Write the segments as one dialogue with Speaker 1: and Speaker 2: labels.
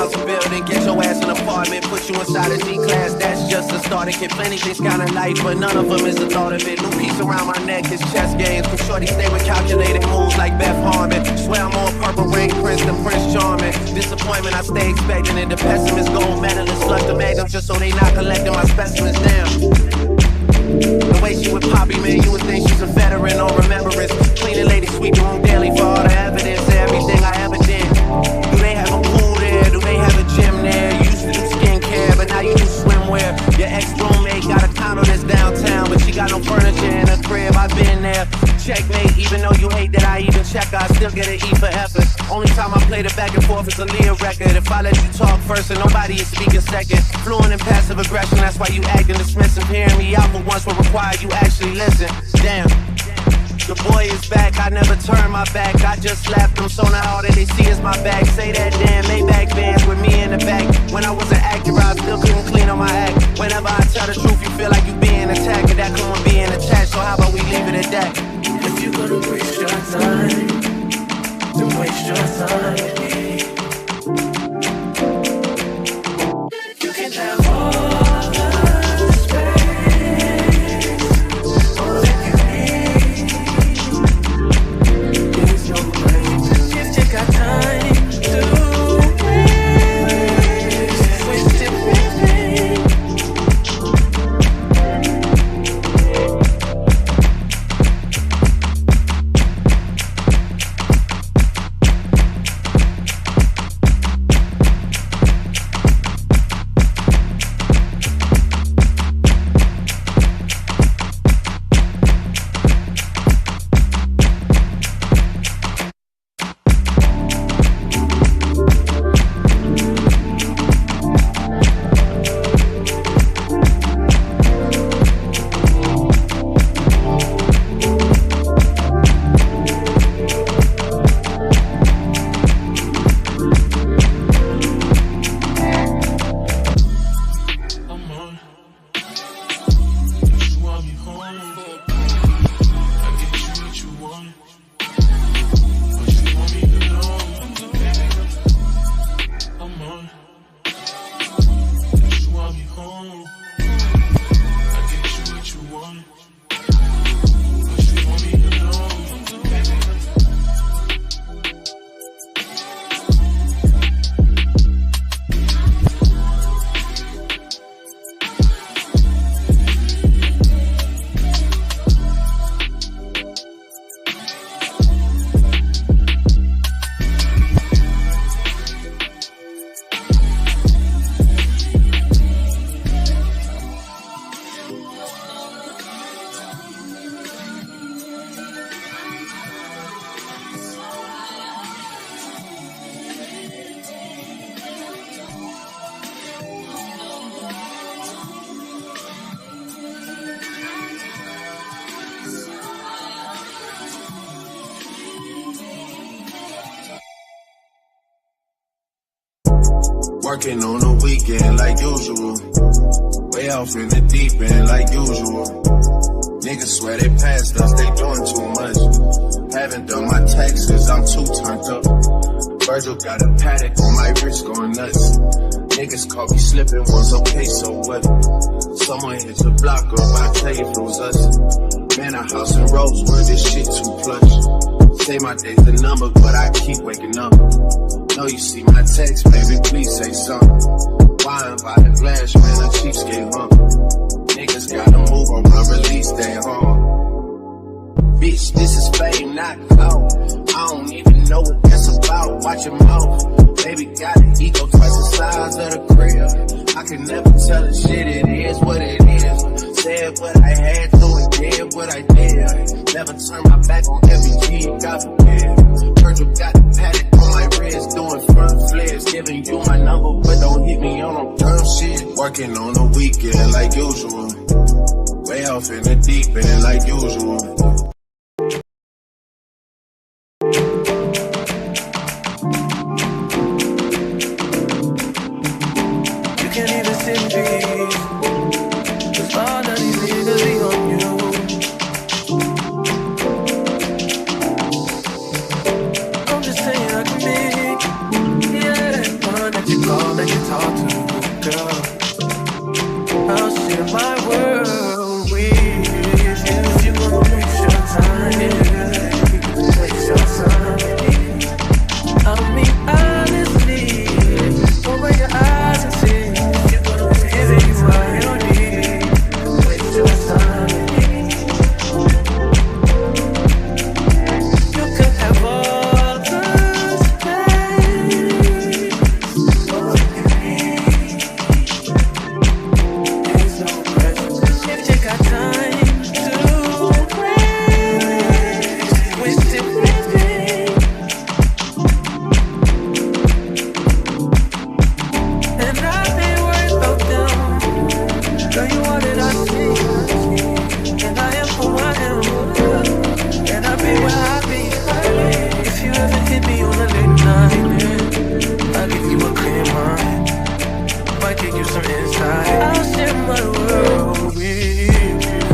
Speaker 1: house and building, get your ass an apartment, put you inside a G-class, that's just a start. It can plenty things kind of life, but none of them is the thought of it. New piece around my neck is chess games, but shorty stay with calculated moves like Beth Harmon. Swear I'm more Purple Rain Prince than Prince Charming. Disappointment I stay expecting, and the pessimist gold medalists flush the magnum just so they not collecting my specimens down. The way she with Poppy, man, you would think she's a veteran or remembrance. Cleaning lady, sweep the room daily for all the evidence of everything I ever did. Do they have a pool there? Do they have a gym there? You used to do skincare, but now you do swimwear. Your ex-roommate got a condo that's downtown, but she got no furniture in her crib. I've been there. Checkmate, even though you hate that I even check, I still get an E for effort. Only time I play the back and forth is a Leah record. If I let you talk first and nobody is speaking second. Fluent in passive aggression, that's why you acting dismissive. Hearing me out for once will require you actually listen. Damn. The boy is back, I never turn my back. I just slapped him, so now all that they see is my back. Say that damn Maybach bands with me in the back. When I was an actor, I still couldn't clean on my act. Whenever I tell the truth, you feel like you being attacked. And that come with being attached, so how about we leave it at that?
Speaker 2: If you're gonna waste your time, then waste your time with me. You can have all the space, all that you need. There's no place if you got time to waste it with me.
Speaker 3: Working on the weekend like usual. Way off in the deep end like usual. Niggas swear they passed us, they doing too much. Haven't done my taxes, I'm too turned up. Virgil got a paddock on my wrist going nuts. Niggas caught me slipping once, okay, so what? Someone hit the block up, I tell you if it was us. Man, a house in Rosewood, this shit too plush. Say my day's the number, but I keep waking up. Know you see my text, baby, please say something. Wine by the glass, man, a cheapskate hump. Niggas gotta move on my release day home. Bitch, this is fame, not clout. I don't even know what that's about. Watch your mouth. Baby got an ego twice the size of the crib. I can never tell a shit, it is what it is. Said what I had to and did what I did. Never turn my back on every G, God forbid. Virgil got the paddock on my wrist, doing front flips. Giving you my number, but don't hit me on no dumb shit. Working on the weekend like usual. Way off in the deep end like usual.
Speaker 2: You can't even sit and breathe. Cause all of these niggas be on you. I'm just saying I can be, yeah, one that you you call and you talk to, girl. I'll share my world with you. If you gonna waste your time, waste your time. I mean, honestly, open your eyes and see. If you're gonna give it, you what you need. Waste your time. You could have all the space. All you need. There's no pressure. If you got time to waste, waste it with me. And I've been worried about them. Girl, you are that I see. And I am who I am. And I'll be where I be. If you ever hit me on a late night, I'll give you a clear mind. Might give you some insight. I'll share my world with you.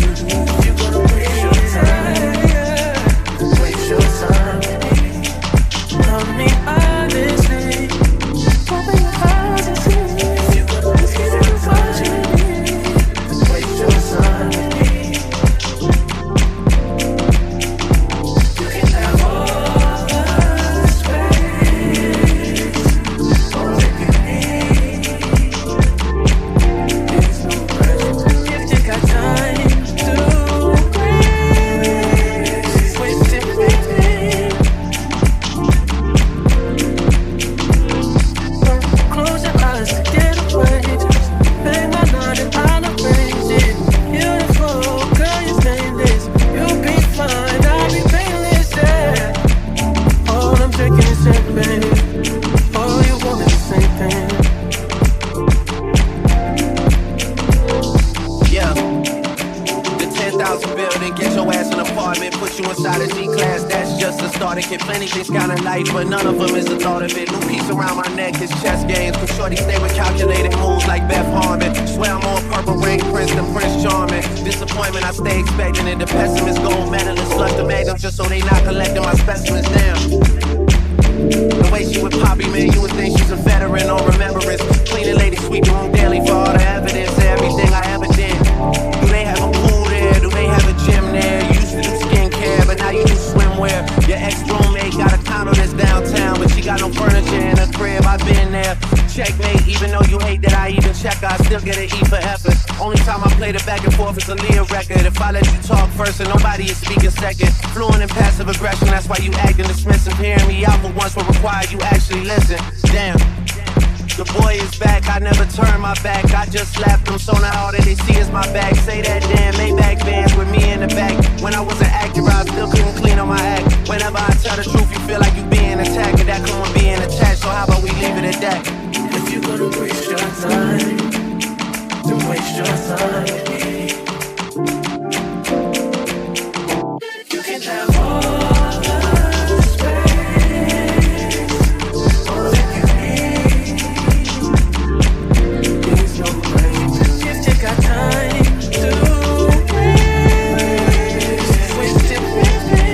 Speaker 2: If you're gonna waste your time, waste your time. I mean, honestly, open your eyes and see. If you're gonna give it what you need, waste your time. You can have all the space, all that you need. There's no pressure. If you got time to waste it with me. Close your eyes to get away. Just pay my night and I'll arrange it. Beautiful, girl, you're stainless. You'll be fine, I'll be painless, yeah. All I'm drinking is champagne. All you want is the same thing.
Speaker 1: Yeah. The 10,000 building, get your ass an apartment, put you inside a G-Class, that's just a start. It get plenty things kind of life, but none of them is the thought of it. New piece around my neck is chess games, cause shorty stay with calculated moves like Beth Harmon. Swear I'm more purple ring prince than Prince Charming. Disappointment I stay expecting it, the pessimist gold medalist, flush the magnum just so they not collecting my specimens down. The way she with Poppy, man, you would think she's a veteran on remembrance. Cleaning lady, sweep the room daily for all the evidence of everything I ever did. Do they have a pool there? Do they have a gym there? You used to do skincare, but now you do swimwear. Your ex-roommate got a condo that's downtown, but she got no furniture in her crib. I've been there. Checkmate, even though you hate that I even check, I still get an E for effort. Only time I play the back and forth is a Leah record. If I let you talk first and nobody is speaking second. Fluent in passive aggression, that's why you acting dismissive. Hearing me out for once will require you actually listen. Damn. The boy is back, I never turn my back. I just slapped him, so now all that they see is my back. Say that damn Maybach bands with me in the back. When I was an actor, I still couldn't clean on my act. Whenever I tell the truth, you feel like you being attacked. And that come with being attached, so how about we leave it at that?
Speaker 2: If you're gonna waste your time, then waste your time. You can have all the space, all that you need. There's no place. If you got time to waste it with me.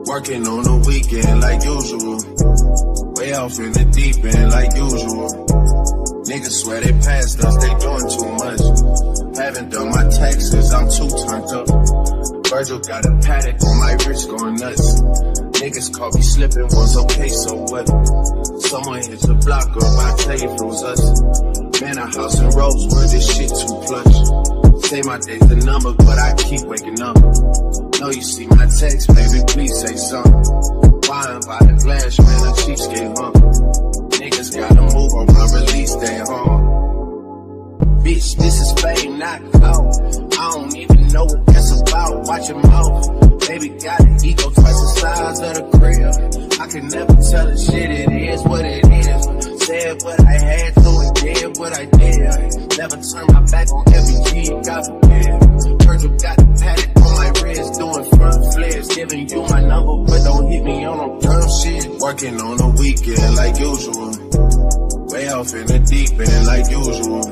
Speaker 3: Working on the weekend like usual. Way off in the deep end like usual. Niggas swear they passed us, they doing too much. Haven't done my taxes, I'm too turned up. Virgil got a paddock on my wrist going nuts. Niggas caught me slipping, was okay, so what? Someone hit the block up, I tell you if it was us. Man, a house in Rosewood, this shit too plush. Say my day's the number, but I keep waking up. Know you see my text, baby, please say something. Wine by the glass, man, a cheapskate, huh? Niggas gotta move on my release day, huh? Bitch, this is fame, not clout. I don't even know what that's about. Watch your mouth. Baby got an ego twice the size of the crib. I can never tell a shit, it is what it is. Said what I had to and did what I did. Never turn my back on every G, God forbid. Virgil got the paddock on my wrist, doing front flips. Giving you my number, but don't hit me on no dumb shit. Working on the weekend like usual. Way off in the deep end like usual.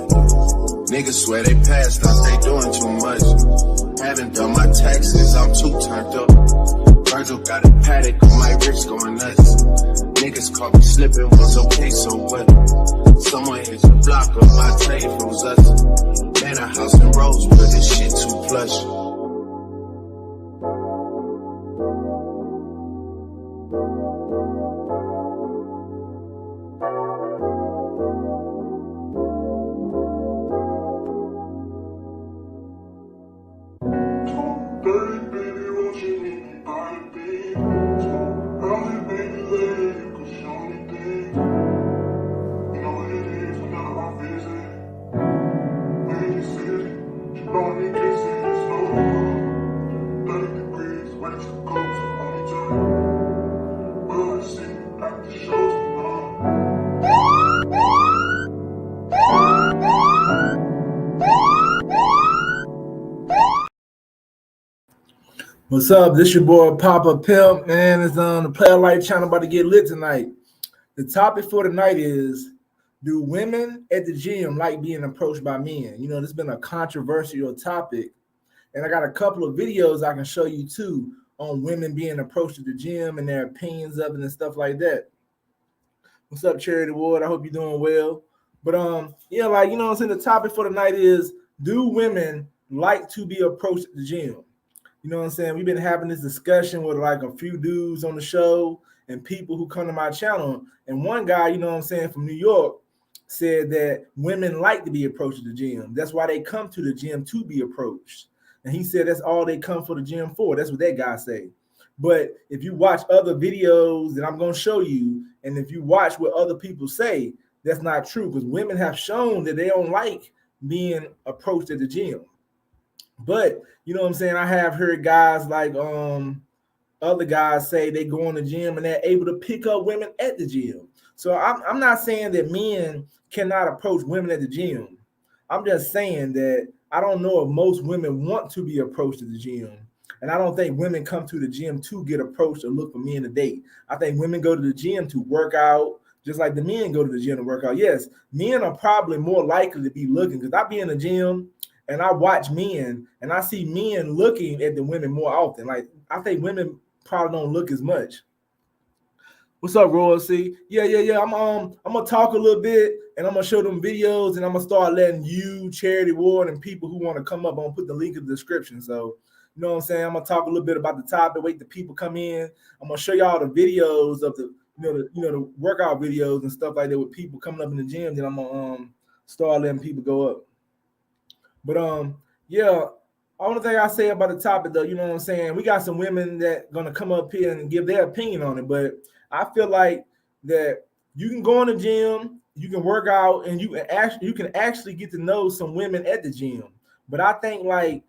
Speaker 3: Niggas swear they passed us, they doing too much. Haven't done my taxes, I'm too turned up. Virgil got a paddock on my wrist going nuts. Niggas caught me slipping, was okay, so what? Someone hit the block up, I tell you if it was us. Man, a house in Rosewood, this shit too plush.
Speaker 4: What's up? This your boy Papa Pimp, man. It's on the Player Light channel, about to get lit tonight. The topic for tonight is, do women at the gym like being approached by men? You know, this has been a controversial topic, and I got a couple of videos I can show you too on women being approached at the gym and their opinions of it and stuff like that. What's up, Charity Ward? I hope you're doing well. But yeah, like, you know what I'm saying, the topic for tonight is, do women like to be approached at the gym? You know what I'm saying? We've been having this discussion with like a few dudes on the show and people who come to my channel. And one guy, you know what I'm saying, from New York said that women like to be approached at the gym. That's why they come to the gym, to be approached. And he said that's all they come for the gym for. That's what that guy say. But if you watch other videos that I'm going to show you, and if you watch what other people say, that's not true, because women have shown that they don't like being approached at the gym. But you know what I'm saying, I have heard guys like other guys say they go in the gym and they're able to pick up women at the gym. So I'm not saying that men cannot approach women at the gym. I'm just saying that I don't know if most women want to be approached at the gym. And I don't think women come to the gym to get approached or look for men to date. I think women go to the gym to work out, just like the men go to the gym to work out. Yes, men are probably more likely to be looking, because I be in the gym and I watch men, and I see men looking at the women more often. Like, I think women probably don't look as much. What's up, Roy? See? Yeah. I'm gonna talk a little bit, and I'm gonna show them videos, and I'm gonna start letting you, Charity Ward, and people who want to come up, I'm gonna put the link in the description. So, you know what I'm saying? I'm gonna talk a little bit about the topic, wait till people come in. I'm gonna show y'all the videos of the workout videos and stuff like that with people coming up in the gym. Then I'm gonna start letting people go up. But yeah, only thing I say about the topic, though, you know what I'm saying, we got some women that gonna come up here and give their opinion on it. But I feel like that you can go in the gym, you can work out, and you can actually get to know some women at the gym. But I think, like,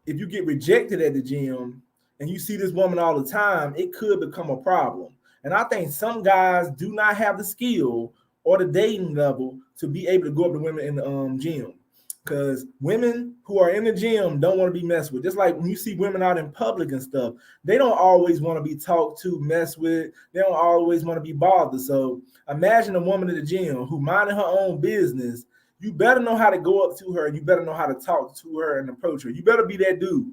Speaker 4: if you get rejected at the gym and you see this woman all the time, it could become a problem. And I think some guys do not have the skill or the dating level to be able to go up to women in the gym. Because women who are in the gym don't want to be messed with. Just like when you see women out in public and stuff, they don't always want to be talked to, messed with. They don't always want to be bothered. So imagine a woman in the gym who minding her own business. You better know how to go up to her, and you better know how to talk to her and approach her. You better be that dude.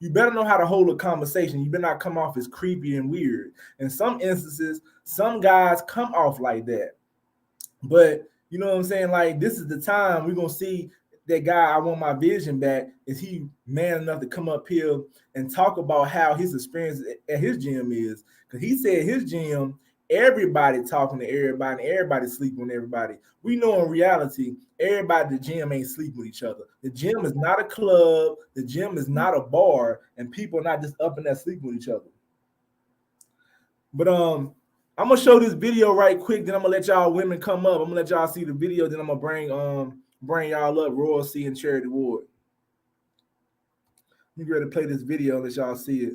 Speaker 4: you better know how to hold a conversation. You better not come off as creepy and weird. In some instances, some guys come off like that. But you know what I'm saying? Like, this is the time we're gonna see that guy. I want my vision back. Is he man enough to come up here and talk about how his experience at his gym is? Because he said his gym, everybody talking to everybody, and everybody sleeping with everybody. We know in reality, everybody at the gym ain't sleeping with each other. The gym is not a club. The gym is not a bar, and people are not just up in there sleeping with each other. But I'm gonna show this video right quick. Then I'm gonna let y'all women come up. I'm gonna let y'all see the video. Then I'm gonna bring y'all up, Royal C and Charity Ward. You ready to play this video? Let y'all see it.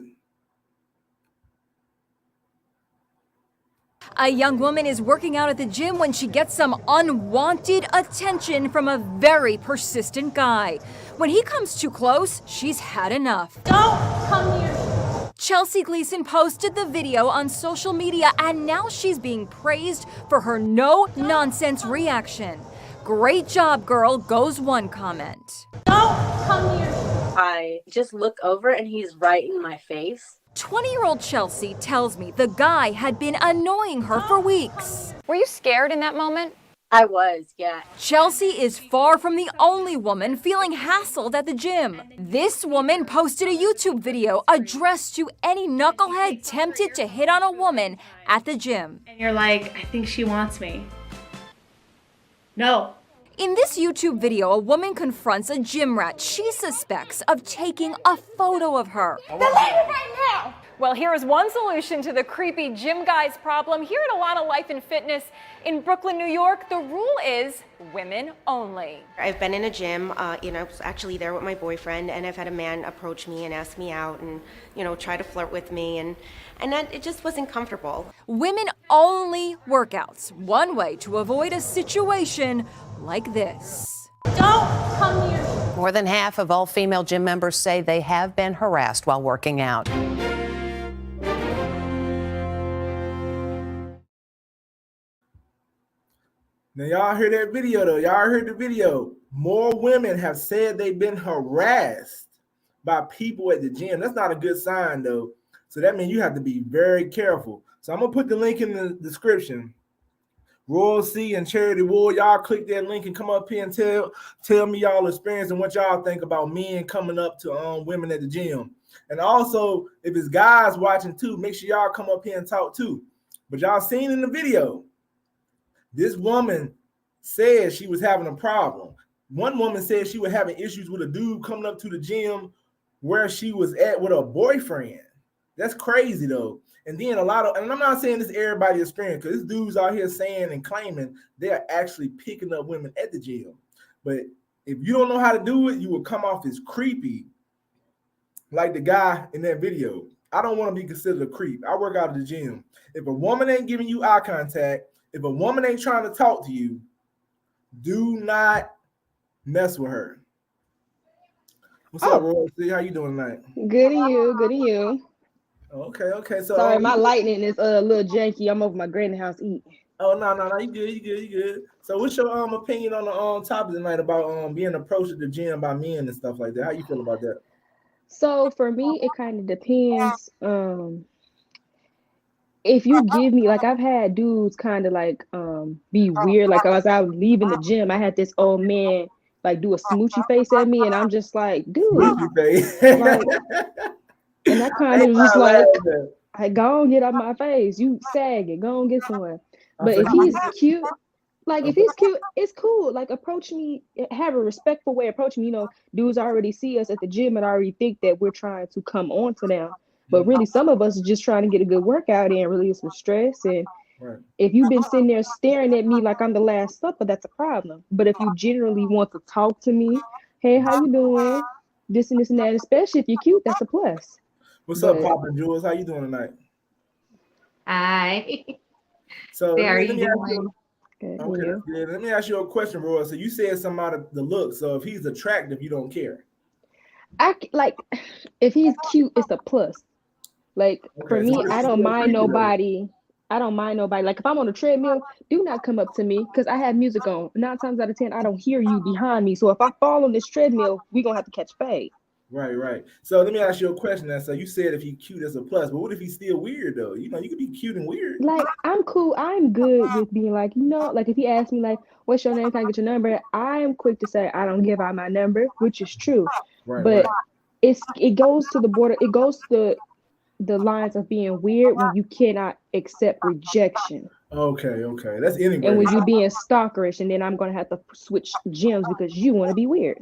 Speaker 5: A young woman is working out at the gym when she gets some unwanted attention from a very persistent guy. When he comes too close, she's had enough.
Speaker 6: Don't come near me.
Speaker 5: Chelsea Gleason posted the video on social media, and now she's being praised for her no-nonsense reaction. Great job, girl, goes one comment.
Speaker 6: Don't come near me.
Speaker 7: I just look over and he's right in my face.
Speaker 5: 20-year-old Chelsea tells me the guy had been annoying her for weeks.
Speaker 8: Were you scared in that moment?
Speaker 7: I was, yeah.
Speaker 5: Chelsea is far from the only woman feeling hassled at the gym. This woman posted a YouTube video addressed to any knucklehead tempted to hit on a woman at the gym.
Speaker 6: And you're like, I think she wants me. No.
Speaker 5: In this YouTube video, a woman confronts a gym rat she suspects of taking a photo of her.
Speaker 8: Well, here is one solution to the creepy gym guy's problem. Here at Alana Life and Fitness in Brooklyn, New York, the rule is women only.
Speaker 9: I've been in a gym, actually there with my boyfriend, and I've had a man approach me and ask me out and, try to flirt with me, and that it just wasn't comfortable.
Speaker 5: Women only workouts, one way to avoid a situation like this.
Speaker 6: Don't come near me.
Speaker 10: More than half of all female gym members say they have been harassed while working out.
Speaker 4: Now, y'all heard that video, though. Y'all heard the video. More women have said they've been harassed by people at the gym. That's not a good sign, though. So that means you have to be very careful. So I'm going to put the link in the description. Royal C and Charity Ward, y'all click that link and come up here and tell me y'all experience and what y'all think about men coming up to women at the gym. And also, if it's guys watching too, make sure y'all come up here and talk too. But y'all seen in the video, this woman said she was having a problem. One woman said she was having issues with a dude coming up to the gym where she was at with her boyfriend. That's crazy, though. And then and I'm not saying this everybody experience, because this dude's out here saying and claiming they're actually picking up women at the gym. But if you don't know how to do it, you will come off as creepy, like the guy in that video. I don't want to be considered a creep. I work out at the gym. If a woman ain't giving you eye contact, if a woman ain't trying to talk to you, do not mess with her. What's up, Roy? See, how you doing tonight?
Speaker 11: Good to you. Good to you.
Speaker 4: Okay. So
Speaker 11: sorry, my lightning is a little janky. I'm over my granny house eating.
Speaker 4: Oh no, you good. So what's your opinion on the topic tonight about being approached at the gym by men and stuff like that? How you feel about that?
Speaker 11: So for me, it kind of depends. If you give me, like, I've had dudes kind of like be weird. Like, as I was leaving the gym, I had this old man like do a smoochy face at me, and I'm just like, dude, like, and I kind of just like, go on, get out my face. You sagging, go on, get someone. But if he's cute, it's cool. Like, approach me, have a respectful way. Approach me. Dudes already see us at the gym and already think that we're trying to come on to them. But really, some of us are just trying to get a good workout in, release some stress. And if you've been sitting there staring at me like I'm the Last Supper, that's a problem. But if you generally want to talk to me, hey, how you doing? This and this and that, especially if you're cute, that's a plus.
Speaker 4: What's up, Papa Jules? How you doing tonight?
Speaker 12: Hi.
Speaker 4: So
Speaker 12: let
Speaker 4: me ask you a question, Roy. So you said something about the look. So if he's attractive, you don't care.
Speaker 11: If he's cute, it's a plus. Like, for me, I don't mind nobody. Like, if I'm on a treadmill, do not come up to me because I have music on. 9 times out of 10, I don't hear you behind me. So if I fall on this treadmill, we're going to have to catch fade.
Speaker 4: Right. So let me ask you a question now. So you said if he's cute, that's a plus. But what if he's still weird though? You could be cute and weird.
Speaker 11: Like, I'm cool. I'm good with being like, like if he asks me like, what's your name? Can I get your number? I am quick to say I don't give out my number, which is true. But it goes to the border. It goes to the lines of being weird when you cannot accept rejection.
Speaker 4: Okay. That's anyway.
Speaker 11: And when you being stalkerish, and then I'm gonna have to switch gyms because you want to be weird.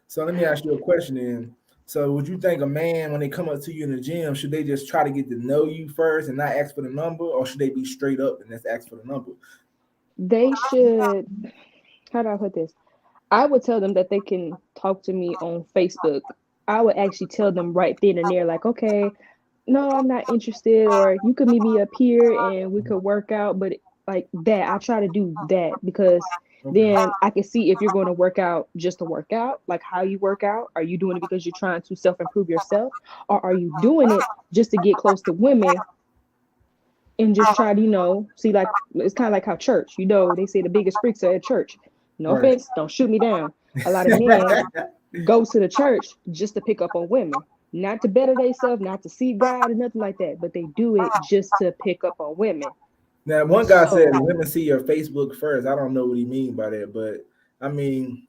Speaker 4: So let me ask you a question then. So would you think a man, when they come up to you in the gym, should they just try to get to know you first and not ask for the number, or should they be straight up and just ask for the number?
Speaker 11: They should. How do I put this? I would tell them that they can talk to me on Facebook. I would actually tell them right then and there, like, okay, no, I'm not interested, or you could meet me up here and we could work out. But like that, I try to do that because then I can see if you're going to work out just to work out, like how you work out. Are you doing it because you're trying to self-improve yourself, or are you doing it just to get close to women and just try to, see, like, it's kind of like how church, they say the biggest freaks are at church. No offense, don't shoot me down. A lot of men go to the church just to pick up on women, not to better themselves, not to see God or nothing like that, but they do it just to pick up on women.
Speaker 4: Now, one guy said women see your Facebook first. I don't know what he means by that, but I mean,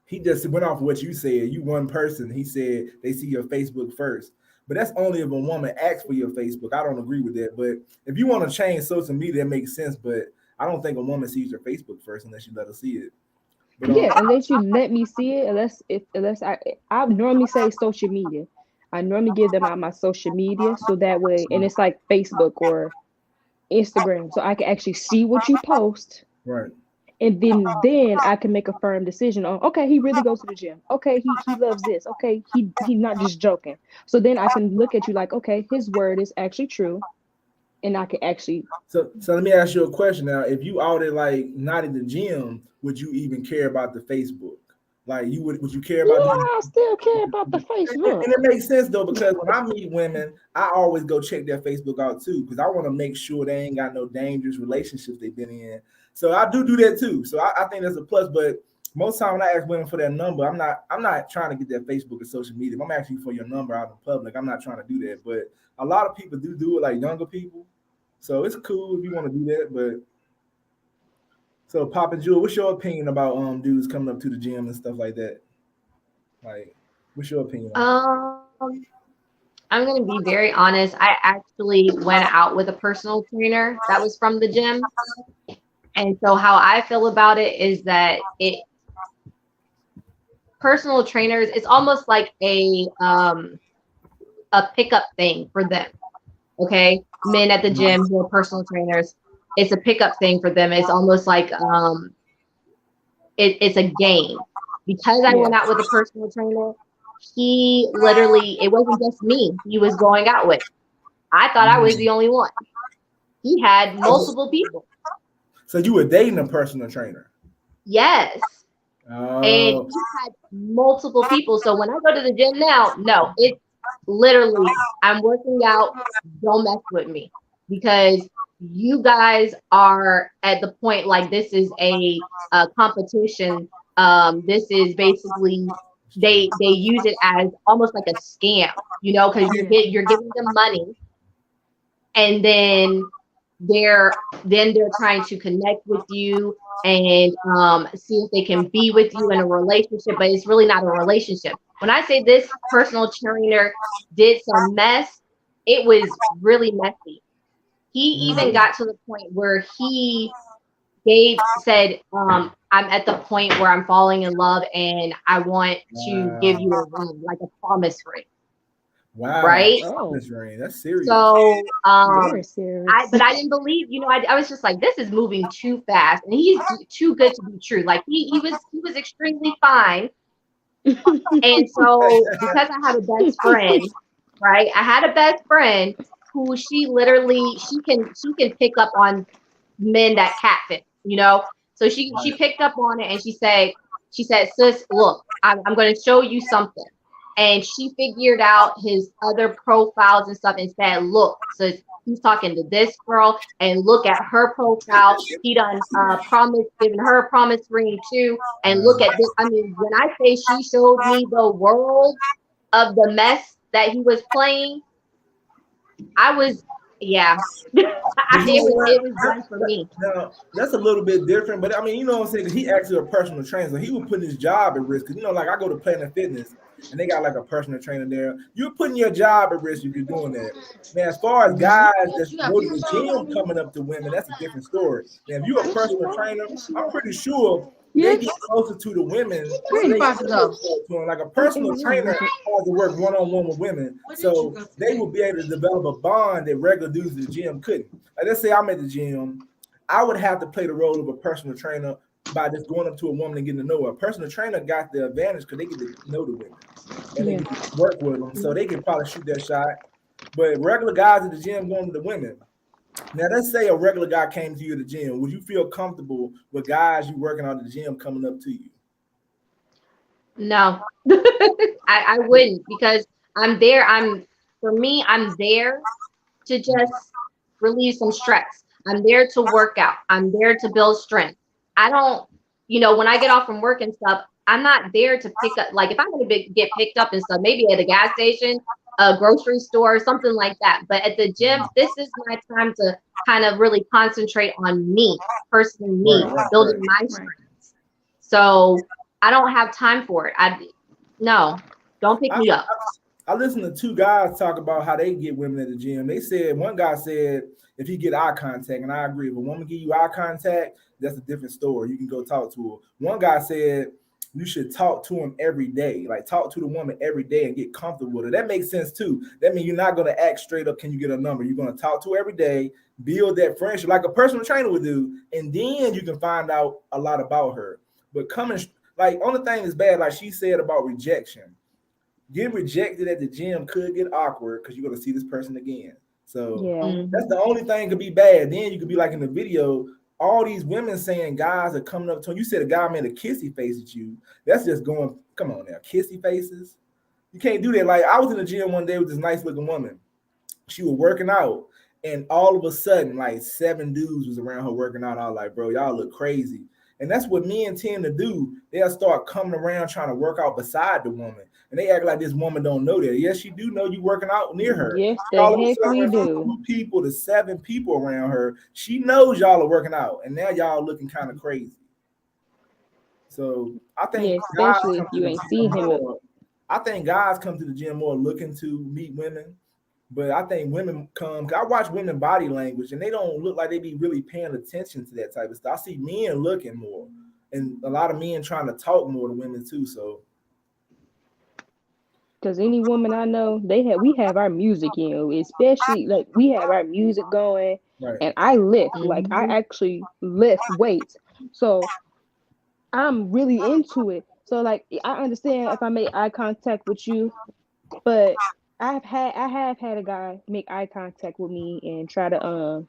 Speaker 4: he just went off what you said. You one person. He said they see your Facebook first. But that's only if a woman asks for your Facebook. I don't agree with that. But if you want to change social media, that makes sense. But I don't think a woman sees your Facebook first unless you let her see it. But,
Speaker 11: unless you let me see it, unless I normally say social media. I normally give them out my social media so that way, and it's like Facebook or Instagram, so I can actually see what you post.
Speaker 4: Right.
Speaker 11: And then I can make a firm decision on, okay, he really goes to the gym. Okay, he loves this. Okay, he's not just joking. So then I can look at you like, okay, his word is actually true. And I can actually.
Speaker 4: So let me ask you a question now. If you out there like not in the gym, would you even care about the Facebook? Like would you care about?
Speaker 11: Yeah, I still care about the Facebook.
Speaker 4: And it makes sense though, because when I meet women, I always go check their Facebook out too, because I want to make sure they ain't got no dangerous relationships they've been in. So I do that too. So I think that's a plus. But most time when I ask women for their number, I'm not trying to get their Facebook or social media. I'm asking for your number out in public. I'm not trying to do that. But a lot of people do it, like younger people. So it's cool if you want to do that. But so Pop and Jewel, what's your opinion about dudes coming up to the gym and stuff like that? Like, what's your opinion?
Speaker 12: I'm gonna be very honest. I actually went out with a personal trainer that was from the gym. And so how I feel about it is that personal trainers, it's almost like a pickup thing for them. Okay. Men at the gym who are personal trainers, it's a pickup thing for them. It's almost like it's a game. Because I went out with a personal trainer, he literally, it wasn't just me he was going out with. I thought I was the only one. He had multiple people.
Speaker 4: So you were dating a personal trainer?
Speaker 12: Yes.
Speaker 4: Oh.
Speaker 12: And he had multiple people. So when I go to the gym now, no, it's literally, I'm working out, don't mess with me. Because you guys are at the point like this is a competition. This is basically, they use it as almost like a scam, because you're giving them money, and then they're trying to connect with you and see if they can be with you in a relationship, but it's really not a relationship. When I say this personal trainer did some mess, it was really messy. He even got to the point where he said, I'm at the point where I'm falling in love and I want to give you a ring, like a promise ring.
Speaker 4: Wow.
Speaker 12: Right?
Speaker 4: Promise ring. That's serious.
Speaker 12: So,
Speaker 11: Very serious.
Speaker 12: but I didn't believe, I was just like, this is moving too fast and he's too good to be true. Like he was extremely fine. And so because I had a best friend, right? I had a best friend who she can pick up on men that catfish, So she picked up on it and she said, sis, look, I'm going to show you something. And she figured out his other profiles and stuff and said, look, sis, he's talking to this girl and look at her profile. He done giving her a promise ring too. And look at this. I mean, when I say she showed me the world of the mess that he was playing, I was, yeah. it was done for me.
Speaker 4: Now, that's a little bit different, but I mean, you know what I'm saying? 'Cause he actually a personal trainer, so he would put his job at risk. 'Cause, you know, like I go to Planet Fitness, and they got like a personal trainer there. You're putting your job at risk if you're doing that. Man, as far as guys that go to the gym coming up to women, that's a different story. Now, if you're a personal trainer, I'm pretty sure they get closer to the women. Like a personal trainer has to work one-on-one with women, so they will be able to develop a bond that regular dudes at the gym couldn't. Like, let's say I'm at the gym, I would have to play the role of a personal trainer by just going up to a woman and getting to know her. A personal trainer got the advantage because they get to know the women and they get to work with them, so they can probably shoot that shot. But regular guys at the gym going to the women. Now, let's say a regular guy came to you at the gym. Would you feel comfortable with guys you working out at the gym coming up to you?
Speaker 12: No, I wouldn't, because I'm there. I'm there to just relieve some stress. I'm there to work out. I'm there to build strength. I don't, when I get off from work and stuff, I'm not there to pick up, like if I'm going to get picked up and stuff, maybe at a gas station, a grocery store, something like that. But at the gym, this is my time to kind of really concentrate on me, personally, building my strengths. So I don't have time for it. No, don't pick me up.
Speaker 4: I listened to two guys talk about how they get women at the gym. They said, one guy said, if you get eye contact, and I agree, if a woman give you eye contact, that's a different story. You can go talk to her. One guy said, you should talk to him every day. Like, talk to the woman every day and get comfortable with her. That makes sense too. That means you're not going to act straight up, can you get a number? You're going to talk to her every day, build that friendship like a personal trainer would do, and then you can find out a lot about her. But coming, like, only thing is bad, like she said about rejection. Getting rejected at the gym could get awkward because you're going to see this person again. So that's the only thing could be bad. Then you could be like in the video, all these women saying guys are coming up to him. You said a guy made a kissy face at you. That's just going, come on now, kissy faces. You can't do that. Like, I was in the gym one day with this nice looking woman. She was working out, and all of a sudden, like 7 dudes was around her working out. I was like, bro, y'all look crazy. And that's what men tend to do. They'll start coming around trying to work out beside the woman. And they act like this woman don't know that. Yes, she do know you working out near her.
Speaker 11: Yes, the heck we do.
Speaker 4: 2 people to 7 people around her. She knows y'all are working out. And now y'all looking kind of crazy. So I think
Speaker 11: especially if you ain't seen him.
Speaker 4: I think guys come to the gym more looking to meet women. But I think women come, cause I watch women body language and they don't look like they be really paying attention to that type of stuff. I see men looking more and a lot of men trying to talk more to women too. So,
Speaker 11: because any woman I know, we have our music, especially like we have our music going, and I lift, like I actually lift weights. So I'm really into it. So like I understand if I make eye contact with you, but I have had a guy make eye contact with me and try to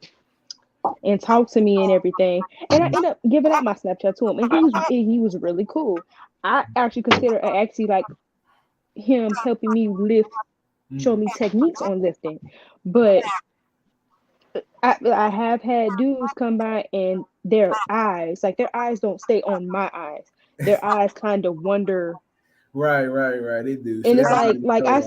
Speaker 11: and talk to me and everything, and I ended up giving out my Snapchat to him, and he was really cool. I actually consider like him helping me lift, show me techniques on lifting, but I have had dudes come by and their eyes don't stay on my eyes. Their eyes kind of wander.
Speaker 4: Right. They do.
Speaker 11: And it's like I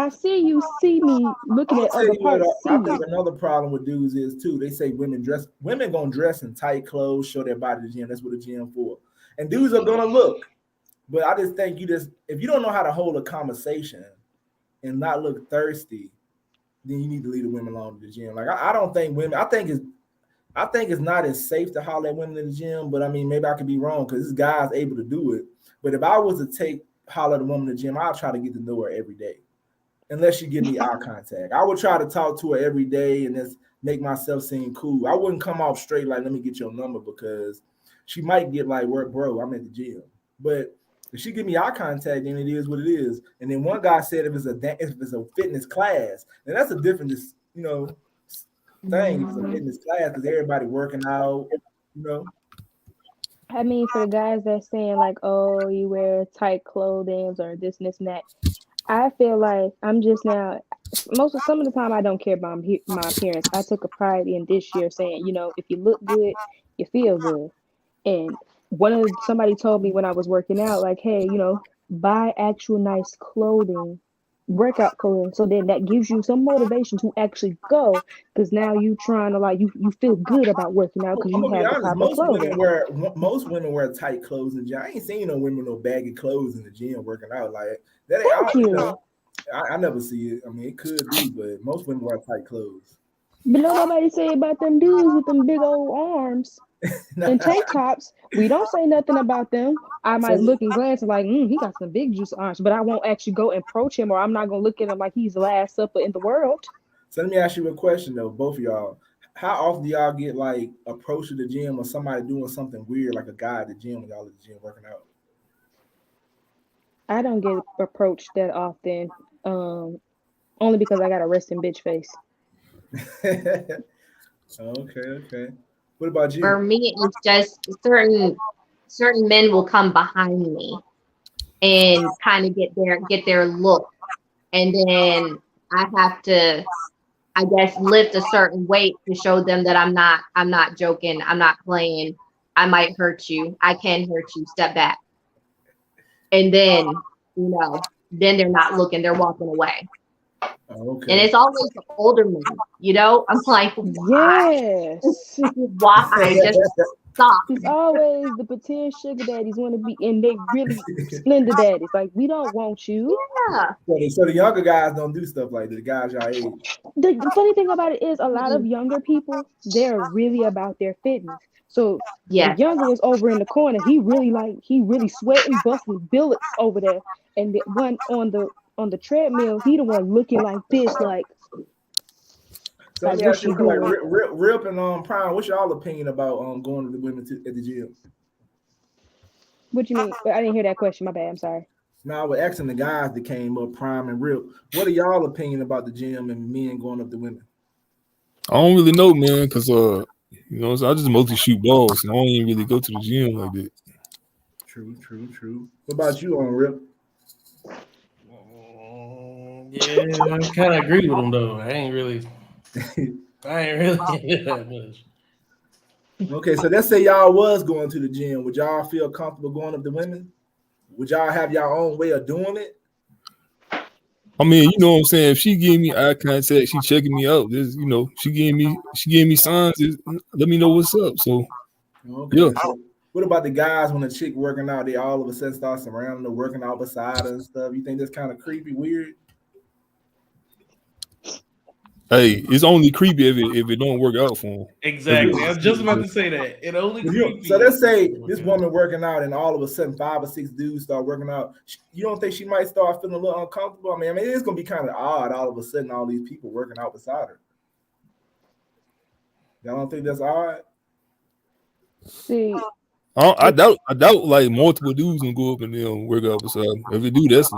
Speaker 11: see you, see me looking at other parts.
Speaker 4: I think another problem with dudes is too, they say women gonna dress in tight clothes, show their body to the gym. That's what the gym for. And dudes are gonna look. But I just think if you don't know how to hold a conversation and not look thirsty, then you need to leave the women alone at the gym. Like I don't think women, I think it's not as safe to holler at women in the gym, but I mean, maybe I could be wrong because this guy's able to do it. But if I was to holler at a woman in the gym, I'd try to get to know her every day. Unless she give me eye contact. I would try to talk to her every day and just make myself seem cool. I wouldn't come off straight like, let me get your number, because she might get like, bro, I'm at the gym. But if she give me eye contact, then it is what it is. And then one guy said if it's a fitness class, and that's a different, thing. It's a fitness class because everybody working out,
Speaker 11: I mean, for the guys that's saying like, oh, you wear tight clothing or this and that, I feel like I'm just now, some of the time I don't care about my appearance. I took a pride in this year saying, if you look good, you feel good. And somebody told me when I was working out, like, hey, buy actual nice clothing, workout clothing, so then that gives you some motivation to actually go, because now you trying to like you feel good about working out because
Speaker 4: I'm
Speaker 11: you
Speaker 4: gonna be
Speaker 11: have the
Speaker 4: honest.
Speaker 11: proper clothing.
Speaker 4: Most women wear tight clothes in the gym. I ain't seen no women no baggy clothes in the gym working out like that.
Speaker 11: Thank you.
Speaker 4: I never see it. I mean, it could be, but most women wear tight clothes.
Speaker 11: But no, nobody say about them dudes with them big old arms and tank tops. We don't say nothing about them. I might look and glance like, he got some big juice arms, but I won't actually go and approach him, or I'm not gonna look at him like he's the last supper in the world.
Speaker 4: So let me ask you a question though, both of y'all. How often do y'all get like approached to the gym or somebody doing something weird, like a guy at the gym when y'all at the gym working out?
Speaker 11: I don't get approached that often, only because I got a resting bitch face.
Speaker 4: Okay. What about you?
Speaker 12: For me, it's just certain men will come behind me and kind of get their look, and then I have to, I guess, lift a certain weight to show them that I'm not joking, I'm not playing. I might hurt you. I can hurt you. Step back. And then, then they're not looking, they're walking away.
Speaker 4: Okay.
Speaker 12: And it's always the older men, I'm like, why?
Speaker 11: Yes.
Speaker 12: Why? Just stop.
Speaker 11: It's always the pretend sugar daddies want to be, and they really splendor daddies. Like, we don't want you.
Speaker 12: Yeah.
Speaker 4: So the younger guys don't do stuff like that. The guys y'all age.
Speaker 11: The funny thing about it is a lot of younger people, they're really about their fitness. So the younger was over in the corner. He really sweating, busting billets over there. And the one on the treadmill, he the one looking like this, like.
Speaker 4: So let me ask you, like Rip and Prime, what's y'all opinion about going to the women at the gym?
Speaker 11: What you mean? I didn't hear that question. My bad. I'm sorry.
Speaker 4: No, I was asking the guys that came up, Prime and Rip. What are y'all opinion about the gym and men going up to women?
Speaker 13: I don't really know, man, because so I just mostly shoot balls, and I don't even really go to the gym like that.
Speaker 4: True. What about you, Rip?
Speaker 14: Yeah, I kind of agree with him though. I ain't really that much.
Speaker 4: Okay, so let's say y'all was going to the gym. Would y'all feel comfortable going up to women? Would y'all have your own way of doing it?
Speaker 13: I mean, you know what I'm saying? If she gave me eye contact, she checking me out. This, she gave me signs. Let me know what's up. So, yeah.
Speaker 4: So what about the guys when a chick working out, they all of a sudden start surrounding her, working out beside her and stuff? You think that's kind of creepy, weird?
Speaker 13: Hey, it's only creepy if it don't work out for him.
Speaker 14: Exactly. I was just about to say that. It only creepy.
Speaker 4: So let's say this woman working out and all of a sudden 5 or 6 dudes start working out. You don't think she might start feeling a little uncomfortable? I mean, it's going to be kind of odd all of a sudden all these people working out beside her. Y'all don't think that's odd?
Speaker 11: See,
Speaker 13: I doubt like multiple dudes gonna go up and then work out beside them. If they do, that's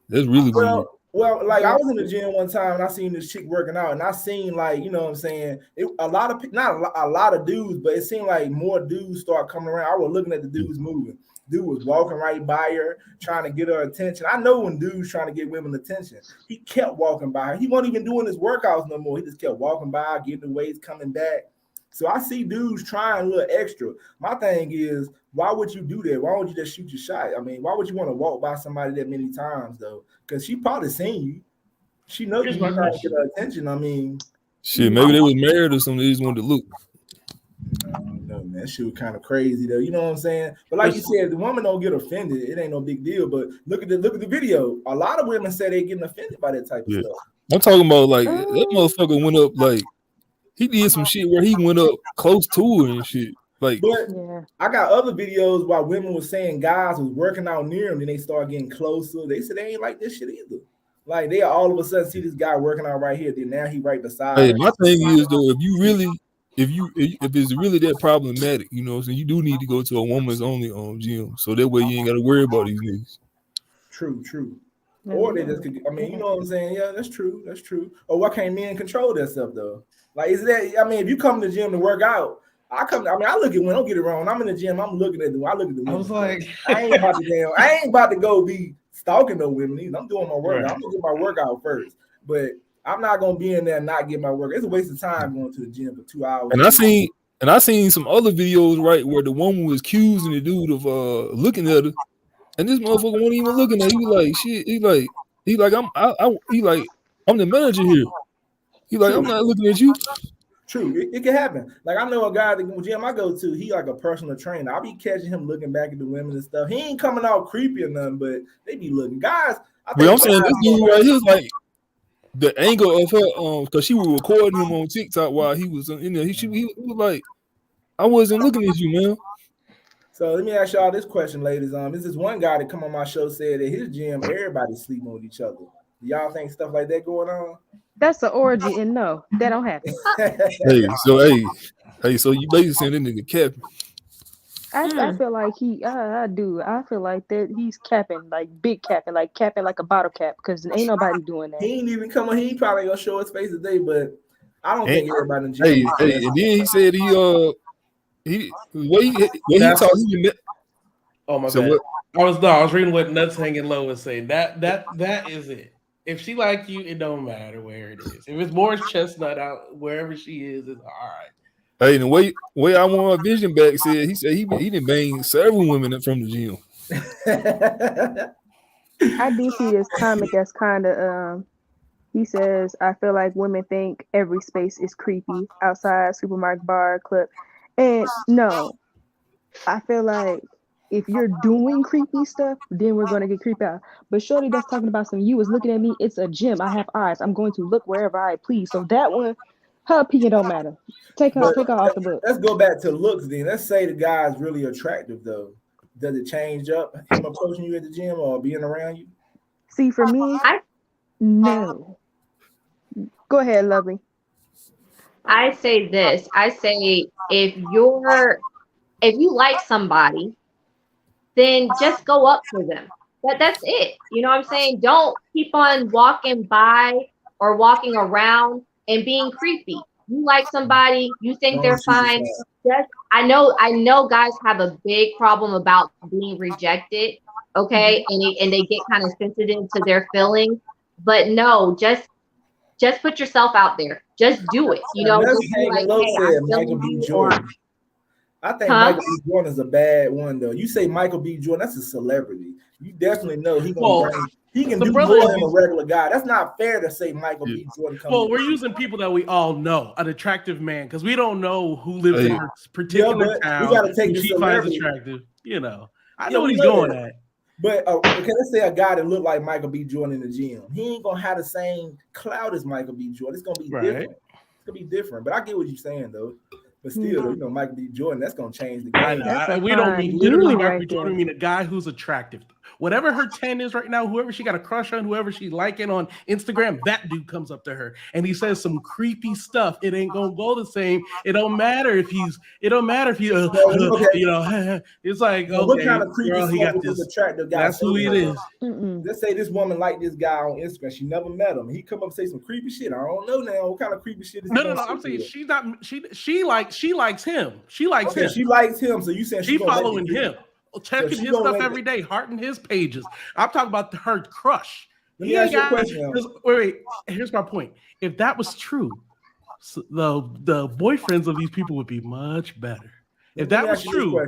Speaker 13: really weird.
Speaker 4: Well, like I was in the gym one time and I seen this chick working out and I seen like, you know what I'm saying, not a lot of dudes, but it seemed like more dudes start coming around. I was looking at the dudes moving. Dude was walking right by her, trying to get her attention. I know when dudes trying to get women attention, he kept walking by her. He wasn't even doing his workouts no more. He just kept walking by, getting the weights, coming back. So I see dudes trying a little extra. My thing is, why would you do that? Why would you just shoot your shot? I mean, why would you want to walk by somebody that many times though? Because she probably seen you. She knows you trying to get her attention. I mean,
Speaker 13: shit, maybe they was married or something. They just wanted to look.
Speaker 4: No, man, that shit was kind of crazy though. You know what I'm saying? But like you said, the woman don't get offended. It ain't no big deal. But look at the video. A lot of women say they getting offended by that type of stuff.
Speaker 13: I'm talking about like that motherfucker went up like. He did some shit where he went up close to her and shit. Like,
Speaker 4: but I got other videos while women were saying guys was working out near them, then they start getting closer. They said they ain't like this shit either. Like they all of a sudden see this guy working out right here, then now he right beside.
Speaker 13: Hey, my thing is though, if it's really that problematic, so you do need to go to a woman's only gym, so that way you ain't got to worry about these niggas.
Speaker 4: True. Or they just could, I mean, you know what I'm saying? Yeah, that's true. Or why can't men control themselves though? Like, is that? I mean, if you come to the gym to work out, I look at when. Don't get it wrong. I'm in the gym. I'm looking at them. I look at the women.
Speaker 14: I was like,
Speaker 4: I ain't about to go be stalking no women either. I'm doing my workout. I'm gonna get my workout first. But I'm not gonna be in there and not get my work. It's a waste of time going to the gym for 2 hours.
Speaker 13: And I seen some other videos right where the woman was accusing the dude of looking at her, And this motherfucker wasn't even looking at. He was like, shit. I'm the manager here. He like, I'm not looking at you.
Speaker 4: True, it can happen. Like I know a guy at the gym I go to, he like a personal trainer. I be catching him looking back at the women and stuff. He ain't coming out creepy or nothing, but they be looking. Guys,
Speaker 13: But I'm saying this dude right here is like the angle of her, because she was recording him on TikTok while he was in there. He was like, I wasn't looking at you, man.
Speaker 4: So let me ask y'all this question, ladies. This is one guy that come on my show said at his gym, everybody's sleeping with each other. Do y'all think stuff like that going on?
Speaker 11: That's an orgy, and no, that don't happen.
Speaker 13: So you basically saying that nigga capping.
Speaker 11: I feel like I do. I feel like that he's capping, like big capping, like a bottle cap, because ain't nobody doing that.
Speaker 4: He ain't even coming. He probably gonna show his face today, but I don't think everybody in the gym.
Speaker 13: And then he said he talked.
Speaker 14: Oh my god! I was reading what Nuts Hanging Low was saying. That is it. If she like you, it don't matter where it is. If it's Morris Chestnut out wherever she is, it's all right.
Speaker 13: Hey, the way I want my vision back he said he done banged several women from the gym.
Speaker 11: I do see this comic that's kind of he says, I feel like women think every space is creepy, outside, supermarket, bar, club. And no, I feel like if you're doing creepy stuff, then we're gonna get creeped out. But shorty that's talking about some you was looking at me, it's a gym. I have eyes. I'm going to look wherever I please. So that one, her opinion don't matter. Take her off the book.
Speaker 4: Let's go back to looks then. Let's say the guy's really attractive though. Does it change up him approaching you at the gym or being around you?
Speaker 11: See, for me, no. Go ahead, Lovely.
Speaker 12: I say this. I say if you like somebody, then just go up to them. That's it. You know what I'm saying? Don't keep on walking by or walking around and being creepy. You like somebody, you think they're fine. I know guys have a big problem about being rejected, okay? And they get kind of sensitive to their feelings. But no, just put yourself out there. Just do it. You know, just be like, hey,
Speaker 4: Michael B. Jordan. I think Michael B. Jordan is a bad one though. You say Michael B. Jordan, that's a celebrity. You definitely know he can do more than a regular guy. That's not fair to say Michael B. Jordan.
Speaker 14: We're using people that we all know, an attractive man, because we don't know who lives in her particular town.
Speaker 4: We gotta take
Speaker 14: she finds attractive. You know, I know what he's going at.
Speaker 4: But okay, let's say a guy that look like Michael B. Jordan in the gym. He ain't gonna have the same clout as Michael B. Jordan. It's gonna be different. It's gonna be different. But I get what you're saying though. But still, you know, Michael B. Jordan, that's gonna change the game.
Speaker 14: I know. We don't mean literally Michael B. Jordan. We mean a guy who's attractive. Whatever her 10 is right now, whoever she got a crush on, whoever she's liking on Instagram, that dude comes up to her and he says some creepy stuff. It ain't gonna go the same. It don't matter if he, you know, it's like, okay,
Speaker 4: what kind of creepy
Speaker 14: girl, he got this
Speaker 4: attractive guy?
Speaker 14: That's who it is.
Speaker 4: Let's say this woman liked this guy on Instagram. She never met him. He come up and say some creepy shit. I don't know now. What kind of creepy shit is he?
Speaker 14: No. I'm saying she's not. She likes him. She likes him.
Speaker 4: She likes him. So you saying
Speaker 14: she following him? Checking his stuff every day, hearting his pages. I'm talking about her crush.
Speaker 4: Let me ask you a question.
Speaker 14: Wait. Here's my point. If that was true, the boyfriends of these people would be much better. If that was true,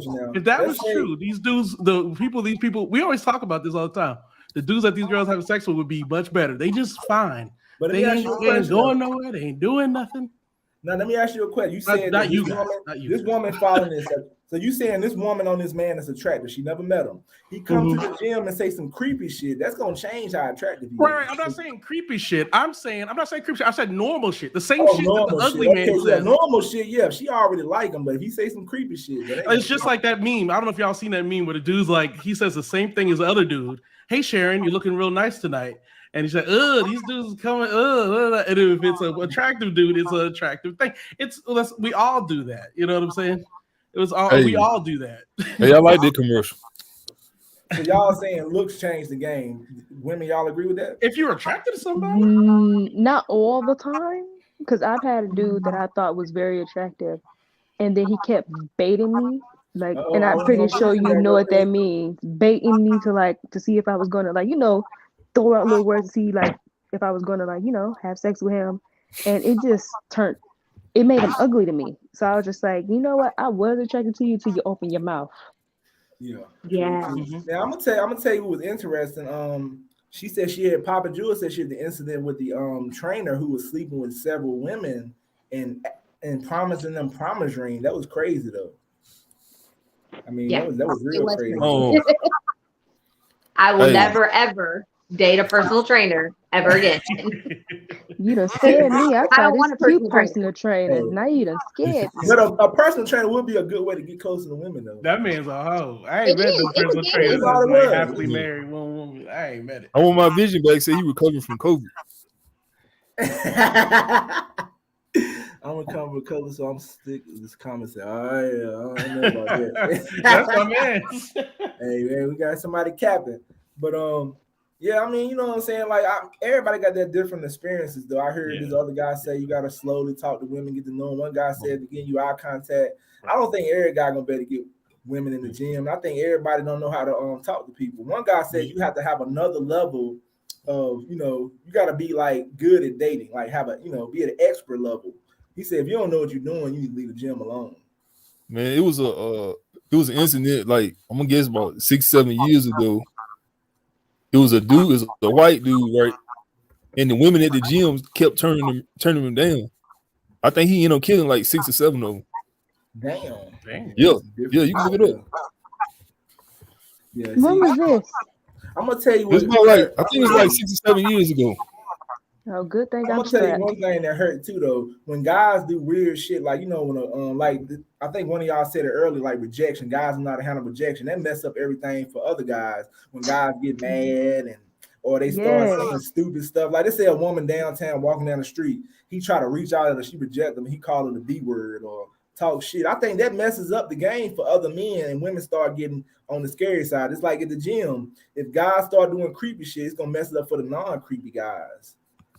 Speaker 14: these dudes, these people, we always talk about this all the time. The dudes that these girls have sex with would be much better. They just fine. But they ain't going nowhere. They ain't doing nothing.
Speaker 4: Now let me ask you a question. You said this woman following this. So you saying this woman on this man is attractive? She never met him. He comes to the gym and say some creepy shit. That's gonna change how attractive he is.
Speaker 14: Right. I'm not saying creepy shit. I'm not saying creepy shit. I said normal shit. The same shit that the ugly man says.
Speaker 4: Yeah, normal shit. Yeah, she already like him, but if he say some creepy shit,
Speaker 14: it's just like that meme. I don't know if y'all seen that meme where the dude's like, he says the same thing as the other dude. Hey Sharon, you're looking real nice tonight. And he's like, these dudes coming, and if it's an attractive dude, it's an attractive thing. We all do that. You know what I'm saying? We all do that.
Speaker 13: Hey, I like the commercial.
Speaker 4: So y'all saying looks change the game. Women, y'all agree with that?
Speaker 14: If you're attracted to somebody?
Speaker 11: Not all the time. Because I've had a dude that I thought was very attractive. And then he kept baiting me. And I'm pretty sure you know what that means. Baiting me to see if I was going to, throw out little words to see if I was going to have sex with him. And it just made him ugly to me. So I was just like, you know what? I was attracted to you till you open your mouth.
Speaker 4: Yeah.
Speaker 12: Yeah.
Speaker 4: Now I'm gonna tell you what was interesting. She said she had Papa Jewel said she had the incident with the trainer who was sleeping with several women and promising them promise ring. That was crazy though. I mean, that was real crazy.
Speaker 13: Oh.
Speaker 12: I will never ever date a personal trainer ever again.
Speaker 11: You done scared me. I
Speaker 12: don't
Speaker 11: thought
Speaker 12: want
Speaker 11: it's
Speaker 12: a
Speaker 11: cute
Speaker 12: personal
Speaker 11: personal trainers. Now you done scared me.
Speaker 4: But a personal trainer would be a good way to get closer to women though.
Speaker 14: That man's a hoe. I ain't met no personal trainer
Speaker 4: That's all it
Speaker 14: that's like
Speaker 4: was.
Speaker 14: happily married one woman. I ain't met it.
Speaker 13: I want my vision back. Say he recovering from COVID.
Speaker 4: I'm gonna come with color, so I'm stick with this comment. Say, oh yeah, I don't know about that.
Speaker 14: That's my man.
Speaker 4: Hey man, we got somebody capping, but yeah, I mean, you know what I'm saying. Like everybody got their different experiences, though. I heard this other guy say you gotta slowly talk to women, get to know them. One guy said to get you eye contact. I don't think every guy gonna be able to get women in the gym. I think everybody don't know how to talk to people. One guy said you have to have another level of, you know, you got to be like good at dating, like have a, you know, be at an expert level. He said if you don't know what you're doing, you need to leave the gym alone.
Speaker 13: Man, it was an incident like I'm gonna guess about 6-7 years ago. It was a dude, it was a white dude, right? And the women at the gym kept turning him down. I think he ended up killing like 6 or 7 of them.
Speaker 4: Damn.
Speaker 13: Yeah, you can look it up.
Speaker 4: Yeah.
Speaker 11: When was this?
Speaker 4: I'm gonna tell you
Speaker 13: It was about like I think it was like 6 or 7 years ago.
Speaker 11: Oh, good thing
Speaker 4: I'm
Speaker 11: I'm
Speaker 4: gonna tell you
Speaker 11: strapped.
Speaker 4: one thing that hurt too, though. When guys do weird shit, like you know, when I think one of y'all said it earlier, like rejection. Guys know how to handle rejection. That mess up everything for other guys. When guys get mad or they start saying stupid stuff, like they say a woman downtown walking down the street, he try to reach out at her, she reject him, he call her the B word or talk shit. I think that messes up the game for other men, and women start getting on the scary side. It's like at the gym, if guys start doing creepy shit, it's gonna mess it up for the non-creepy guys.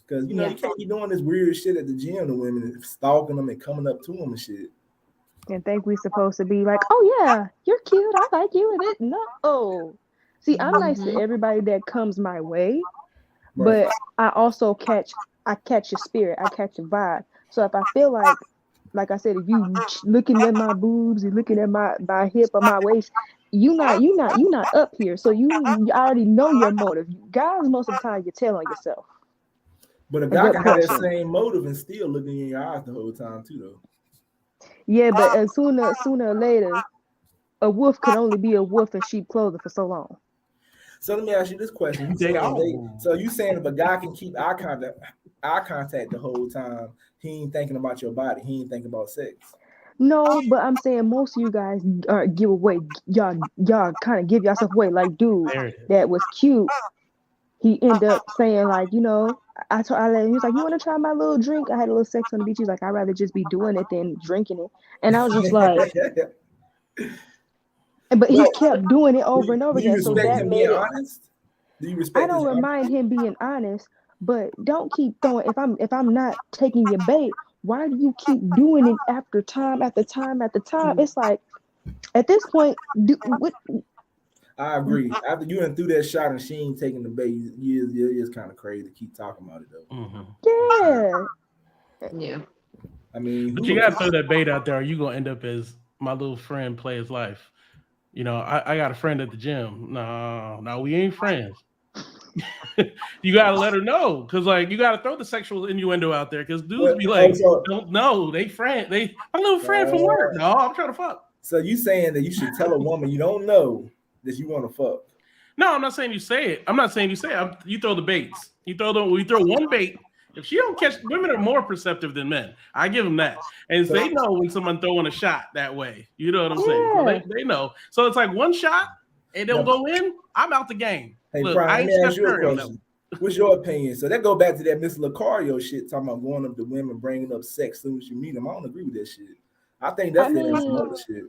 Speaker 4: Because, you know, you can't be doing this weird shit at the gym to women and stalking them and coming up to them and shit.
Speaker 11: And think we supposed to be like, oh yeah, you're cute. I like you. And it no. See, I'm nice to everybody that comes my way, but I also catch your spirit. I catch your vibe. So if I feel like I said, if you looking at my boobs, you looking at my hip or my waist, you not up here. So you already know your motive. Guys, most of the time, you tell on yourself.
Speaker 4: But a guy can have that same motive and still looking in your eyes the whole time too, though.
Speaker 11: Yeah, but sooner or later, a wolf can only be a wolf in sheep clothing for so long.
Speaker 4: So let me ask you this question. So you saying if a guy can keep eye contact the whole time, he ain't thinking about your body, he ain't thinking about sex?
Speaker 11: No, but I'm saying most of you guys give away. Y'all kind of give yourself away. Like, dude, that was cute. He ended up saying, like, you know, he was like, you want to try my little drink? I had a little sex on the beach. He's like, I'd rather just be doing it than drinking it. And I was just like, but he kept doing it over and over again. So that made it.
Speaker 4: Honest? Do you respect?
Speaker 11: I don't mind him being honest, but don't keep throwing. If I'm not taking your bait, why do you keep doing it after time after time after time? It's like, at this point,
Speaker 4: I agree. After you went through that shot and she ain't taking the bait, it's kind of crazy to keep talking about it though.
Speaker 11: Yeah.
Speaker 4: I mean,
Speaker 14: but you gotta throw that bait out there, or you gonna end up as my little friend play his life. You know, I got a friend at the gym. No, we ain't friends. You gotta let her know, because like you gotta throw the sexual innuendo out there, because dudes be like, don't know they friend, my little friend from work. No, I'm trying to fuck.
Speaker 4: So you saying that you should tell a woman you don't know that you want to fuck?
Speaker 14: No, I'm not saying you say it. I'm not saying you say it. You throw the baits. You throw one bait. If she don't catch, women are more perceptive than men. I give them that, and they know when someone throwing a shot that way. You know what I'm saying? So they know. So it's like one shot, and they'll go in. I'm out the game.
Speaker 4: Hey,
Speaker 14: look,
Speaker 4: Brian,
Speaker 14: I ain't
Speaker 4: let me ask you a
Speaker 14: Curry
Speaker 4: question. What's your opinion? So that go back to that Miss Lucario shit, talking about going up to women, bringing up sex as soon as you meet them. I don't agree with that shit. I think that's some other shit.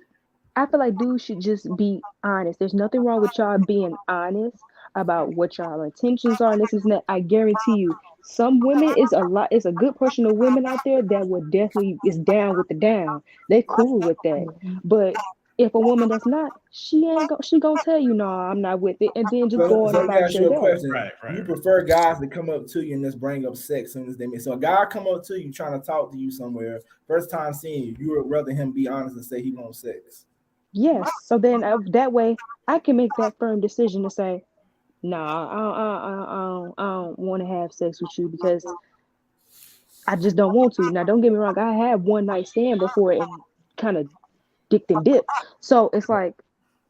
Speaker 11: I feel like dudes should just be honest. There's nothing wrong with y'all being honest about what y'all intentions are. And this is that. I guarantee you, some women it's a good portion of women out there that would definitely is down with the down. They cool with that. But if a woman that's not, she gonna tell you, no, I'm not with it, and then just go on about your day.
Speaker 4: Right. You prefer guys to come up to you and just bring up sex as soon as they meet. So a guy come up to you trying to talk to you somewhere, first time seeing you, you would rather him be honest and say he wants sex.
Speaker 11: Yes. So then that way I can make that firm decision to say, nah, I don't want to have sex with you because I just don't want to. Now, don't get me wrong. I had one night stand before and kind of dicked and dipped. So it's like,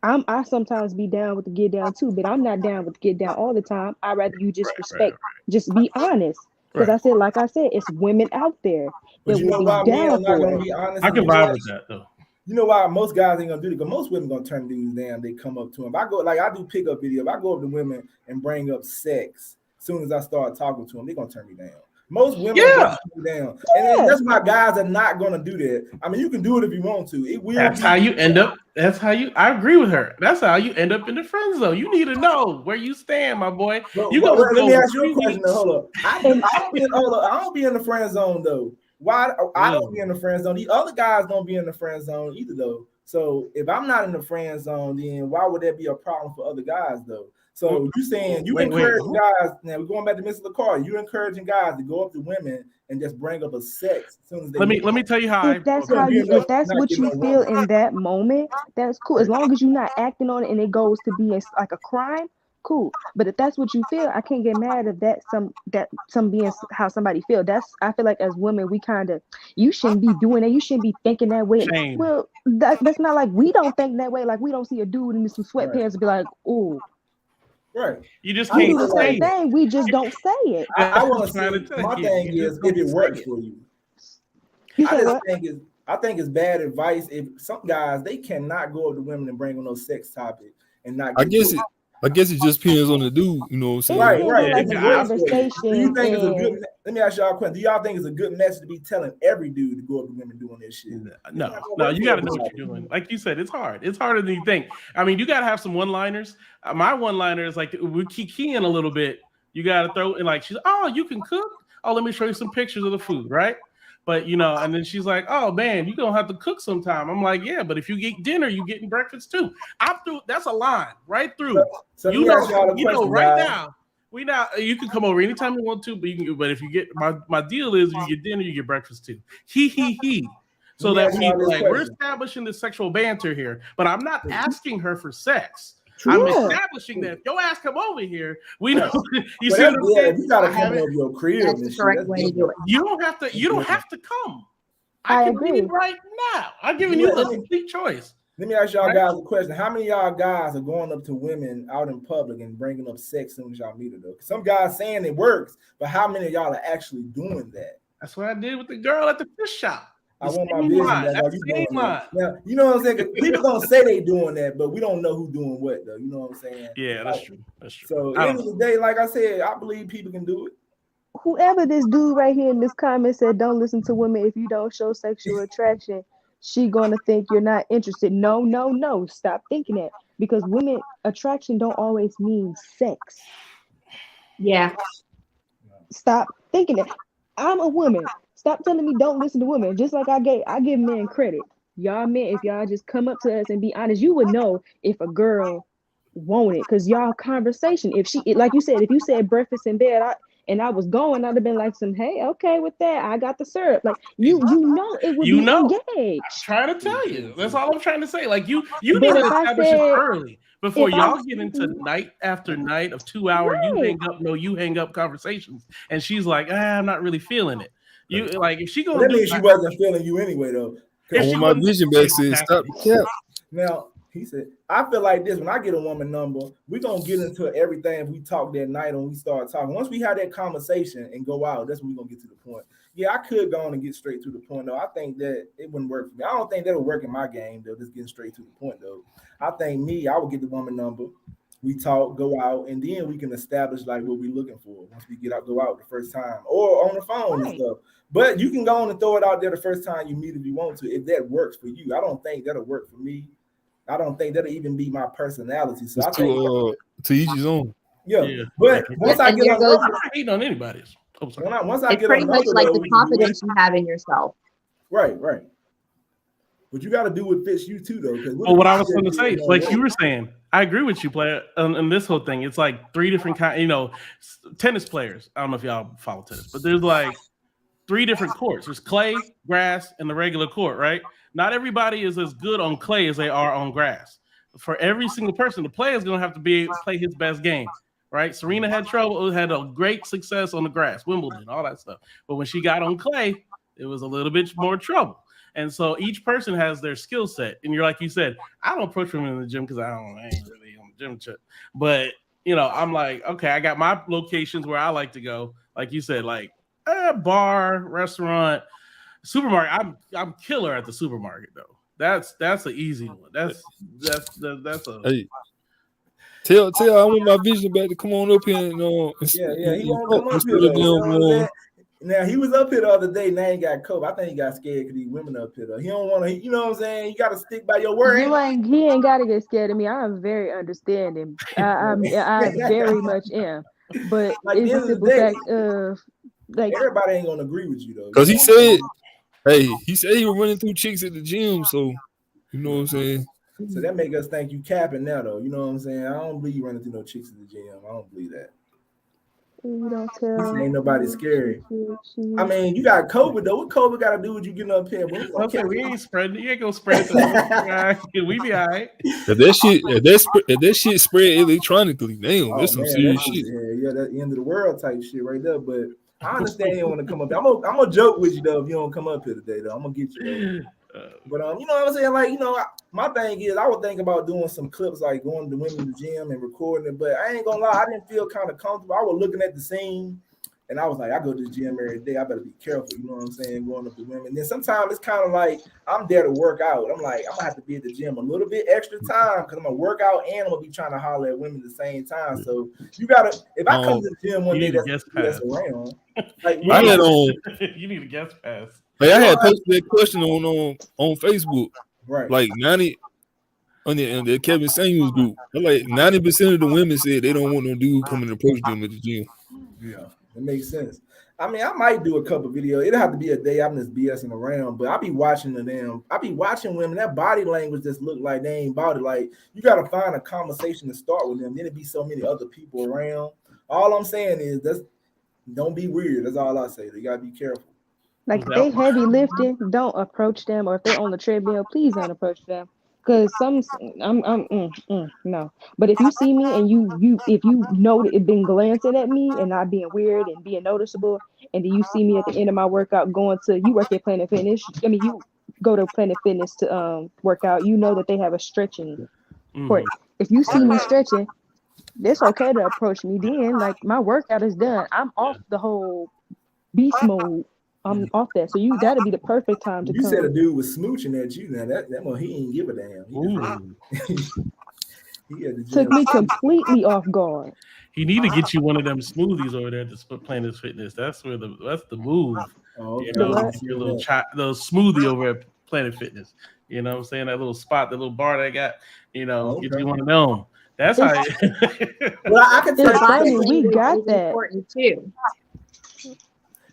Speaker 11: I sometimes be down with the get down too, but I'm not down with the get down all the time. I'd rather you just respect, just be honest. Because I said, like I said, it's women out there that will be down for it.
Speaker 14: I can vibe with that though.
Speaker 4: You know why most guys ain't gonna do it? Because most women gonna turn dudes down. They come up to them. I do pickup videos. I go up to women and bring up sex. As soon as I start talking to them, they're gonna turn me down. Most women turn me down, and that's why guys are not gonna do that. I mean, you can do it if you want to. It will.
Speaker 14: That's how you end up. I agree with her. That's how you end up in the friend zone. You need to know where you stand, my boy.
Speaker 4: Let me ask you a question. Hold up. I don't be in the friend zone though. Why I don't be in the friend zone? The other guys don't be in the friend zone either, though. So if I'm not in the friend zone, then why would that be a problem for other guys, though? So you saying you encourage guys? Now we're going back to Mr. LaCar. You're encouraging guys to go up to women and just bring up a sex as soon as they.
Speaker 14: Let me tell you how.
Speaker 11: If that's what you feel in that moment, that's cool. As long as you're not acting on it and it goes to be like a crime. Cool, but if that's what you feel, I can't get mad if that's some being how somebody feel. I feel like as women, we you shouldn't be doing that. You shouldn't be thinking that way.
Speaker 14: Shame.
Speaker 11: Well, that's not like we don't think that way. Like we don't see a dude in some sweatpants and be like, "Ooh."
Speaker 4: Right.
Speaker 14: You just can't
Speaker 11: do the same thing. We just don't say it.
Speaker 4: I want to say my thing is if it works for you. I think it's bad advice if some guys they cannot go up to women and bring on those sex topic and not.
Speaker 13: I guess it just depends on the dude, you know what I'm saying?
Speaker 4: Right.
Speaker 11: Like
Speaker 4: do you think it's a good? Let me ask y'all a question. Do y'all think it's a good message to be telling every dude to go up to women doing this shit?
Speaker 14: No, you got to know what you're doing. Like you said, it's hard. It's harder than you think. I mean, you got to have some one-liners. My one-liner is like we keying a little bit. You got to throw in like she's, oh, you can cook. Oh, let me show you some pictures of the food, right? But and then she's like, "Oh man, you're gonna have to cook sometime." I'm like, "Yeah, but if you get dinner, you getting breakfast too." I'm through. That's a line right through.
Speaker 4: So
Speaker 14: you know, right now. You can come over anytime you want to, but you can. But if you get my deal is, if you get dinner, you get breakfast too. He. So that means like we're establishing this sexual banter here, but I'm not asking her for sex. I'm establishing that if your ass come over here, we know. You see what I'm saying?
Speaker 4: You gotta come over your crib.
Speaker 12: That's the correct way to do it.
Speaker 14: You don't have to. You don't have to come.
Speaker 11: I
Speaker 14: can
Speaker 11: agree.
Speaker 14: leave right now. I'm giving you a complete choice.
Speaker 4: Let me ask y'all guys a question. How many of y'all guys are going up to women out in public and bringing up sex as soon as y'all meet her, though? Some guys saying it works, but how many of y'all are actually doing that?
Speaker 14: That's what I did with the girl at the fish shop.
Speaker 4: I want my business. Now, you know what I'm saying? People don't say they doing that, but we don't know who doing what, though. You know what I'm saying?
Speaker 14: Yeah, that's true. That's true.
Speaker 4: So at the end of the day, like I said, I believe people can do it.
Speaker 11: Whoever this dude right here in this comment said, "Don't listen to women if you don't show sexual attraction." She gonna think you're not interested. No. Stop thinking that, because women attraction don't always mean sex.
Speaker 12: Yeah.
Speaker 11: Stop thinking that. I'm a woman. Stop telling me don't listen to women. Just like I give men credit. Y'all men, if y'all just come up to us and be honest, you would know if a girl want it, because y'all conversation. If she, like you said, if you said breakfast in bed, I was going, I'd have been like hey, okay with that. I got the syrup. Like you know it would be engaged.
Speaker 14: Trying to tell you. That's all I'm trying to say. Like you need to establish it early before y'all get into night after night of 2 hour you hang up conversations. And she's like, I'm not really feeling it. You like if she gonna
Speaker 4: that means she wasn't feeling you anyway though.
Speaker 13: On my vision back said stop the cap.
Speaker 4: Now he said, I feel like this when I get a woman number, we're gonna get into everything if we talk that night and we start talking. Once we have that conversation and go out, that's when we're gonna get to the point. Yeah, I could go on and get straight to the point though. I think that it wouldn't work for me. I don't think that'll work in my game though, just getting straight to the point though. I think I would get the woman number. We talk, go out, and then we can establish like what we're looking for once we go out the first time or on the phone and stuff. But you can go on and throw it out there the first time you meet if you want to, if that works for you. I don't think that'll work for me. I don't think that'll even be my personality. So I think
Speaker 13: to each his own.
Speaker 4: Yeah. But once I get
Speaker 14: I'm not hating on anybody's.
Speaker 4: Once I
Speaker 12: it's
Speaker 4: get
Speaker 12: pretty much like the confidence you have in yourself.
Speaker 4: Right. But you got to do what fits you too, though.
Speaker 14: Well, what I was going to say, like you were saying, I agree with you, player. And this whole thing, it's like three different kinds. Tennis players. I don't know if y'all follow tennis, but there's like 3 different courts. There's clay, grass, and the regular court, right? Not everybody is as good on clay as they are on grass. For every single person, the player is going to have to play his best game, right? Serena had a great success on the grass, Wimbledon, all that stuff. But when she got on clay, it was a little bit more trouble. And so each person has their skill set. And you're like you said, I don't approach women in the gym because I ain't really on the gym chip. But, I'm like, okay, I got my locations where I like to go. Like you said, like a bar, restaurant, supermarket. I'm killer at the supermarket though. That's an easy one. That's a
Speaker 13: hey. Tell I want my vision back to come on up here and
Speaker 4: he won't come up here though. Now he was up here the other day. Now he got COVID. I think he got scared because these women up here though. He don't want to. You know what I'm saying? You got to stick by your word.
Speaker 11: He ain't got to get scared of me. I'm very understanding. I very much am. But
Speaker 4: like
Speaker 11: it's a simple fact of like
Speaker 4: everybody ain't gonna agree with you though.
Speaker 13: Because he said he was running through chicks at the gym. So you know what I'm saying.
Speaker 4: So that make us think you capping now though. You know what I'm saying? I don't believe you running through no chicks at the gym. I don't believe that.
Speaker 11: You don't tell.
Speaker 4: Ain't nobody scary. I mean, you got COVID though. What COVID got to do with you getting up here?
Speaker 14: Okay, we ain't spreading. You ain't gonna spread it. We be all right.
Speaker 13: If that shit spread electronically, damn, that's some serious shit.
Speaker 4: Yeah, that's the end of the world type shit right there. But I understand you don't want to come up here. I'm gonna joke with you though if you don't come up here today though. I'm gonna get you. But you know what I'm saying? Like, my thing is I would think about doing some clips like going to the women's gym and recording it, but I ain't gonna lie, I didn't feel kind of comfortable. I was looking at the scene and I was like, I go to the gym every day. I better be careful, you know what I'm saying, going up to women. And then sometimes it's kind of like I'm there to work out. I'm like, I'm gonna have to be at the gym a little bit extra time because I'm gonna work out and I'm gonna be trying to holler at women at the same time. So you gotta, if I come to the gym one day that's around, like
Speaker 14: you need a guest pass.
Speaker 13: Like I had posted that question on Facebook,
Speaker 4: right?
Speaker 13: Like 90 on the Kevin Samuels group. Like 90% of the women said they don't want no dude coming to approach them at the gym.
Speaker 4: Yeah, it makes sense. I mean, I might do a couple videos. It'll have to be a day I'm just BSing around, but I be watching women. That body language just look like they ain't about it. Like you got to find a conversation to start with them. Then it be so many other people around. All I'm saying is don't be weird. That's all I say. You gotta be careful.
Speaker 11: Like if they heavy lifting, don't approach them, or if they're on the treadmill, please don't approach them. Because no. But if you see me and if you know that it been glancing at me and not being weird and being noticeable, and then you see me at the end of my workout going to, you work at Planet Fitness. I mean, you go to Planet Fitness to work out. You know that they have a stretching port. If you see me stretching, it's okay to approach me. Then, like my workout is done. I'm off the whole beast mode. I'm off that, so that'll be the perfect time to come.
Speaker 4: You said a dude was smooching at you. Now that one, he ain't give a damn. He
Speaker 11: took me completely off guard.
Speaker 14: He need to get you one of them smoothies over there at the Planet Fitness. That's the move.
Speaker 4: Oh, okay.
Speaker 14: Your little smoothie over at Planet Fitness. You know what I'm saying? That little spot, that little bar they got. Get you one of them. That's how.
Speaker 4: Well, I can tell
Speaker 11: you, we got that
Speaker 12: important too.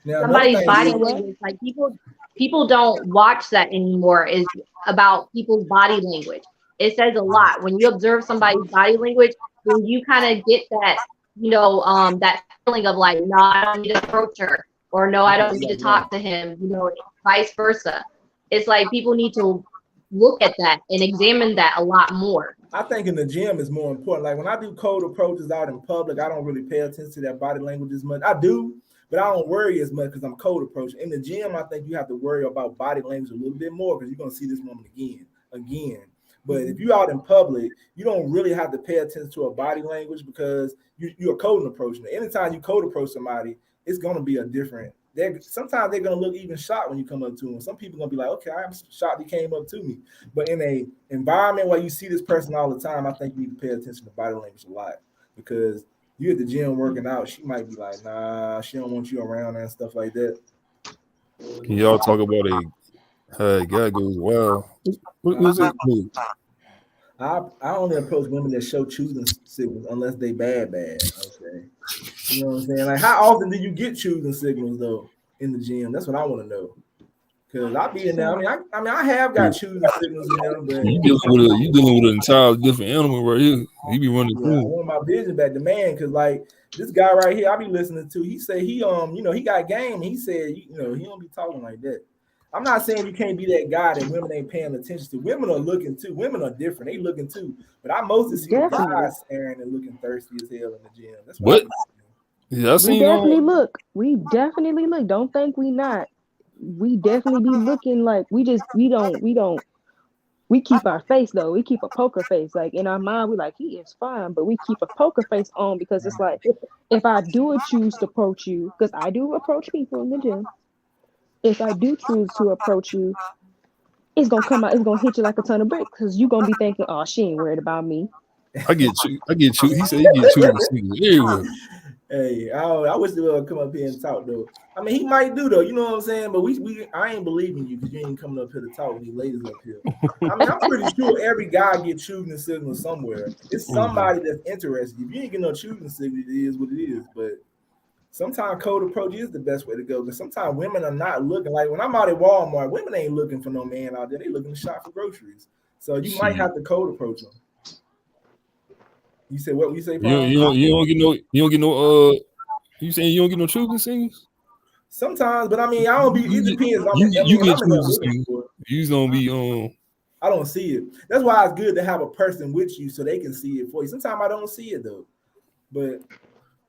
Speaker 4: Now,
Speaker 12: somebody's body language, like people don't watch that anymore, is about people's body language. It says a lot. When you observe somebody's body language, then you kind of get that, that feeling of like, no, I don't need to approach her, or no, I don't need to talk to him, vice versa. It's like people need to look at that and examine that a lot more.
Speaker 4: I think in the gym is more important. Like when I do cold approaches out in public, I don't really pay attention to that body language as much. I do, but I don't worry as much because I'm cold approaching. In the gym, I think you have to worry about body language a little bit more because you're going to see this woman again. But if you're out in public, you don't really have to pay attention to a body language because you're cold approaching. Anytime you cold approach somebody, it's going to be a different. Sometimes they're going to look even shocked when you come up to them. Some people are going to be like, okay, I'm shocked he came up to me. But in a environment where you see this person all the time, I think you need to pay attention to body language a lot because you at the gym working out, she might be like, nah, she don't want you around and stuff like that.
Speaker 13: Can y'all talk about a guy goes, wow. What was it?
Speaker 4: I only approach women that show choosing signals unless they bad. Okay. You know what I'm saying? Like, how often do you get choosing signals, though, in the gym? That's what I want to know. Cause I be in there. I have got choosing signals in there, but
Speaker 13: you dealing with an entirely different animal right here. He be running
Speaker 4: I
Speaker 13: through.
Speaker 4: want my vision back, the man, cause like this guy right here, I be listening to. He said he he got game. He said he don't be talking like that. I'm not saying you can't be that guy that women ain't paying attention to. Women are looking too. Women are different. They looking too. But I mostly see the guys staring and looking thirsty as hell in the gym. That's what.
Speaker 13: Yeah,
Speaker 11: we definitely look. We definitely look. Don't think we not. We definitely be looking like we don't. We keep our face though. We keep a poker face. Like in our mind, we like he is fine, but we keep a poker face on because it's like if I do choose to approach you, because I do approach people in the gym. If I do choose to approach you, it's gonna come out. It's gonna hit you like a ton of bricks because you're gonna be thinking, "Oh, she ain't worried about me."
Speaker 13: I get you. He said he get you everywhere.
Speaker 4: Hey, I wish they would come up here and talk though. I mean, he might do though. You know what I'm saying? But I ain't believing you because you ain't coming up here to talk with these ladies up here. I mean, I'm pretty sure every guy gets choosing signals somewhere. It's somebody that's interested. If you ain't getting no choosing signal, it is what it is. But sometimes cold approach is the best way to go. Because sometimes women are not looking. Like when I'm out at Walmart, women ain't looking for no man out there. They looking to shop for groceries. So you might have to cold approach them. You say what? You say?
Speaker 13: You don't get no. You saying you don't get no choosing signals?
Speaker 4: Sometimes, but I mean, I don't be. It depends.
Speaker 13: You get choosing signals. You don't be
Speaker 4: I don't see it. That's why it's good to have a person with you so they can see it for you. Sometimes I don't see it though, but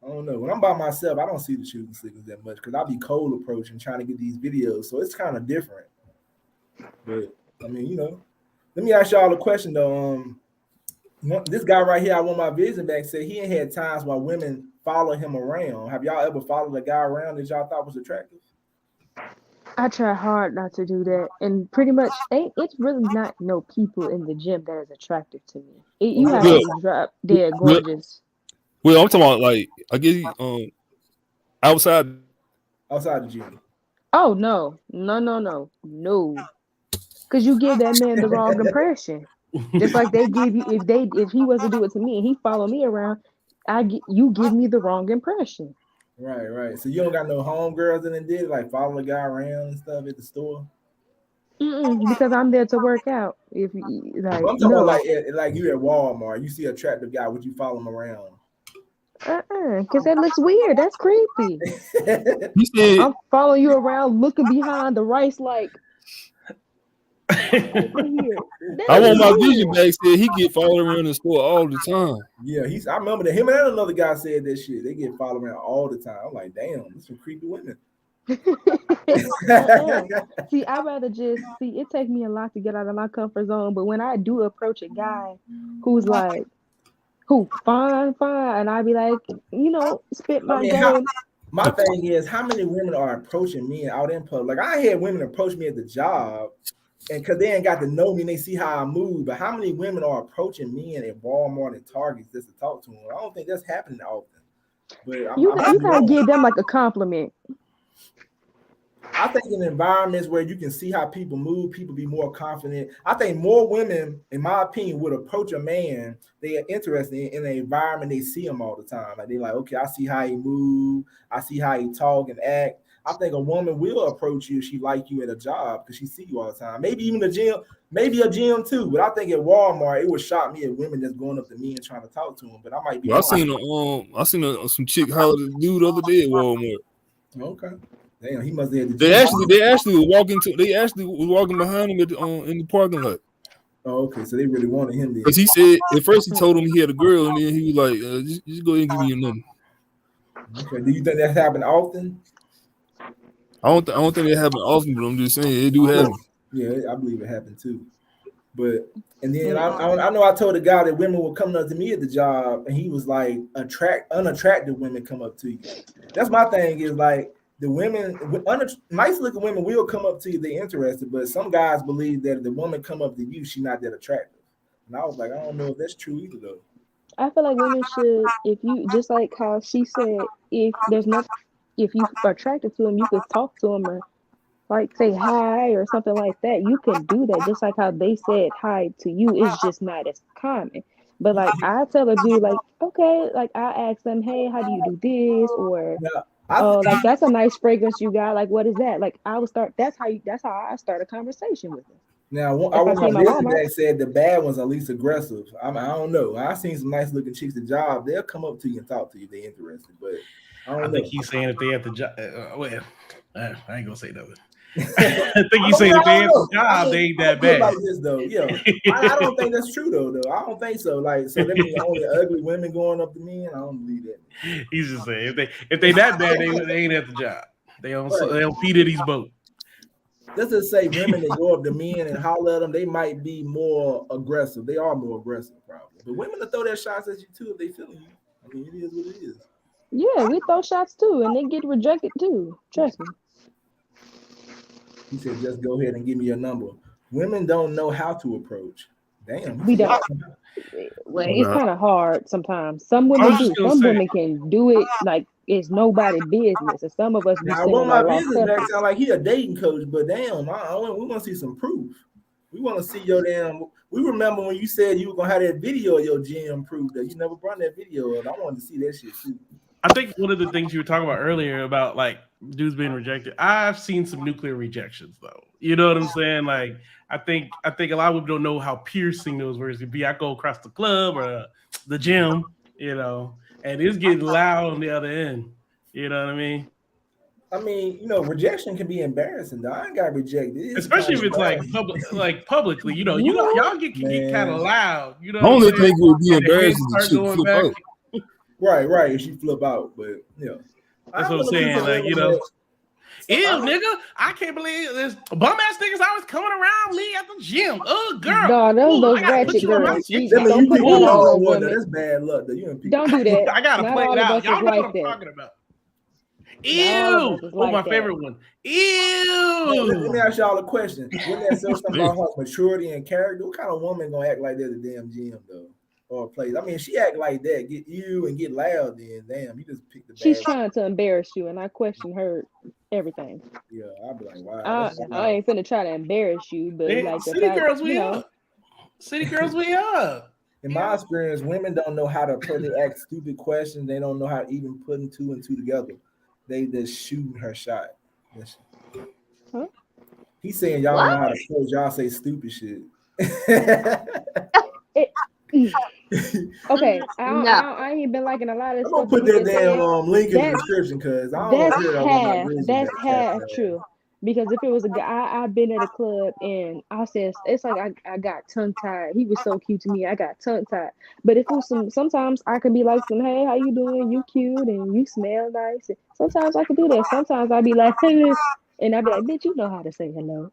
Speaker 4: I don't know. When I'm by myself, I don't see the shooting signals that much because I'll be cold approaching trying to get these videos, so it's kind of different. But I mean, let me ask y'all a question though. This guy right here, I want my vision back, said he ain't had times while women follow him around. Have y'all ever followed a guy around that y'all thought was attractive?
Speaker 11: I try hard not to do that, and pretty much it's really not no people in the gym that is attractive to me. You have to be drop dead gorgeous.
Speaker 13: Well, I'm talking about like I guess outside
Speaker 4: the gym.
Speaker 11: Oh no, because you give that man the wrong impression. Just like they give you if he was to do it to me and he follow me around, you give me the wrong impression.
Speaker 4: Right. So you don't got no homegirls and then did like follow a guy around and stuff at the store?
Speaker 11: Because I'm there to work out. If you like,
Speaker 4: I'm talking about like you at Walmart, you see an attractive guy, would you follow him around?
Speaker 11: Because that looks weird. That's creepy. I'm following you around, looking behind the rice like.
Speaker 13: I want my vision back. Said he get followed around the store all the time.
Speaker 4: Yeah, I remember that him and another guy said that shit. They get followed around all the time. I'm like, damn, these some creepy women.
Speaker 11: See, I'd rather it takes me a lot to get out of my comfort zone. But when I do approach a guy who's like, fine, and I be like, spit my game.
Speaker 4: My thing is, how many women are approaching me out in public? Like I had women approach me at the job. And because they ain't got to know me and they see how I move, but how many women are approaching me and at Walmart and Target just to talk to them? I don't think that's happening often. But
Speaker 11: you gotta give them like a compliment.
Speaker 4: I think in environments where you can see how people move, people be more confident. I think more women, in my opinion, would approach a man they are interested in an environment they see him all the time. Like they're like, okay, I see how he move, I see how he talk and act. I think a woman will approach you if she like you at a job because she see you all the time. Maybe even a gym, maybe a gym too. But I think at Walmart, it would shock me at women that's going up to me and trying to talk to him. But I might be.
Speaker 13: Well, I seen some chick holler at the dude the other day at Walmart.
Speaker 4: Okay. Damn, he must have.
Speaker 13: They actually was walking behind him in the parking lot.
Speaker 4: Oh, okay. So they really wanted him there.
Speaker 13: Because he said at first he told him he had a girl, and then he was like, just go ahead and give me your number.
Speaker 4: Okay. Do you think that happened often?
Speaker 13: I don't think it happen often, but I'm just saying it do happen.
Speaker 4: Yeah, I believe it happened too. But and then I know I told a guy that women were coming up to me at the job, and he was like, unattractive women come up to you. That's my thing is like the women, nice looking women will come up to you, they're interested, but some guys believe that if the woman come up to you, she's not that attractive. And I was like, I don't know if that's true either though.
Speaker 11: I feel like women should, if you just like how she said, if you are attracted to him, you could talk to him or like say hi or something like that. You can do that just like how they said hi to you. It's just not as common. But like I tell a dude like, okay, like I ask them, hey, how do you do this? Or Oh, like that's a nice fragrance you got. Like, what is that? Like, I would start. That's how I start a conversation with them.
Speaker 4: Now, I want my business that said the bad ones are least aggressive. I don't know. I've seen some nice looking chicks at job. They'll come up to you and talk to you if they're interested. But I
Speaker 14: think he's saying if they have the job. Well, I ain't gonna say nothing. I think he's saying if they have the job, they ain't that bad.
Speaker 4: Like this though, yeah. I don't think that's true though. I don't think so. Like, so that means only ugly women going up to men. I don't believe that.
Speaker 14: He's just saying if they that bad, they ain't at the job. They don't feed Diddy's boat.
Speaker 4: Let's just say women that go up to men and holler at them, they might be more aggressive. They are more aggressive, probably. But women that throw their shots at you too if they feeling you. I mean, it is what it is.
Speaker 11: Yeah, we throw shots too, and they get rejected too. Trust me.
Speaker 4: He said, just go ahead and give me your number. Women don't know how to approach. Damn.
Speaker 11: We don't. It's kind of hard sometimes. Some women do. Some women can do it like it's nobody's business. And some of us be
Speaker 4: I want my business back sound like he a dating coach, but damn, we want to see some proof. We want to see your damn. We remember when you said you were gonna have that video of your gym proof that you never brought that video up. I wanted to see that shit too.
Speaker 14: I think one of the things you were talking about earlier about like dudes being rejected. I've seen some nuclear rejections though. You know what I'm saying? Like I think a lot of people don't know how piercing those words can be. I go across the club or the gym, you know, and it's getting loud on the other end. You know what I mean?
Speaker 4: I mean, you know, rejection can be embarrassing. Though. I ain't got rejected,
Speaker 14: especially if it's like publicly. You know, y'all get kind of loud. You know,
Speaker 13: the only thing would be embarrassing is she flip out.
Speaker 4: Right. And she flip out, but you know,
Speaker 14: that's what I'm saying. Like, you know, ew, nigga, I can't believe this bum ass niggas always coming around me at the gym. Oh, girl,
Speaker 11: no, those ratchet girls.
Speaker 4: Don't put them on one. That's bad luck.
Speaker 11: Don't do that.
Speaker 14: I gotta play it out. Y'all know what I'm talking about. Ew! Oh, my favorite one. Ew!
Speaker 4: Let me ask y'all a question. Wouldn't that say something about her maturity and character? What kind of woman gonna act like that at the damn gym though? Or place? I mean, she act like that, get you and get loud. Then damn, you just picked the.
Speaker 11: She's trying to embarrass you, and I question her everything.
Speaker 4: Yeah, I'd be like, wow.
Speaker 11: I ain't finna try to embarrass you, but
Speaker 14: man,
Speaker 11: like
Speaker 14: city girls, we up. City girls, we up.
Speaker 4: In my experience, women don't know how to ask stupid questions. They don't know how to even put two and two together. They just shooting her shot. Huh? He's saying y'all don't know how to close. Y'all say stupid shit.
Speaker 11: Okay, I ain't been liking a lot of
Speaker 4: I'm
Speaker 11: stuff.
Speaker 4: gonna put that damn link in the description because I don't
Speaker 11: that's half true. Because if it was a guy, I've been at a club and I said it's like I got tongue tied. He was so cute to me, I got tongue tied. But if it was sometimes I can be like hey, how you doing? You cute and you smell nice. And sometimes I can do that. Sometimes I'd be like, hey, and I'd be like, bitch, you know how to say hello.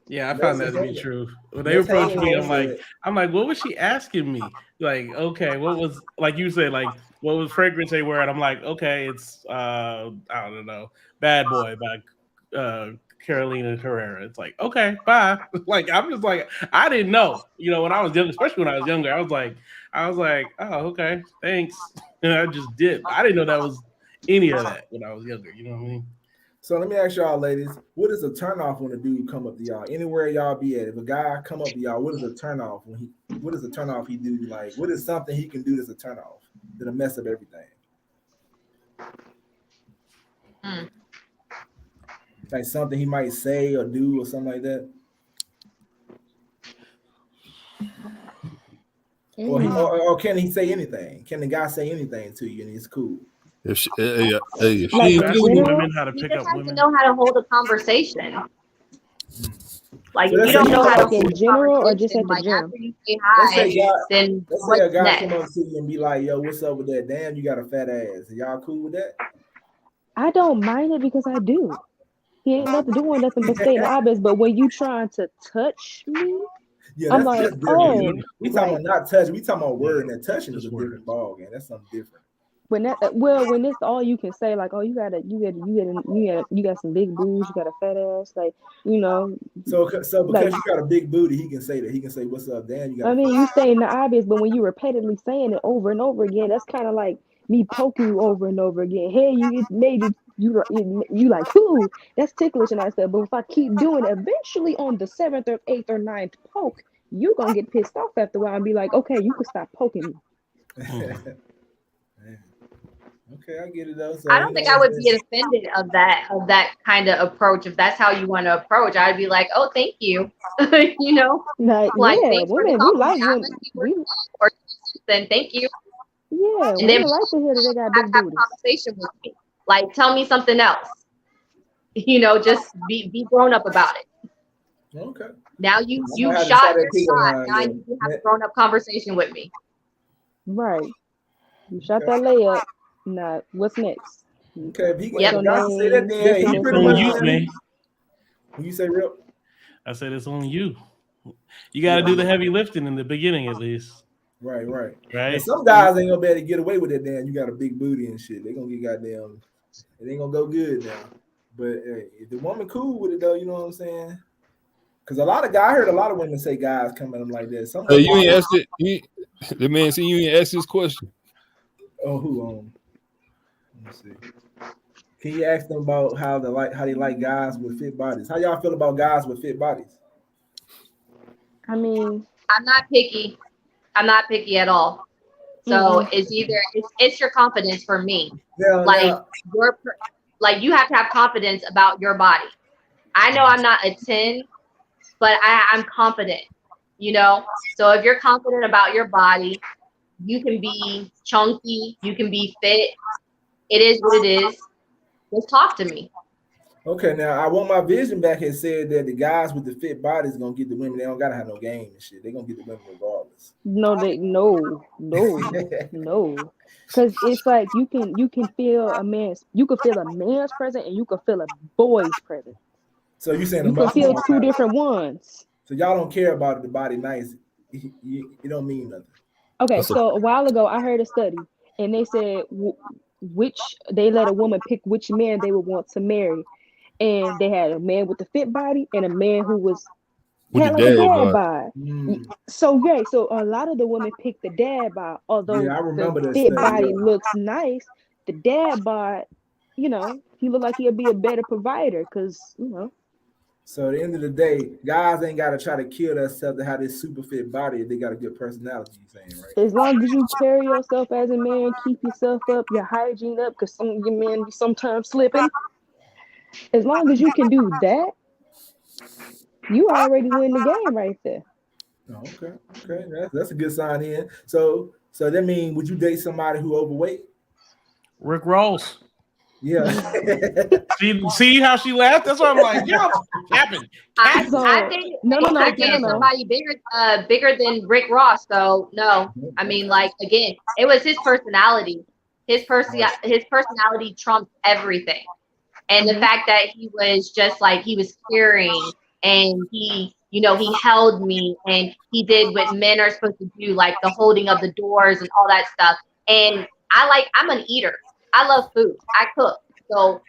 Speaker 14: Yeah, I found that to be true. When they approached me, I'm like, what was she asking me? Like, okay, what was like you said, like what was fragrance they wear? And I'm like, okay, it's I don't know, Bad Boy by Carolina Herrera. It's like, okay, bye. Like I'm just like, I didn't know. You know, when I was young, especially when I was younger, I was like, oh, okay, thanks. And I just did. I didn't know that was any of that when I was younger. You know what I mean?
Speaker 4: So let me ask y'all, ladies, what is a turnoff when a dude come up to y'all? Anywhere y'all be at, if a guy come up to y'all, what is a turnoff what is a turnoff he do? Like, what is something he can do that's a turnoff that'll mess up everything? Like something he might say or do or something like that. Or can he say anything? Can the guy say anything to you and it's cool?
Speaker 13: If she
Speaker 14: women how to pick up women,
Speaker 12: to know how to hold a conversation. Like if you don't know how to hold
Speaker 11: in general or just at the gym.
Speaker 12: After you say hi, then
Speaker 4: let's say a guy come up to you and be like, "Yo, what's up with that? Damn, you got a fat ass." Are y'all cool with that?
Speaker 11: I don't mind it because I do. He ain't nothing doing nothing but staying obvious. But when you trying to touch me,
Speaker 4: yeah,
Speaker 11: I'm like, oh,
Speaker 4: we talking about not touching. We talking about word, and that touching is a different ball game. That's something different.
Speaker 11: When it's all you can say, like, oh, you got some big boobs, you got a fat ass, like, you know.
Speaker 4: So because like, you got a big booty, he can say that. He can say, "What's up, Dan?" You got.
Speaker 11: I mean, you saying the obvious, but when you repeatedly saying it over and over again, that's kind of like me poking you over and over again. Hey, you like, who? That's ticklish and that stuff. But if I keep doing it, eventually on the 7th or 8th or 9th poke, you're gonna get pissed off after a while and be like, okay, you can stop poking me.
Speaker 4: Okay, I get it though. So,
Speaker 12: I don't think I would be offended of that kind of approach. If that's how you want to approach, I'd be like, oh, thank you. You know,
Speaker 11: like yeah,
Speaker 12: thanks for the
Speaker 11: women, we like
Speaker 12: compliment.
Speaker 11: women.
Speaker 12: Or then thank you.
Speaker 11: Yeah,
Speaker 12: And then
Speaker 11: women like to hear that they got big
Speaker 12: have a
Speaker 11: booties.
Speaker 12: conversation with me. Like, tell me something else. You know, just be grown up about it.
Speaker 4: Okay.
Speaker 12: Now you
Speaker 4: have to
Speaker 12: shot
Speaker 4: try that
Speaker 12: your
Speaker 4: pickup
Speaker 12: shot.
Speaker 4: line,
Speaker 12: Now
Speaker 4: yeah.
Speaker 12: you have a grown up conversation with me.
Speaker 11: Right. You shot that layup. Now, what's next?
Speaker 4: Okay, if he
Speaker 11: What's your
Speaker 4: got to say that,
Speaker 11: name?
Speaker 4: then hey,
Speaker 11: This
Speaker 4: he
Speaker 11: and
Speaker 4: pretty
Speaker 11: this
Speaker 4: much
Speaker 11: and
Speaker 14: you,
Speaker 11: that.
Speaker 14: man.
Speaker 4: When you say real,
Speaker 14: I said it's on you. You got to do the heavy lifting in the beginning, at least.
Speaker 4: right.
Speaker 14: Right.
Speaker 4: And some guys ain't gonna be able to get away with that. Damn, you got a big booty and shit. They gonna get goddamn. It ain't gonna go good now. But hey, if the woman cool with it though, you know what I'm saying? Because I heard a lot of women say guys come at them like that. Some
Speaker 13: Hey, you ain't asked it. The man said you ain't asked this question.
Speaker 4: Oh, who? Let me see. Can you ask them about how they like guys with fit bodies? How y'all feel about guys with fit bodies?
Speaker 11: I mean,
Speaker 12: I'm not picky. I'm not picky at all. So it's either it's your confidence for me.
Speaker 4: Yeah,
Speaker 12: like you have to have confidence about your body. I know I'm not a 10, but I'm confident, you know? So if you're confident about your body, you can be chunky, you can be fit. It is what it is. Just talk to me.
Speaker 4: Okay, now I Want My Vision back had said that the guys with the fit bodies gonna get the women. They don't gotta have no game and shit. They gonna get the women regardless.
Speaker 11: no. Because it's like you can feel a man's presence and you can feel a boy's presence.
Speaker 4: So you saying
Speaker 11: You can feel two different ones.
Speaker 4: So y'all don't care about the body nice. It don't mean nothing.
Speaker 11: Okay, so a while ago I heard a study and they said they let a woman pick which man they would want to marry, and they had a man with the fit body and a man who had like a dad bod. So a lot of the women picked the dad bod, although the fit body looks nice. The dad bod, you know, he looked like he'll be a better provider because you know.
Speaker 4: So at the end of the day, guys ain't gotta try to kill themselves to have this super fit body if they got a good personality. You saying, right?
Speaker 11: As long as you carry yourself as a man, keep yourself up, your hygiene up, because some of your men be sometimes slipping. As long as you can do that, you already win the game right there.
Speaker 4: Oh, okay, that's a good sign in. So that means, would you date somebody who overweight?
Speaker 14: Rick Ross.
Speaker 4: Yeah.
Speaker 14: See how she laughed? That's why I'm like, yeah, capping.
Speaker 12: I think I dated somebody bigger than Rick Ross. So no, I mean, like again, it was his personality. His personality trumped everything, and the fact that he was just like he was caring and he held me and he did what men are supposed to do, like the holding of the doors and all that stuff. And I'm an eater. I love food. I cook. So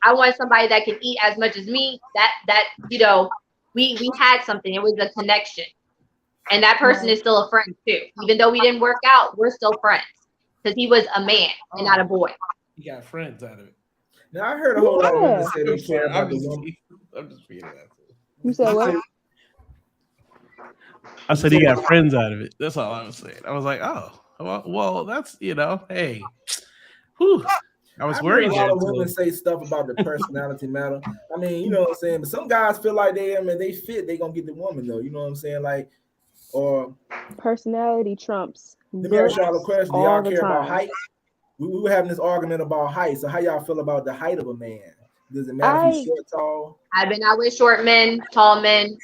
Speaker 12: I want somebody that can eat as much as me. That we had something. It was a connection. And that person is still a friend too. Even though we didn't work out, we're still friends. Because he was a man and not a boy.
Speaker 14: You got friends out of it.
Speaker 4: Now I heard a whole lot of women say they care about the woman.
Speaker 14: I'm just being that.
Speaker 11: You said what?
Speaker 14: I said he got friends out of it. That's all I was saying. I was like, oh, well, that's hey. Whew. I was worried.
Speaker 4: A lot of women say stuff about the personality matter. I mean, you know what I'm saying? But some guys feel like they fit, they gonna get the woman though. You know what I'm saying? Like, or
Speaker 11: personality trumps.
Speaker 4: Let me ask y'all a question. Do y'all care about height? We were having this argument about height. So how y'all feel about the height of a man? Does it matter if he's short, tall?
Speaker 12: I've been out with short men, tall men.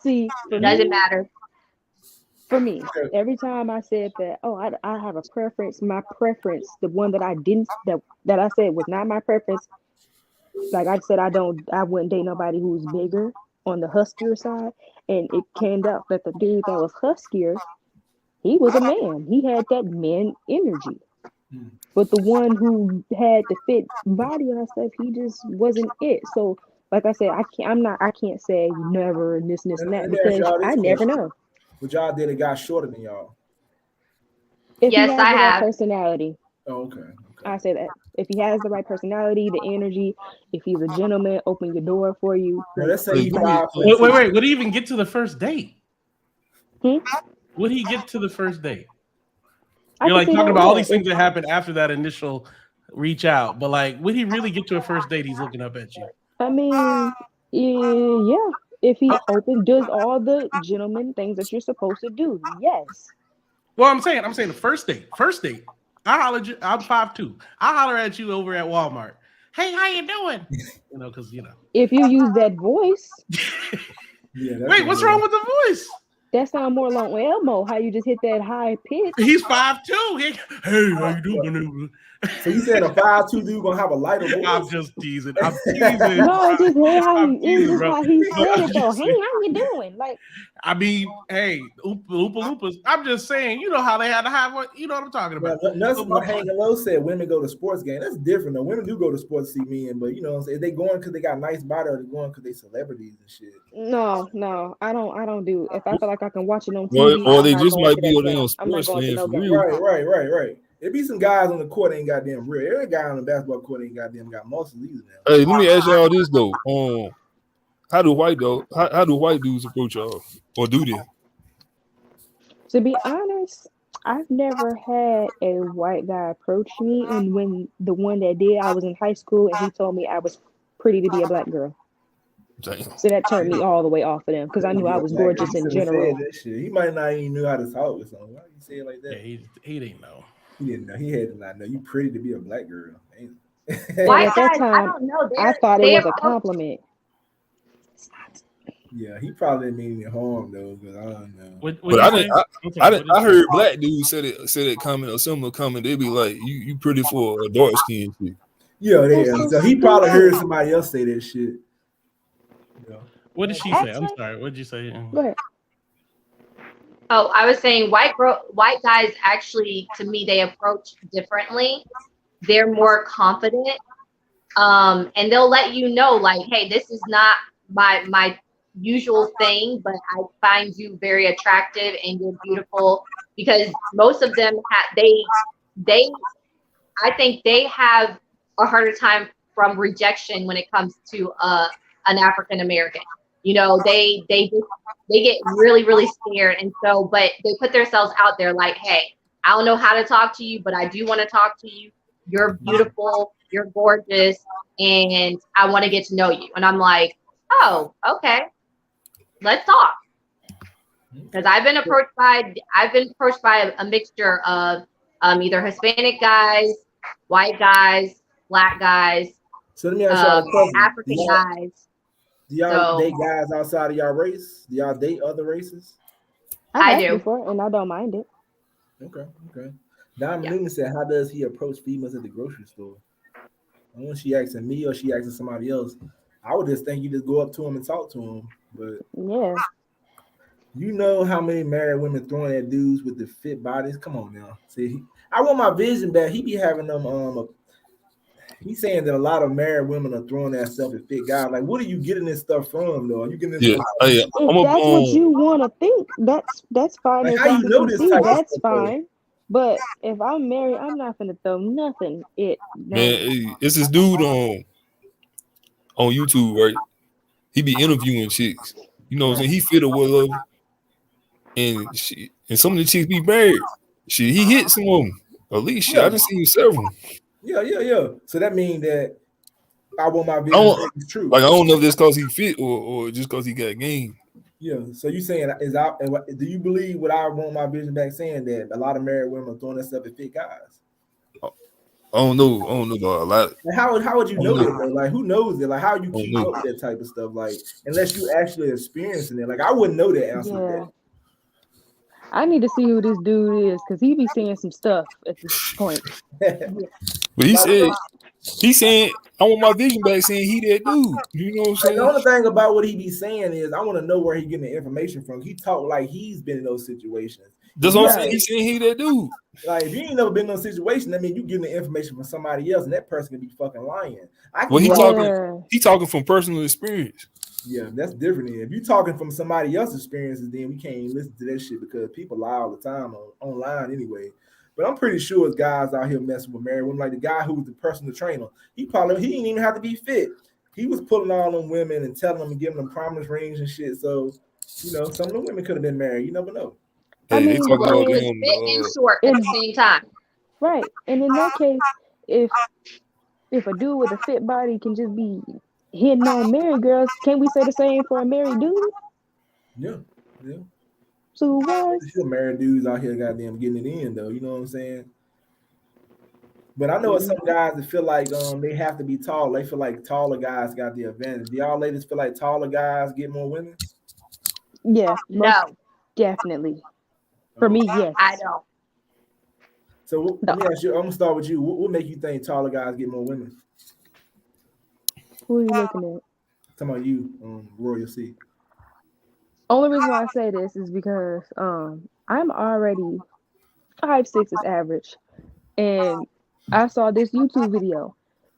Speaker 11: See,
Speaker 12: it doesn't matter.
Speaker 11: For me, every time I said that, I have a preference. My preference, the one that I didn't, that I said was not my preference. Like I said, I wouldn't date nobody who's bigger on the huskier side. And it came out that the dude that was huskier, he was a man. He had that man energy. But the one who had the fit body and stuff, he just wasn't it. So, like I said, I can't say never and this and that because I never know.
Speaker 4: But y'all did a guy shorter than y'all.
Speaker 11: If yes, he has the right personality.
Speaker 4: Oh, okay.
Speaker 11: I say that. If he has the right personality, the energy, if he's a gentleman, open your door for you.
Speaker 4: Now, let's say
Speaker 14: wait. Would he even get to the first date? Would he get to the first date? You're like talking about all these things that happened after that initial reach out, but like, would he really get to a first date? He's looking up at you.
Speaker 11: I mean, yeah. If he does all the gentleman things that you're supposed to do, yes.
Speaker 14: Well, I'm saying the first date. I holler at you. I'm 5'2". I holler at you over at Walmart. Hey, how you doing? Because
Speaker 11: if you use that voice.
Speaker 14: Wait, what's wrong with the voice?
Speaker 11: That sounds more like Elmo. How you just hit that high pitch?
Speaker 14: He's 5'2". Hey, how you doing?
Speaker 4: So you said a 5'2" dude gonna have a lighter voice?
Speaker 14: I'm just teasing.
Speaker 11: No, it's just how he said it though. Hey, how you doing? Like,
Speaker 14: I mean, hey, Oompa Loompas. I'm just saying, you know how they had to have what? You know what I'm talking about.
Speaker 4: Nothing but Hanging Low said women go to sports games. That's different though. Women do go to sports to see men, but if they going because they got nice body or they going because they celebrities and shit.
Speaker 11: No, I don't do. If I feel like I can watch it on TV,
Speaker 13: or they just might be on their sports fan for real.
Speaker 4: Right. There be some guys on the court ain't goddamn real. Every guy on the basketball court ain't goddamn got muscles either now.
Speaker 13: Hey, let me ask y'all this though. How do white dudes approach y'all, or do they?
Speaker 11: To be honest, I've never had a white guy approach me, and when the one that did, I was in high school, and he told me I was pretty to be a black girl.
Speaker 13: Damn.
Speaker 11: So that turned me all the way off of them because I knew I was gorgeous in general.
Speaker 4: He might not even knew how to talk or something. Why you say it like that?
Speaker 14: Yeah, he didn't know.
Speaker 4: He didn't know. He had to not know. You pretty to be a black girl.
Speaker 12: White
Speaker 11: at that
Speaker 12: guys,
Speaker 11: time,
Speaker 12: I don't know.
Speaker 11: I thought it was a compliment.
Speaker 4: Yeah, he probably didn't mean any harm though, but I don't know.
Speaker 13: But I heard black dudes say that comment or similar comment. They be like, "You pretty for a dark skin chick."
Speaker 4: Yeah, so he probably heard somebody else say that shit. Yeah.
Speaker 14: What did she say? I'm sorry. What did you say?
Speaker 11: Go ahead.
Speaker 12: Oh, I was saying white guys actually, to me, they approach differently. They're more confident, and they'll let you know, like, hey, this is not my usual thing, but I find you very attractive and you're beautiful. Because most of them I think they have a harder time from rejection when it comes to an African American. They get really, really scared. And so, but they put themselves out there like, hey, I don't know how to talk to you, but I do want to talk to you. You're beautiful, you're gorgeous, and I want to get to know you. And I'm like, oh, okay, let's talk. Because I've been approached by a mixture of either Hispanic guys, white guys, black guys,
Speaker 4: so let me ask y'all a question.
Speaker 12: African guys.
Speaker 4: Do y'all date guys outside of y'all race? Do y'all date other races?
Speaker 12: I do.
Speaker 11: Before, and I don't mind it.
Speaker 4: Okay. Diamond Newman said, how does he approach females at the grocery store? I don't know if she asking me or she asking somebody else. I would just think you just go up to him and talk to him. But
Speaker 11: yeah.
Speaker 4: You know how many married women throwing at dudes with the fit bodies? Come on now. See, I want my vision back. He be having them he's saying that a lot of married women are throwing that stuff at fit guys. Like, what are you getting this stuff from, though? Are you getting this?
Speaker 11: If that's what you want to think, that's fine.
Speaker 4: Like, how you know this type
Speaker 11: that's
Speaker 4: of stuff,
Speaker 11: fine. But if I'm married, I'm not gonna throw nothing.
Speaker 13: Man, it's this dude on YouTube, right? He be interviewing chicks. You know what I'm saying? He fit a well of, and some of the chicks be married. He hit some of them. At least I done seen several.
Speaker 4: Yeah. So that means that I want my vision is true.
Speaker 13: Like, I don't know if that's because he fit or just because he got game.
Speaker 4: Yeah. So you saying do you believe what I want my vision back saying that a lot of married women are throwing that stuff at fit guys?
Speaker 13: I don't know a lot.
Speaker 4: And how would you know that though? Like, who knows it? Like, how you keep up with that type of stuff? Like, unless you actually experiencing it. Like, I wouldn't know that answer to that.
Speaker 11: I need to see who this dude is because he be saying some stuff at this point.
Speaker 13: But he's saying, I want my vision back, saying he that dude. You know what I'm saying?
Speaker 4: The only thing about what he be saying is I want to know where he getting the information from. He talk like he's been in those situations.
Speaker 13: That's what I'm saying. He's saying he that dude.
Speaker 4: Like, if you ain't never been in those situations, I mean, you getting the information from somebody else, and that person can be fucking lying.
Speaker 13: He talking from personal experience.
Speaker 4: Yeah, that's different. If you're talking from somebody else's experiences, then we can't even listen to that shit because people lie all the time online anyway. But I'm pretty sure it's guys out here messing with married women. Like the guy who was the personal trainer, he didn't even have to be fit. He was pulling all them women and telling them and giving them promise rings and shit. So, some of the women could have been married. You never know.
Speaker 11: I
Speaker 13: Hey, they
Speaker 11: mean,
Speaker 13: talking about
Speaker 12: He was
Speaker 13: them.
Speaker 12: fit and short at the same time.
Speaker 11: right. And in that case, if a dude with a fit body can just be hitting on married girls, can we say the same for a married dude?
Speaker 4: Yeah, yeah.
Speaker 11: So what?
Speaker 4: Still married dudes out here, goddamn, getting it in though. You know what I'm saying? But I know some guys that feel like they have to be tall. They feel like taller guys got the advantage. Do y'all ladies feel like taller guys get more women?
Speaker 11: Yeah,
Speaker 12: No,
Speaker 11: definitely. For me, yes.
Speaker 12: I don't.
Speaker 4: So let me ask you. I'm gonna start with you. What make you think taller guys get more women?
Speaker 11: Who are you looking at?
Speaker 4: Talking about you, Royal C.
Speaker 11: Only reason why I say this is because I'm already 5'6" is average, and I saw this YouTube video,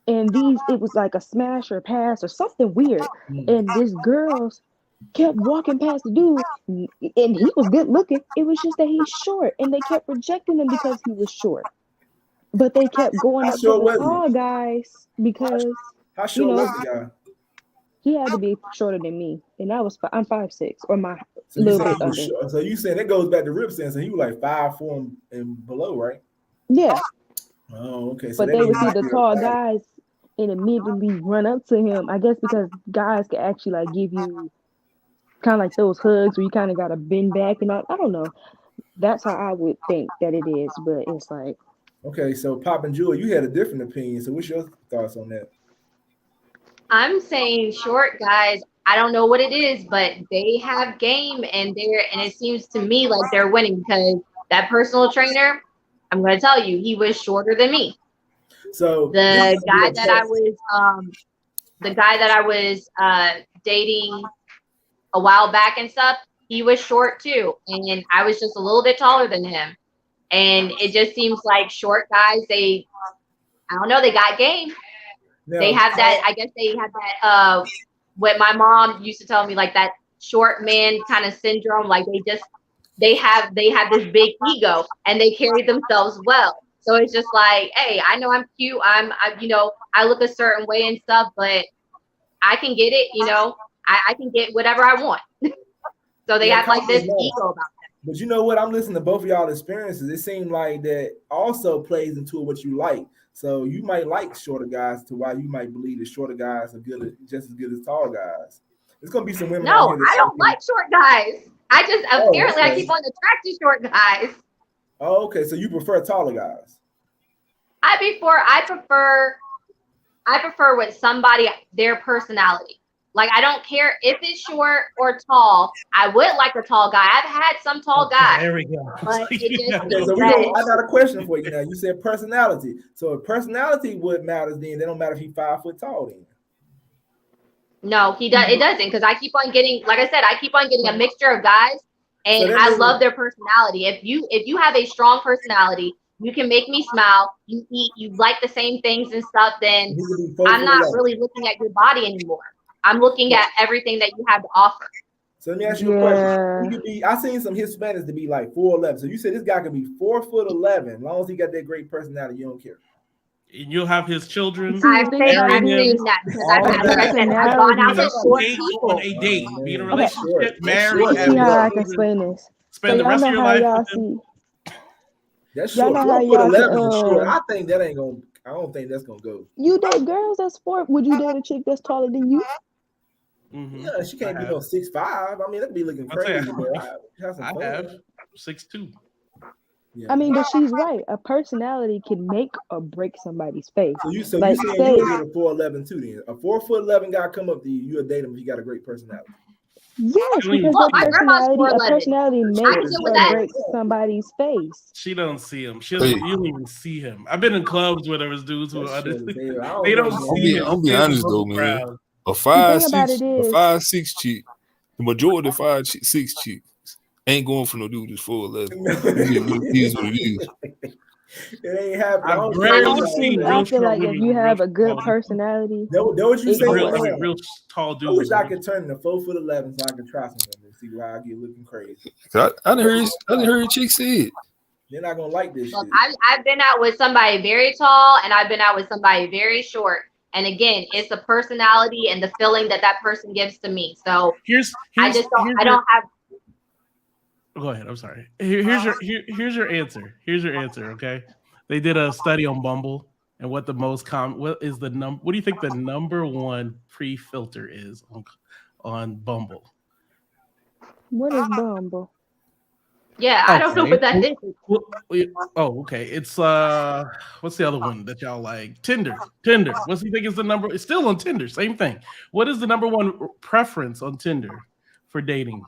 Speaker 11: and it was like a smash or pass or something weird, and this girls kept walking past the dude, and he was good looking. It was just that he's short, and they kept rejecting him because he was short. But they kept going up to the tall guys because
Speaker 4: how short was the guy?
Speaker 11: He had to be shorter than me, and I'm 5'6", or my
Speaker 4: so
Speaker 11: little bit under.
Speaker 4: So you saying that goes back to Rip saying so he was like 5'4" and below, right?
Speaker 11: Yeah.
Speaker 4: Oh, okay. So
Speaker 11: but they would see the tall guys and immediately run up to him. I guess because guys can actually like give you kind of like those hugs where you kind of got to bend back and all. I don't know. That's how I would think that it is, but it's like.
Speaker 4: Okay, so Pop and Jewel, you had a different opinion. So what's your thoughts on that?
Speaker 12: I'm saying short guys, I don't know what it is, but they have game and it seems to me like they're winning because that personal trainer, I'm going to tell you, he was shorter than me.
Speaker 4: So
Speaker 12: the guy that I was dating a while back and stuff, he was short too, and I was just a little bit taller than him. And it just seems like short guys, I don't know, they got game. No, they have that, I guess they have that, what my mom used to tell me, like that short man kind of syndrome. Like they have this big ego and they carry themselves well. So it's just like, hey, I know I'm cute. I look a certain way and stuff, but I can get it, I can get whatever I want. So they have like this ego about them.
Speaker 4: But you know what? I'm listening to both of y'all experiences. It seemed like that also plays into what you like. So you might like shorter guys to why you might believe that shorter guys are just as good as tall guys. There's gonna be some women.
Speaker 12: No, I don't like short guys. I keep on attracting short guys.
Speaker 4: Oh, okay. So you prefer taller guys?
Speaker 12: I prefer with somebody, their personality. Like, I don't care if it's short or tall. I would like a tall guy. I've had some tall guys.
Speaker 14: There we go.
Speaker 12: But
Speaker 4: I got a question for you now. You said personality. So if personality would matter, then they don't matter if he's 5 foot tall then.
Speaker 12: No, he does. It doesn't, because I keep on getting, like I said, a mixture of guys, and I love their personality. If you have a strong personality, you can make me smile. You eat. You like the same things and stuff. Then I'm not really looking at your body anymore. I'm looking at everything that you have to offer.
Speaker 4: So let me ask you a question. I seen some Hispanics to be like 4'11". So you said this guy could be 4'11", as long as he got that great personality. You don't care.
Speaker 14: And you'll have his children.
Speaker 12: I've seen that because I've gone out with short people.
Speaker 14: On a date, be in a relationship, married.
Speaker 11: See how I can explain this.
Speaker 14: Spend the rest of your life with them.
Speaker 4: That's short. 4'11" is short. I think that ain't gonna. I don't think that's gonna go.
Speaker 11: You date girls that's 4. Would you date a chick that's taller than you?
Speaker 14: Mm-hmm.
Speaker 4: Yeah, she can't be no 6'5". I mean, that'd be looking crazy.
Speaker 14: I have 6'2".
Speaker 4: Yeah.
Speaker 11: I mean, but she's right. A personality can make or break somebody's face.
Speaker 4: So you saying you would get a 4'11" too? Then a 4'11" guy come up to you, you'll date him if he got a great personality.
Speaker 11: Yes, because a personality makes or breaks somebody's face.
Speaker 14: She don't see him. You don't even see him. I've been in clubs where there was dudes who they don't see him.
Speaker 13: I'm being honest though, man. A 5'6" chick, the majority of 5'6" chicks ain't going for no dude that's 4'11". It is what it is.
Speaker 4: It ain't happening.
Speaker 11: I feel like if you have a good personality,
Speaker 4: that what you say.
Speaker 14: Real tall dude.
Speaker 4: I wish I could turn into 4'11" so I could try something and see why I get looking crazy.
Speaker 13: I didn't hear chick say it.
Speaker 4: You're not gonna like this.
Speaker 12: Look, I've been out with somebody very tall, and I've been out with somebody very short. And again, it's the personality and the feeling that person gives to me. So I don't have.
Speaker 14: Go ahead. I'm sorry. Here's your answer. Here's your answer. Okay. They did a study on Bumble and what the most common. What do you think the number one pre-filter is on Bumble?
Speaker 11: What is Bumble?
Speaker 12: Yeah, I don't know what that is.
Speaker 14: Oh, okay. It's what's the other one that y'all like? Tinder. What do you think is the number? It's still on Tinder. Same thing. What is the number one preference on Tinder for dating?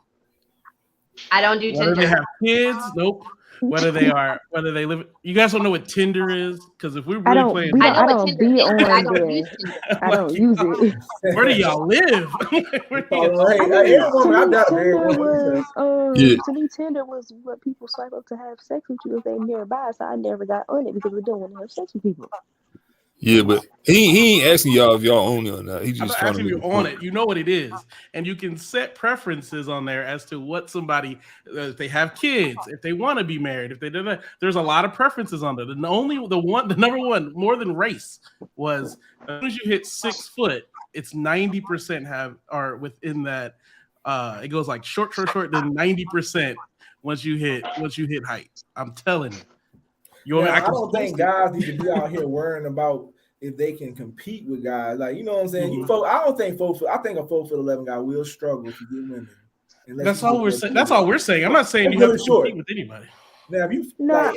Speaker 12: I don't do
Speaker 14: Whether
Speaker 12: Tinder.
Speaker 14: they have kids, nope. Whether they live. You guys don't know what Tinder is, because if we're really playing,
Speaker 11: I don't be on there. I don't use it.
Speaker 14: Where do y'all live?
Speaker 11: To me, Tinder was what people swipe up to have sex with you if they nearby. So I never got on it because we don't want to have sex with people.
Speaker 13: Yeah, but he ain't asking y'all if y'all own it or not. He
Speaker 14: I'm
Speaker 13: just
Speaker 14: not
Speaker 13: trying
Speaker 14: asking
Speaker 13: to
Speaker 14: you on it. You know what it is, and you can set preferences on there as to what somebody. If they have kids, if they want to be married, if they do that. There's a lot of preferences on there. The number one more than race was as soon as you hit 6 foot, it's 90% are within that. It goes like short, then 90% once you hit height. I'm telling you.
Speaker 4: I don't think guys need to be out here worrying about if they can compete with guys. Like, you know what I'm saying?
Speaker 14: Mm-hmm.
Speaker 4: I don't think I think a 4'11" guy will struggle to get women.
Speaker 14: That's all we're saying. That's all we're saying. I'm not saying you have to compete with anybody.
Speaker 4: Now, if you like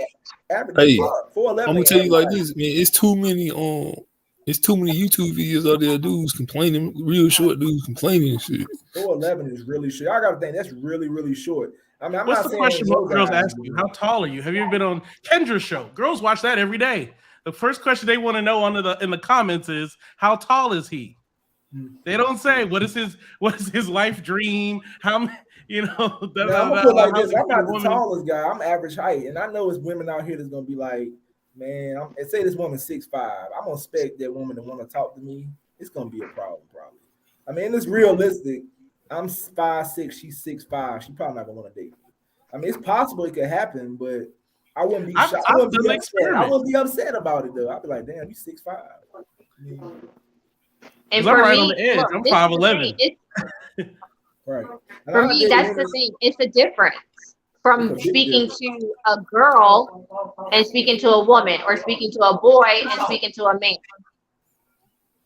Speaker 4: average 4'11",
Speaker 13: I'm gonna tell you like this, man. It's too many YouTube videos out there, dudes complaining, real short dudes complaining and shit.
Speaker 4: 4'11" is really short. I gotta think that's really, really short. I mean,
Speaker 14: what's the question most girls ask you? How tall are you? Have you ever been on Kendra's show? Girls watch that every day. The first question they want to know in the comments is, how tall is he? They don't say what is his life dream. How you know?
Speaker 4: I'm not the tallest guy. I'm average height, and I know it's women out here that's gonna be like, man, say this woman's 6'5". I'm gonna expect that woman to want to talk to me. It's gonna be a problem, probably. I mean, it's realistic. I'm 5'6", she's 6'5". She probably not gonna want to date me. I mean, it's possible it could happen, but I wouldn't be shocked. I wouldn't be upset about it though. I'd be like, damn, you 6'5".
Speaker 12: And for
Speaker 14: right
Speaker 12: me,
Speaker 14: on the edge. I'm 5'11".
Speaker 4: Right.
Speaker 12: For me, that's the thing. It's the difference from speaking to a girl and speaking to a woman, or speaking to a boy and speaking to a man.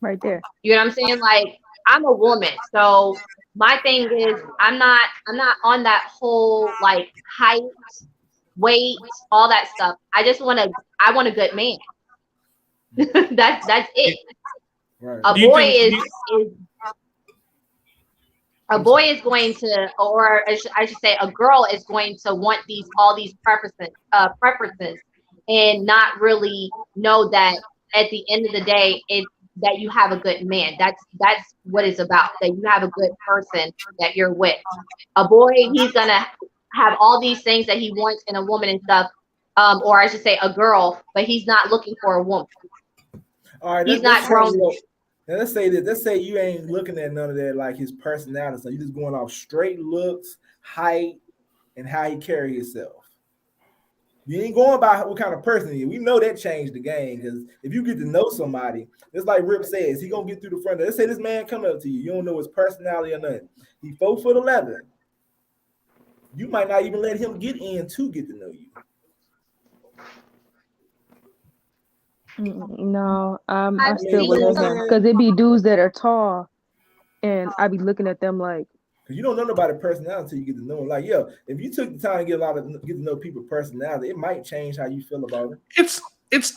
Speaker 11: Right there.
Speaker 12: You know what I'm saying? Like, I'm a woman, so my thing is I'm not on that whole like height, weight, all that stuff. I want a good man. that's it.
Speaker 4: Right.
Speaker 12: A boy is going to, or I should say, a girl is going to want all these preferences, and not really know that at the end of the day, that you have a good man. That's what it's about. That you have a good person that you're with. A boy, he's gonna have all these things that he wants in a woman and stuff, or I should say, a girl, but he's not looking for a woman.
Speaker 4: All right,
Speaker 12: he's not grown.
Speaker 4: Now let's say that. Let's say you ain't looking at none of that, like his personality. So you're just going off straight looks, height, and how he carry himself. You ain't going by what kind of person he is. We know that changed the game, because if you get to know somebody, it's like Rip says, he gonna get through the front door. Let's say this man come up to you. You don't know his personality or nothing. He 4'11". You might not even let him get in to get to know you.
Speaker 11: No, I'm still with him, because it be dudes that are tall, and I be looking at them like,
Speaker 4: because you don't know about their personality until you get to know them. Like, if you took the time to get to know people's personality, it might change how you feel about it.
Speaker 14: It's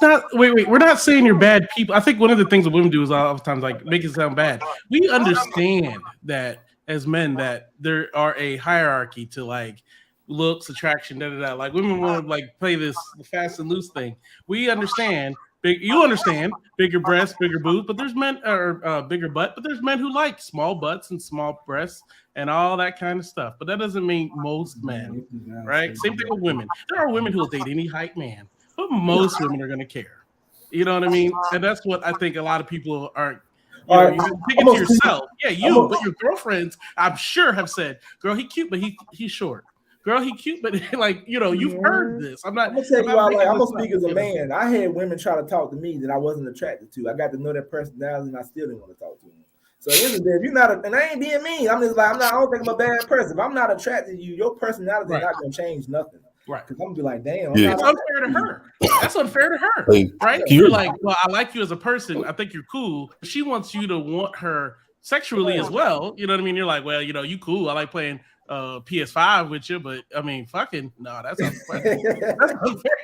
Speaker 14: not. Wait. We're not saying you're bad people. I think one of the things that women do is oftentimes like make it sound bad. We understand that as men that there are a hierarchy to like looks, attraction, Like women want to like play this fast and loose thing. We understand. You understand bigger breasts, bigger boobs, but there's men or bigger butt, but there's men who like small butts and small breasts and all that kind of stuff. But that doesn't mean most men, right? Same thing with women. There are women who will date any height man, but most women are going to care. You know what I mean? And that's what I think a lot of people aren't. You think it to yourself. Yeah, but your girlfriends, I'm sure, have said, "Girl, he cute, but he's short." Girl, he cute, but like, you've heard this. I'm gonna
Speaker 4: tell you, I'm gonna speak as a man. I had women try to talk to me that I wasn't attracted to. I got to know their personality, and I still didn't want to talk to them. So if you're not, and I ain't being mean. I'm just like I don't think I'm a bad person. If I'm not attracted to you, your personality is not gonna change nothing.
Speaker 14: Right.
Speaker 4: Because I'm gonna be like, damn.
Speaker 14: That's unfair to her. That's unfair to her. Right? You're like, well, I like you as a person. I think you're cool. She wants you to want her sexually as well. You know what I mean? You're like, well, you cool. I like playing PS5 with you, but I mean, fucking no, that's unfair. That's unfair.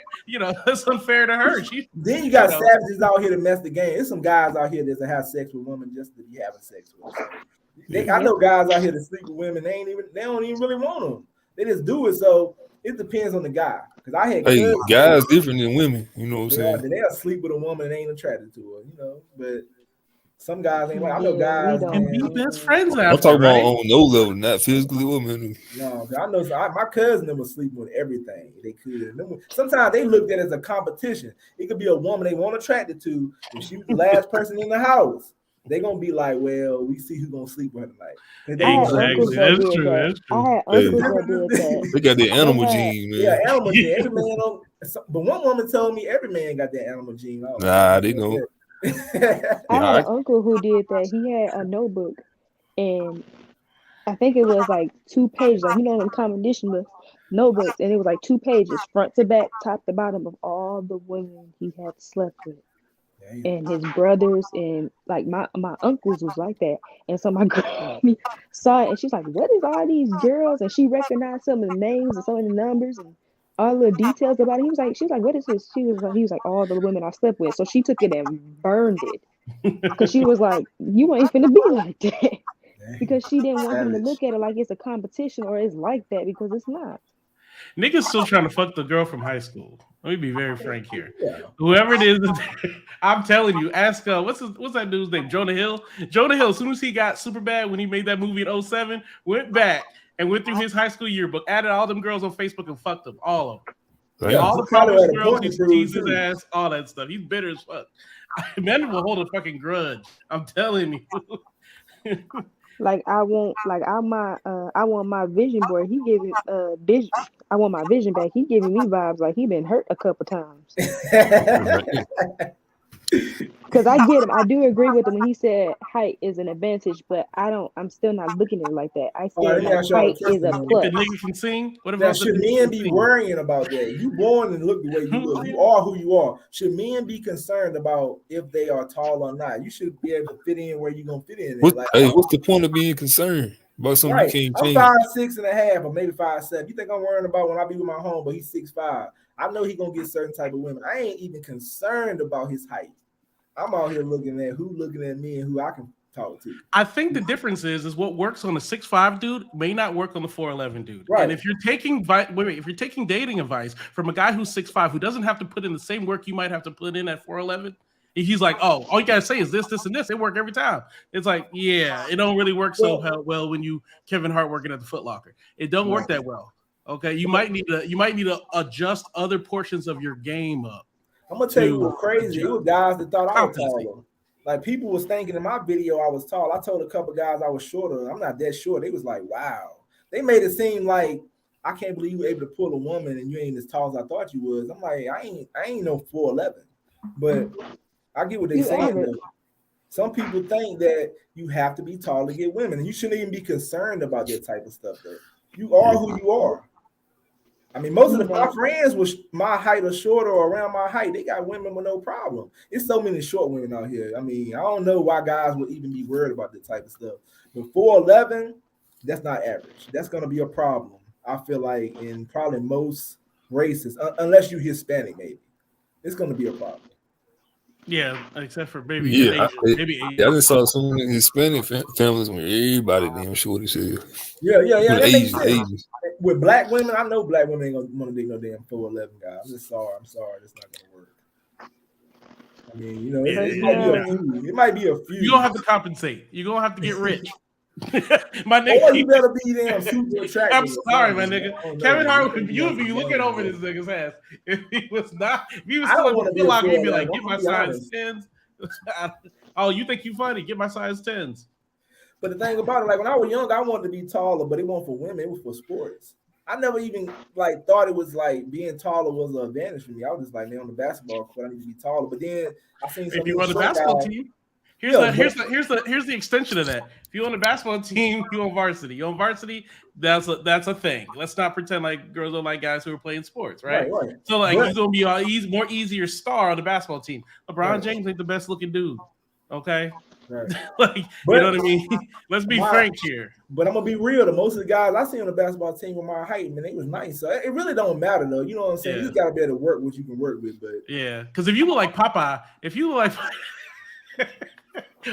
Speaker 14: That's unfair to her.
Speaker 4: Then you got savages out here to mess the game. There's some guys out here that have sex with women just to be having sex with them. I know guys out here that sleep with women. They don't even really want them. They just do it. So it depends on the guy. Because I had
Speaker 13: guys different than women. You know what I'm saying?
Speaker 4: They'll sleep with a woman and ain't attracted to her. But some guys ain't like. I know guys
Speaker 14: can be best friends.
Speaker 13: I'm talking about on no level, not physically or mentally.
Speaker 4: No, I know. My cousin was sleeping with everything they could. Sometimes they looked at it as a competition. It could be a woman they weren't attracted to. If she was the last person in the house, they're gonna be like, "Well, we see who's gonna sleep with her tonight."
Speaker 14: Exactly, that's true. That's true.
Speaker 11: I had uncles that did that.
Speaker 13: They got the animal gene, man.
Speaker 4: Yeah, animal gene. Every man don't. But one woman told me every man got that animal gene.
Speaker 13: Nah, they don't.
Speaker 11: I had an uncle who did that. He had a notebook, and I think it was like 2 pages, like them common edition notebooks, and it was like 2 pages, front to back, top to bottom, of all the women he had slept with, and his brothers, and like my uncles was like that. And so my granny saw it, and she's like, "What is all these girls?" And she recognized some of the names and some of the numbers and all the details about it. She was like, "What is this?" He was like, "All the women I slept with." So she took it and burned it because she was like, "You ain't finna be like that," because she didn't want him to look at it like it's a competition or it's like that, because it's not.
Speaker 14: Niggas still trying to fuck the girl from high school. Let me be very frank here. Whoever it is, I'm telling you, ask what's that dude's name? Jonah Hill. Jonah Hill, as soon as he got Superbad when he made that movie in 2007, went back and went through his high school yearbook, added all them girls on Facebook and fucked them, all of them.
Speaker 13: Yeah,
Speaker 14: all the college girls, he teased his ass, all that stuff. He's bitter as fuck. Men will hold a fucking grudge. I'm telling you.
Speaker 11: I want my vision board. He giving vision. I want my vision back. He giving me vibes like he been hurt a couple times. Because I get him. I do agree with him when he said height is an advantage, but I'm still not looking at it like that. I said height is a plus.
Speaker 14: The nigga can sing. What
Speaker 4: about should men be worrying about that? You born and look the way you look. You are who you are. Should men be concerned about if they are tall or not? You should be able to fit in where you're gonna fit in.
Speaker 13: What's the point of being concerned about something you can't change?
Speaker 4: I'm 5'6.5" or maybe 5'7". You think I'm worrying about when I be with my home, but he's 6'5"? I know he gonna get certain type of women. I ain't even concerned about his height. I'm out here looking at who looking at me and who I can talk to.
Speaker 14: I think the difference is what works on a 6'5" dude may not work on the 4'11" dude.
Speaker 4: Right.
Speaker 14: And if you're taking if you're taking dating advice from a guy who's 6'5", who doesn't have to put in the same work you might have to put in at 4'11", he's like, oh, all you gotta say is this, and this. It work every time. It's like, yeah, it don't really work so well when you Kevin Hart working at the Foot Locker. It don't work that well. Okay, you might need to adjust other portions of your game up.
Speaker 4: I'm gonna tell you what's crazy. It was guys that thought I was taller. Like people was thinking in my video I was tall. I told a couple guys I was shorter. I'm not that short. They was like, wow. They made it seem like I can't believe you were able to pull a woman and you ain't as tall as I thought you was. I'm like, I ain't no 4'11", but I get what they're saying though. Some people think that you have to be tall to get women, and you shouldn't even be concerned about that type of stuff. Though you are who you are. I mean, most of my friends was my height or shorter or around my height. They got women with no problem. It's so many short women out here. I mean, I don't know why guys would even be worried about that type of stuff. But 4'11", that's not average. That's going to be a problem, I feel like, in probably most races, unless you're Hispanic, maybe. It's going to be a problem.
Speaker 14: Yeah, except for maybe
Speaker 13: I just saw some Hispanic families where everybody damn short as hell.
Speaker 4: Yeah.
Speaker 13: Asians.
Speaker 4: With black women, I know black women ain't gonna want to be no damn 4'11" guy. I'm sorry, that's not gonna work. I mean, it might be a few.
Speaker 14: You don't have to compensate. You're gonna have to get rich. My nigga,
Speaker 4: or you better be damn super attractive.
Speaker 14: I'm sorry, my nigga. Kevin Hart, you would be looking over this nigga's ass. If he was still in the Foot Locker, he'd be like, "Get my size 10s." Oh, you think you funny? Get my size 10s.
Speaker 4: But the thing about it, like when I was young, I wanted to be taller, but it wasn't for women; it was for sports. I never even thought it was like being taller was an advantage for me. I was just like, man, on the basketball court, I need to be taller. But then I seen some.
Speaker 14: If you run the basketball team. Here's the extension of that. If you're on the basketball team, you're on varsity. You're on varsity, that's a thing. Let's not pretend like girls don't like guys who are playing sports, right?
Speaker 4: Right.
Speaker 14: So like he's gonna be more easier star on the basketball team. LeBron James ain't the best looking dude. Okay.
Speaker 4: Right.
Speaker 14: Like, you know what I mean? Let's be frank here.
Speaker 4: But I'm gonna be real. Most of the guys I see on the basketball team with my height, man, they was nice. So it really don't matter though. You know what I'm saying?
Speaker 14: Yeah.
Speaker 4: You just gotta be able to work what you can work with. But
Speaker 14: yeah, because if you look like Popeye,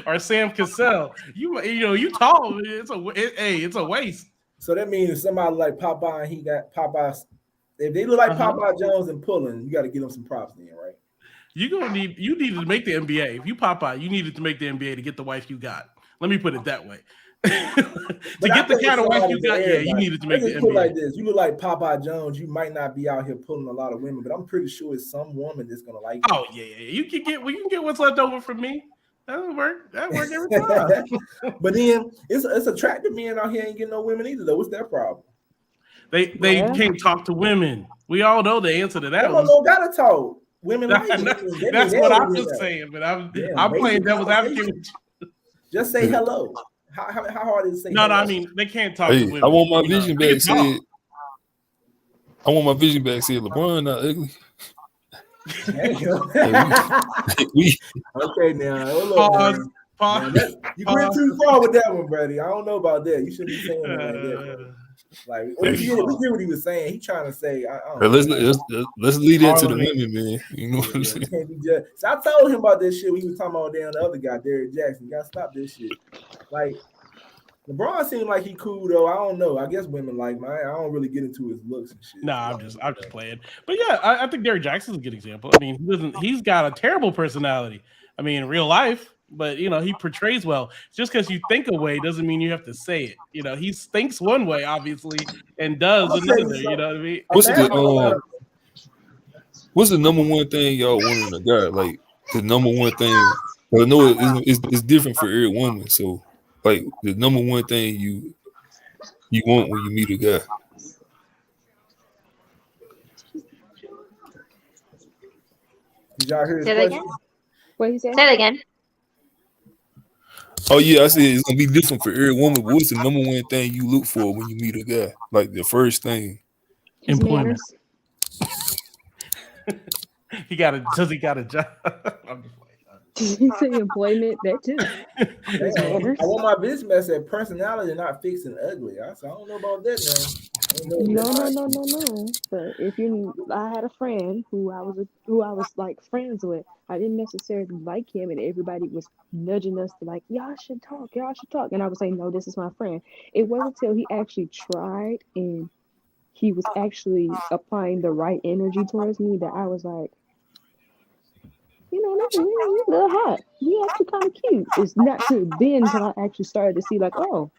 Speaker 14: or Sam Cassell, you tall. It's a waste.
Speaker 4: So that means if somebody like Popeye and he got Popeye's, if they look like Popeye Jones and pulling, you got to give them some props then, right?
Speaker 14: You needed to make the NBA. If you Popeye, you needed to make the NBA to get the wife you got. Let me put it that way. To get the kind of wife you got, you needed to make the NBA.
Speaker 4: Like this, you look like Popeye Jones. You might not be out here pulling a lot of women, but I'm pretty sure it's some woman that's gonna like you.
Speaker 14: Oh yeah. You can get what's left over from me. That'll work. That work every time.
Speaker 4: But then it's attractive men out here ain't getting no women either though. What's their problem?
Speaker 14: They can't talk to women. We all know the answer to that.
Speaker 4: They don't gotta talk. Women like
Speaker 14: that's what I'm just saying. But I'm playing devil's advocate.
Speaker 4: Just say hello. How hard is it to say
Speaker 14: no,
Speaker 4: hello?
Speaker 14: I mean they can't talk to women.
Speaker 13: I want my vision back said. I want my vision back said LeBron not ugly.
Speaker 4: Okay, now
Speaker 14: pause.
Speaker 4: You went too far with that one, buddy. I don't know about that. You shouldn't be saying that like that. Like we get what he was saying. He's trying to say.
Speaker 13: Let's lead into the women, man. You know what I'm saying?
Speaker 4: So I told him about this shit. He was talking about the other guy, Derrick Jackson. You gotta stop this shit. Like LeBron seemed like he cool though. I don't know. I guess women like him. I don't really get into his looks and shit.
Speaker 14: Nah, I'm just playing. But yeah, I think Derrick Jackson's a good example. I mean, he's got a terrible personality. I mean, in real life, but he portrays well. Just because you think a way doesn't mean you have to say it. He thinks one way, obviously, and does another. You know what I mean?
Speaker 13: What's the number one thing y'all want in a guy? Like the number one thing. I know it's different for every woman. So, like the number one thing you want when you meet a guy.
Speaker 4: Did y'all hear his
Speaker 12: Say that again?
Speaker 11: What he said?
Speaker 12: Say that again.
Speaker 13: Oh yeah, I said it's gonna be different for every woman. But what's the number one thing you look for when you meet a guy? Like the first thing.
Speaker 14: Employment. Does he got a job? I'm just
Speaker 11: You say employment, that too.
Speaker 4: I want my business at personality, not fixing ugly. I don't know about that now.
Speaker 11: No. But I had a friend who I was like friends with. I didn't necessarily like him, and everybody was nudging us to like, y'all should talk. And I was saying, no, this is my friend. It wasn't until he actually tried and he was actually applying the right energy towards me that I was like, you a little hot. You actually kind of cute. It's not to then until I actually started to see like, oh,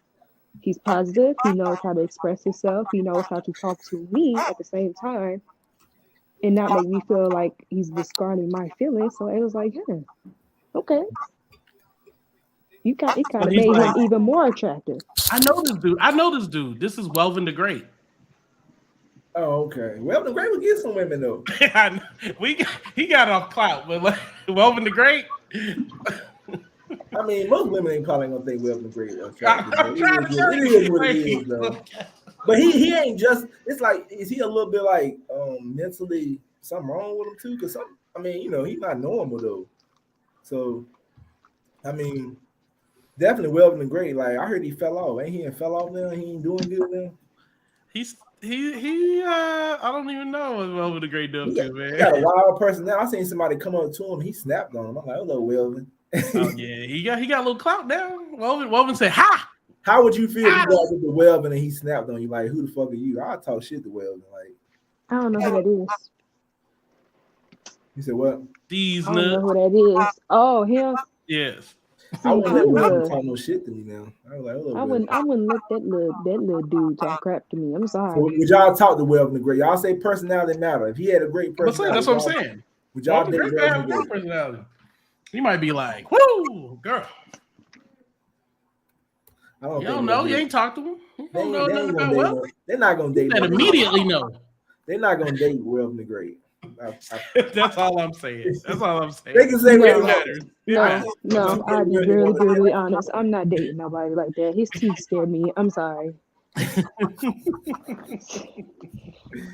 Speaker 11: he's positive. He knows how to express himself. He knows how to talk to me at the same time and not make me feel like he's discarding my feelings. So it was like, okay. It kind of made him even more attractive.
Speaker 14: I know this dude. This is Welvin the Great.
Speaker 4: Oh, okay. Welvin the Great would get some women though.
Speaker 14: He got off clout, but like Welvin the Great.
Speaker 4: I mean, most women ain't probably gonna think Welvin the Great attractive.
Speaker 14: It
Speaker 4: is what it is, though. But he ain't just. It's like, is he a little bit like mentally something wrong with him too? Because he's not normal though. So, I mean, definitely Welvin the Great. Like I heard he fell off. Ain't he fell off now? He ain't doing good now.
Speaker 14: He I don't even know what Welvin the Great does too, man.
Speaker 4: He got a wild personality. I seen somebody come up to him. He snapped on him. I'm like, hello, Welvin.
Speaker 14: Oh yeah, he got a little clout now. Welvin said, "Ha."
Speaker 4: How would you feel if you got with the Welvin and he snapped on you? Like, who the fuck are you? I'll talk shit to Welvin. Like,
Speaker 11: I don't know who that is.
Speaker 4: You said what?
Speaker 14: These
Speaker 11: I don't know who that is. Oh, him.
Speaker 14: Yes.
Speaker 4: I wouldn't let Welvin talk no shit to me now. I was like, hello,
Speaker 11: I wouldn't let that little dude talk crap to me. I'm sorry.
Speaker 4: So would y'all talk to Welvin the Great? Y'all say personality matter. If he had a great personality,
Speaker 14: that's what I'm saying.
Speaker 4: Would y'all
Speaker 14: date Welvin the Great personality? You might be like, "Woo, girl."
Speaker 4: I don't
Speaker 14: you don't know. You ain't talked to him. You don't know nothing about Welvin.
Speaker 4: They're not gonna date.
Speaker 14: That immediately know.
Speaker 4: They're not gonna date Welvin the Great.
Speaker 14: That's all I'm saying. That's all I'm saying.
Speaker 4: They can say
Speaker 11: no. I'll be really brutally honest. I'm not dating nobody like that. His teeth scare me. I'm sorry.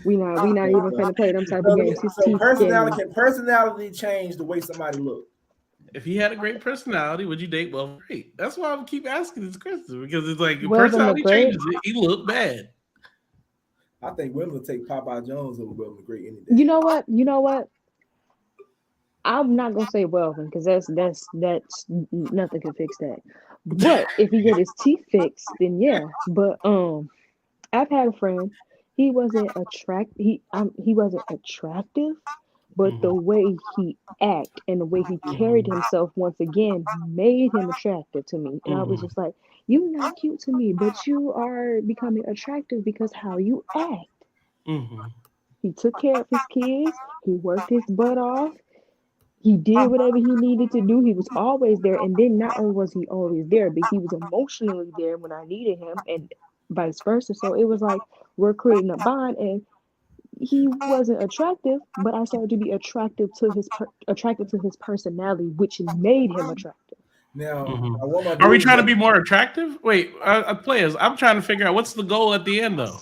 Speaker 11: we not even finna play them type of games. His teeth scare me.
Speaker 4: Can personality change the way somebody looks?
Speaker 14: If he had a great personality, would you date Welvin Great? That's why I keep asking this question, because it's like
Speaker 11: Welvin
Speaker 14: personality
Speaker 11: Great?
Speaker 14: changes it. He look bad.
Speaker 4: I think women will take Popeye Jones over Welvin Great any day.
Speaker 11: You know what? I'm not gonna say Welvin because that's nothing can fix that. But if he get his teeth fixed, then yeah. But I've had a friend. He wasn't he wasn't attractive, but the way he acted and the way he carried himself once again made him attractive to me. And I was just like, you're not cute to me, but you are becoming attractive because how you act. He took care of his kids. He worked his butt off. He did whatever he needed to do. He was always there. And then not only was he always there, but he was emotionally there when I needed him and vice versa. So it was like we're creating a bond, and he wasn't attractive, but I started to be attracted to his personality, which made him attractive.
Speaker 4: Now,
Speaker 14: are we trying to be more attractive? Wait, players, I'm trying to figure out what's the goal at the end, though.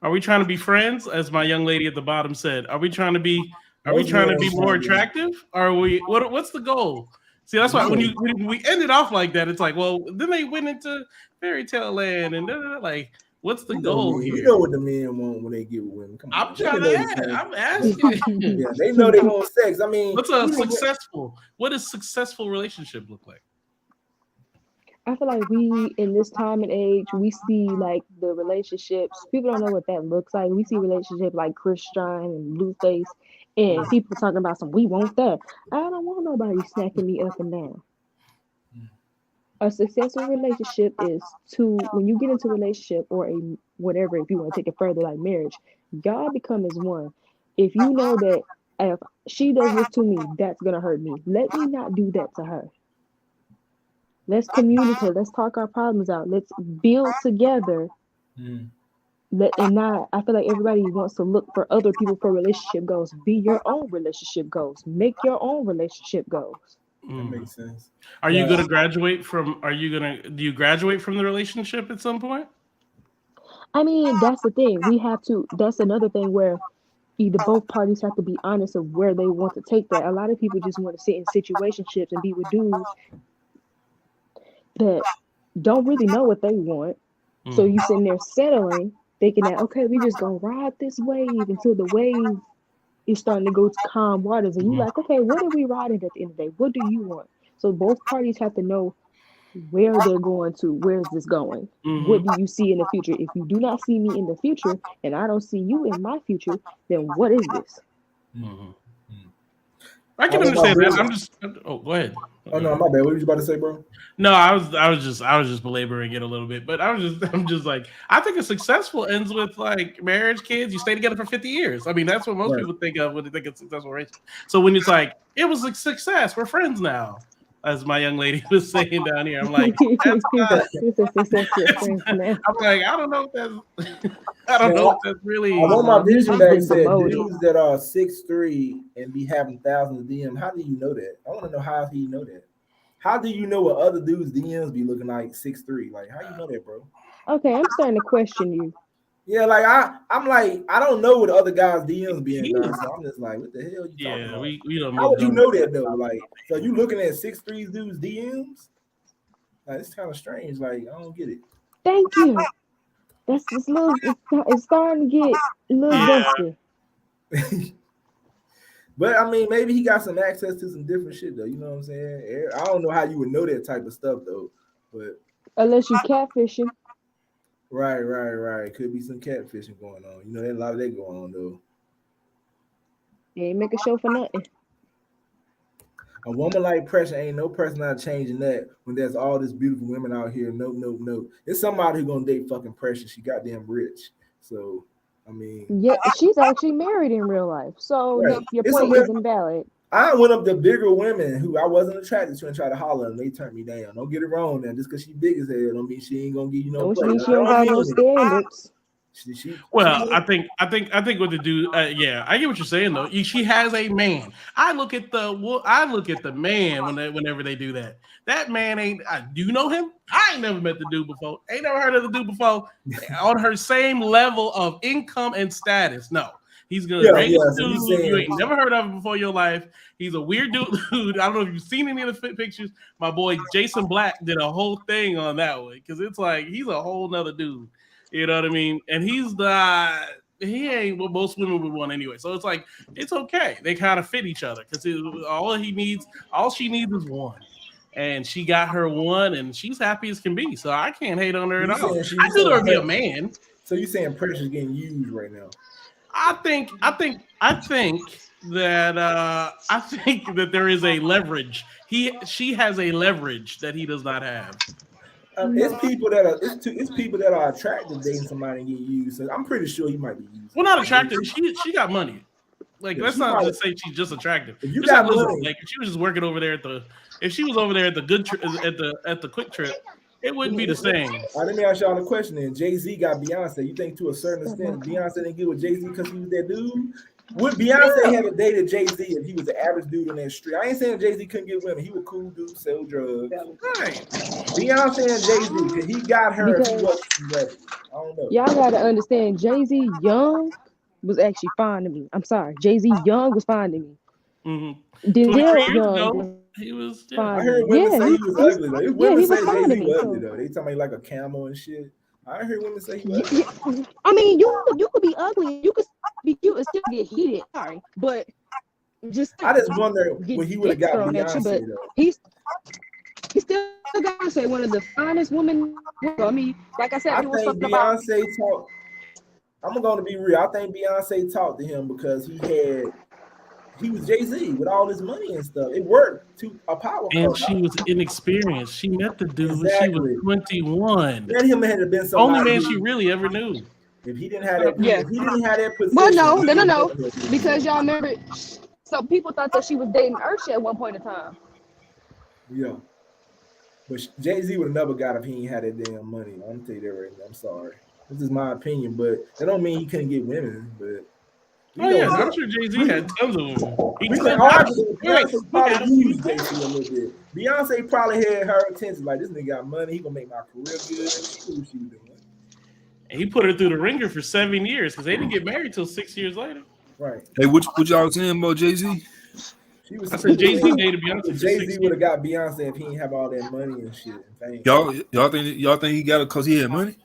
Speaker 14: Are we trying to be friends, as my young lady at the bottom said? Are we trying to be more attractive? Or are we? What's the goal? See, that's why when we ended off like that, it's like, well, then they went into fairy tale land, and like, what's the goal here?
Speaker 4: You know what the men want when they get with women. Come on,
Speaker 14: I'm asking.
Speaker 4: Yeah, they know they want sex. I mean,
Speaker 14: what does successful relationship look like?
Speaker 11: I feel like we, in this time and age, we see like the relationships. People don't know what that looks like. We see relationships like Christian and Blueface, and people talking about we want that. I don't want nobody snacking me up and down. A successful relationship is when you get into a relationship or whatever, if you want to take it further, like marriage, y'all become as one. If you know that if she does this to me, that's gonna hurt me. Let me not do that to her. Let's communicate. Let's talk our problems out. Let's build together. I feel like everybody wants to look for other people for relationship goals. Be your own relationship goals. Make your own relationship goals.
Speaker 4: That makes sense.
Speaker 14: Do you graduate from the relationship at some point?
Speaker 11: I mean, that's the thing. That's another thing where either both parties have to be honest of where they want to take that. A lot of people just want to sit in situationships and be with dudes that don't really know what they want. So you sitting there settling, thinking that, okay, we just gonna ride this wave until the wave is starting to go to calm waters. And you like, okay, what are we riding at the end of the day? What do you want? So both parties have to know where they're going to. Where is this going? What do you see in the future? If you do not see me in the future and I don't see you in my future, then what is this?
Speaker 14: I can understand that. Go ahead.
Speaker 4: Oh no, my bad. What were you about to say, bro?
Speaker 14: No, I was just belaboring it a little bit, but I'm just like, I think a successful ends with like marriage, kids. You stay together for 50 years. I mean, that's what most people think of when they think of successful relationship. So when it's like, it was a success, we're friends now, as my young lady was saying down here, I'm like, I'm like, I don't know if that's really.
Speaker 4: I want my vision back said dudes that are 6'3" and be having thousands of DMs. How do you know that? I want to know how do you know that? How do you know what other dudes' DMs be looking like 6'3"? Like, how you know that, bro?
Speaker 11: Okay, I'm starting to question you.
Speaker 4: Yeah, like I'm like, I don't know what other guys' DMs being done. So I'm just like, what the hell you talking about?
Speaker 14: We don't know.
Speaker 4: How would you know that though? Like, so you looking at 6'3" dudes' DMs? Like, it's kind of strange. Like, I don't get it.
Speaker 11: Thank you. That's just it's starting to get a little dusty.
Speaker 4: But I mean, maybe he got some access to some different shit though. You know what I'm saying? I don't know how you would know that type of stuff though. But
Speaker 11: unless you catfishing.
Speaker 4: Right. Could be some catfishing going on. You know, there's a lot of that going on though.
Speaker 11: You ain't make a show for nothing.
Speaker 4: A woman like Pressure ain't no person not changing that when there's all this beautiful women out here. Nope. It's somebody who gonna date fucking Pressure. She goddamn rich. So I mean,
Speaker 11: yeah, she's actually married in real life. So your point isn't valid.
Speaker 4: I went up to bigger women who I wasn't attracted to and tried to holler and they turned me down. Don't get it wrong now. Just because she big as hell don't mean she ain't gonna give you no play.
Speaker 11: She don't got no standards.
Speaker 14: Well, I think what the dude. Yeah, I get what you're saying though. She has a man. I look at the man whenever they do that. That man ain't. Do you know him? I ain't never met the dude before. Ain't never heard of the dude before. On her same level of income and status. No, he's gonna raise dude you ain't never heard of him before in your life. He's a weird dude. I don't know if you've seen any of the pictures. My boy Jason Black did a whole thing on that one because it's like he's a whole nother dude. You know what I mean? And he ain't what most women would want anyway. So it's like, it's okay. They kind of fit each other because all she needs is one. And she got her one and she's happy as can be. So I can't hate on her at all. I knew there would be a man.
Speaker 4: So you saying Precious getting used right now?
Speaker 14: I think that there is a leverage. She has a leverage that he does not have.
Speaker 4: It's people that are attracted dating somebody and get used. So I'm pretty sure he might be used.
Speaker 14: Well, not attractive. She got money. Like let's not just say she's just attractive.
Speaker 4: If you got money,
Speaker 14: like if she was just working over there at the Quick Trip, it wouldn't be the same.
Speaker 4: All right, let me ask y'all a question. Then Jay-Z got Beyonce. You think to a certain extent Beyonce didn't get with Jay-Z because he was that dude? Would Beyonce have dated Jay-Z if he was the average dude on that street? I ain't saying Jay-Z couldn't get women. He was a cool dude, sell drugs.
Speaker 14: Right.
Speaker 4: Beyonce and Jay-Z, he got her. He wasn't ready. I don't know.
Speaker 11: Y'all gotta understand, Jay-Z Young was actually fine to me. I'm sorry, Jay-Z Young was fine to me.
Speaker 14: Mm-hmm.
Speaker 11: Denzel Young,
Speaker 14: he was.
Speaker 11: Yeah.
Speaker 4: I heard women say he was ugly. Though. Women
Speaker 11: he
Speaker 4: say
Speaker 11: was fine to
Speaker 4: Jay-Z
Speaker 11: me.
Speaker 4: was ugly though. They talking about like a camel and shit. I heard women say he was ugly.
Speaker 11: I mean, you could be ugly, you could be cute and still get heated. Sorry, but
Speaker 4: I just wonder when he would have got Beyonce though.
Speaker 11: He still got to say one of the finest women. I mean, like I said,
Speaker 4: I think Beyonce talked. I'm going to be real. I think Beyonce talked to him because he was Jay-Z with all his money and stuff. It worked to a power.
Speaker 14: And she was inexperienced. She met the dude when she was 21.
Speaker 4: Let him have been
Speaker 14: only man she really ever knew.
Speaker 4: If he didn't have that, if he didn't have that position.
Speaker 11: Well, no, because y'all remember. So people thought that she was dating Usher at one point in time.
Speaker 4: Yeah, but Jay-Z would have never got if he ain't had that damn money. I'm gonna tell you that right now. I'm sorry. This is my opinion, but that don't mean he couldn't get women. But
Speaker 14: I'm sure Jay-Z had tons of women.
Speaker 4: Beyonce probably used Jay-Z a little bit. Beyonce probably had her intentions like, this nigga got money. He gonna make my career good. She knew what she was doing.
Speaker 14: And he put her through the ringer for 7 years because they didn't get married till 6 years later.
Speaker 4: Right.
Speaker 13: Hey, what y'all saying about Jay-Z?
Speaker 14: I said Jay-Z dated Beyonce.
Speaker 4: Jay-Z would have got Beyonce if he didn't have all that money and shit.
Speaker 13: Y'all think he got it because he had money?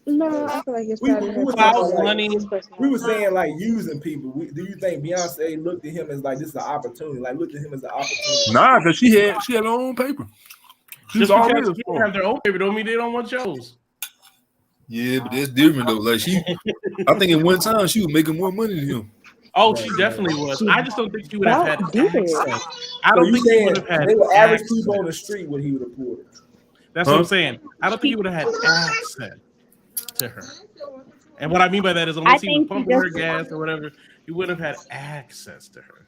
Speaker 11: No, I feel like it's
Speaker 4: probably we were saying like using people. Do you think Beyonce looked at him as like this is an opportunity? Like looked at him as an opportunity?
Speaker 13: Nah, because she had her own paper.
Speaker 14: Just because people have their own paper don't mean they don't want yours.
Speaker 13: Yeah, but that's different though. Like I think at one time she was making more money than him.
Speaker 14: Oh, she definitely was. I just don't think she would have had access. I don't think he would have had.
Speaker 4: They were average people on the street when he would have pulled it.
Speaker 14: That's what I'm saying. I don't think he would have had access to her. And what I mean by that is unless he was pumping her gas or whatever, he wouldn't have had access to her.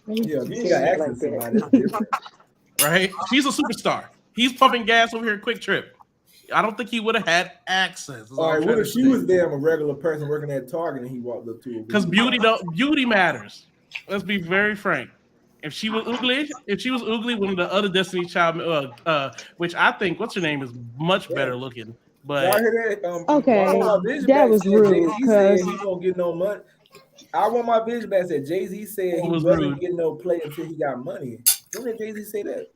Speaker 4: Yeah, he got access to her. That's different.
Speaker 14: Right? She's a superstar. He's pumping gas over here at Quick Trip. I don't think he would have had access.
Speaker 4: All right, what if she was there, a regular person working at Target, and he walked up to her?
Speaker 14: Because beauty matters. Let's be very frank. If she was ugly, one of the other Destiny Child, which I think, what's her name, is much better looking. But
Speaker 11: okay, that was rude.
Speaker 4: He said he don't get no money. I want my vision back. Said Jay-Z said he wasn't getting no play until he got money. When did Jay-Z say that?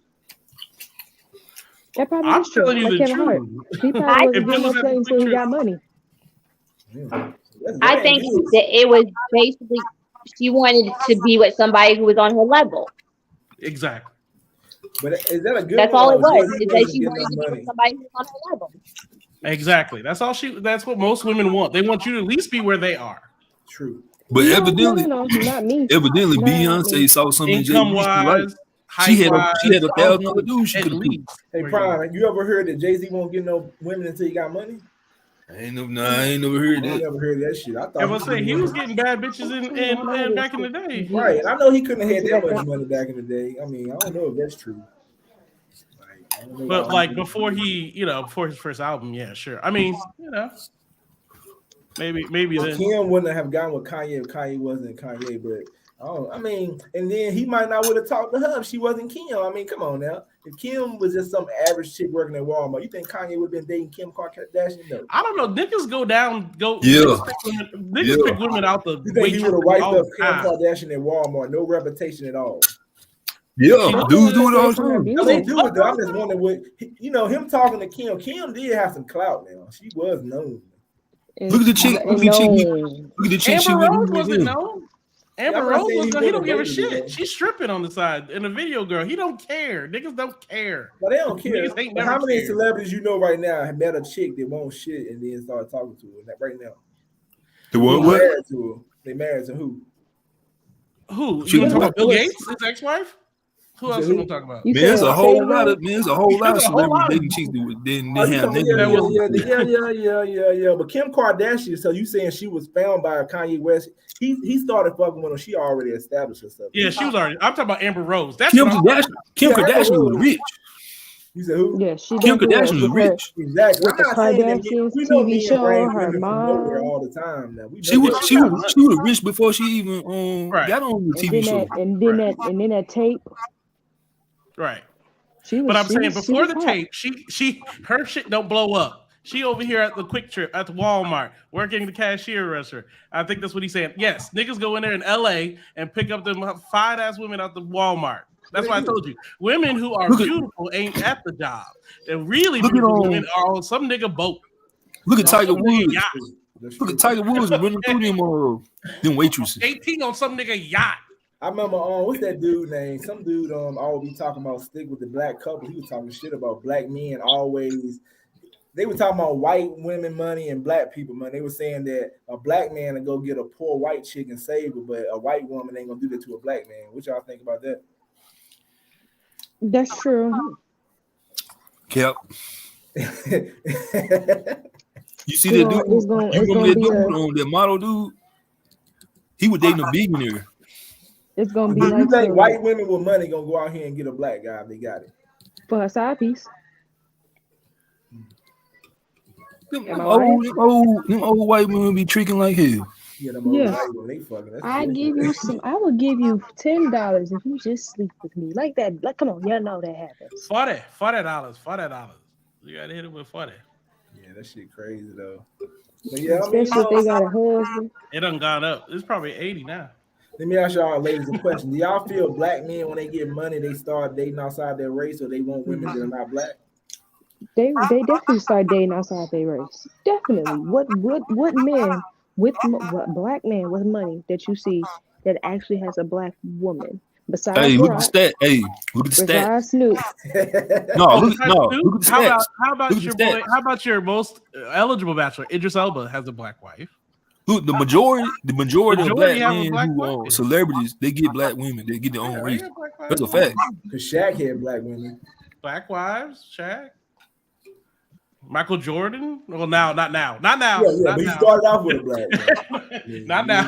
Speaker 11: That probably is true.
Speaker 14: Telling you the truth.
Speaker 11: He probably wasn't getting no play until he got money.
Speaker 12: I think that it was basically she wanted to be with somebody who was on her level.
Speaker 14: Exactly.
Speaker 4: But is that a good?
Speaker 12: That's all it was. Is that she wanted to be with somebody who was on her level.
Speaker 14: Exactly. That's all that's what most women want. They want you to at least be where they are.
Speaker 4: True.
Speaker 13: But evidently, Beyonce saw something
Speaker 14: income wise.
Speaker 13: She had $1,000 dudes she could have picked.
Speaker 4: Hey, Prime, you ever heard that Jay-Z won't get no women until he got money?
Speaker 13: I ain't never heard that.
Speaker 4: I never heard that shit. I thought
Speaker 14: he was getting bad bitches in back in the day.
Speaker 4: Right. I know he couldn't have had that much money back in the day. I mean, I don't know if that's true.
Speaker 14: But like before before his first album, yeah, sure. I mean, maybe then.
Speaker 4: Kim wouldn't have gone with Kanye if Kanye wasn't Kanye, but and then he might not would have talked to her if she wasn't Kim. I mean, come on now. If Kim was just some average chick working at Walmart, you think Kanye would have been dating Kim Kardashian? No.
Speaker 14: I don't know. Niggas pick women out the.
Speaker 4: You think he would have wiped up Kim Kardashian at Walmart? No reputation at all.
Speaker 13: Yeah, dudes do it all the time.
Speaker 4: No, they do it though. I'm just wondering what him talking to Kim. Kim did have some clout now. She was known.
Speaker 13: Look at the chick. Look at the chick.
Speaker 14: Amber Rose wasn't known. Amber Rose was he don't give a shit. She's stripping on the side in the video, girl. He don't care. Niggas don't care.
Speaker 4: But they don't care. But how many celebrities you know right now have met a chick that won't shit and then started talking to her right now?
Speaker 13: The what?
Speaker 4: They married to who?
Speaker 14: Who? You want to talk about Bill Gates, his ex-wife? Who else you want to talk about?
Speaker 13: There's a whole lot of celebrity dating chicks that didn't have
Speaker 4: Yeah. But Kim Kardashian, so you saying she was found by Kanye West? He started fucking with her. She already established herself.
Speaker 14: Yeah, she was already. I'm talking about Amber Rose. That's
Speaker 13: Kim Kardashian was rich.
Speaker 4: You said who?
Speaker 11: Yeah,
Speaker 13: Kim Kardashian was rich.
Speaker 4: Exactly.
Speaker 11: With the Kardashians TV show, her mom
Speaker 4: all the time. Now
Speaker 13: she was rich before she even got on the TV show.
Speaker 11: And then that tape.
Speaker 14: Right. But I'm saying before the tape, her shit don't blow up. She over here at the Quick Trip at the Walmart working the cashier register. I think that's what he's saying. Yes, niggas go in there in LA and pick up them fine ass women at the Walmart. That's why I told you. Women who are beautiful ain't at the job. And really beautiful women are on some nigga boat.
Speaker 13: Look at Tiger Woods. Look at Tiger Woods running through them waitresses.
Speaker 14: 18 on some nigga yacht.
Speaker 4: I remember what's that dude name? Some dude always be talking about stick with the black couple. He was talking shit about black men always. They were talking about white women money and black people money. They were saying that a black man will go get a poor white chick and save her, but a white woman ain't gonna do that to a black man. What y'all think about that?
Speaker 11: That's true.
Speaker 13: Yep. You see that dude? That model dude? He was dating a billionaire.
Speaker 11: It's gonna be
Speaker 4: you think white women with money gonna go out here and get a black guy if they got it
Speaker 11: for a side piece?
Speaker 13: Them old white women be tricking like hell.
Speaker 11: Yeah. I will give you $10 if you just sleep with me like that. Like, come on, y'all know that happens.
Speaker 14: $40. You gotta hit it with 40.
Speaker 4: Yeah, that shit crazy though. But yeah,
Speaker 11: especially if they got a husband.
Speaker 14: It done gone up. It's probably 80 now.
Speaker 4: Let me ask y'all ladies a question. Do y'all feel black men when they get money, they start dating outside their race, or they want women that are not black?
Speaker 11: They definitely start dating outside their race. Definitely. What man black man with money that you see that actually has a black woman besides
Speaker 13: look at the stat. Look at the stat.
Speaker 11: Snoop.
Speaker 13: Look at the stats.
Speaker 14: How about your most eligible bachelor? Idris Elba has a black wife.
Speaker 13: Look, the majority of black men who are celebrities, they get black women. They get their own race. That's a fact.
Speaker 4: Because Shaq had black women.
Speaker 14: Black wives, Shaq. Michael Jordan? Well, not now.
Speaker 4: Yeah, but he started off with a black
Speaker 14: man. Not now.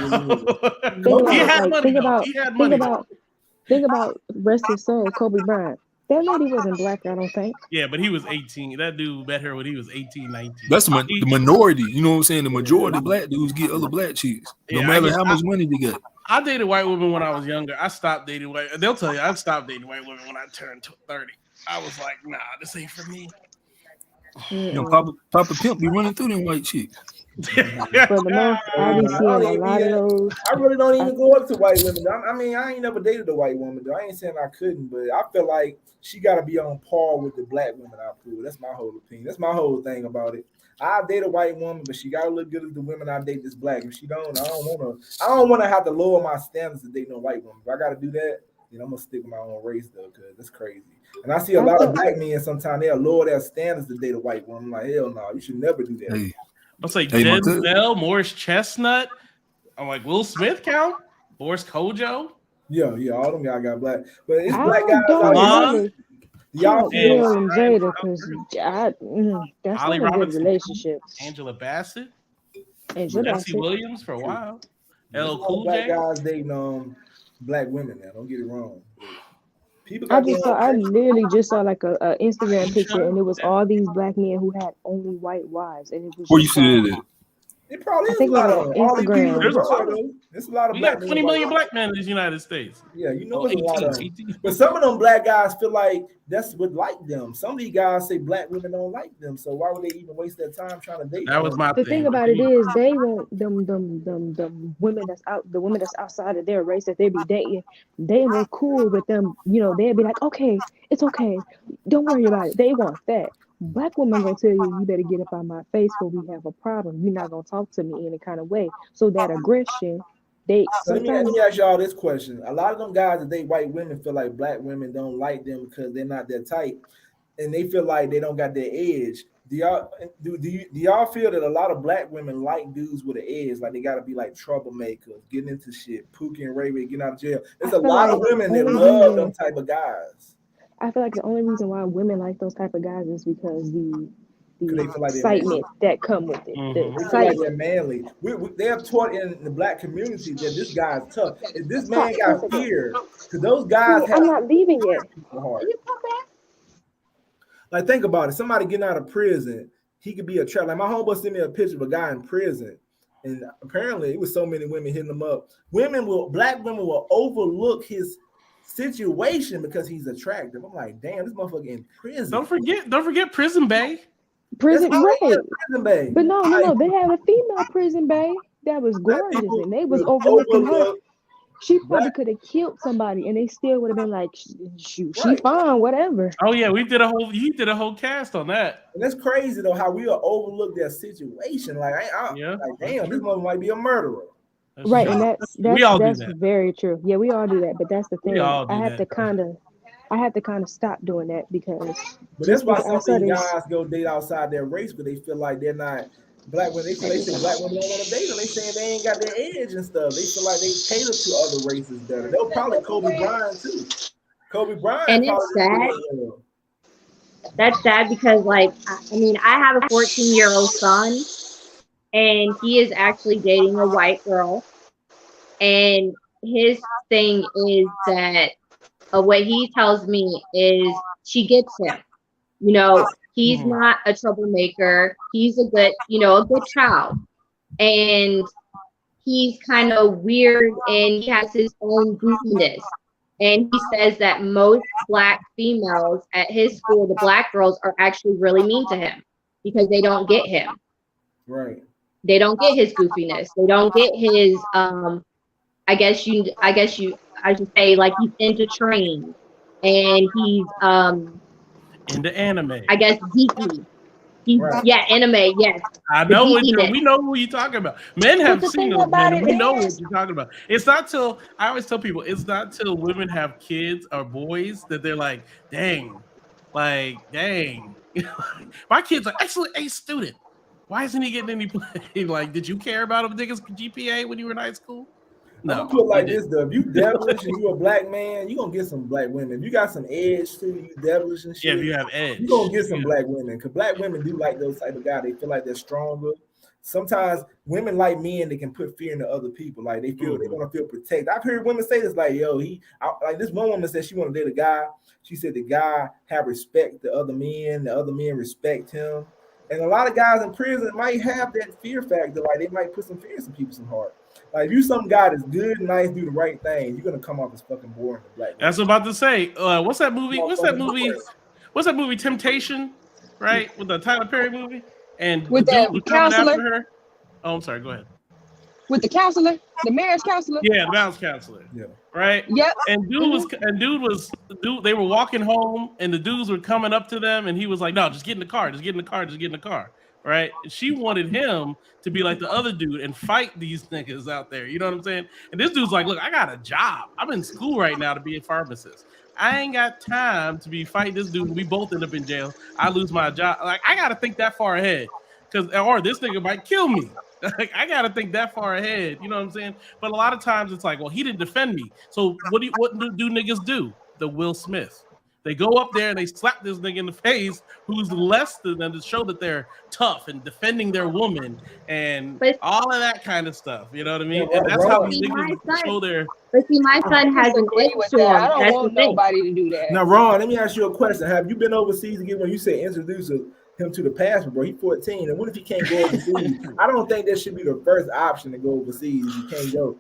Speaker 14: He had money.
Speaker 11: Think about rest his soul, Kobe Bryant. That lady wasn't black, I don't think.
Speaker 14: Yeah, but he was 18. That dude met her when he was 18, 19.
Speaker 13: That's the minority. You know what I'm saying? The majority of black dudes get other black chicks. No matter how much money they get.
Speaker 14: I dated white women when I was younger. I stopped dating white. They'll tell you I stopped dating white women when I turned 30. I was like, nah, this ain't for me.
Speaker 13: You know, Papa Pimp be running through them white chicks.
Speaker 11: For the most, I be seeing a lot of those.
Speaker 4: I really don't even go up to white women. I mean, I ain't never dated a white woman, though. I ain't saying I couldn't, but I feel like she got to be on par with the black women I pull. That's my whole opinion. That's my whole thing about it. I date a white woman, but she got to look good as the women I date that's black. If she don't, I don't want to have to lower my standards to date no white woman. If I got to do that, then I'm gonna stick with my own race though, because that's crazy. And I see a lot of black men sometimes they'll lower their standards to date a white woman. I'm like, hell no, you should never do that.
Speaker 13: Hey.
Speaker 14: Let's say Denzel, Morris Chestnut. I'm like, Will Smith count? Boris Kojo.
Speaker 4: Yeah, all them guys got black, but it's black guys.
Speaker 11: Y'all feel Jada because that's not a good relationship.
Speaker 14: Angela Bassett,
Speaker 11: Jesse
Speaker 14: Williams for a while. LL Cool
Speaker 4: Black
Speaker 14: J.
Speaker 4: guys dating black women now. Don't get it wrong.
Speaker 11: I literally just saw like a Instagram picture, and it was all these black men who had only white wives, and it was.
Speaker 13: Where you see it?
Speaker 4: It probably
Speaker 11: I think
Speaker 4: is a lot
Speaker 11: on
Speaker 4: of
Speaker 11: Instagram.
Speaker 4: There's a lot of
Speaker 14: we
Speaker 4: black
Speaker 14: got 20 million black men in the United States.
Speaker 4: Yeah, you know, there's a lot of them. But some of them black guys feel like that's what like them. Some of these guys say black women don't like them, so why would they even waste their time trying to date them?
Speaker 14: That was my
Speaker 11: The thing about it is they want them women that's out, the women that's outside of their race that they be dating. They were cool with them, you know. They'd be like, okay, it's okay, don't worry about it. They want that. Black women gonna tell you, you better get up out my face when we have a problem. You're not gonna talk to me any kind of way. So that aggression,
Speaker 4: So let me ask y'all this question. A lot of them guys that date white women feel like black women don't like them because they're not their type, and they feel like they don't got their edge. Do y'all feel that a lot of black women like dudes with an edge, like they gotta be like troublemakers, getting into shit, Pookie and Ray Ray getting out of jail? There's a lot of women that love them type of guys.
Speaker 11: I feel like the only reason why women like those type of guys is because the
Speaker 4: like
Speaker 11: excitement that come with it. The
Speaker 4: They feel like
Speaker 11: excitement.
Speaker 4: they're manly. They have taught in the black community that this guy's tough. If this man got fear, because those guys
Speaker 11: I'm not leaving yet.
Speaker 4: hard. Like, think about it. Somebody getting out of prison, he could be a trap. Like, my homeboy sent me a picture of a guy in prison, and apparently it was so many women hitting him up. Black women will overlook his situation because he's attractive. I'm like, damn, this motherfucker in prison.
Speaker 14: Don't forget Prison Bay.
Speaker 11: Prison, right?
Speaker 4: Prison Bay.
Speaker 11: But no, they had a female prison bay that was gorgeous, and they was overlooking her. She probably could have killed somebody, and they still would have been like, shoot, she fine, whatever.
Speaker 14: Oh yeah, you did a whole cast on that.
Speaker 4: And that's crazy though, how we will overlook their situation. Like, damn, this mother might be a murderer.
Speaker 11: Right, and that's
Speaker 14: we all do that.
Speaker 11: very true. Yeah, we all do that, but that's the thing.
Speaker 14: We all do
Speaker 11: I have
Speaker 14: that.
Speaker 11: to kind of stop doing that because.
Speaker 4: But that's why some of these guys go date outside their race, but they feel like they're not black. When they say black women don't want to date them, they saying they ain't got their edge and stuff. They feel like they cater to other races better. They'll probably Kobe Bryant too. Kobe Bryant.
Speaker 12: And it's sad. That's sad because, like, I mean, I have a 14-year-old son, and he is actually dating a white girl. And his thing is that what he tells me is she gets him. You know, he's not a troublemaker. He's a good child. And he's kind of weird and he has his own goofiness. And he says that most black females at his school, the black girls, are actually really mean to him because they don't get him.
Speaker 4: Right.
Speaker 12: They don't get his goofiness. They don't get his I should say, like, he's into trains and he's
Speaker 14: into anime.
Speaker 12: I guess geeky. Anime, yes.
Speaker 14: I know we know who you're talking about. Men have seen those men, and we know what you're talking about. It's not till I always tell people it's not till women have kids or boys that they're like, dang. My kid's an excellent A student. Why isn't he getting any play? Like, did you care about him niggas GPA when you were in high school? No.
Speaker 4: I'm put like this though. If you devilish and you a black man, you gonna get some black women. If you got some edge too, you devilish and shit.
Speaker 14: Yeah, if you have edge,
Speaker 4: you gonna get some black women. Because black women do like those type of guys. They feel like they're stronger. Sometimes women like men that can put fear into other people. Like they want to feel protected. I've heard women say this, like, like this one woman said she want to date a guy. She said the guy have respect to other men, the other men respect him. And a lot of guys in prison might have that fear factor. Like they might put some fear in some people's heart. Like if you some guy that's good, nice, do the right thing, you're gonna come off as fucking boring. Black.
Speaker 14: That's what I'm about to say. What's that movie? What's that movie? Temptation, right? With the Tyler Perry movie, and
Speaker 15: with the counselor.
Speaker 14: Oh, I'm sorry. Go ahead.
Speaker 15: With the counselor, the marriage counselor.
Speaker 14: Yeah, the marriage counselor.
Speaker 4: Yeah.
Speaker 14: Right.
Speaker 15: Yep.
Speaker 14: And they were walking home, and the dudes were coming up to them, and he was like, "No, just get in the car. Just get in the car. Just get in the car." Right? She wanted him to be like the other dude and fight these niggas out there. You know what I'm saying? And this dude's like, look, I got a job. I'm in school right now to be a pharmacist. I ain't got time to be fighting this dude. We both end up in jail. I lose my job. Like, I got to think that far ahead or this nigga might kill me. Like, I got to think that far ahead. You know what I'm saying? But a lot of times it's like, well, he didn't defend me. So what do niggas do? The Will Smith. They go up there and they slap this nigga in the face who's less than them to show that they're tough and defending their woman and all of that kind of stuff. You know what I mean? And that's how these niggas show their.
Speaker 12: But see, my son has an edge to him.
Speaker 15: I don't
Speaker 12: That's
Speaker 15: want
Speaker 12: the thing.
Speaker 15: nobody to do that.
Speaker 4: Now, Ron, let me ask you a question. Have you been overseas again when you say introduce him to the passport, bro? He's 14. And what if he can't go overseas? I don't think that should be the first option to go overseas if you can't go.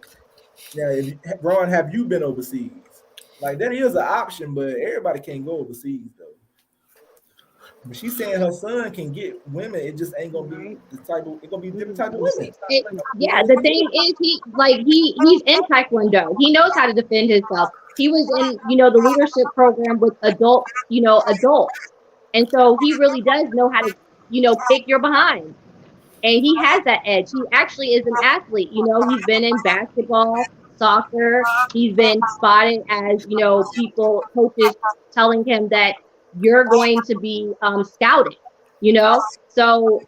Speaker 4: Now, Ron, have you been overseas? Like, that is an option, but everybody can't go overseas, though. But she's saying her son can get women. It just ain't gonna be the type of. It's gonna be different type of women.
Speaker 12: Yeah, the thing is, he's in Taekwondo. He knows how to defend himself. He was in, the leadership program with adults, and so he really does know how to, kick your behind. And he has that edge. He actually is an athlete. He's been in basketball, soccer. He's been spotted as, coaches telling him that you're going to be scouted, so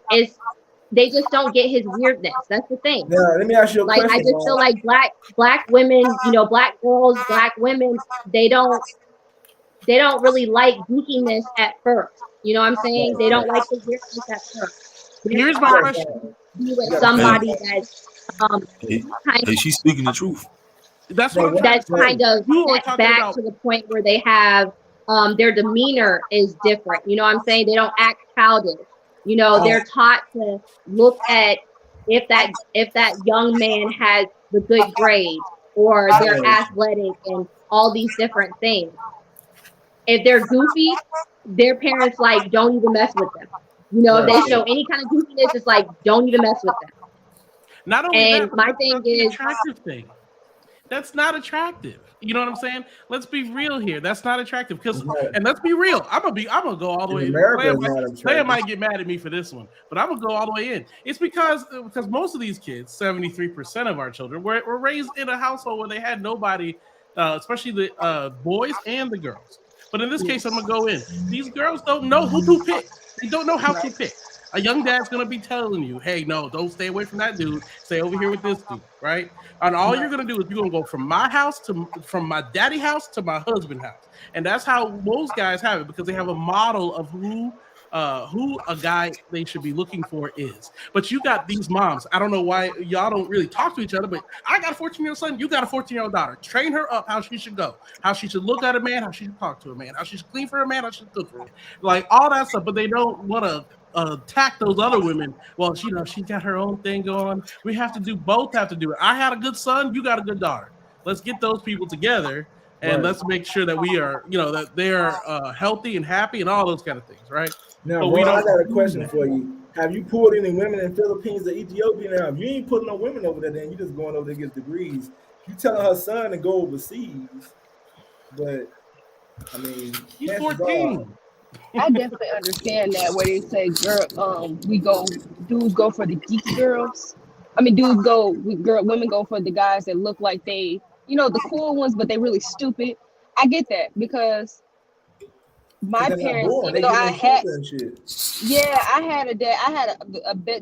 Speaker 12: they just don't get his weirdness. That's the thing.
Speaker 4: Yeah, let me ask you a question.
Speaker 12: I just feel like black women, black girls, black women, they don't really like geekiness at first. You know what I'm saying? They don't like the weirdness at first.
Speaker 14: Here's my question.
Speaker 12: Be with somebody that's
Speaker 13: she's speaking the truth.
Speaker 14: That's what
Speaker 12: that's kind of set back to the point where they have their demeanor is different. You know what I'm saying? They don't act childish. They're taught to look at if that young man has the good grades or they're athletic and all these different things. If they're goofy, their parents don't even mess with them. If they show any kind of goofiness, it's don't even mess with them.
Speaker 14: Not only
Speaker 12: and
Speaker 14: that,
Speaker 12: my thing is
Speaker 14: attractive thing. That's not attractive. You know what I'm saying? Let's be real here. That's not attractive and let's be real. I'm gonna go all the way in. Claire might get mad at me for this one, but I'm gonna go all the way in. It's because most of these kids, 73% of our children, were raised in a household where they had nobody, especially the boys and the girls. But in this case, I'm gonna go in. These girls don't know who to pick. They don't know how to pick. A young dad's gonna be telling you, "Hey, no, don't stay away from that dude. Stay over here with this dude." Right? And all you're gonna do is you're gonna go from from my daddy house to my husband house, and that's how most guys have it because they have a model of who a guy they should be looking for is. But you got these moms. I don't know why y'all don't really talk to each other, but I got a 14-year-old son. You got a 14-year-old daughter. Train her up how she should go, how she should look at a man, how she should talk to a man, how she should clean for a man, how she should cook for a man, like all that stuff. But they don't want to attack those other women. Well, she got her own thing going. We have to do both. Have to do it. I had a good son. You got a good daughter. Let's get those people together. And let's make sure that we are, that they're healthy and happy and all those kind of things, right?
Speaker 4: Now, Ron, I got a question for you. Have you pulled any women in Philippines or Ethiopia now? If you ain't putting no women over there, then you just going over there to get degrees. You telling her son to go overseas, but I mean,
Speaker 14: he's 14.
Speaker 15: I definitely understand that where they say, dudes go for the geeky girls. I mean, women go for the guys that look like they, the cool ones, but they really stupid. I get that because my parents, even though I had a dad, I had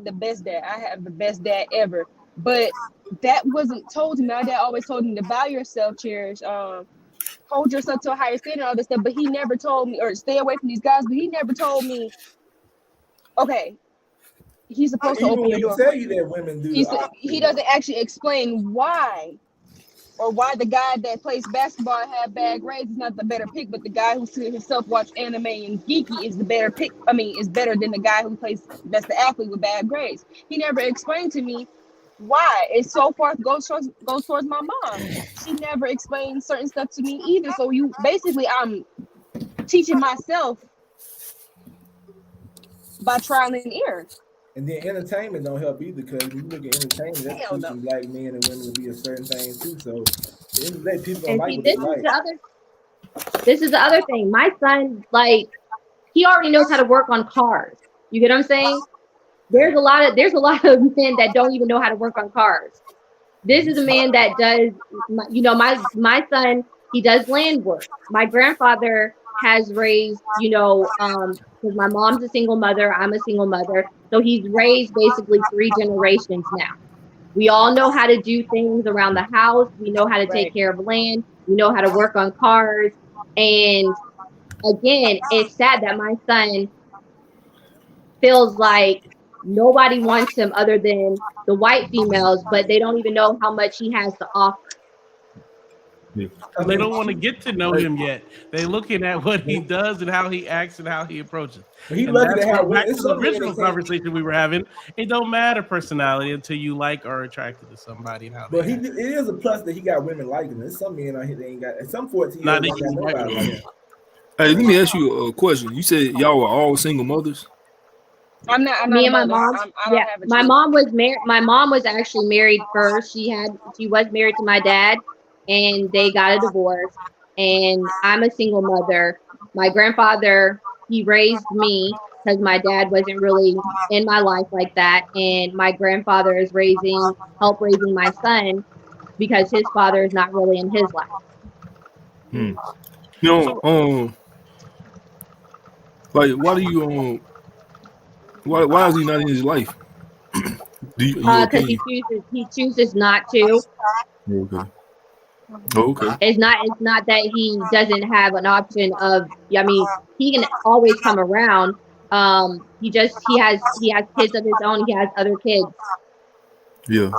Speaker 15: the best dad. I had the best dad ever, but that wasn't told to me. My dad always told me to value yourself, cherish, hold yourself to a higher standard, all this stuff. But he never told me, or stay away from these guys. But he never told me, okay, he's supposed to open your door.
Speaker 4: Tell you that women do.
Speaker 15: He doesn't actually explain why. Or why the guy that plays basketball and have bad grades is not the better pick, but the guy who sits himself watch anime and geeky is the better pick. I mean, is better than the guy who plays that's the athlete with bad grades. He never explained to me why. It's so far goes towards my mom. She never explained certain stuff to me either. So I'm teaching myself by trial and error.
Speaker 4: And then entertainment don't help either because when you look at entertainment, that's teaching black men and women to be a certain thing too. So at the end of the day, people don't like what they like.
Speaker 12: This is the other thing. My son, he already knows how to work on cars. You get what I'm saying? There's a lot of men that don't even know how to work on cars. This is a man that does, my son, he does land work. My grandfather has raised, because my mom's a single mother, I'm a single mother. So he's raised basically 3 generations now. We all know how to do things around the house. We know how to take care of land. We know how to work on cars. And again, it's sad that my son feels like nobody wants him other than the white females, but they don't even know how much he has to offer.
Speaker 14: They don't want to get to know him yet. They're looking at what he does and how he acts and how he approaches.
Speaker 4: He
Speaker 14: And
Speaker 4: lucky
Speaker 14: that's
Speaker 4: to have
Speaker 14: back to
Speaker 4: it's
Speaker 14: the
Speaker 4: something
Speaker 14: original
Speaker 4: they say.
Speaker 14: conversation we were having. It don't matter personality until you like or are attracted to somebody. And how
Speaker 4: But
Speaker 14: they
Speaker 4: it is a plus that he got women liking him. There's some men out here that ain't got, and some 14
Speaker 14: Not
Speaker 4: years old
Speaker 14: even
Speaker 4: got nobody
Speaker 14: white
Speaker 4: like him.
Speaker 13: Hey, let me ask you a question. You said y'all were all single mothers?
Speaker 15: I'm not.
Speaker 12: Me and my
Speaker 15: a
Speaker 12: mom.
Speaker 15: mother. I don't
Speaker 12: Yeah,
Speaker 15: have a
Speaker 12: my
Speaker 15: child.
Speaker 12: mom was married. My mom was actually married first. She was married to my dad, and they got a divorce. And I'm a single mother. My grandfather, he raised me because my dad wasn't really in my life like that. And my grandfather is help raising my son because his father is not really in his life.
Speaker 13: You know, like, why do you why is he not in his life?
Speaker 12: Because he chooses not to.
Speaker 13: Okay. Okay.
Speaker 12: It's not that he doesn't have an option of. I mean, he can always come around. He has kids of his own. He has other kids.
Speaker 13: Yeah.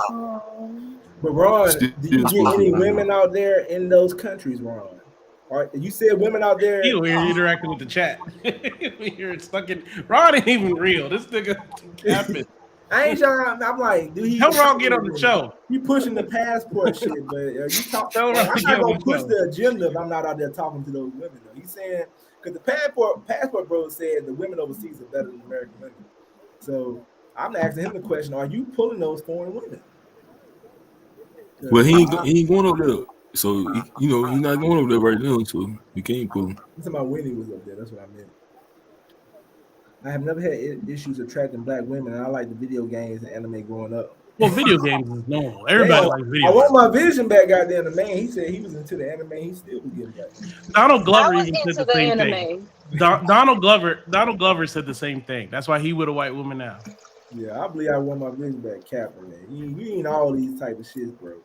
Speaker 4: But Ron, do you get any women out there in those countries, Ron? Or you said women out there.
Speaker 14: We're interacting with the chat. We're stuck in. Ron ain't even real. This nigga capping.
Speaker 4: I ain't trying. I'm like, dude,
Speaker 14: Help Ron get on the show.
Speaker 4: You pushing the passport shit, but you talk.
Speaker 14: Tell Ron
Speaker 4: I'm
Speaker 14: to
Speaker 4: not
Speaker 14: get
Speaker 4: gonna
Speaker 14: on the
Speaker 4: push
Speaker 14: show.
Speaker 4: the agenda if I'm not out there talking to those women. Though he's saying because the passport bro said the women overseas are better than American women. So I'm asking him the question: are you pulling those foreign women?
Speaker 13: Well, he ain't going over there. So he's not going over there right now. So you can't pull him.
Speaker 4: I'm talking about when he was up there. That's what I meant. I have never had issues attracting black women, and I like the video games and anime growing up.
Speaker 14: Well, video games is normal. Everybody likes video
Speaker 4: I
Speaker 14: games.
Speaker 4: want my vision back, goddamn. The man, he said he was into the anime. He still was getting back.
Speaker 14: Donald Glover
Speaker 15: I was
Speaker 14: even said
Speaker 15: into
Speaker 14: the same
Speaker 15: the
Speaker 14: thing. Donald Glover said the same thing. That's why he with a white woman now.
Speaker 4: Yeah, I believe I want my vision back, Captain. Man, you ain't all these type of shit, bro.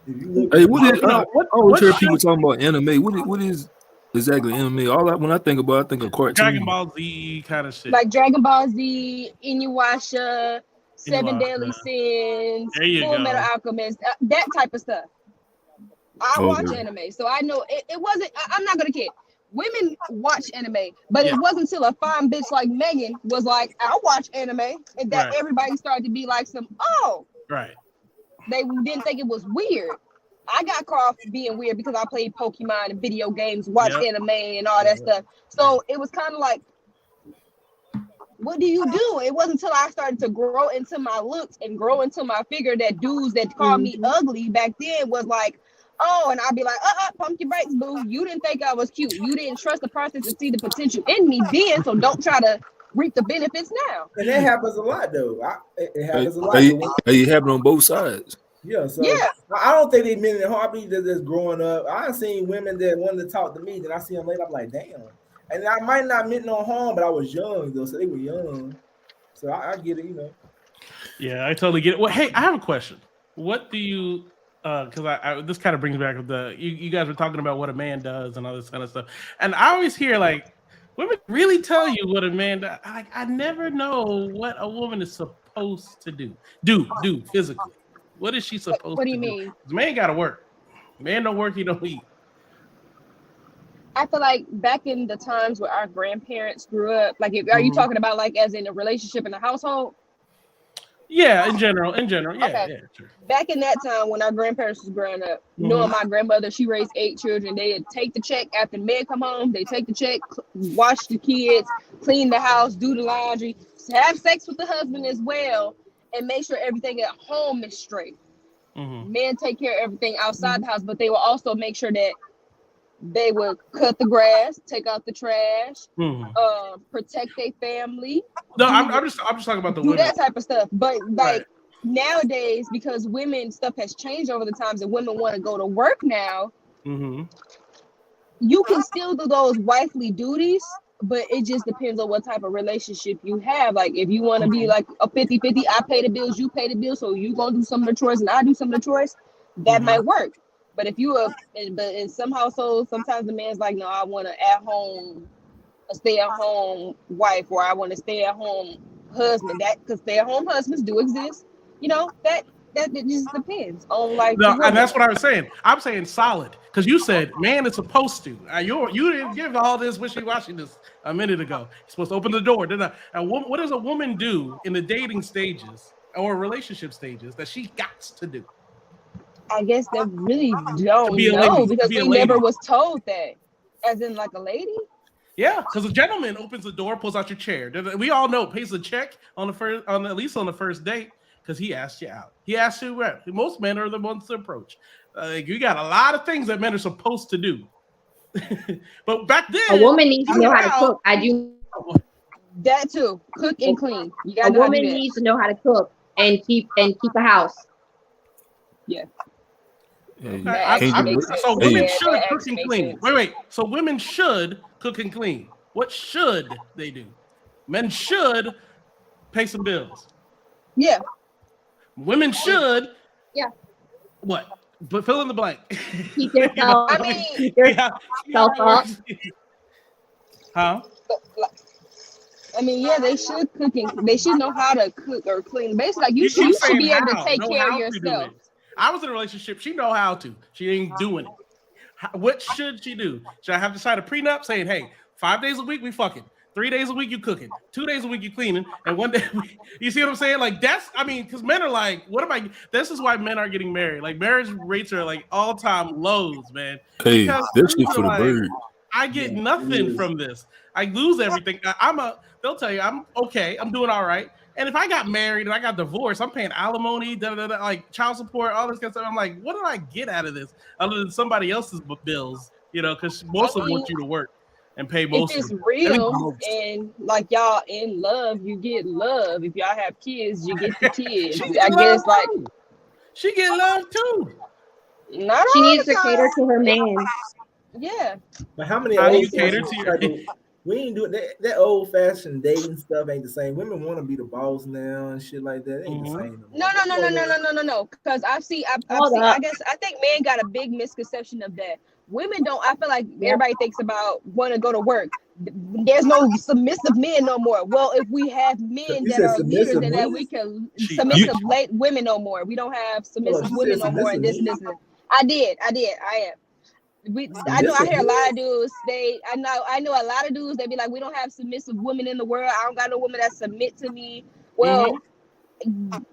Speaker 4: If you look,
Speaker 13: Hey, I always hear people talking about anime. What is exactly anime? When I think about it, I think of cartoon.
Speaker 14: Dragon Ball Z kind of shit.
Speaker 15: Like Dragon Ball Z, Inuyasha, Seven
Speaker 14: Inuyasha.
Speaker 15: Deadly Sins,
Speaker 14: There you
Speaker 15: Full
Speaker 14: go.
Speaker 15: Metal Alchemist, that type of stuff. I watch
Speaker 13: Okay.
Speaker 15: anime, so I know it wasn't. I'm not gonna kid. Women watch anime, but
Speaker 14: Yeah.
Speaker 15: it wasn't until a fine bitch like Megan was like, "I'll watch anime," and that
Speaker 14: Right.
Speaker 15: everybody started to be like,
Speaker 14: Right.
Speaker 15: they didn't think it was weird. I got caught being weird because I played Pokemon and video games, watched
Speaker 14: Yep.
Speaker 15: anime and all that stuff. So it was kind of like, what do you do? It wasn't until I started to grow into my looks and grow into my figure that dudes that called me ugly back then was like, oh, and I'd be like, pump your brakes, boo. You didn't think I was cute. You didn't trust the process and see the potential in me then, so don't try to reap the benefits now.
Speaker 4: and that happens a lot, though. It happens a lot.
Speaker 13: It happened on both sides.
Speaker 4: Yeah, so
Speaker 15: Yeah.
Speaker 4: I don't think they meant it hardly that just growing up. I seen women that wanted to talk to me, then I see them later. I'm like, damn. And I might not meant no harm, but I was young though, so they were young. So I get it,
Speaker 14: Yeah, I totally get it. Well, hey, I have a question. What do you? Because I this kind of brings back you guys were talking about what a man does and all this kind of stuff, and I always hear like women really tell you what a man does. I never know what a woman is supposed to do physically. What is she supposed to do?
Speaker 15: What do you mean?
Speaker 14: Man got to work. Man don't work, he don't eat.
Speaker 15: I feel like back in the times where our grandparents grew up, like, are you talking about like as in a relationship in a household?
Speaker 14: Yeah, in general, yeah,
Speaker 15: Okay.
Speaker 14: yeah, sure.
Speaker 15: Back in that time when our grandparents was growing up, knowing my grandmother, she raised 8 children. They'd take the check after the men come home. They take the check, wash the kids, clean the house, do the laundry, have sex with the husband as well, and make sure everything at home is straight. Men take care of everything outside the house, but they will also make sure that they would cut the grass, take out the trash, protect their family.
Speaker 14: No, I'm just talking about the
Speaker 15: do
Speaker 14: women.
Speaker 15: that type of stuff. But like nowadays, because women stuff has changed over the times, and women want to go to work now. You can still do those wifely duties, but it just depends on what type of relationship you have. Like if you want to be like a 50-50, I pay the bills, you pay the bills, so you gonna do some of the chores and I do some of the chores, that might work. But if you are, but in some households, sometimes the man's like, no, I want a stay-at-home wife, or I want a stay-at-home husband. That because stay-at-home husbands do exist. You know that it just depends on like.
Speaker 14: No, and that's what I was saying. I'm saying solid because you said man is supposed to. You didn't give all this wishy-washiness a minute ago. You're supposed to open the door. What does a woman do in the dating stages or relationship stages that she got to do?
Speaker 15: I guess they really don't know because we never was told that. As in like a lady?
Speaker 14: Yeah, because a gentleman opens the door, pulls out your chair. We all know pays a check on at least on the first date because he asked you out. He asked you out. Most men are the ones to approach. You got a lot of things that men are supposed to do. But back then,
Speaker 12: a woman needs to know how to cook. I do
Speaker 15: that too. Cook and clean. You got
Speaker 12: a woman needs to know how to cook and keep a house.
Speaker 15: Yeah.
Speaker 14: So women should cook and clean. Wait. So women should cook and clean. What should they do? Men should pay some bills.
Speaker 15: Yeah.
Speaker 14: Women should.
Speaker 12: Yeah.
Speaker 14: What? But fill in the blank.
Speaker 12: Keep yourself. Keep yourself up.
Speaker 14: Huh?
Speaker 15: I mean, yeah, they should cook and they should know how to cook or clean. Basically, like you should be able to take care of yourself.
Speaker 14: I was in a relationship. She know how to. She ain't doing it. What should she do? Should I have to sign a prenup saying, hey, 5 days a week we fucking, 3 days a week you cooking, 2 days a week you cleaning, and 1 day you see what I'm saying? Like because men are like, this is why men are getting married. Like marriage rates are like all-time lows, man.
Speaker 13: Hey, that's shit for the bird.
Speaker 14: I get nothing from this. I lose everything. They'll tell you I'm okay. I'm doing all right. And if I got married and I got divorced, I'm paying alimony, like child support, all this kind of stuff. I'm like, what did I get out of this other than somebody else's bills? You know, because most of them want you to work and pay most. If
Speaker 15: it's real and like y'all in love, you get love. If y'all have kids, you get the kids. I guess like
Speaker 14: she get love too.
Speaker 15: Not
Speaker 12: she needs to cater to her man.
Speaker 15: Yeah.
Speaker 4: But how many?
Speaker 14: How do you cater to your?
Speaker 4: We ain't doing that old fashioned dating stuff ain't the same. Women want to be the boss now and shit like that. It ain't the same.
Speaker 15: No. Because I think men got a big misconception of that. Women don't. I feel like everybody thinks about want to go to work. There's no submissive men no more. Well, if we have men that are leaders, then that we can submissive women no more. We don't have submissive women no more. And this. I am. I hear a lot of dudes. I know a lot of dudes. They be like, we don't have submissive women in the world. I don't got no woman that submit to me. Well,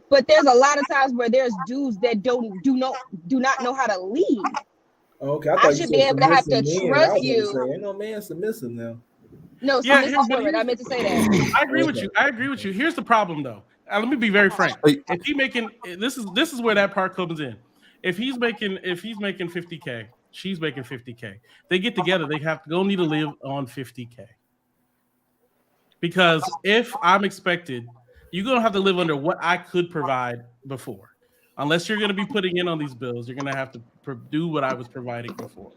Speaker 15: but there's a lot of times where there's dudes that do not know how to lead.
Speaker 4: Okay,
Speaker 15: I should be able to have to trust you.
Speaker 4: Ain't no man submissive now.
Speaker 15: No, submissive women. I meant to say that.
Speaker 14: I agree with you. Here's the problem, though. Let me be very frank. If he making this is where that part comes in. If he's making 50K. She's making 50K. They get together. They have to need to live on 50K. Because if I'm expected, you're going to have to live under what I could provide before. Unless you're going to be putting in on these bills, you're going to have to do what I was providing before.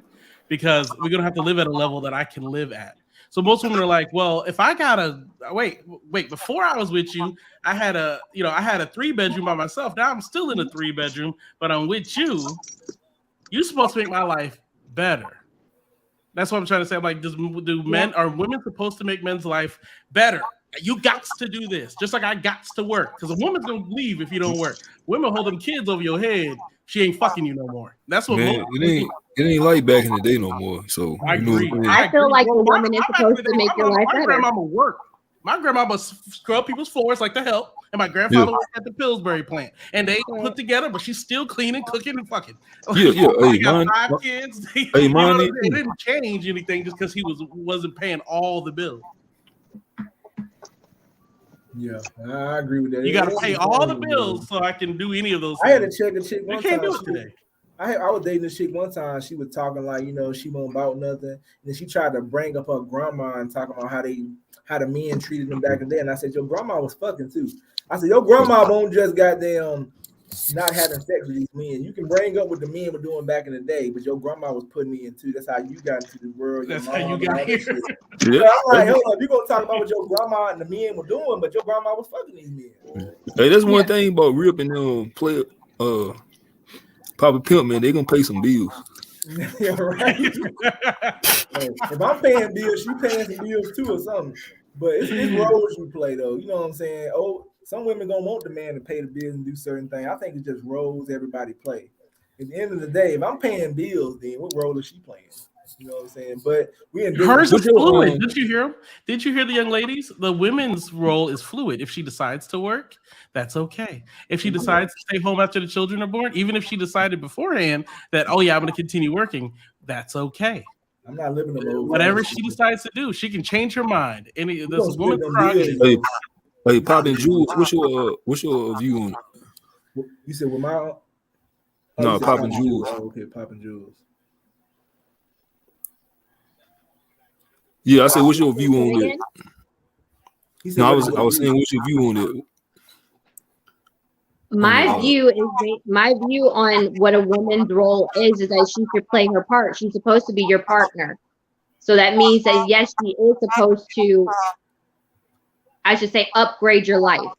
Speaker 14: Because we're going to have to live at a level that I can live at. So most women are like, well, if I got wait, before I was with you, I had a 3-bedroom by myself. Now I'm still in a 3-bedroom, but I'm with you. You're supposed to make my life better. That's what I'm trying to say. I'm like, are women supposed to make men's life better? You got to do this, just like I got to work. Because a woman's gonna leave if you don't work. Women hold them kids over your head. She ain't fucking you no more. That's what
Speaker 13: it ain't like back in the day no more. So
Speaker 14: I agree.
Speaker 12: I feel like a woman is supposed to make your life better.
Speaker 14: My grandmama work. My grandmama scrub people's floors like the help, and my grandfather worked at the Pillsbury plant, and they put together, but she's still cleaning, cooking, and fucking.
Speaker 13: Yeah.
Speaker 14: Hey, got 5 kids. It didn't change anything just because he wasn't paying all the bills.
Speaker 4: Yeah, I agree with that.
Speaker 14: You got to pay all the bills so I can do any of those things.
Speaker 4: I had to check a chick one time.
Speaker 14: You can't do it today.
Speaker 4: I was dating a chick one time. She was talking like, she won't about nothing. And then she tried to bring up her grandma and talking about how the men treated them back in the day. And I said, your grandma was fucking too. I said, your grandma won't just goddamn not having sex with these men. You can bring up what the men were doing back in the day, but your grandma was putting me into. That's how you got into the world.
Speaker 14: That's how you got here.
Speaker 4: Yeah. I'm like, hold up, you're going to talk about what your grandma and the men were doing, but your grandma was fucking these men.
Speaker 13: Hey, that's one thing about ripping Papa Pimp, man, they gonna pay some bills.
Speaker 4: Yeah, right. Hey, if I'm paying bills, she paying some bills too or something. But it's roles you play though. You know what I'm saying? Oh, some women gonna want the man to pay the bills and do certain things. I think it's just roles everybody play. At the end of the day, if I'm paying bills, then what role is she playing? You know what I'm saying? But we in
Speaker 14: hers is fluid. Did you hear him? Did you hear the young ladies? The women's role is fluid. If she decides to work, that's okay. If she decides to stay home after the children are born, even if she decided beforehand that, oh yeah, I'm going to continue working, that's okay.
Speaker 4: I'm not living alone.
Speaker 14: Whatever she decides to do, she can change her mind. Any this is woman's prerogative.
Speaker 13: Hey, Pop and Jules, what's your view on it?
Speaker 4: You said with my
Speaker 13: no, Pop and Jules.
Speaker 4: Oh, okay, Pop and Jules.
Speaker 13: Yeah, I said, what's your view on it? No, I was saying, what's your view on it?
Speaker 12: My view on what a woman's role is that she should play her part. She's supposed to be your partner. So that means that yes, she is supposed to, I should say, upgrade your life.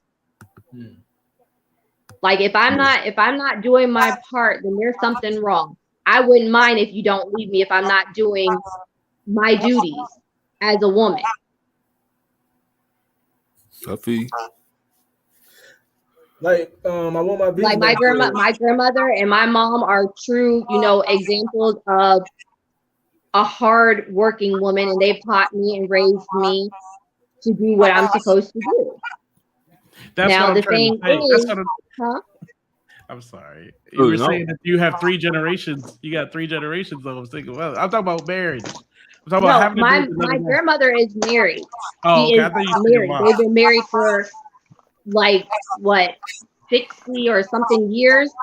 Speaker 12: Like if I'm not doing my part, then there's something wrong. I wouldn't mind if you don't leave me if I'm not doing my duties as a woman.
Speaker 13: I feel.
Speaker 4: Like I want my
Speaker 12: like my grandmother and my mom are true, examples of a hard working woman, and they taught me and raised me to do what I'm supposed to do.
Speaker 14: That's
Speaker 12: now
Speaker 14: what
Speaker 12: the thing is,
Speaker 14: I'm sorry. You were saying that you have 3 generations. You got 3 generations. I was thinking, well, I'm talking about marriage. I'm talking about having
Speaker 12: my grandmother is married.
Speaker 14: Oh,
Speaker 12: she
Speaker 14: okay.
Speaker 12: is married. They've been married for like what 60 or something years.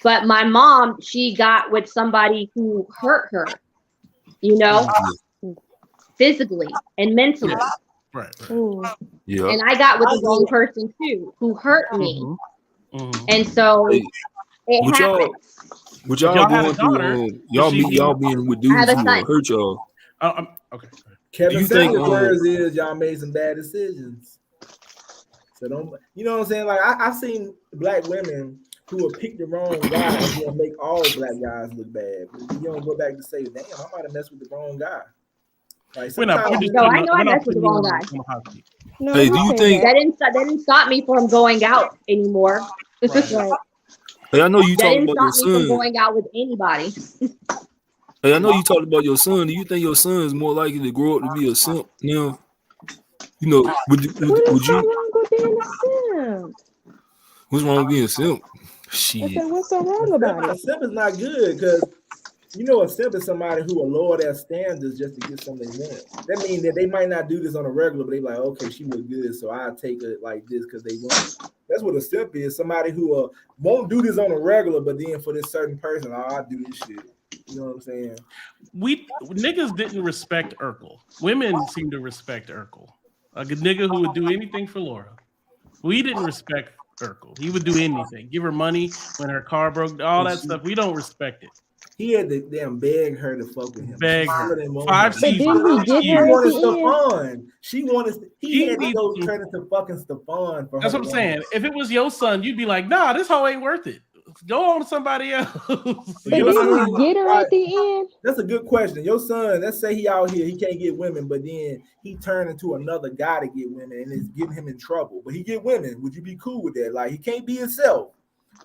Speaker 12: But my mom, she got with somebody who hurt her, physically and mentally.
Speaker 14: Right.
Speaker 13: Yeah.
Speaker 12: And I got with the wrong person too, who hurt me. And so it happens.
Speaker 13: What y'all going through? Y'all being with dudes who hurt y'all.
Speaker 14: Okay.
Speaker 4: Kevin said the words is y'all made some bad decisions. So don't, you know what I'm saying? Like I've seen black women who will pick the wrong guy and will make all black guys look bad. But you don't go back to say, damn, I might have messed with the wrong guy. Like
Speaker 12: I know I messed with the wrong guy.
Speaker 13: No, hey, do you think
Speaker 12: that didn't stop me from going out anymore? Right.
Speaker 13: Hey, I know you
Speaker 12: that
Speaker 13: talking
Speaker 12: didn't
Speaker 13: about
Speaker 12: stop
Speaker 13: your
Speaker 12: me
Speaker 13: son.
Speaker 12: from going out with anybody.
Speaker 13: Hey, I know you talked about your son. Do you think your son is more likely to grow up to be a simp now? Would you?
Speaker 11: What's wrong with being a simp?
Speaker 13: What's wrong with being a simp? Shit.
Speaker 11: What's so wrong about it?
Speaker 4: A simp is not good because a simp is somebody who will lower their standards just to get something they want. That means that they might not do this on a regular, but they like, okay, she was good, so I'll take it like this because they want it. That's what a simp is. Somebody who won't do this on a regular, but then for this certain person, I'll do this shit. You know what I'm saying?
Speaker 14: Niggas didn't respect Urkel. Women seem to respect Urkel. A good nigga who would do anything for Laura. We didn't respect Urkel. He would do anything. Give her money when her car broke, all that stuff. We don't respect it.
Speaker 4: He had to damn beg her to fuck with him.
Speaker 14: Beg her.
Speaker 11: 5 seasons. He
Speaker 4: wanted Stefan. He had to go turn into fucking Stefan for her.
Speaker 14: That's what I'm saying. If it was your son, you'd be like, nah, this hoe ain't worth it. Go on to somebody else.
Speaker 11: But did he get her at the end?
Speaker 4: That's a good question. Your son, let's say he out here, he can't get women, but then he turned into another guy to get women and it's getting him in trouble. But he get women. Would you be cool with that? Like he can't be himself,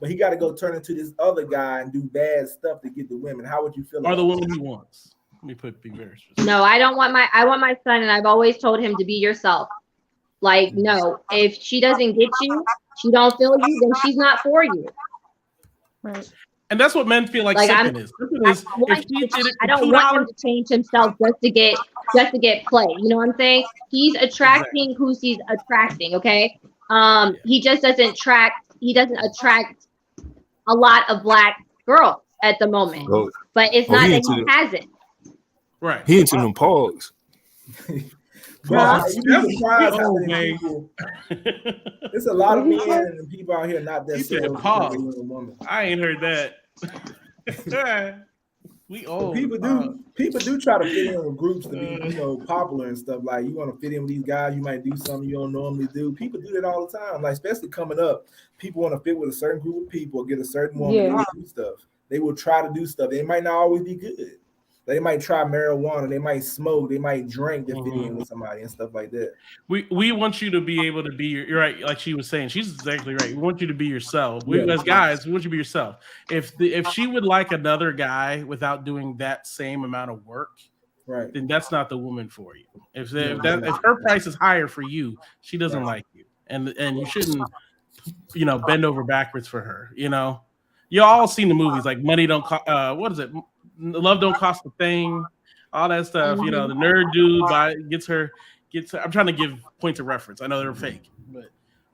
Speaker 4: but he got to go turn into this other guy and do bad stuff to get the women. How would you feel?
Speaker 14: Or the woman he wants? Let me be very specific.
Speaker 12: No, I want my son, and I've always told him to be yourself. Like, no, if she doesn't get you, she don't feel you, then she's not for you.
Speaker 11: Right.
Speaker 14: And that's what men feel like simping is.
Speaker 12: I don't want him to change himself just to get play. You know what I'm saying? He's attracting who he's attracting. Okay. He just doesn't attract a lot of black girls at the moment. But it's not that he hasn't.
Speaker 14: Right.
Speaker 13: He into them pogs.
Speaker 4: It's a lot of men and people out here not that serious.
Speaker 14: I ain't heard that.
Speaker 4: People do try to fit in with groups to be, popular and stuff. Like you want to fit in with these guys, you might do something you don't normally do. People do that all the time. Like especially coming up, people want to fit with a certain group of people, get a certain woman to do stuff. They will try to do stuff. It might not always be good. They might try marijuana, they might smoke, they might drink to fit in with somebody and stuff like that.
Speaker 14: We want you to be able to be you're right, like she was saying. She's exactly right. We want you to be yourself. As guys, we want you to be yourself. If she would like another guy without doing that same amount of work,
Speaker 4: right,
Speaker 14: then that's not the woman for you. If her price is higher for you, she doesn't like you, and you shouldn't, bend over backwards for her. You all seen the movies like Money Don't what is it? Love Don't Cost a Thing, all that stuff. The nerd dude gets her. I'm trying to give points of reference. I know they're fake, but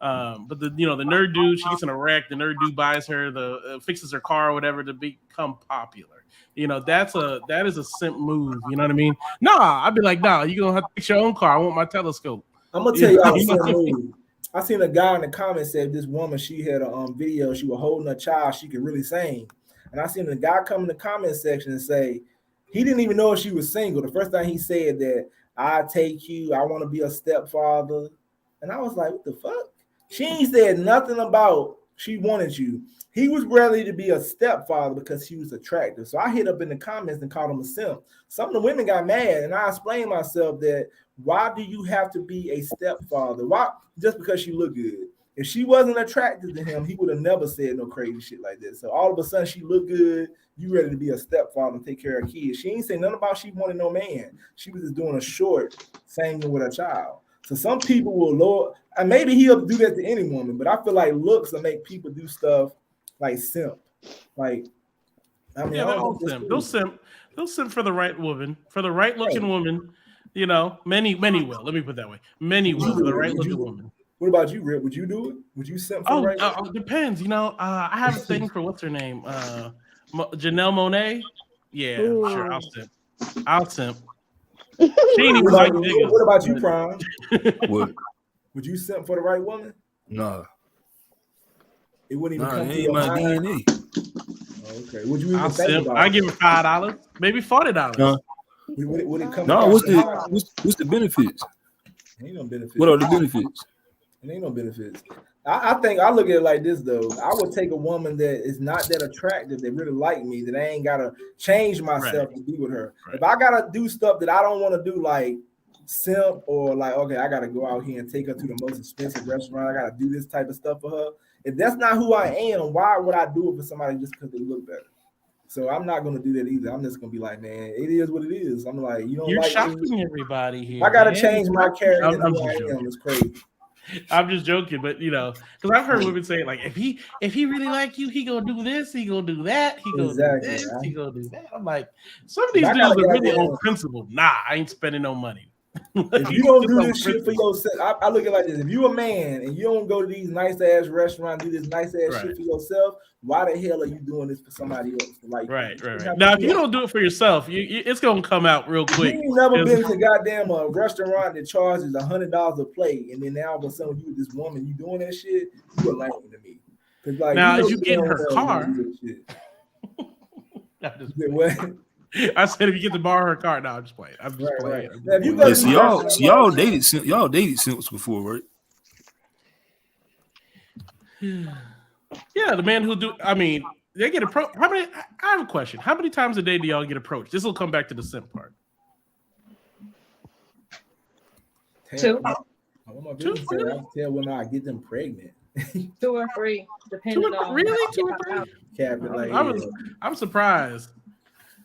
Speaker 14: the the nerd dude, she gets in a wreck. The nerd dude buys her fixes her car or whatever to become popular. That is a simp move. You know what I mean? Nah, I'd be like, nah, you gonna have to fix your own car. I want my telescope.
Speaker 4: I'm gonna tell you how simp move. I seen a guy in the comments said this woman, she had a video, she was holding a child, she could really sing. And I seen the guy come in the comment section and say he didn't even know if she was single. The first time he said that, I take you, I want to be a stepfather. And I was like, what the fuck? She ain't said nothing about she wanted you. He was ready to be a stepfather because she was attractive. So I hit up in the comments and called him a simp. Some of the women got mad, and I explained myself that why do you have to be a stepfather? Why? Just because she looked good. If she wasn't attracted to him, he would have never said no crazy shit like that. So all of a sudden, she looked good. You ready to be a stepfather and take care of kids. She ain't say nothing about she wanted no man. She was just doing a short singing with a child. So some people will lower, and maybe he'll do that to any woman, but I feel like looks will make people do stuff like simp. Like, I mean,
Speaker 14: they'll simp for the right woman, for the right looking woman. Many will. Let me put it that way. Many will for the right looking woman.
Speaker 4: What about you, Rip? Would you do it? Would you simp for the right woman?
Speaker 14: Depends. I have a thing for what's her name? Janelle Monáe. Yeah,
Speaker 11: Ooh.
Speaker 14: Sure. I'll simp. She ain't even like niggas.
Speaker 4: What about you, Prime?
Speaker 13: What?
Speaker 4: Would you simp for the right woman?
Speaker 13: Nah.
Speaker 4: It wouldn't even come to
Speaker 13: ain't
Speaker 4: your
Speaker 13: my
Speaker 4: mind.
Speaker 13: DNA.
Speaker 4: Okay. Would you even think
Speaker 14: simp.
Speaker 4: about
Speaker 14: I
Speaker 4: it?
Speaker 14: give her $5, maybe $40.
Speaker 4: Would it come?
Speaker 13: No, what's the benefits?
Speaker 4: Ain't no benefits.
Speaker 13: What are the benefits?
Speaker 4: It ain't no benefits. I think I look at it like this though. I would take a woman that is not that attractive, that really like me, that I ain't gotta change myself to be with her. Right. If I gotta do stuff that I don't want to do, like simp or like, okay, I gotta go out here and take her to the most expensive restaurant. I gotta do this type of stuff for her. If that's not who I am, why would I do it for somebody just because they look better? So I'm not gonna do that either. I'm just gonna be like, man, it is what it is. I'm like, you don't
Speaker 14: You're
Speaker 4: like
Speaker 14: shocking
Speaker 4: me.
Speaker 14: everybody here.
Speaker 4: I gotta change my character.
Speaker 14: I'm just joking.
Speaker 4: It's crazy.
Speaker 14: I'm just joking, but because I've heard women say like, if he really like you, he gonna do this, he gonna do that, he gonna do this, he gonna do that. I'm like, some of these dudes are really on principle. Nah, I ain't spending no money.
Speaker 4: If you don't do this shit for yourself, I look at it like this: if you're a man and you don't go to these nice ass restaurants, do this nice ass shit for yourself, why the hell are you doing this for somebody else? Like,
Speaker 14: right. Now, if you don't do it for yourself, it's gonna come out real quick.
Speaker 4: You ain't never been to goddamn a restaurant that charges $100 a plate, and then now all of a sudden you with this woman, you doing that shit, you are lame to me. Like,
Speaker 14: now, if you get in her car, I said if you get to borrow her car, no, I'm just playing. I'm just playing.
Speaker 13: Right. Y'all dated simps before, right?
Speaker 14: Yeah, the man who do. I mean, they get approached. I have a question. How many times a day do y'all get approached? This will come back to the simp part.
Speaker 12: 2.
Speaker 4: I tell women I get them pregnant.
Speaker 12: 2 or 3, depending on.
Speaker 14: Really, 2 or 3? I'm surprised.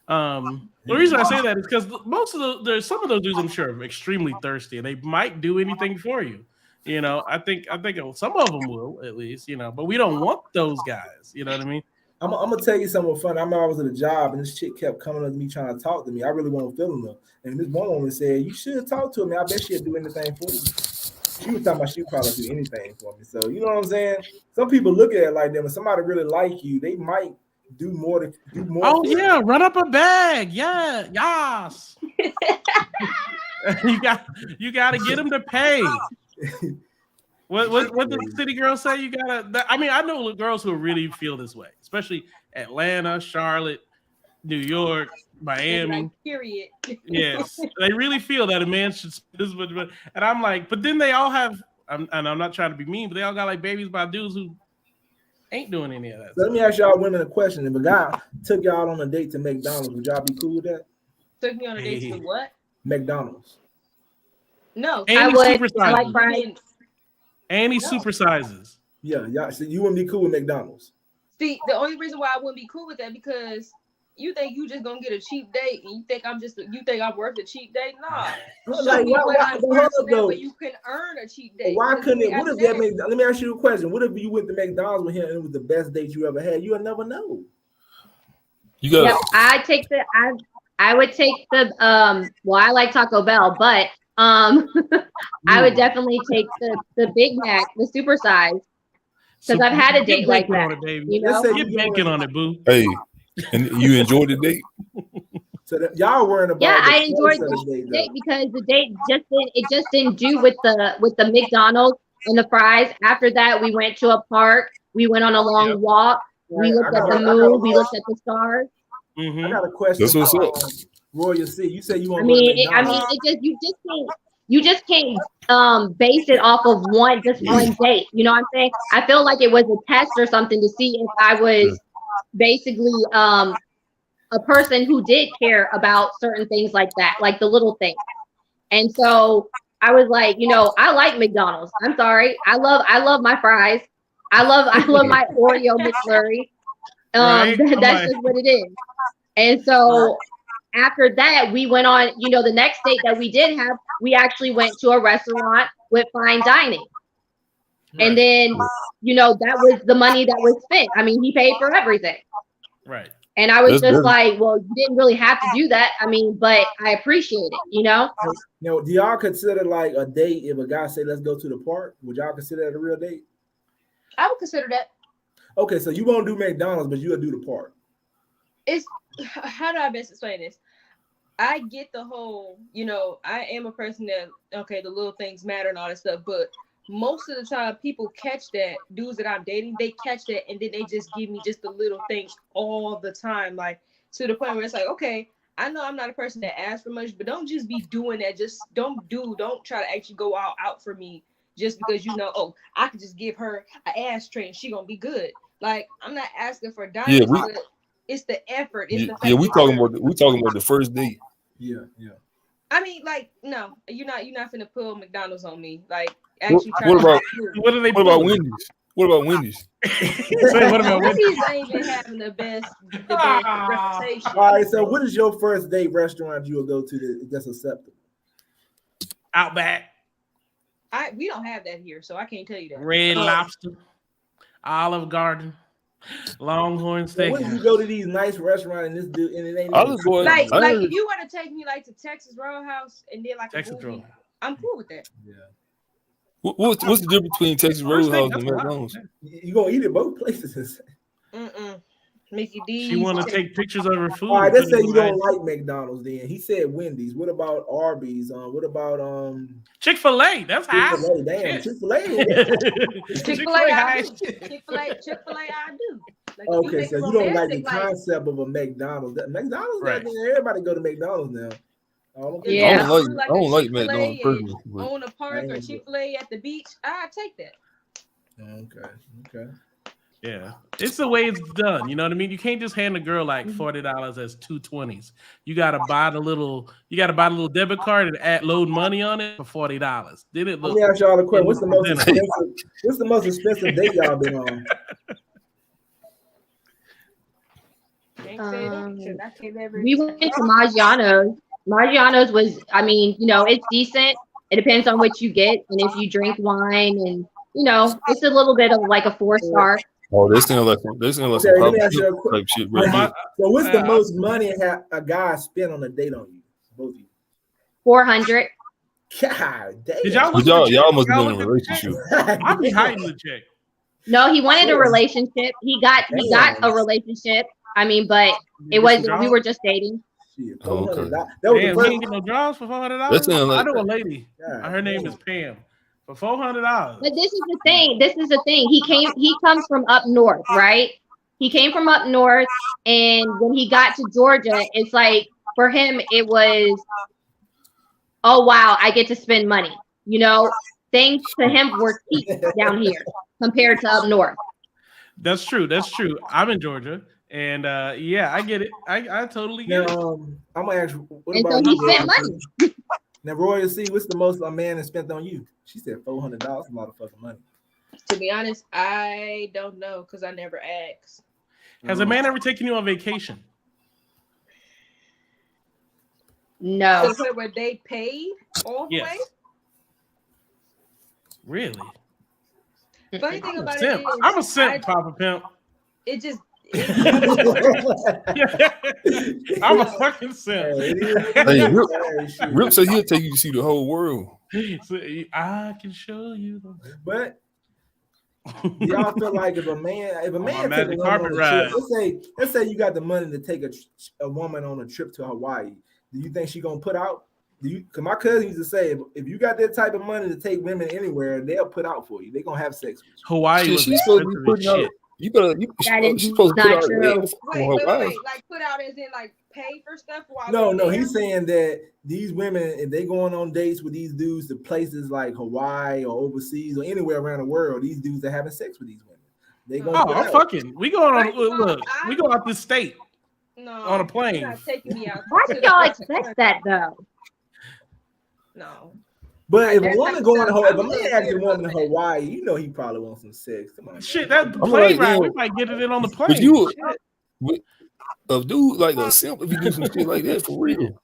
Speaker 14: The reason I say that is because there's some of those dudes I'm sure are extremely thirsty and they might do anything for you. I think some of them will at least, but we don't want those guys. You know what I mean?
Speaker 4: I'm gonna tell you something fun. I remember I was at a job and this chick kept coming up to me trying to talk to me. I really wasn't feeling her. And this one woman said, "You should talk to me. I bet she'll do anything for you." She was talking about she'd probably do anything for me. So you know what I'm saying? Some people look at it like that. When somebody really like you, they might do more.
Speaker 14: Oh yeah, run up a bag. Yeah, yes. you got to get them to pay. What the city girls say? You gotta. I mean, I know girls who really feel this way, especially Atlanta, Charlotte. New York, Miami.
Speaker 15: Like, period.
Speaker 14: Yes, they really feel that a man should spend this much money. And I'm like, but then they all have, and I'm not trying to be mean, but they all got like babies by dudes who ain't doing any of that.
Speaker 4: So let me ask y'all women a question. If a guy took y'all on a date to McDonald's, would y'all be cool with that?
Speaker 15: Took me on a date to what?
Speaker 4: McDonald's.
Speaker 15: No,
Speaker 14: And
Speaker 15: I
Speaker 14: he
Speaker 15: would.
Speaker 14: supersizes.
Speaker 15: I like fries.
Speaker 14: And he supersizes.
Speaker 4: Yeah, y'all. So you wouldn't be cool with McDonald's.
Speaker 15: See, the only reason why I wouldn't be cool with that because you think you just gonna get a cheap date and you think I'm worth a cheap date? Nah.
Speaker 4: Like,
Speaker 15: why you can earn a cheap date.
Speaker 4: Why couldn't it? What if that made? Let me ask you a question. What if you went to McDonald's with him and it was the best date you ever had? You'll never know.
Speaker 13: You got.
Speaker 12: Yep, I would take the well, I like Taco Bell, but I would definitely take the Big Mac, the super size, because I've had a date like that. You know,
Speaker 14: get bacon on it, boo.
Speaker 13: Hey, and you enjoyed the date?
Speaker 4: So that y'all weren't about.
Speaker 12: Yeah, I enjoyed the date because the date just didn't do with the McDonald's and the fries. After that, we went to a park. We went on a long walk. We looked at the moon. We looked at the stars.
Speaker 14: Mm-hmm.
Speaker 4: I got a question.
Speaker 13: That's what's up.
Speaker 4: Royal C, you say you want.
Speaker 12: You just can't base it off of one date. You know what I'm saying? I feel like it was a test or something to see if I was basically a person who did care about certain things like that, like the little things. And so I was like, I like McDonald's. I'm sorry. I love my fries. I love my Oreo McFlurry. That's just what it is. And so after that, we went on, the next date that we did have, we actually went to a restaurant with fine dining. Right. And then, that was the money that was spent. I mean, he paid for everything.
Speaker 14: Right.
Speaker 12: And I was just like, well, you didn't really have to do that. I mean, but I appreciate it,
Speaker 4: do y'all consider like a date if a guy say, let's go to the park? Would y'all consider that a real date?
Speaker 15: I would consider that. Okay,
Speaker 4: so you won't do McDonald's, but you'll do the park.
Speaker 15: It's how do I best explain this? I get the whole, I am a person that the little things matter and all that stuff, but most of the time people catch that, dudes that I'm dating, they catch that and then they just give me just the little things all the time, like to the point where it's like, okay, I know I'm not a person that asks for much, but don't just be doing that. Just don't try to actually go out for me just because I could just give her an ashtray and she gonna be good. Like I'm not asking for diamonds, but it's the effort. It's the fact
Speaker 13: we talking about the first date.
Speaker 4: Yeah.
Speaker 15: I mean, like, no, you're not finna pull McDonald's on me. Like,
Speaker 13: actually, what about Wendy's? What about Wendy's?
Speaker 15: Wendy's ain't been having the best reputation.
Speaker 4: All right, so what is your first date restaurant you will go to that's acceptable?
Speaker 14: Outback.
Speaker 15: We don't have that here, so I can't tell you that.
Speaker 14: Red Lobster, Olive Garden, Longhorn Steak.
Speaker 4: When you go to these nice restaurants and this dude and it ain't
Speaker 15: like if you want to take me like to Texas Roadhouse and then like
Speaker 14: Texas
Speaker 15: Roadhouse, I'm cool with that.
Speaker 4: Yeah.
Speaker 13: What's the difference between Texas Roadhouse and McDonald's?
Speaker 4: You gonna eat at both places?
Speaker 15: Mickey D's.
Speaker 14: She want to take pictures of her food.
Speaker 4: All right, let's say you don't like McDonald's. Then he said Wendy's. What about Arby's? What about
Speaker 14: Chick-fil-A? That's high.
Speaker 4: Damn, Chick-fil-A.
Speaker 15: Chick-fil-A, I do. Like,
Speaker 4: okay, so you don't like the concept of a McDonald's. McDonald's,
Speaker 14: right.
Speaker 4: Everybody go to McDonald's now.
Speaker 13: I don't like McDonald's personally.
Speaker 15: On a park or Chick-fil-A at the beach, I take that.
Speaker 4: Okay.
Speaker 14: Yeah, it's the way it's done. You know what I mean? You can't just hand a girl like $40 as $220s. You gotta buy the little debit card and load money on it for $40. Did it look?
Speaker 4: Let me ask y'all a question. What's the most expensive date y'all been on?
Speaker 12: We went to Maggiano's. Maggiano's was, it's decent. It depends on what you get and if you drink wine and it's a little bit of like a 4-star.
Speaker 13: Oh, this thing like some type shit, bro.
Speaker 4: So what's the most money a guy spent on a date on you? Both of you.
Speaker 12: 400.
Speaker 4: God damn.
Speaker 13: Y'all must be in a relationship.
Speaker 14: I'd be hiding the check.
Speaker 12: No, he wanted a relationship. He got a relationship. But it was we were just dating.
Speaker 13: Oh, okay.
Speaker 14: That was the first. He ain't get no jobs for $400. I know a lady. Her name is Pam. For $400.
Speaker 12: But this is the thing. He comes from up north, right? He came from up north, and when he got to Georgia, it's like for him it was, oh wow, I get to spend money. You know, things to him were cheap down here compared to up north.
Speaker 14: That's true. That's true. I'm in Georgia, and yeah, I get it. I totally get it.
Speaker 4: I'm gonna ask you, what
Speaker 12: And
Speaker 4: about
Speaker 12: so he
Speaker 4: you,
Speaker 12: spent money.
Speaker 4: Now, Royal C, what's the most a man has spent on you? She said $400. A lot of fucking money.
Speaker 15: To be honest, I don't know because I never asked.
Speaker 14: Has a man ever taken you on vacation?
Speaker 12: No.
Speaker 15: So where they paid all the way?
Speaker 14: Really?
Speaker 15: Funny thing about
Speaker 14: simp.
Speaker 15: it is,
Speaker 14: I'm a simp, Papa Pimp.
Speaker 15: It just.
Speaker 14: I'm a fucking simp.
Speaker 13: Hey, Rip said he'll take you to see the whole world.
Speaker 14: So, I can show you.
Speaker 4: But y'all feel like if a man take a woman
Speaker 14: carpet
Speaker 4: on a
Speaker 14: ride.
Speaker 4: trip, let's say you got the money to take a woman on a trip to Hawaii, do you think she gonna put out? Because my cousin used to say, if you got that type of money to take women anywhere, they'll put out for you. They're gonna have sex with you.
Speaker 14: Hawaii was
Speaker 13: she's supposed to be putting out. She's supposed to put out.
Speaker 15: Wait, like put out as in like pay for stuff.
Speaker 4: No, he's saying that these women, if they going on dates with these dudes to places like Hawaii or overseas or anywhere around the world, these dudes are having sex with these women. They gonna put
Speaker 14: I'm
Speaker 4: out.
Speaker 14: fucking. We going on. Look, we go out this state.
Speaker 15: No,
Speaker 14: on a plane.
Speaker 15: Not taking me out.
Speaker 12: Why did y'all expect that though?
Speaker 15: No.
Speaker 4: But if a woman going to Hawaii, if a man asks a woman to Hawaii, you know he probably wants some sex. Come on,
Speaker 14: shit, that plane ride, we might get it in on the plane.
Speaker 13: But you, a dude like a simp, if you do some shit like that for real.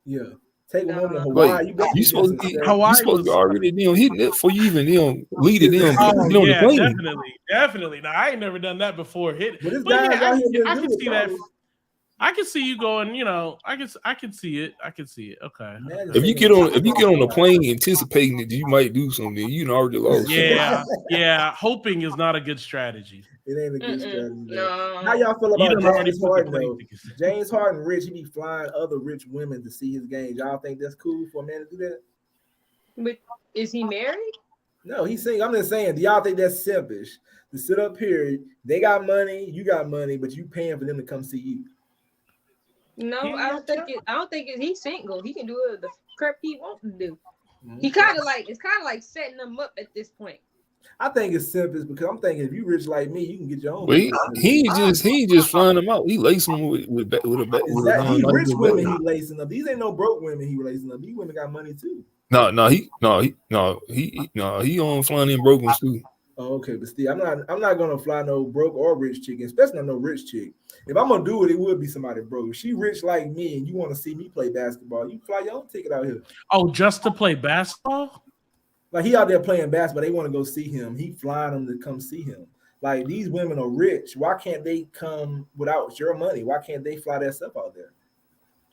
Speaker 4: Yeah, take a woman to Hawaii.
Speaker 13: Like, you supposed to be
Speaker 14: Hawaii.
Speaker 13: You supposed to be already hitting it for you even lead it in.
Speaker 14: Oh,
Speaker 13: On
Speaker 14: yeah,
Speaker 13: the plane.
Speaker 14: definitely. Now I ain't never done that before. But
Speaker 4: guys out here
Speaker 14: I
Speaker 4: doing
Speaker 14: can
Speaker 4: it,
Speaker 14: see that.
Speaker 4: probably.
Speaker 14: I can see you going. You know, I can see it. I can see it. Okay.
Speaker 13: If you get on a plane anticipating that you might do something, you already lost.
Speaker 14: Yeah. Hoping is not a good strategy.
Speaker 4: It ain't a good strategy.
Speaker 15: No.
Speaker 4: How y'all feel
Speaker 14: You
Speaker 4: about
Speaker 14: done already
Speaker 4: James
Speaker 14: put the
Speaker 4: Harden
Speaker 14: plane
Speaker 4: though?
Speaker 14: tickets.
Speaker 4: James Harden rich, he be flying other rich women to see his games. Y'all think that's cool for a man to do that?
Speaker 15: But is he married?
Speaker 4: No, he's saying. I'm just saying. Do y'all think that's simpish to sit up here? They got money, you got money, but you paying for them to come see you.
Speaker 15: No, I don't think he's single. He can do it the crap he wants to do. He kind of like setting them up at this point.
Speaker 4: I think it's simple because I'm thinking if you rich like me, you can get your own.
Speaker 13: Well, he ain't just flying them out. He lacing them with a
Speaker 4: He rich women he lacing up. These ain't no broke women he lacing up. These women got money too.
Speaker 13: He on flying in broke ones too.
Speaker 4: Oh, okay, but still, I'm not gonna fly no broke or rich chick, especially not no rich chick. If I'm gonna do it, it would be somebody broke. If she rich like me and you want to see me play basketball, you fly your own ticket out here.
Speaker 14: Oh, just to play basketball?
Speaker 4: Like he out there playing basketball, they want to go see him. He flying them to come see him. Like these women are rich. Why can't they come without your money? Why can't they fly that stuff out there?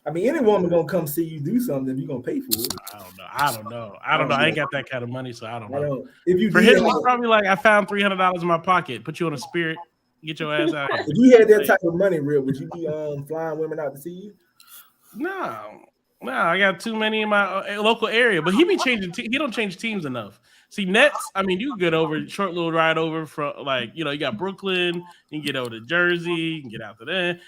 Speaker 4: I mean, any woman gonna come see you do something if you're gonna pay for it.
Speaker 14: I don't know. I ain't got that kind of money, so I don't know.
Speaker 4: If you
Speaker 14: for him, he's probably like, I found $300 in my pocket. Put you on a Spirit, get your ass out.
Speaker 4: If you had that type of money, real, would you be flying women out to see you?
Speaker 14: No, I got too many in my local area. But he be changing. He don't change teams enough. See, Nets. I mean, you can get over short little ride over from you got Brooklyn. You can get over to Jersey. You can get out to there.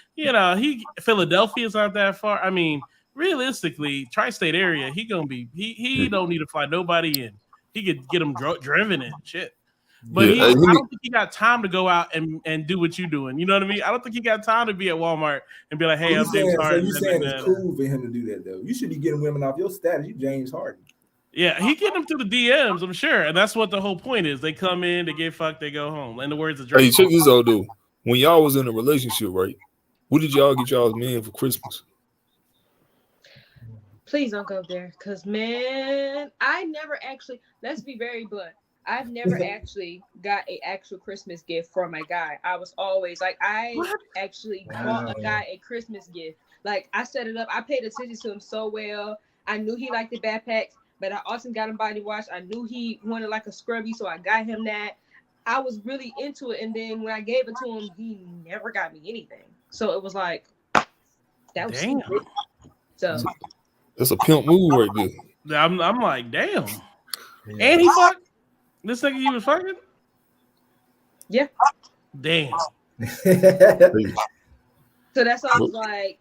Speaker 14: Philadelphia's not that far. I mean, realistically, tri-state area. He don't need to fly nobody in. He could get them driven in shit. But I don't think he got time to go out and do what you doing. You know what I mean? I don't think he got time to be at Walmart and be like, "Hey, I'm James Harden."
Speaker 4: So you saying it's cool for him to do that though? You should be getting women off your status. You James Harden.
Speaker 14: Yeah, he getting them through the DMs, I'm sure, and that's what the whole point is. They come in, they get fucked, they go home. In the words of Drake.
Speaker 13: Hey, check this out, though. When y'all was in a relationship, right? What did y'all get y'all's man for Christmas?
Speaker 15: Please don't go there, because man, I never actually. Let's be very blunt. I've never actually got an actual Christmas gift for my guy. I was always like, actually bought a guy a Christmas gift. Like I set it up. I paid attention to him so well. I knew he liked the backpacks. But I also got him body wash. I knew he wanted like a scrubby, so I got him that. I was really into it, and then when I gave it to him, he never got me anything. So it was like that was stupid. So
Speaker 13: that's a pimp move right there.
Speaker 14: I'm like, damn. Yeah. And he fucked this nigga you was fucking?
Speaker 15: Yeah.
Speaker 14: Damn.
Speaker 15: So that's why I was like,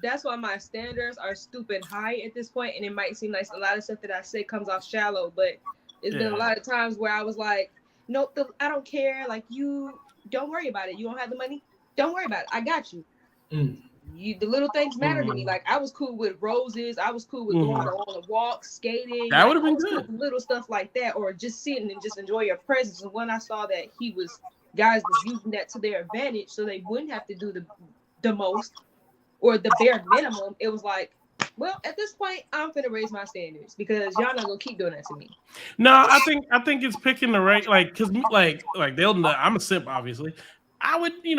Speaker 15: that's why my standards are stupid high at this point, and it might seem like a lot of stuff that I say comes off shallow, but it's been a lot of times where I was like, nope, I don't care. Like, you don't worry about it. You don't have the money. Don't worry about it. I got you. The little things matter to me. Like, I was cool with roses. I was cool with going on a walk, skating.
Speaker 14: That would have been good.
Speaker 15: Cool little stuff like that, or just sitting and just enjoy your presence. And when I saw that guys was using that to their advantage, so they wouldn't have to do the most or the bare minimum, it was like, well, at this point, I'm finna raise my standards because y'all not gonna keep doing that to me.
Speaker 14: No, I think it's picking the right, like, cause like they'll know I'm a simp, obviously. I would, you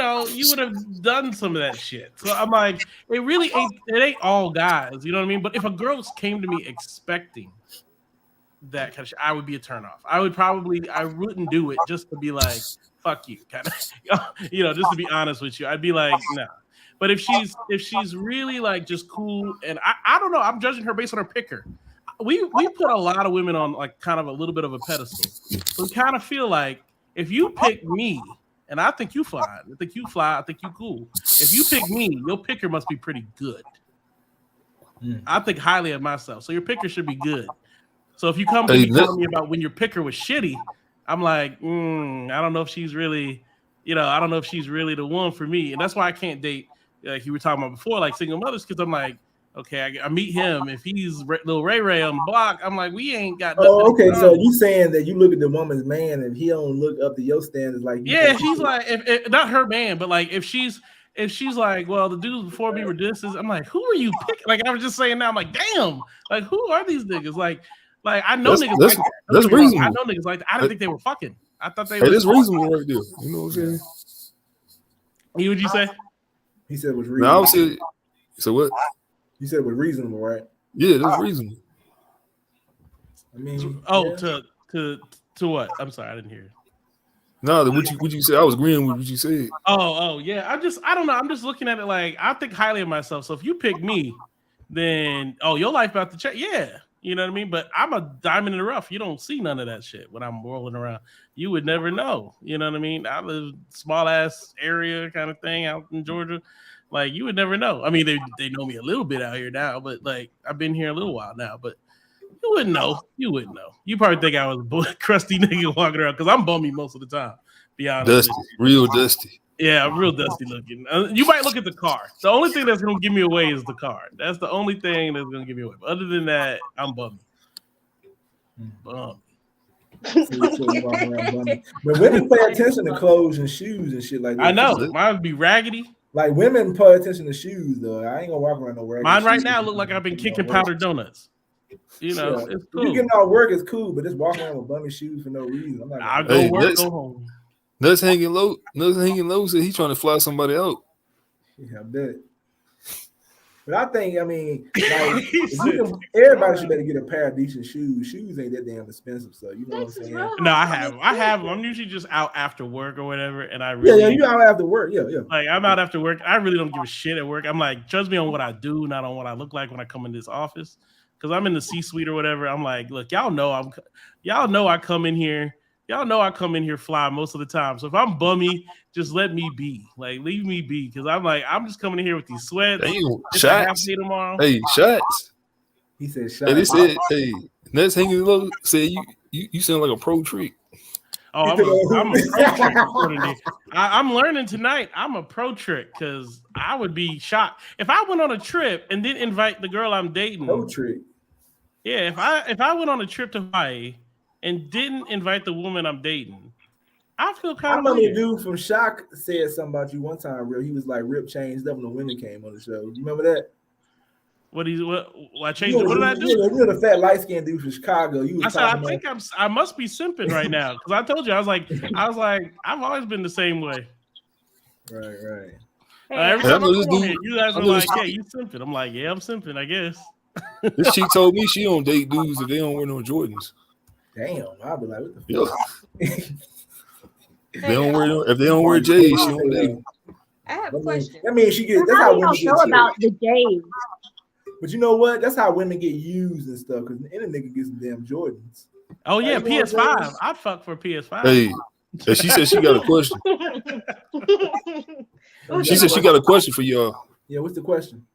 Speaker 14: would have done some of that shit. So I'm like, it ain't all guys, you know what I mean? But if a girl came to me expecting that kind of shit, I would be a turnoff. I wouldn't do it just to be like, fuck you, kind of, just to be honest with you. I'd be like, no. But if she's really like just cool, and I don't know, I'm judging her based on her picker. We put a lot of women on like kind of a little bit of a pedestal. We kind of feel like if you pick me, and I think you fly, I think you cool. If you pick me, your picker must be pretty good. I think highly of myself, so your picker should be good. So if you come to me telling me about when your picker was shitty, I'm like, I don't know if she's really, I don't know if she's really the one for me, and that's why I can't date. Like you were talking about before, like single mothers, because I'm like, okay, I meet him. If he's little Ray Ray on the block, I'm like, we ain't got nothing.
Speaker 4: Oh, okay. So you saying that you look at the woman's man and he don't look up to your standards, like
Speaker 14: she's like, if not her man, but like if she's like, well, the dudes before me were this, I'm like, who are you picking? Like I was just saying now, I'm like, damn, like who are these niggas? Like I know niggas like that.
Speaker 13: That's reasonable.
Speaker 14: I know niggas like that. I didn't think they were fucking. I thought they.
Speaker 13: That's reasonable right there. You know what I'm saying?
Speaker 14: What'd you say?
Speaker 4: He said it was reasonable.
Speaker 13: No, I would say, so what?
Speaker 4: You said it was reasonable, right?
Speaker 13: Yeah, that's reasonable.
Speaker 4: I mean,
Speaker 14: to what? I'm sorry, I didn't hear you.
Speaker 13: No, what you said, I was agreeing with what you said.
Speaker 14: Oh yeah. I don't know. I'm just looking at it like I think highly of myself. So if you pick me, then your life about to change. Yeah. You know what I mean? But I'm a diamond in the rough. You don't see none of that shit when I'm rolling around. You would never know. You know what I mean? I live small ass area kind of thing out in Georgia. Like you would never know. I mean, they know me a little bit out here now, but like I've been here a little while now. But you wouldn't know. You probably think I was a crusty nigga walking around because I'm bummy most of the time. Be honest.
Speaker 13: Dusty, real dusty.
Speaker 14: Yeah, I'm real dusty looking. You might look at the car. The only thing that's gonna give me away is the car. That's the only thing that's gonna give me away. But other than that, I'm bummy.
Speaker 4: But women pay attention to clothes and shoes and shit like that.
Speaker 14: I know. Mine would be raggedy.
Speaker 4: Like women pay attention to shoes though. I ain't gonna walk around no raggedy.
Speaker 14: Mine right now look like I've been kicking powdered donuts. It's cool.
Speaker 4: You getting off work is cool, but just walking around with bummy shoes for no reason. I'm not.
Speaker 14: I'll go work, go home.
Speaker 13: Nuts hanging low. Said he's trying to fly somebody out.
Speaker 4: Yeah, I bet. But I think, like, everybody should better get a pair of decent shoes. Shoes ain't that damn expensive, so you know what I'm saying.
Speaker 14: No, I have. I'm usually just out after work or whatever, and I really
Speaker 4: you out after work, yeah.
Speaker 14: Like I'm out after work. I really don't give a shit at work. I'm like, judge me on what I do, not on what I look like when I come in this office, because I'm in the C-suite or whatever. I'm like, look, y'all know I come in here. Y'all know I come in here fly most of the time. So if I'm bummy, just let me be. Like, leave me be. Because I'm just coming in here with these sweats.
Speaker 13: Shots.
Speaker 14: Tomorrow.
Speaker 13: Hey, shots.
Speaker 4: He said shots.
Speaker 13: Hey, they said, Nuts hanging low said you sound like a pro trick.
Speaker 14: Oh, I'm a pro trick. I'm learning tonight. I'm a pro trick because I would be shocked. If I went on a trip and didn't invite the girl I'm dating.
Speaker 4: Pro trick.
Speaker 14: Yeah, if I went on a trip to Hawaii and didn't invite the woman I'm dating, I feel kind of.
Speaker 4: I remember a dude from Shock said something about you one time, real. He was like, Rip changed up when the women came on the show. You remember that?
Speaker 14: What I changed? What did I do?
Speaker 4: You're the fat light skinned dude from Chicago.
Speaker 14: I must be simping right now because I told you I was like I've always been the same way.
Speaker 4: Right.
Speaker 14: Every time I come here, you guys are like, "Yeah, you simping." I'm like, "Yeah, I'm simping, I guess."
Speaker 13: This chick told me she don't date dudes if they don't wear no Jordans.
Speaker 4: Damn, I'll be like, what the fuck?
Speaker 13: If they don't wear J's, she don't date them.
Speaker 7: I have a question.
Speaker 4: That means she gets. That's
Speaker 7: how
Speaker 4: women
Speaker 7: you know about the J's.
Speaker 4: But you know what? That's how women get used and stuff. Because any nigga gets some damn Jordans.
Speaker 14: Oh yeah, PS5. I'd fuck for PS5.
Speaker 13: Hey, And she said she got a question. She said she got a question for y'all.
Speaker 4: Yeah, what's the question?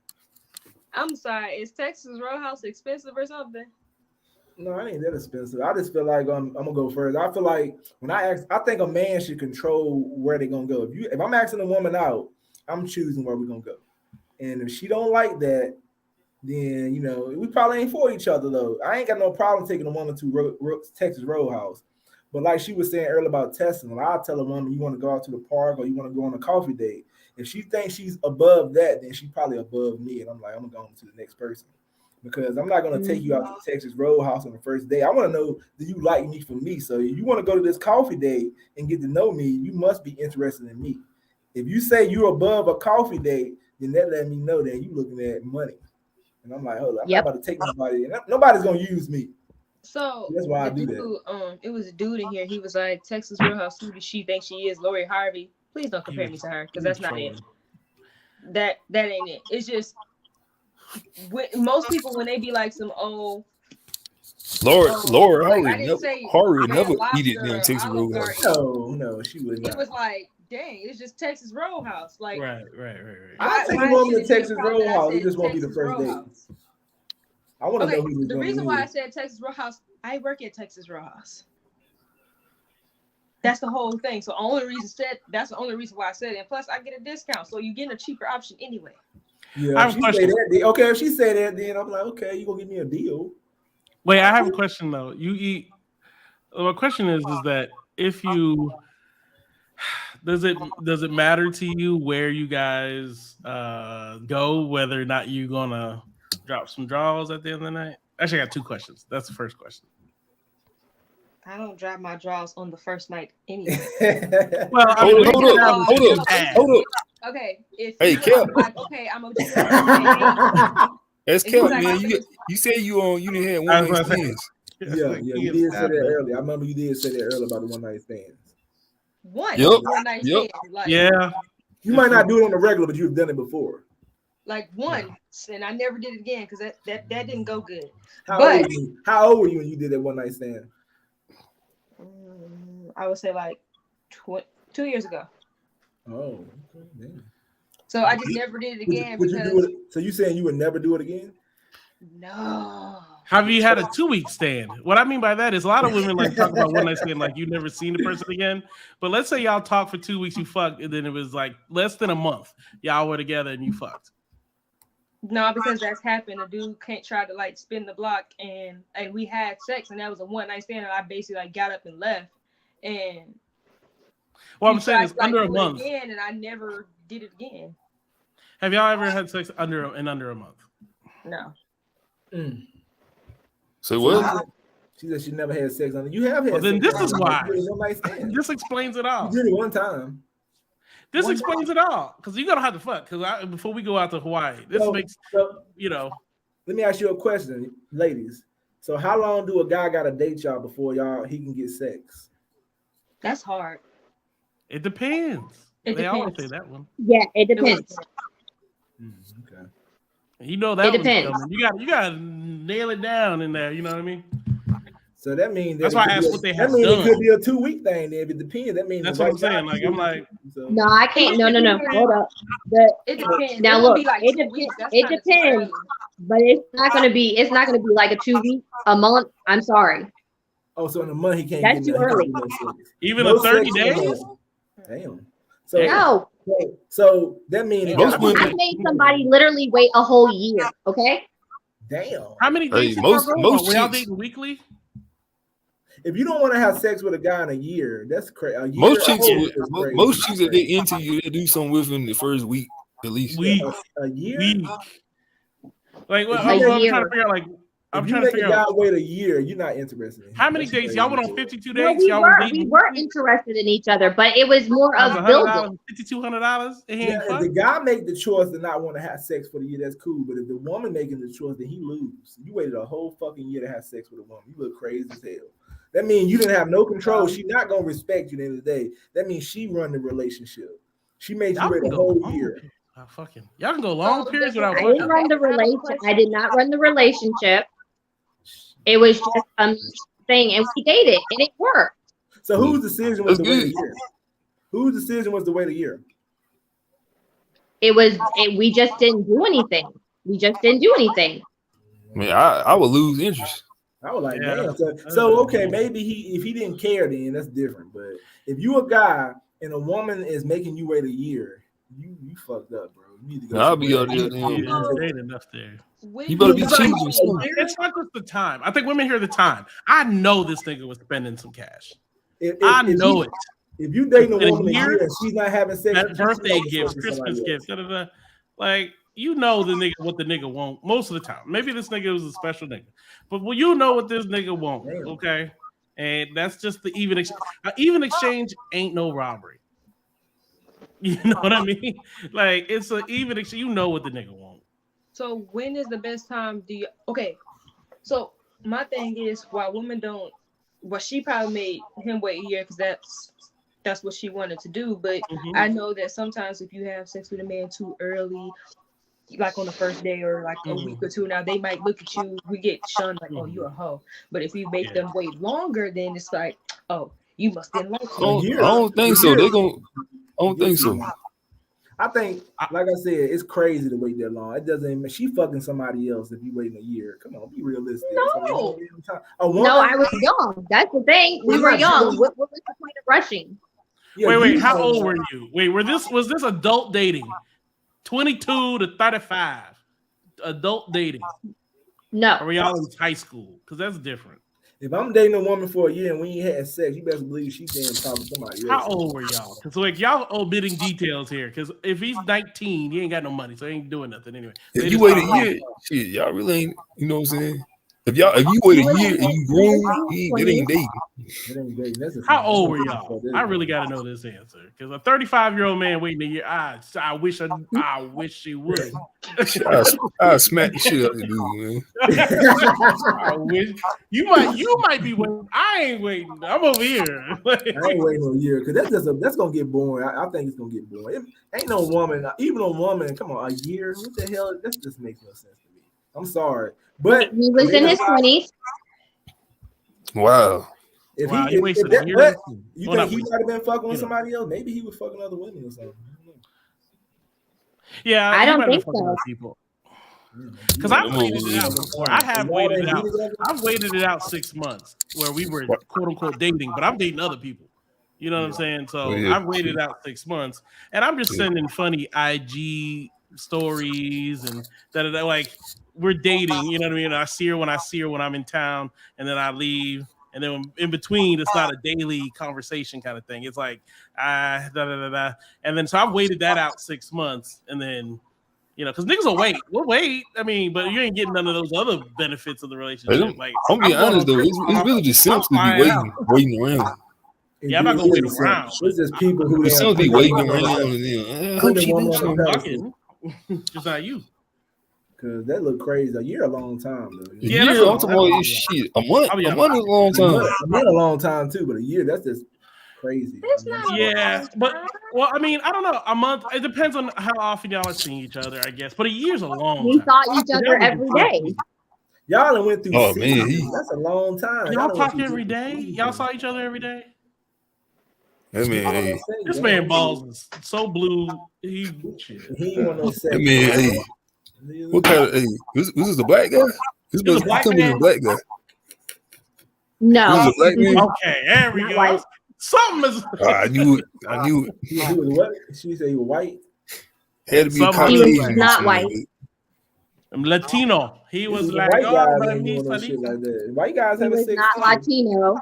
Speaker 15: I'm sorry. Is Texas Roadhouse expensive or something?
Speaker 4: No, it ain't that expensive. I just feel like I'm gonna go first. I feel like when I think a man should control where they're gonna go. If I'm asking a woman out, I'm choosing where we're gonna go. And if she don't like that, then we probably ain't for each other though. I ain't got no problem taking a woman to Texas Roadhouse. But like she was saying earlier about testing, when I tell a woman you want to go out to the park or you want to go on a coffee date, if she thinks she's above that, then she's probably above me. And I'm like, I'm gonna go on to the next person. Because I'm not going to take you out to Texas Roadhouse on the first day. I want to know, do you like me for me? So if you want to go to this coffee date and get to know me, you must be interested in me. If you say you're above a coffee date, then that let me know that you're looking at money. And I'm like, hold on, I'm not about to take nobody. Nobody's going to use me.
Speaker 15: So
Speaker 4: that's why I do that.
Speaker 15: It was a dude in here. He was like, Texas Roadhouse, who does she think she is? Lori Harvey. Please don't compare me to her because that's not it. That ain't it. It's just... most people when they be like some old
Speaker 13: Laura
Speaker 15: Harvey
Speaker 13: never eaten in Texas Roadhouse.
Speaker 4: No, she would not.
Speaker 15: It was like, dang, it's just Texas Roadhouse. Like,
Speaker 14: right.
Speaker 4: I take a woman to Texas Roadhouse. It just won't be the first date. I want to know who
Speaker 15: the reason why I said Texas Roadhouse. I work at Texas Roadhouse. That's the whole thing. So that's the only reason why I said it. And plus, I get a discount, so you're getting a cheaper option anyway.
Speaker 4: Yeah, if she say that, then I'm like, okay, you gonna give me a deal.
Speaker 14: Wait, I have a question though. My question is that if you does it matter to you where you guys go, whether or not you're gonna drop some draws at the end of the night? Actually, I got two questions. That's the first question.
Speaker 15: I don't drop my draws on the first night anyway.
Speaker 14: Well, hold up.
Speaker 15: Okay.
Speaker 13: Hey, Kel.
Speaker 15: I'm a
Speaker 13: That's Kel, man. You said you didn't have one night stands.
Speaker 4: Yeah, you did say that earlier. I remember you did say that earlier about the one night stands.
Speaker 15: One night stand. Like,
Speaker 14: yeah.
Speaker 4: You might not do it on the regular, but you've done it before.
Speaker 15: Like once, and I never did it again because that didn't go good.
Speaker 4: How old were you when you did that one night stand?
Speaker 15: I would say like 2 years ago.
Speaker 4: Oh, man.
Speaker 15: So I just never did it again.
Speaker 4: So you saying you would never do it again?
Speaker 15: No.
Speaker 14: Have you had a 2-week stand? What I mean by that is a lot of women like talk about one night stand like you've never seen the person again. But let's say y'all talk for 2 weeks, you fucked, and then it was like less than a month. Y'all were together and you fucked.
Speaker 15: No, because that's happened. A dude can't try to like spin the block, and we had sex, and that was a one night stand, and I basically like got up and left. And
Speaker 14: what I'm saying is under a month.
Speaker 15: Again, and I never did it again.
Speaker 14: Have y'all ever had sex under a month?
Speaker 15: No.
Speaker 13: So what?
Speaker 4: She said she never had sex on it. You have had
Speaker 14: well, then
Speaker 4: sex.
Speaker 14: This is why.
Speaker 4: This
Speaker 14: explains it all.
Speaker 4: You did it one time.
Speaker 14: This explains it all. Because you're gonna have to fuck. Because before we go out to Hawaii, makes
Speaker 4: Let me ask you a question, ladies. So how long do a guy gotta date y'all before he can get sex?
Speaker 15: That's hard.
Speaker 14: It depends. They always say that one.
Speaker 12: Yeah, it depends.
Speaker 4: Okay.
Speaker 14: You know that
Speaker 12: it depends.
Speaker 14: You gotta nail it down in there. You know what I mean?
Speaker 4: So that means
Speaker 14: that's why I asked what they have done.
Speaker 4: That means it could be a 2-week thing. Then if it depends, that means
Speaker 14: that's what I'm saying. Like I'm like,
Speaker 12: no, I can't. No. Hold up.
Speaker 15: It depends.
Speaker 12: Now look,
Speaker 15: like
Speaker 12: it depends. But it's not gonna be. It's not gonna be like a 2 week, a month. I'm sorry.
Speaker 4: Oh, so in a month he can't.
Speaker 12: That's too early.
Speaker 14: Even a 30 days.
Speaker 4: Damn. So
Speaker 12: no.
Speaker 4: So that means
Speaker 12: I made somebody literally wait a whole year. Okay.
Speaker 4: Damn.
Speaker 14: How many days?
Speaker 13: Most
Speaker 14: were y'all dating weekly?
Speaker 4: If you don't want to have sex with a guy in a year, that's crazy.
Speaker 13: Most chicks that they into you, they do something with in the first week at least.
Speaker 4: A year.
Speaker 14: Like what? I'm trying to figure out. Like
Speaker 4: I'm trying to figure out. Wait a year, you're not interested in him.
Speaker 14: How many dates? Y'all went on 52 days.
Speaker 12: No, we were interested in each other, but it was more of building.
Speaker 14: $5,200.
Speaker 4: If the guy make the choice to not want to have sex for the year, that's cool. But if the woman making the choice, then he lose. You waited a whole fucking year to have sex with a woman. You look crazy as hell. That means you didn't have no control. She's not gonna respect you at the end of the day. That means she run the relationship. She made you wait a whole year.
Speaker 14: Y'all can go long periods without.
Speaker 12: I didn't run the relationship. I did not run the relationship. It was just thing, and we dated, and it worked.
Speaker 4: So whose decision was to wait a year? Whose decision was to wait a year?
Speaker 12: We just didn't do anything. We just didn't do anything.
Speaker 13: I mean, I would lose interest.
Speaker 4: I was like, damn. So okay, maybe if he didn't care, then that's different. But if you a guy and a woman is making you wait a year, you fucked up, bro. You need to go.
Speaker 13: I'll be out there.
Speaker 14: Ain't enough there.
Speaker 13: You better be cheating.
Speaker 14: It's not just the time. I think women hear the time. I know this nigga was spending some cash. I know it.
Speaker 4: If you dating a woman a year and she's not having sex,
Speaker 14: that birthday gifts, Christmas gifts, like you know what the nigga want most of the time. Maybe this nigga was a special nigga, but you know what this nigga want, okay? And that's just the even exchange. Even exchange ain't no robbery. You know what I mean? Like it's an even exchange. You know what the nigga want.
Speaker 15: So when is the best time? Okay? So my thing is, why women don't. Well, she probably made him wait a year because that's what she wanted to do. But I know that sometimes if you have sex with a man too early, like on the first day or like a week or two, now they might look at you. We get shunned like, oh, you're a hoe. But if we make them wait longer, then it's like, oh, you must didn't like
Speaker 13: him. I don't think so. I don't think so.
Speaker 4: I think, like I said, it's crazy to wait that long. It doesn't. She fucking somebody else if you waiting a year. Come on, be realistic.
Speaker 12: No, I was young. That's the thing. We were young. What was the point of rushing?
Speaker 14: Wait. How old were you? Wait, was this adult dating? 22 to 35. Adult dating.
Speaker 12: No.
Speaker 14: Or were y'all in high school? Because that's different.
Speaker 4: If I'm dating a woman for a year and we ain't had sex, you better believe she's dating probably somebody else.
Speaker 14: How old were y'all? Because like y'all omitting details here. Because if he's 19, he ain't got no money, so he ain't doing nothing anyway.
Speaker 13: If you wait a year, shit, y'all really ain't. You know what I'm saying? If you wait a year and you grown, it ain't dating.
Speaker 14: How old were y'all? I really got to know this answer because a 35-year-old man waiting a year. I wish she would.
Speaker 13: I smack the shit out of you, man.
Speaker 14: I wish you might be waiting. I ain't waiting. I'm over here.
Speaker 4: I ain't waiting a year because that's gonna get boring. I think it's gonna get boring. Ain't no woman, even a woman. Come on, a year? What the hell? That just makes no sense to me. I'm sorry. But
Speaker 12: he was in his 20s.
Speaker 13: Wow.
Speaker 4: If
Speaker 14: wow,
Speaker 4: he wasted a year. You think he might have been fucking with somebody else? Maybe he was fucking other women or something.
Speaker 14: Yeah,
Speaker 12: I don't think so.
Speaker 14: Because I've waited it out before. I have waited it out. I've waited it out 6 months where we were quote unquote dating, but I'm dating other people. You know what I'm saying? So I've waited out 6 months, and I'm just sending funny IG stories and that like. We're dating, you know what I mean? I see her when I'm in town, and then I leave, and then in between, it's not a daily conversation kind of thing. It's like and then so I've waited that out 6 months, and then because niggas will wait. We'll wait. I mean, but you ain't getting none of those other benefits of the relationship. Like
Speaker 13: I'm be honest though, it's really just simps to be waiting around.
Speaker 14: Yeah, I'm not gonna wait around.
Speaker 4: It's just people who
Speaker 13: some be waiting around and
Speaker 14: then just not you.
Speaker 4: Cause that look crazy. A year, a long time, though.
Speaker 13: Yeah, I'm talking about shit. A month is a long time.
Speaker 4: A month, a long time too, but a year, that's just crazy.
Speaker 14: Yeah, but I mean, I don't know. A month. It depends on how often y'all are seeing each other, I guess. But a year's a long time.
Speaker 12: We saw each other every day.
Speaker 4: Y'all done went through.
Speaker 13: Oh man,
Speaker 4: that's a long time.
Speaker 14: Y'all talk every day. Y'all saw each other every day.
Speaker 13: I mean,
Speaker 14: this man balls is so blue. He
Speaker 4: ain't want no sex.
Speaker 13: I mean, hey. What kind of? Hey, was this a black guy? This was a black guy.
Speaker 12: No.
Speaker 13: Black man?
Speaker 14: Okay, there we go. Something is.
Speaker 13: I knew it.
Speaker 4: He was what? She said he was white.
Speaker 13: Had to be
Speaker 12: he was not white.
Speaker 14: Latino. He was like,
Speaker 4: white guys have a sex.
Speaker 12: Not Latino.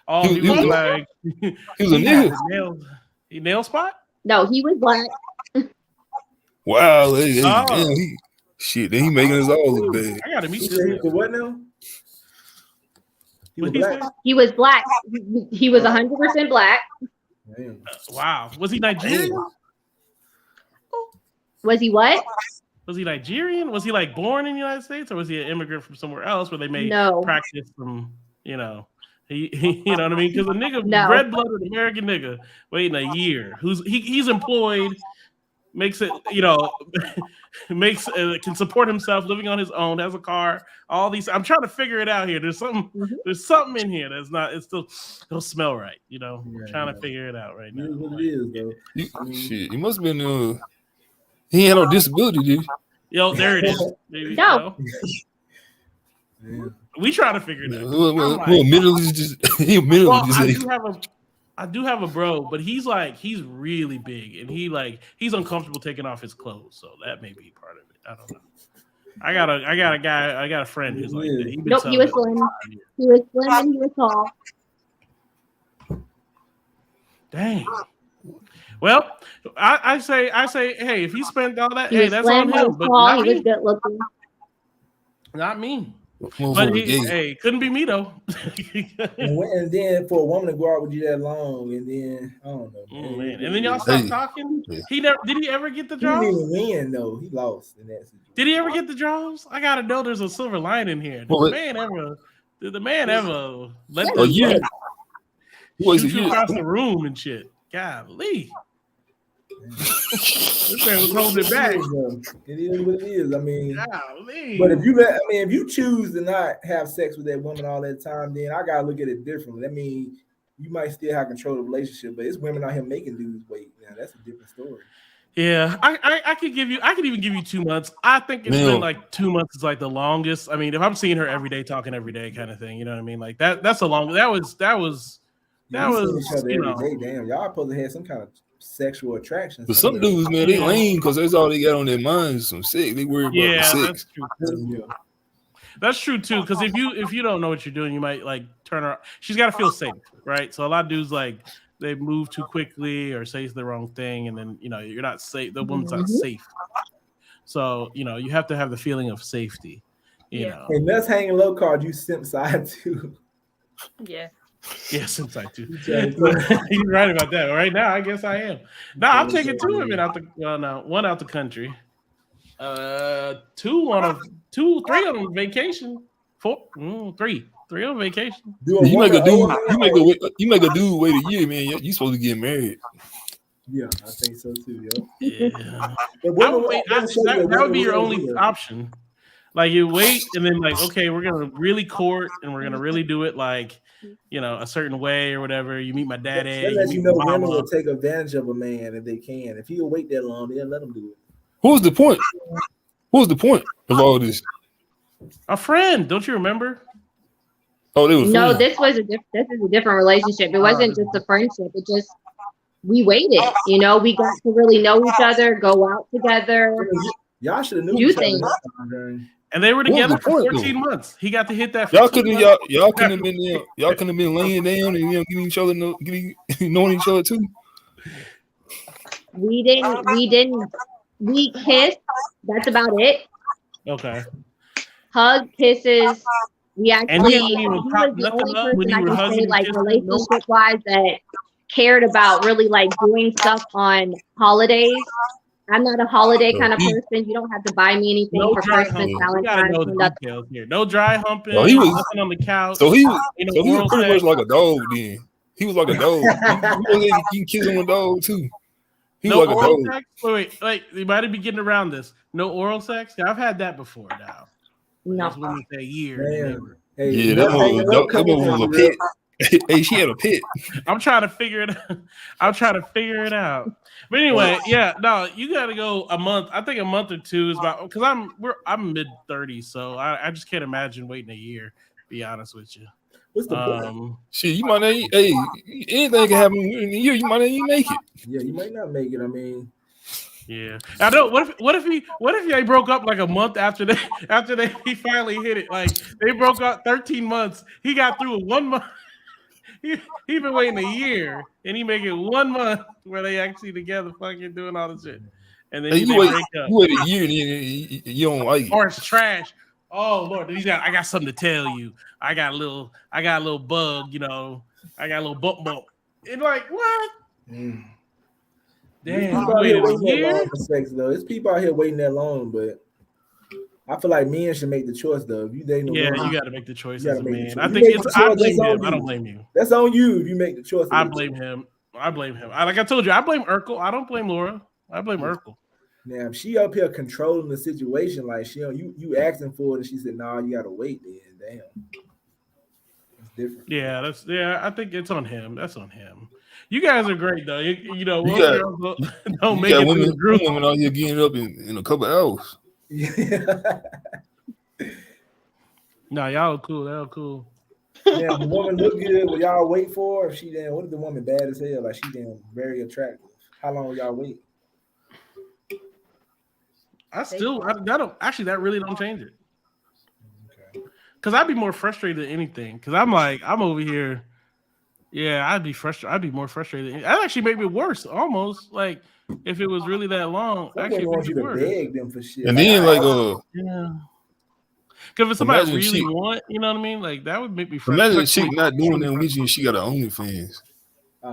Speaker 14: Oh, he was like,
Speaker 13: he was a nigga.
Speaker 14: He nail spot?
Speaker 12: No, he was black.
Speaker 13: Wow, damn, then he making us all look bad.
Speaker 14: I gotta meet this
Speaker 4: nigga. What now?
Speaker 12: He was black. He was 100% black.
Speaker 14: Wow. Was he Nigerian?
Speaker 12: Was he what?
Speaker 14: Was he Nigerian? Was he like born in the United States, or was he an immigrant from somewhere else where they made practice from, he you know what I mean? Because a nigga, red-blooded American nigga, waiting a year, he's employed makes it, can support himself, living on his own, has a car, all these. I'm trying to figure it out here. There's something in here that's not. It still don't smell right. Trying to figure it out right now.
Speaker 4: What it is, though.
Speaker 13: Shit, he must have been. He ain't had no disability, dude.
Speaker 14: Yo, there it is. Baby.
Speaker 12: No.
Speaker 14: We try to figure it out. I do have a bro, but he's really big and he's uncomfortable taking off his clothes, so that may be part of it. I don't know. I got a friend who's like that.
Speaker 12: Nope, he was slim. He was slim and he was tall.
Speaker 14: Dang. Well, I say, hey, if he spent all that,
Speaker 12: He
Speaker 14: hey,
Speaker 12: was
Speaker 14: that's
Speaker 12: slim,
Speaker 14: on
Speaker 12: he
Speaker 14: him.
Speaker 12: was
Speaker 14: But
Speaker 12: tall,
Speaker 14: not
Speaker 12: he was
Speaker 14: me.
Speaker 12: good looking.
Speaker 14: Not me. But hey, couldn't be me though.
Speaker 4: and then for a woman to go out with you that long, and then I don't know,
Speaker 14: man. And then y'all stop talking. He never did. He ever get the draws?
Speaker 4: He didn't even win though. He lost in that situation.
Speaker 14: Did he ever get the draws? I gotta know. There's a silver lining here. Did the man ever let the shoot you across the room and shit? Golly. This man was holding it back.
Speaker 4: It is what it is. I mean,
Speaker 14: golly.
Speaker 4: But if you choose to not have sex with that woman all that time, then I gotta look at it differently. I mean, you might still have control of the relationship, but it's women out here making dudes wait. Now that's a different story.
Speaker 14: Yeah, I could even give you 2 months. I think it's been like 2 months is like the longest. I mean, if I'm seeing her every day, talking every day, kind of thing, you know what I mean? Like that's a long. That was
Speaker 4: each other every day. Damn, y'all supposed to have some kind of sexual attraction.
Speaker 13: But some dudes, man, they lame because that's all they got on their minds. Some sick. They worry about the sex.
Speaker 14: That's true. That's true too. Because if you don't know what you're doing, you might like turn her. She's got to feel safe, right? So a lot of dudes they move too quickly or say the wrong thing, and then you're not safe. The woman's not safe. So you have to have the feeling of safety. You know.
Speaker 4: And that's hanging low card. You simp side too.
Speaker 6: Yeah.
Speaker 14: Yes, inside too. You're right about that. Right now, I guess I am. No, I'm taking 2 women out one out the country. 3 on vacation. 3 on vacation.
Speaker 13: You make a dude wait a year, man. You supposed to get married.
Speaker 4: Yeah, I think so too.
Speaker 14: Yeah. That would be your only option. Like you wait and then okay, we're gonna really court and we're gonna really do it a certain way or whatever. You meet my daddy.
Speaker 4: That lets you know women will take advantage of a man if they can. If he'll wait that long, they'll let him do it.
Speaker 13: What was the point? What was the point of all this?
Speaker 14: A friend, don't you remember?
Speaker 13: Oh, they was
Speaker 12: no.
Speaker 13: friends.
Speaker 12: This is a different relationship. It wasn't just a friendship. It just we waited. We got to really know each other, go out together.
Speaker 4: Y'all should have knew
Speaker 12: do
Speaker 4: each
Speaker 12: things.
Speaker 4: other.
Speaker 14: And they were together for 14 months. He got to hit that.
Speaker 13: Y'all couldn't have been laying down and getting each other knowing each other too.
Speaker 12: We didn't. We kissed. That's about it.
Speaker 14: Okay.
Speaker 12: Hug, kisses. We actually. He
Speaker 14: was
Speaker 12: the only person I can say relationship wise that cared about really doing stuff on holidays. I'm not a holiday kind of person. You don't have to buy me anything for Christmas, Valentine's.
Speaker 14: No dry humping.
Speaker 13: He was
Speaker 14: nothing on the couch.
Speaker 13: So he was pretty much like a dog then. He was like a dog. You can kiss on a dog too. He was like a dog.
Speaker 14: Sex? Wait, you might be getting around this. No oral sex? Yeah, I've had that before now.
Speaker 12: No.
Speaker 14: Women say a year.
Speaker 13: Yeah, that one was a pit. Hey, she had a pit.
Speaker 14: I'm trying to figure it out. But anyway, you got to go a month. I think a month or two is about because I'm mid-30s, so I just can't imagine waiting a year. To be honest with you.
Speaker 4: What's the point?
Speaker 13: Shit, you might not. Hey, anything can happen in a year. You might not even make it.
Speaker 4: Yeah, you might not make it. I mean.
Speaker 14: Yeah, I know. What if they broke up like a month after he finally hit it? Like they broke up 13 months. He got through 1 month. He been waiting a year, and he make it 1 month where they actually together, fucking doing all this shit, and then
Speaker 13: you
Speaker 14: break up.
Speaker 13: You wait a year, and you don't like it,
Speaker 14: or it's trash. Oh Lord, I got something to tell you. I got a little bug, I got a little bump. And what? Damn,
Speaker 4: sex though. It's people out here waiting that long, but I feel like men should make the choice though. If you dating
Speaker 14: you
Speaker 4: woman,
Speaker 14: got to make the choice as a man.
Speaker 4: I
Speaker 14: blame him. I don't blame you.
Speaker 4: That's on you if you make the choice.
Speaker 14: I blame him. Like I told you, I blame Urkel. I don't blame Laura. I blame Urkel.
Speaker 4: Now, she up here controlling the situation, like you asking for it, and she said, "Nah, you gotta wait." Then, damn, it's different.
Speaker 14: Yeah, I think it's on him. That's on him. You guys are great though. You know,
Speaker 13: You
Speaker 14: don't make
Speaker 13: got
Speaker 14: it
Speaker 13: women,
Speaker 14: to the group.
Speaker 13: women out here getting up in a couple hours.
Speaker 14: Nah, y'all are cool. Y'all cool.
Speaker 4: Yeah, the woman look good. Will y'all wait for her? If she damn, what if the woman bad as hell? Like she damn very attractive. How long will y'all wait?
Speaker 14: That really don't change it. Because I'd be more frustrated than anything. Because I'm over here. Yeah, I'd be frustrated. I'd be more frustrated. That actually made me worse. Almost like if it was really that long. Actually,
Speaker 4: want you to beg them for shit.
Speaker 13: And then
Speaker 14: yeah. Because if somebody
Speaker 13: imagine
Speaker 14: really
Speaker 13: she-
Speaker 14: want, you know what I mean? Like that would make me frustrated.
Speaker 13: Imagine a chick not doing that with you, and she got her OnlyFans,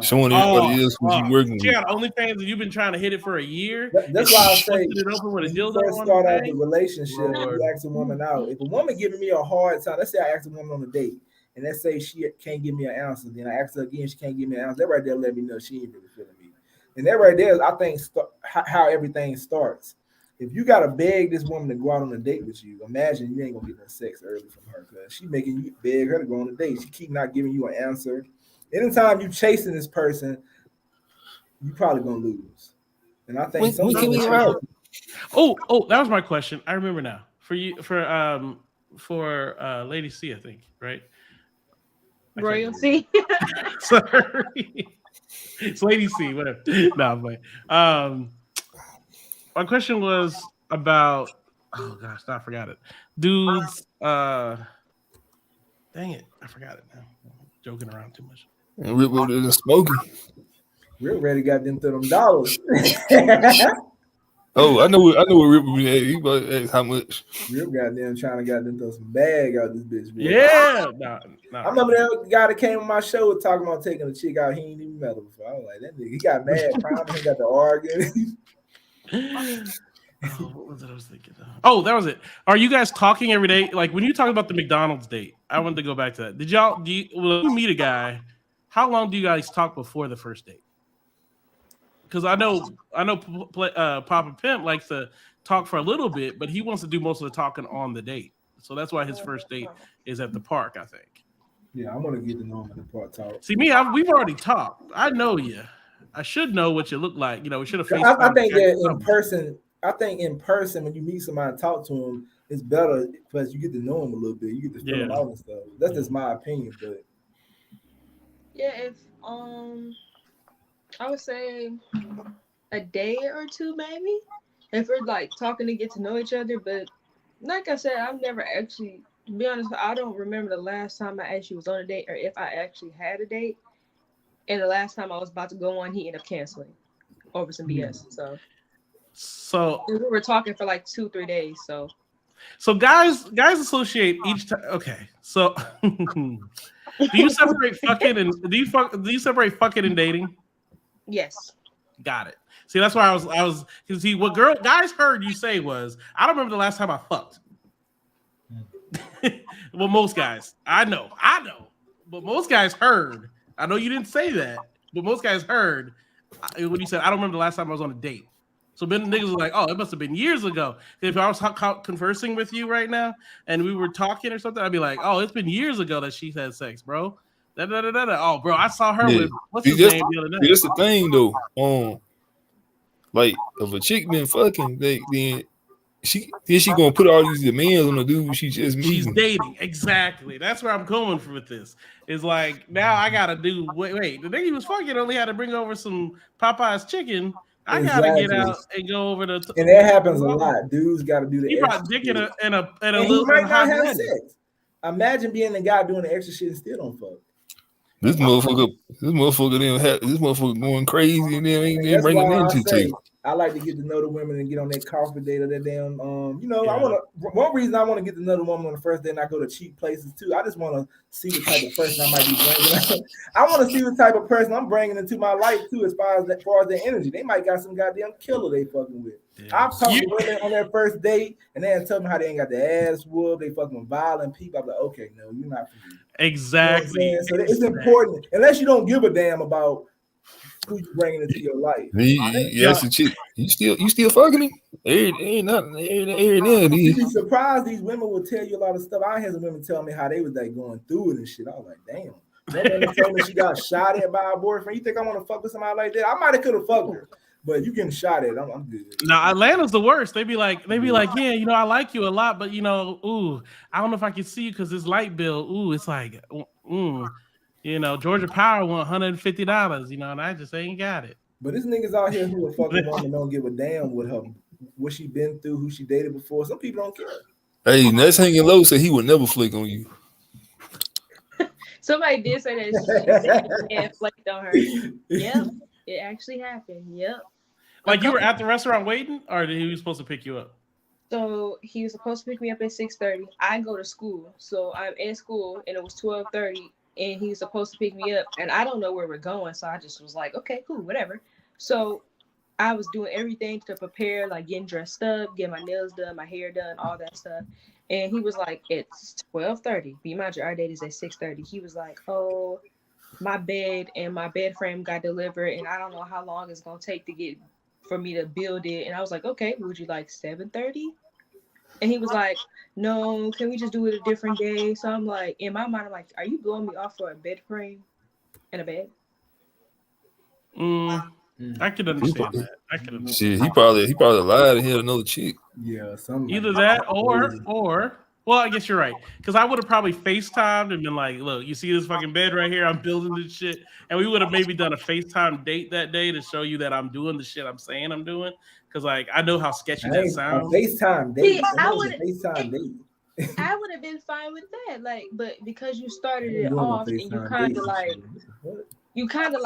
Speaker 13: showing everybody else who she working
Speaker 14: She
Speaker 13: with.
Speaker 14: got OnlyFans and you've been trying to hit it for a year.
Speaker 4: That's why I say
Speaker 14: it open with a
Speaker 4: when you
Speaker 14: dildo
Speaker 4: first
Speaker 14: on
Speaker 4: start
Speaker 14: the
Speaker 4: out the
Speaker 14: thing.
Speaker 4: relationship,
Speaker 14: Lord.
Speaker 4: you ask a woman out. If a woman giving me a hard time, let's say I ask a woman on a date, and let's say she can't give me an answer, then I ask her again, she can't give me an answer. That right there let me know she ain't really feeling me. And that right there is, I think, how everything starts. If you gotta beg this woman to go out on a date with you, imagine you ain't gonna get no sex early from her because she making you beg her to go on a date. She keep not giving you an answer. Anytime you chasing this person, you probably gonna lose. And I think
Speaker 13: When can we get out?
Speaker 14: Oh, that was my question. I remember now. For Lady C, I think, right?
Speaker 15: Royalty.
Speaker 14: Sorry. It's Lady C, whatever. No, I'm playing. My question was about I forgot it. Dudes, dang it, I forgot it now. I'm joking around too much.
Speaker 13: And Rip over there smoking.
Speaker 4: Rip ready got them through them dollars.
Speaker 13: Oh, I know what Rip would be at. He about to ask how much.
Speaker 4: Rip got them trying to get them throw some bag out this bitch. Bro.
Speaker 14: Yeah. No.
Speaker 4: I remember that guy that came on my show was talking about taking a chick out. He ain't even met her before. I was like, that nigga, he got mad. He got the arguing.
Speaker 14: What was it I was thinking of? Oh, that was it. Are you guys talking every day? Like when you talk about the McDonald's date, I wanted to go back to that. When you meet a guy, how long do you guys talk before the first date? Because I know Papa Pimp likes to talk for a little bit, but he wants to do most of the talking on the date. So that's why his first date is at the park, I think.
Speaker 4: Yeah, I want to get to know him at the park talk.
Speaker 14: See, we've already talked. I know you. I should know what you look like. You know, we should have.
Speaker 4: I think that in person. I think in person when you meet somebody and talk to them, it's better because you get to know them a little bit. You get to feel them out and stuff. That's just my opinion, but
Speaker 15: Yeah, if I would say a day or two, maybe. If we're like talking to get to know each other, but like I said, I've never actually, to be honest, I don't remember the last time I actually was on a date or if I actually had a date. And the last time I was about to go on, he ended up canceling over some BS. So we were talking for like 2-3 days.
Speaker 14: So guys associate each time. Okay, so do you separate fucking and do you separate fucking and dating?
Speaker 15: Yes.
Speaker 14: Got it. See, that's why I was because what guys heard you say was, I don't remember the last time I fucked. Well, most guys, I know, but most guys heard. I know you didn't say that, but most guys heard when you said, I don't remember the last time I was on a date. So then niggas were like, oh, it must have been years ago. If I was conversing with you right now and we were talking or something, I'd be like, oh, it's been years ago that she had sex, bro. Oh, bro, I saw her with what's his name the other day.
Speaker 13: That's the thing, though. Like if a chick been fucking, then she gonna put all these demands on the dude she's just meeting.
Speaker 14: She's dating, exactly. That's where I'm going with this. Is like now I gotta do. Wait, the nigga he was fucking only had to bring over some Popeye's chicken. I gotta get out and go over the.
Speaker 4: And that happens a lot. Dudes got to do the.
Speaker 14: He brought dick in a
Speaker 4: and
Speaker 14: little.
Speaker 4: He might not have sex. Imagine being the guy doing the extra shit and still don't fuck.
Speaker 13: This motherfucker going crazy and then ain't bringing them into tape.
Speaker 4: I like to get to know the women and get on that coffee date or that damn. I want to. One reason I want to get to know the woman on the first day and not go to cheap places too. I just want to see the type of person I might be bringing. I want to see the type of person I'm bringing into my life too, as far as their energy. They might got some goddamn killer they fucking with. Yeah. I've talked to women on their first date and they tell me how they ain't got their ass whooped. They fucking violent people. I'm like, okay, no, you're not for me.
Speaker 14: Exactly.
Speaker 4: You know so it's important unless you don't give a damn about who you bringing into your life.
Speaker 13: You ask the chick, you still fucking him? Ain't nothing.
Speaker 4: You'd be surprised these women will tell you a lot of stuff. I had some women tell me how they was like going through it and shit. I was like, damn. One woman told me she got shot at by a boyfriend. You think I want to fuck with somebody like that? I might have could have fucked her, but you getting shot at. I'm good.
Speaker 14: Now Atlanta's the worst. They be like, yeah, you know, I like you a lot, but you know, ooh, I don't know if I can see you because this light bill. Ooh, it's like, you know, Georgia Power want $150. You know, and I just ain't got it.
Speaker 4: But this niggas out here who a fucking woman don't give a damn with her, what she been through, who she dated before. Some people don't care.
Speaker 13: Hey, Ness Hanging Low said he would never flick on you.
Speaker 15: Somebody did say that she said and flaked on her. Yep, it actually happened. Yep.
Speaker 14: Like you were at the restaurant waiting, or did he was supposed to pick you up?
Speaker 15: So he was supposed to pick me up at 6:30. I go to school, so I'm in school, and it was 12:30, and he's supposed to pick me up, and I don't know where we're going, so I just was like, okay, cool, whatever. So I was doing everything to prepare, like getting dressed up, getting my nails done, my hair done, all that stuff. And he was like, it's 12:30. Be mind you, our date is at 6:30. He was like, oh, my bed and my bed frame got delivered, and I don't know how long it's gonna take to get for me to build it. And I was like, okay, would you like 7:30? And he was like, no, can we just do it a different day? So I'm like, in my mind, I'm like, are you blowing me off for a bed frame and a bed?
Speaker 14: I can understand that. I can understand.
Speaker 13: Shit, he probably lied and had another chick.
Speaker 4: Yeah,
Speaker 14: either that or well, I guess you're right. Because I would have probably FaceTimed and been like, look, you see this fucking bed right here? I'm building this shit. And we would have maybe done a FaceTime date that day to show you that I'm doing the shit I'm saying I'm doing. Because like I know how sketchy that sounds.
Speaker 4: FaceTime date.
Speaker 15: See, I would have been fine with that. Like, but because you started it off and you kind of like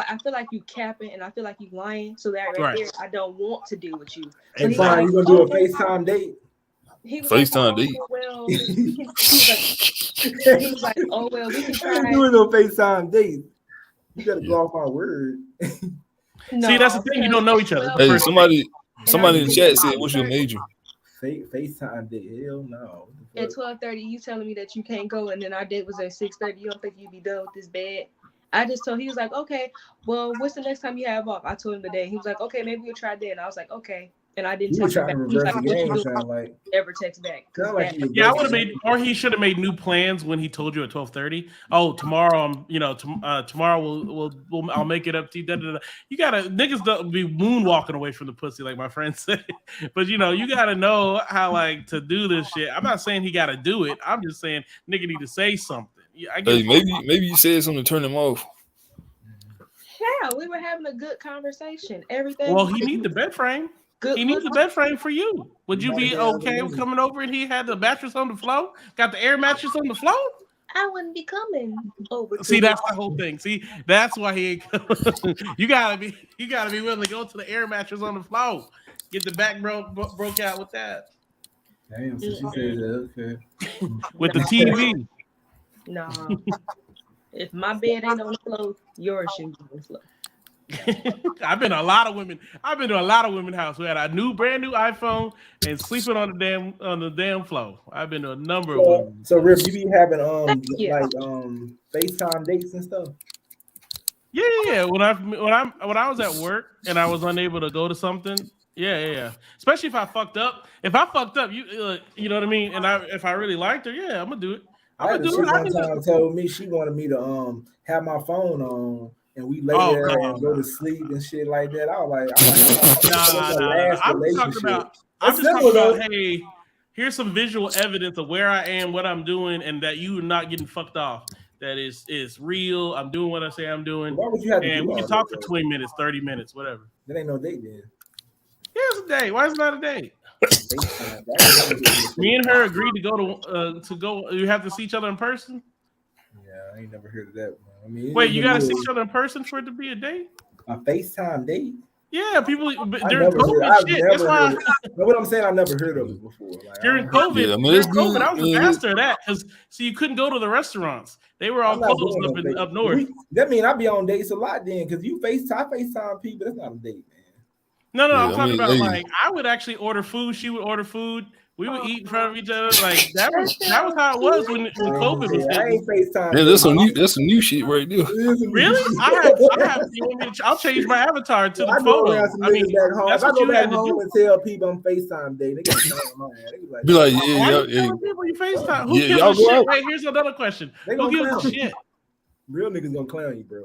Speaker 15: I feel like you capping and I feel like you lying. So that right there, I don't want to deal with you. So
Speaker 4: and fine, you gonna do a FaceTime date?
Speaker 15: He was
Speaker 13: FaceTime
Speaker 15: like,
Speaker 13: date.
Speaker 15: Well, he was like, oh well, we can try.
Speaker 4: You doing no FaceTime date? You gotta go off our word.
Speaker 14: No, see, that's the thing. You don't know each other.
Speaker 13: Hey, somebody in the chat said, "What's your major?"
Speaker 4: FaceTime date. Hell no.
Speaker 15: At 12:30, you telling me that you can't go, and then our date was at 6:30. You don't think you'd be done with this bed? I just told. He was like, okay, well, what's the next time you have off? I told him the day. He was like, okay, maybe we'll try that. And I was like, okay. And I didn't text back. He was like, what you doing? Ever text back?
Speaker 14: Yeah, I would have made, or he should have made new plans when he told you at 12:30. Oh, tomorrow tomorrow I'll make it up to you. Da, da, da. You gotta niggas don't be moonwalking away from the pussy like my friend said. But you gotta know how like to do this shit. I'm not saying he gotta do it. I'm just saying nigga need to say something. I guess
Speaker 13: maybe you said something to turn him off.
Speaker 15: Yeah, we were having a good conversation. Everything.
Speaker 14: Well, he need the bed frame. He needs a bed frame for you. Would you be okay with coming over and he had the mattress on the floor? Got the air mattress on the floor?
Speaker 15: I wouldn't be coming over.
Speaker 14: See, that's the whole thing. See, that's why he ain't coming. You gotta be willing to go to the air mattress on the floor. Get the back broke out with that.
Speaker 4: Damn, so she said that, okay.
Speaker 14: With the TV.
Speaker 15: No. If my bed ain't on the floor, yours shouldn't be on the floor.
Speaker 14: I've been to a lot of women's house who had a brand new iPhone and sleeping on the damn floor. I've been to a number of women.
Speaker 4: So Rip, you be having FaceTime dates and stuff?
Speaker 14: Yeah. When I was at work and I was unable to go to something, yeah. Especially if I fucked up. If I fucked up, you know what I mean. And if I really liked her, yeah, I'm gonna do it.
Speaker 4: I had a chick one time told me she wanted me to have my phone on. And we lay there and go to sleep and shit like that. I was like,
Speaker 14: I'm just talking about, hey, here's some visual evidence of where I am, what I'm doing, and that you are not getting fucked off. That is real. I'm doing what I say I'm doing.
Speaker 4: Why would you have
Speaker 14: and we can talk for 20 minutes, 30 minutes, whatever.
Speaker 4: That ain't no date then.
Speaker 14: Yeah, it's a date. Why is it not a date? Me and her agreed to go. You have to see each other in person.
Speaker 4: Yeah, I ain't never heard of that one. I mean,
Speaker 14: wait, you gotta see each other in person for it to be a date?
Speaker 4: A FaceTime date?
Speaker 14: Yeah, people during COVID shit. That's why.
Speaker 4: What I'm saying, I never heard of it before. Like,
Speaker 14: during COVID, I was a master of that because you couldn't go to the restaurants. They were all closed up north.
Speaker 4: That mean I be on dates a lot then because you FaceTime people. That's not a date, man.
Speaker 14: No, I'm talking about like I would actually order food. She would order food. We would eat in front of each other. Like that was how it was when COVID was
Speaker 4: I ain't
Speaker 14: hitting.
Speaker 4: FaceTime.
Speaker 13: Yeah, that's some new shit right there.
Speaker 14: Really? I'll change my avatar to the
Speaker 4: I go
Speaker 14: photo.
Speaker 4: around some
Speaker 14: I mean,
Speaker 4: niggas back home.
Speaker 14: that's
Speaker 4: If I
Speaker 14: what
Speaker 4: go
Speaker 14: you
Speaker 4: back
Speaker 14: had to
Speaker 4: home
Speaker 14: do.
Speaker 4: and tell people I'm FaceTime day, they get mad. They
Speaker 13: Be like,
Speaker 14: Why
Speaker 13: yeah.
Speaker 14: you telling people you FaceTime? Who
Speaker 13: Yeah,
Speaker 14: gives
Speaker 13: y'all
Speaker 14: a
Speaker 13: go
Speaker 14: shit?
Speaker 13: out.
Speaker 14: Wait, here's another question.
Speaker 4: They
Speaker 14: Who
Speaker 4: gonna
Speaker 14: gives a
Speaker 4: clown
Speaker 14: shit?
Speaker 4: Real niggas gonna clown you, bro.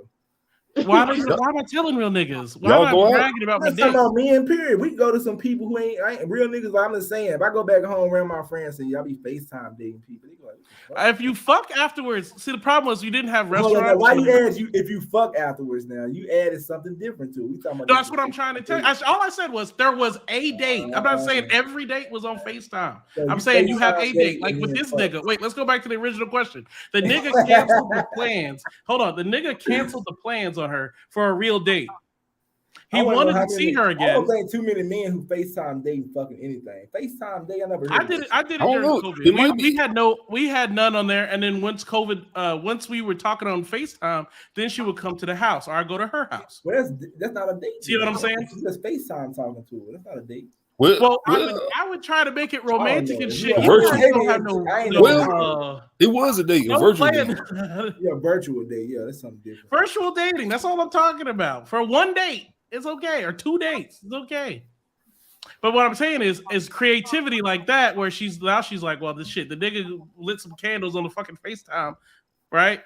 Speaker 14: Why am I telling real niggas? Why
Speaker 13: Y'all
Speaker 14: am
Speaker 13: go
Speaker 14: I
Speaker 13: out?
Speaker 14: bragging about my
Speaker 4: I'm
Speaker 14: dick?
Speaker 4: talking about men, period. We can go to some people who ain't real niggas. Like I'm just saying, if I go back home around my friends and y'all be FaceTime dating people, they go like,
Speaker 14: If you fuck afterwards, see the problem was you didn't have
Speaker 4: hold on, now,
Speaker 14: restaurants.
Speaker 4: why you add if you fuck afterwards now? You added something different to it. We talking about
Speaker 14: No, that's what I'm trying to tell you. All I said was there was a date. I'm not saying every date was on FaceTime.
Speaker 4: So
Speaker 14: I'm
Speaker 4: you
Speaker 14: saying you have
Speaker 4: FaceTime
Speaker 14: a
Speaker 4: date
Speaker 14: date. Like
Speaker 4: and
Speaker 14: with
Speaker 4: then
Speaker 14: this
Speaker 4: fuck.
Speaker 14: nigga. Wait, let's go back to the original question. The nigga canceled the plans. Hold on. The nigga canceled the plans on her for a real date. He wanted to see her
Speaker 4: I
Speaker 14: again.
Speaker 4: don't think too many men who FaceTime dating fucking anything. FaceTime date, I never heard
Speaker 14: I did it. I did it
Speaker 13: I don't
Speaker 14: during
Speaker 13: know. It
Speaker 14: COVID.
Speaker 13: might be.
Speaker 14: We had none on there. And then once COVID, once we were talking on FaceTime, then she would come to the house or I go to her house.
Speaker 4: Well, that's not a date.
Speaker 14: See what I'm saying?
Speaker 4: It's just FaceTime talking to her. That's not a date.
Speaker 14: Well, I would try to make it romantic and shit.
Speaker 4: Yeah,
Speaker 14: You
Speaker 13: virtual.
Speaker 14: guys don't have no
Speaker 13: it was a date, a
Speaker 14: no
Speaker 13: virtual
Speaker 14: plan.
Speaker 13: date.
Speaker 4: Yeah, virtual date. Yeah, that's something different.
Speaker 14: Virtual dating. That's all I'm talking about. For one date, it's okay. Or 2 dates, it's okay. But what I'm saying is creativity like that, where she's like, well, this shit, the nigga lit some candles on the fucking FaceTime, right?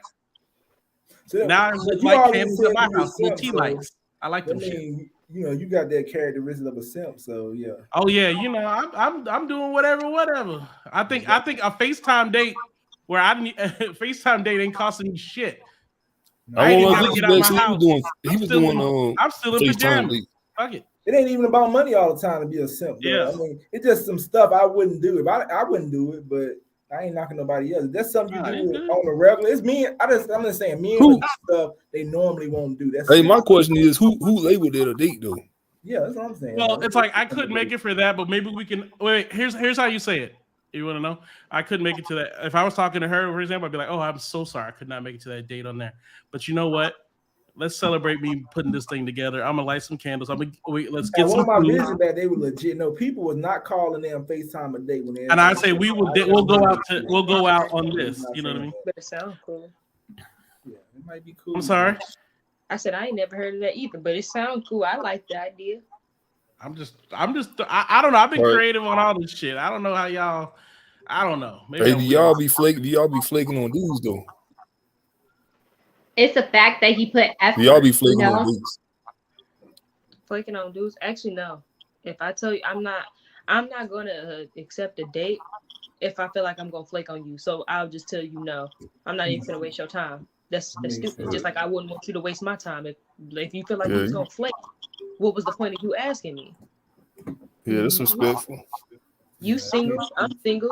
Speaker 4: So,
Speaker 14: now I
Speaker 4: but
Speaker 14: like
Speaker 4: already
Speaker 14: candles
Speaker 4: said
Speaker 14: in my
Speaker 4: you a
Speaker 14: house, little
Speaker 4: simp,
Speaker 14: tea
Speaker 4: so
Speaker 14: lights. I like them
Speaker 4: I
Speaker 14: shit.
Speaker 4: mean, you know, you got that characteristic of a simp, so yeah.
Speaker 14: Oh yeah, you know, I'm doing whatever. I think a FaceTime date where FaceTime date ain't costing me shit.
Speaker 13: I
Speaker 14: ain't
Speaker 13: want
Speaker 14: gotta
Speaker 13: to
Speaker 14: get out my house.
Speaker 13: he was doing
Speaker 14: I'm still in
Speaker 13: FaceTime
Speaker 14: pajamas.
Speaker 13: date.
Speaker 14: Fuck it.
Speaker 4: It ain't even about money all the time to be a simp. Bro.
Speaker 14: Yeah.
Speaker 4: I mean, it's just some stuff I wouldn't do. If I wouldn't do it, but I ain't knocking nobody else. That's something you do on the regular. It's me. I'm just saying, men with stuff they normally won't do. That's
Speaker 13: Hey, my question is, who labeled it a date though?
Speaker 4: Yeah, that's what I'm saying.
Speaker 14: Well, it's like I couldn't make it for that, but maybe we can. Wait, here's how you say it. You want to know? I couldn't make it to that. If I was talking to her, for example, I'd be like, "Oh, I'm so sorry, I could not make it to that date on there." But you know what? Let's celebrate me putting this thing together. I'm gonna light some candles. Let's get some
Speaker 4: my
Speaker 14: food.
Speaker 4: business back, they were legit. No, people was not calling them FaceTime a date when they.
Speaker 14: And I say we'll go out on this. You know what I mean?
Speaker 15: But it sounds cool.
Speaker 4: Yeah, it might be cool.
Speaker 14: I'm sorry.
Speaker 15: I said I ain't never heard of that either, but it sounds cool. I like the idea.
Speaker 14: I don't know. I've been creative on all this shit. I don't know how y'all. I don't know. Maybe
Speaker 13: Hey, do y'all be flaking on dudes though?
Speaker 12: It's the fact that he put effort.
Speaker 13: Do y'all be flaking on dudes?
Speaker 11: Flaking on dudes? Actually, no. If I tell you, I'm not gonna accept a date if I feel like I'm gonna flake on you. So I'll just tell you no. I'm not even gonna waste your time. That's stupid. Just like I wouldn't want you to waste my time. If you feel like you was gonna flake, what was the point of you asking me?
Speaker 13: Yeah, that's respectful.
Speaker 11: You single, I'm single.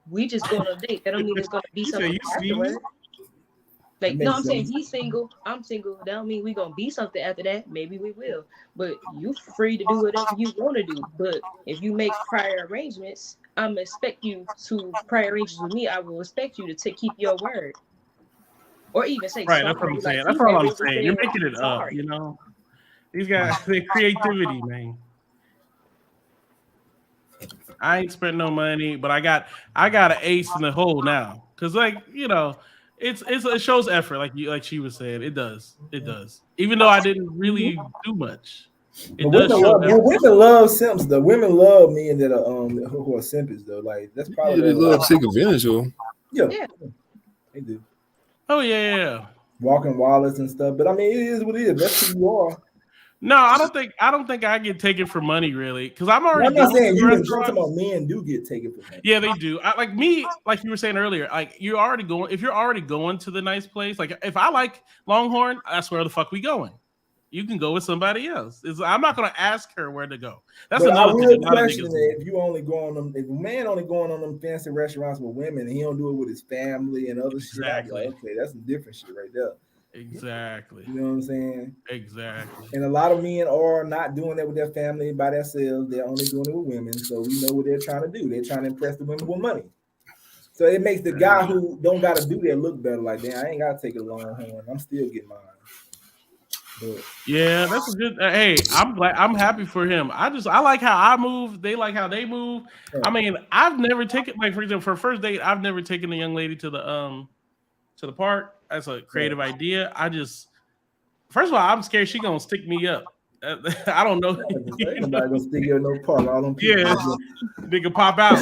Speaker 11: We just going on a date. That don't mean it's gonna be something afterwards. Like, no, I'm saying he's single, I'm single. That don't mean we gonna be something after that. Maybe we will. But you free to do whatever you want to do. But if you make prior arrangements, I'm expect you to prior arrangements with me. I will expect you to keep your word. Or even say
Speaker 14: right. That's what I'm saying. That's all I'm saying. You're making it up, you know. These guys, their creativity, man. I ain't spent no money, but I got an ace in the hole now. Cause like, you know, it shows effort, like she was saying. It does. Even though I didn't really do much. It does show effort.
Speaker 4: Women love simps though. Women love men that are who are simps though. Like that's probably
Speaker 13: they love take advantage of them.
Speaker 4: Yeah, they do.
Speaker 14: Oh yeah.
Speaker 4: Walking wallets and stuff. But I mean, it is what it is. That's who you are.
Speaker 14: No, I don't think I get taken for money really, because I'm already.
Speaker 4: I'm not saying you. I'm talking about men do get taken for money.
Speaker 14: Yeah, they do. Like me, like you were saying earlier, like you're already going. If you're already going to the nice place, like if I like Longhorn, that's where the fuck we going. You can go with somebody else. I'm not going to ask her where to go. That's another thing.
Speaker 4: Question if you only go on them, if a man only going on them fancy restaurants with women, and he don't do it with his family and other shit. Like, okay, that's some different shit right there.
Speaker 14: Exactly.
Speaker 4: You know what I'm saying?
Speaker 14: Exactly.
Speaker 4: And a lot of men are not doing that with their family by themselves. They're only doing it with women. So we know what they're trying to do. They're trying to impress the women with money. So it makes the guy who don't got to do that look better. Like, damn, I ain't got to take a long horn. I'm still getting mine.
Speaker 14: Yeah, that's a good. Hey, I'm glad. I'm happy for him. I like how I move. They like how they move. I mean, I've never taken, like, for example, for a first date, I've never taken a young lady to the park. That's a creative idea. First of all, I'm scared she gonna stick me up. I don't know.
Speaker 4: Nobody gonna stick you in no park. All them people.
Speaker 14: Yeah, nigga pop out.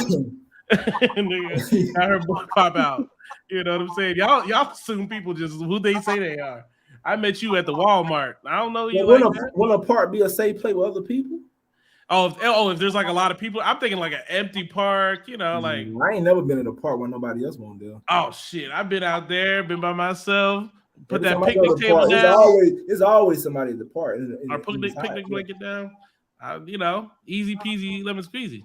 Speaker 14: Nigga, got her boy pop out. You know what I'm saying? Y'all assume people just who they say they are. I met you at the Walmart. I don't know you.
Speaker 4: Will a park be a safe place with other people?
Speaker 14: If there's like a lot of people, I'm thinking like an empty park. You know, like
Speaker 4: I ain't never been in a park where nobody else won't do.
Speaker 14: Oh shit, I've been out there, been by myself. Put
Speaker 4: Every
Speaker 14: that
Speaker 4: time I go
Speaker 14: picnic
Speaker 4: to the
Speaker 14: table
Speaker 4: park,
Speaker 14: down.
Speaker 4: It's always somebody at the park.
Speaker 14: Or put the picnic blanket down. You know, easy peasy, lemon squeezy.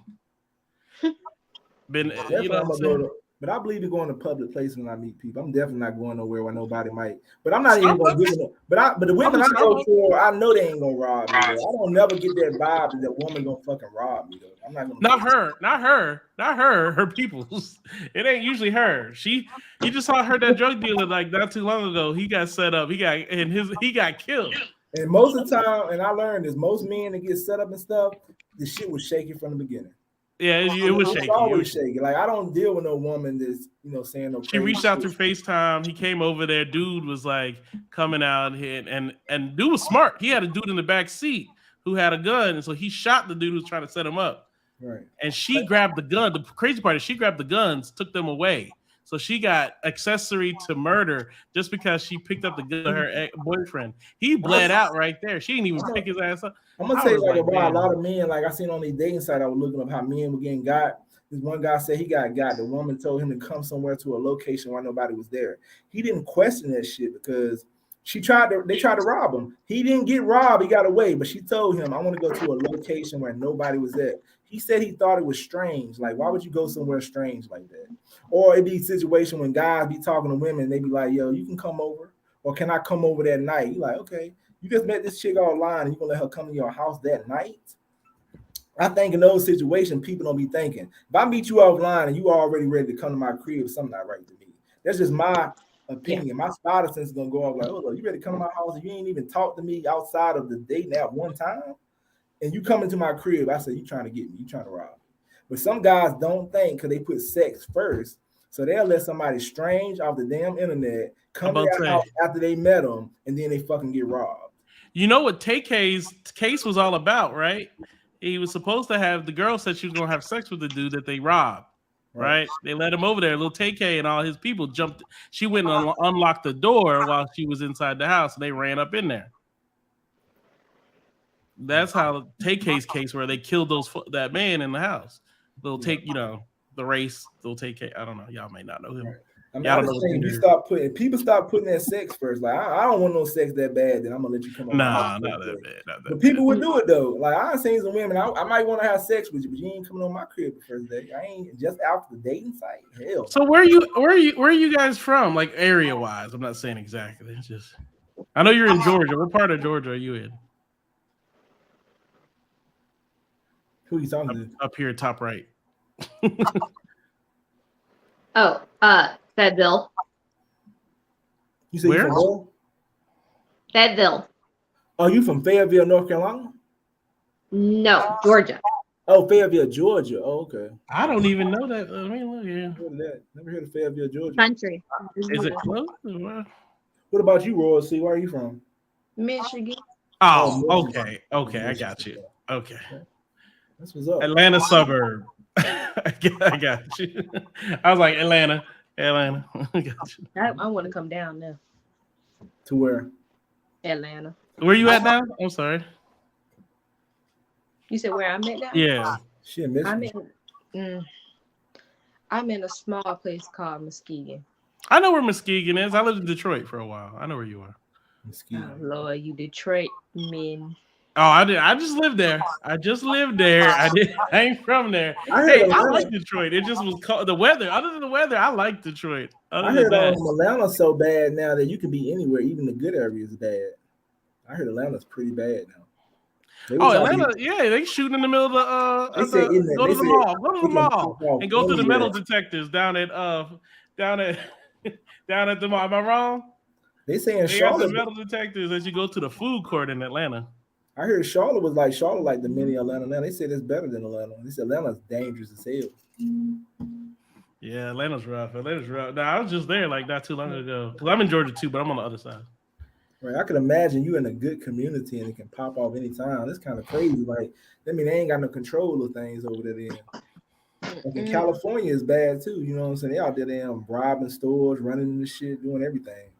Speaker 4: But I believe in going to public places when I meet people. I'm definitely not going nowhere where nobody might. But I'm not even going to give them. But the women I go for, I know they ain't gonna rob me. Though. I don't never get that vibe that woman gonna fucking rob me. Though I'm not gonna.
Speaker 14: Not her. Her people's. It ain't usually her. You just saw her that drug dealer like not too long ago. He got set up. He got killed.
Speaker 4: And most of the time, and I learned this, most men that get set up and stuff, the shit was shaky from the beginning.
Speaker 14: Yeah, it was shaky.
Speaker 4: Always shaky. Like I don't deal with no woman that's saying no.
Speaker 14: She reached out through FaceTime. He came over there. Dude was like coming out here, and dude was smart. He had a dude in the back seat who had a gun, and so he shot the dude who was trying to set him up.
Speaker 4: Right.
Speaker 14: And she grabbed the gun. The crazy part is she grabbed the guns, took them away. So she got accessory to murder just because she picked up the gun of her boyfriend. He bled out right there. She didn't even pick his ass up.
Speaker 4: I'm gonna tell you about a lot of men. Like I seen on these dating site, I was looking up how men were getting got. This one guy said he got. The woman told him to come somewhere to a location where nobody was there. He didn't question that shit because they tried to rob him. He didn't get robbed. He got away. But she told him, I want to go to a location where nobody was there. He said he thought it was strange. Like, why would you go somewhere strange like that? Or it'd be a situation when guys be talking to women, they be like, yo, you can come over. Or can I come over that night? You like, okay, you just met this chick online and you gonna let her come to your house that night? I think in those situations, people don't be thinking. If I meet you offline and you already ready to come to my crib, something not right to me. That's just my opinion. Yeah. My spider sense is gonna go off like, oh, you ready to come to my house and you ain't even talk to me outside of the date that one time? And you come into my crib, I say, you trying to get me, you trying to rob me. But some guys don't think because they put sex first. So they'll let somebody strange off the damn internet come to their house after they met them, and then they fucking get robbed.
Speaker 14: You know what Tay-K's case was all about, right? He was supposed to have, the girl said she was going to have sex with the dude that they robbed, right? They let him over there. Little Tay-K and all his people jumped. She went and unlocked the door while she was inside the house, and they ran up in there. That's how Tay-K's case where they killed that man in the house. They'll take, the race. They'll take. I don't know. Y'all may not know him.
Speaker 4: Right. I mean, I'm saying people stop putting that sex first. Like I don't want no sex that bad. Then I'm gonna let you come on.
Speaker 14: Nah, not that bad.
Speaker 4: But people would do it though. Like I seen some women. I might want to have sex with you, but you ain't coming on my crib the first day. I ain't just out the dating site. Hell.
Speaker 14: So where are you guys from? Like area wise? I'm not saying exactly. It's just I know you're in Georgia. What part of Georgia are you in?
Speaker 4: Who you talking to?
Speaker 14: Up here, top right.
Speaker 12: Fayetteville.
Speaker 4: You said where?
Speaker 12: Fayetteville.
Speaker 4: Oh, you from Fayetteville, North Carolina?
Speaker 12: No, Georgia.
Speaker 4: Oh, Fayetteville, Georgia. Oh, okay.
Speaker 14: I don't even know that. I mean, look here.
Speaker 4: Never heard of Fayetteville, Georgia.
Speaker 12: Country.
Speaker 14: Is it close?
Speaker 4: What about you, Royal C? Where are you from?
Speaker 15: Michigan.
Speaker 14: Oh, okay. Okay, I got you. Okay.
Speaker 4: That's what's up.
Speaker 14: Atlanta suburb. I got you. I was like, Atlanta. I got you.
Speaker 15: I want to come down now.
Speaker 4: To where?
Speaker 15: Atlanta.
Speaker 14: Where you at now? I'm sorry.
Speaker 15: You said where I'm at now?
Speaker 14: Yeah.
Speaker 15: I'm in a small place called Muskegon.
Speaker 14: I know where Muskegon is. I lived in Detroit for a while. I know where you are.
Speaker 4: Muskegon.
Speaker 15: Oh, Lord, you Detroit men.
Speaker 14: Oh, I did. I just lived there. I ain't from there. I like Detroit. It just was called the weather. Other than the weather, I like Detroit.
Speaker 4: I heard Atlanta's so bad now that you can be anywhere. Even the good area is bad. I heard Atlanta's pretty bad now.
Speaker 14: Atlanta, they shooting in the middle of go to the mall and go to the metal detectors down at the mall. Am I wrong?
Speaker 4: They saying
Speaker 14: They got the
Speaker 4: Charlotte.
Speaker 14: metal detectors as you go to the food court in Atlanta.
Speaker 4: I heard Charlotte like the mini Atlanta now. They said it's better than Atlanta. They said Atlanta's dangerous as hell.
Speaker 14: Yeah, Atlanta's rough. Now, I was just there like not too long ago. Because I'm in Georgia too, but I'm on the other side.
Speaker 4: Right. I could imagine you in a good community and it can pop off anytime. That's kind of crazy. Like, I mean, they ain't got no control of things over there. Like in California is bad too. You know what I'm saying? They out there damn robbing stores, running into shit, doing everything.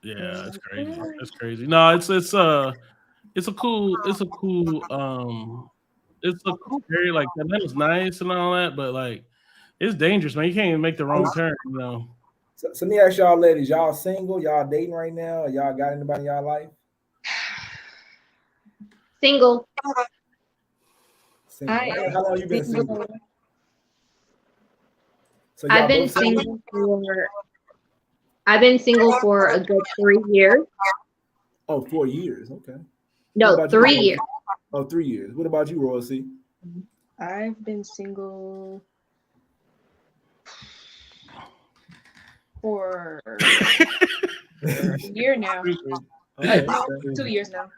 Speaker 14: Yeah, it's crazy. It's crazy. No, it's a cool area. Like Atlanta's nice and all that, but like it's dangerous, man. You can't even make the wrong turn, you know.
Speaker 4: So let me ask y'all ladies, y'all single? Y'all dating right now? Or y'all got anybody in y'all life?
Speaker 12: Single.
Speaker 4: How long you been single? So
Speaker 12: I've been single for a good 3 years.
Speaker 4: Oh, 4 years. Okay.
Speaker 12: No, 3 years.
Speaker 4: Oh, 3 years. What about you, Royce?
Speaker 15: I've been single for a year now.
Speaker 4: Okay.
Speaker 15: 2 years now.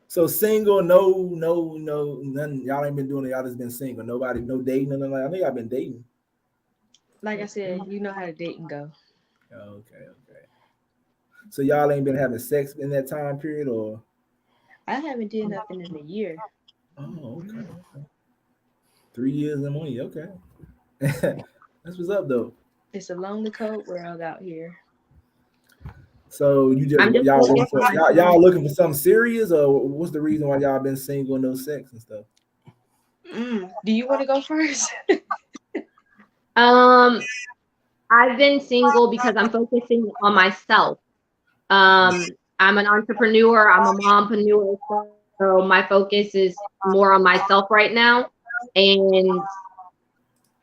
Speaker 4: So single, no, none. Y'all ain't been doing it. Y'all just been single. Nobody, no dating, nothing like. I know y'all been dating.
Speaker 15: Like I said, you know how to date and go.
Speaker 4: Okay. So y'all ain't been having sex in that time period, or?
Speaker 15: I haven't did nothing in a year.
Speaker 4: Oh, okay. 3 years and 1 year. Okay. That's what's up though.
Speaker 15: It's a lonely, cold world out here.
Speaker 4: So you y'all looking for something serious, or what's the reason why y'all been single and no sex and stuff?
Speaker 15: Do you want to go first?
Speaker 12: I've been single because I'm focusing on myself. I'm an entrepreneur. I'm a mompreneur. So my focus is more on myself right now. And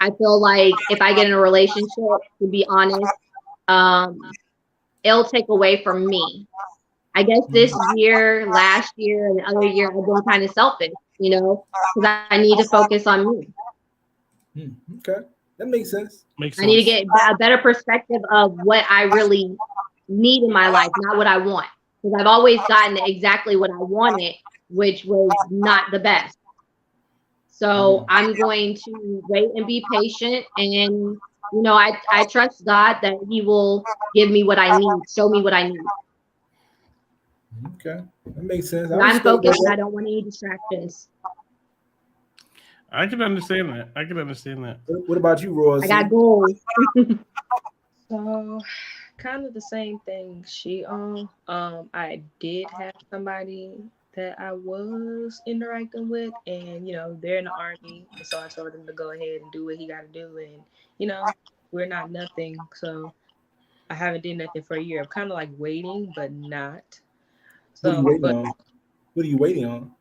Speaker 12: I feel like if I get in a relationship, to be honest, it'll take away from me. I guess this year, last year, and the other year, I've been kind of selfish, you know, because I need to focus on me.
Speaker 4: Okay, that makes sense.
Speaker 12: I need to get a better perspective of what I really need in my life, not what I want. Because I've always gotten exactly what I wanted, which was not the best. So I'm going to wait and be patient. And, you know, I trust God that he will give me what I need, show me what I need.
Speaker 4: Okay, that makes sense.
Speaker 12: I'm focused and I don't want any distractions.
Speaker 14: I can understand that.
Speaker 4: What about you, Roy?
Speaker 12: I got goals.
Speaker 15: So, kind of the same thing she I did have somebody that I was interacting with, and you know they're in the army, and so I told him to go ahead and do what he got to do, and you know we're not nothing, so I haven't did nothing for a year. I'm kind of like waiting, but not. So,
Speaker 4: what are you waiting on?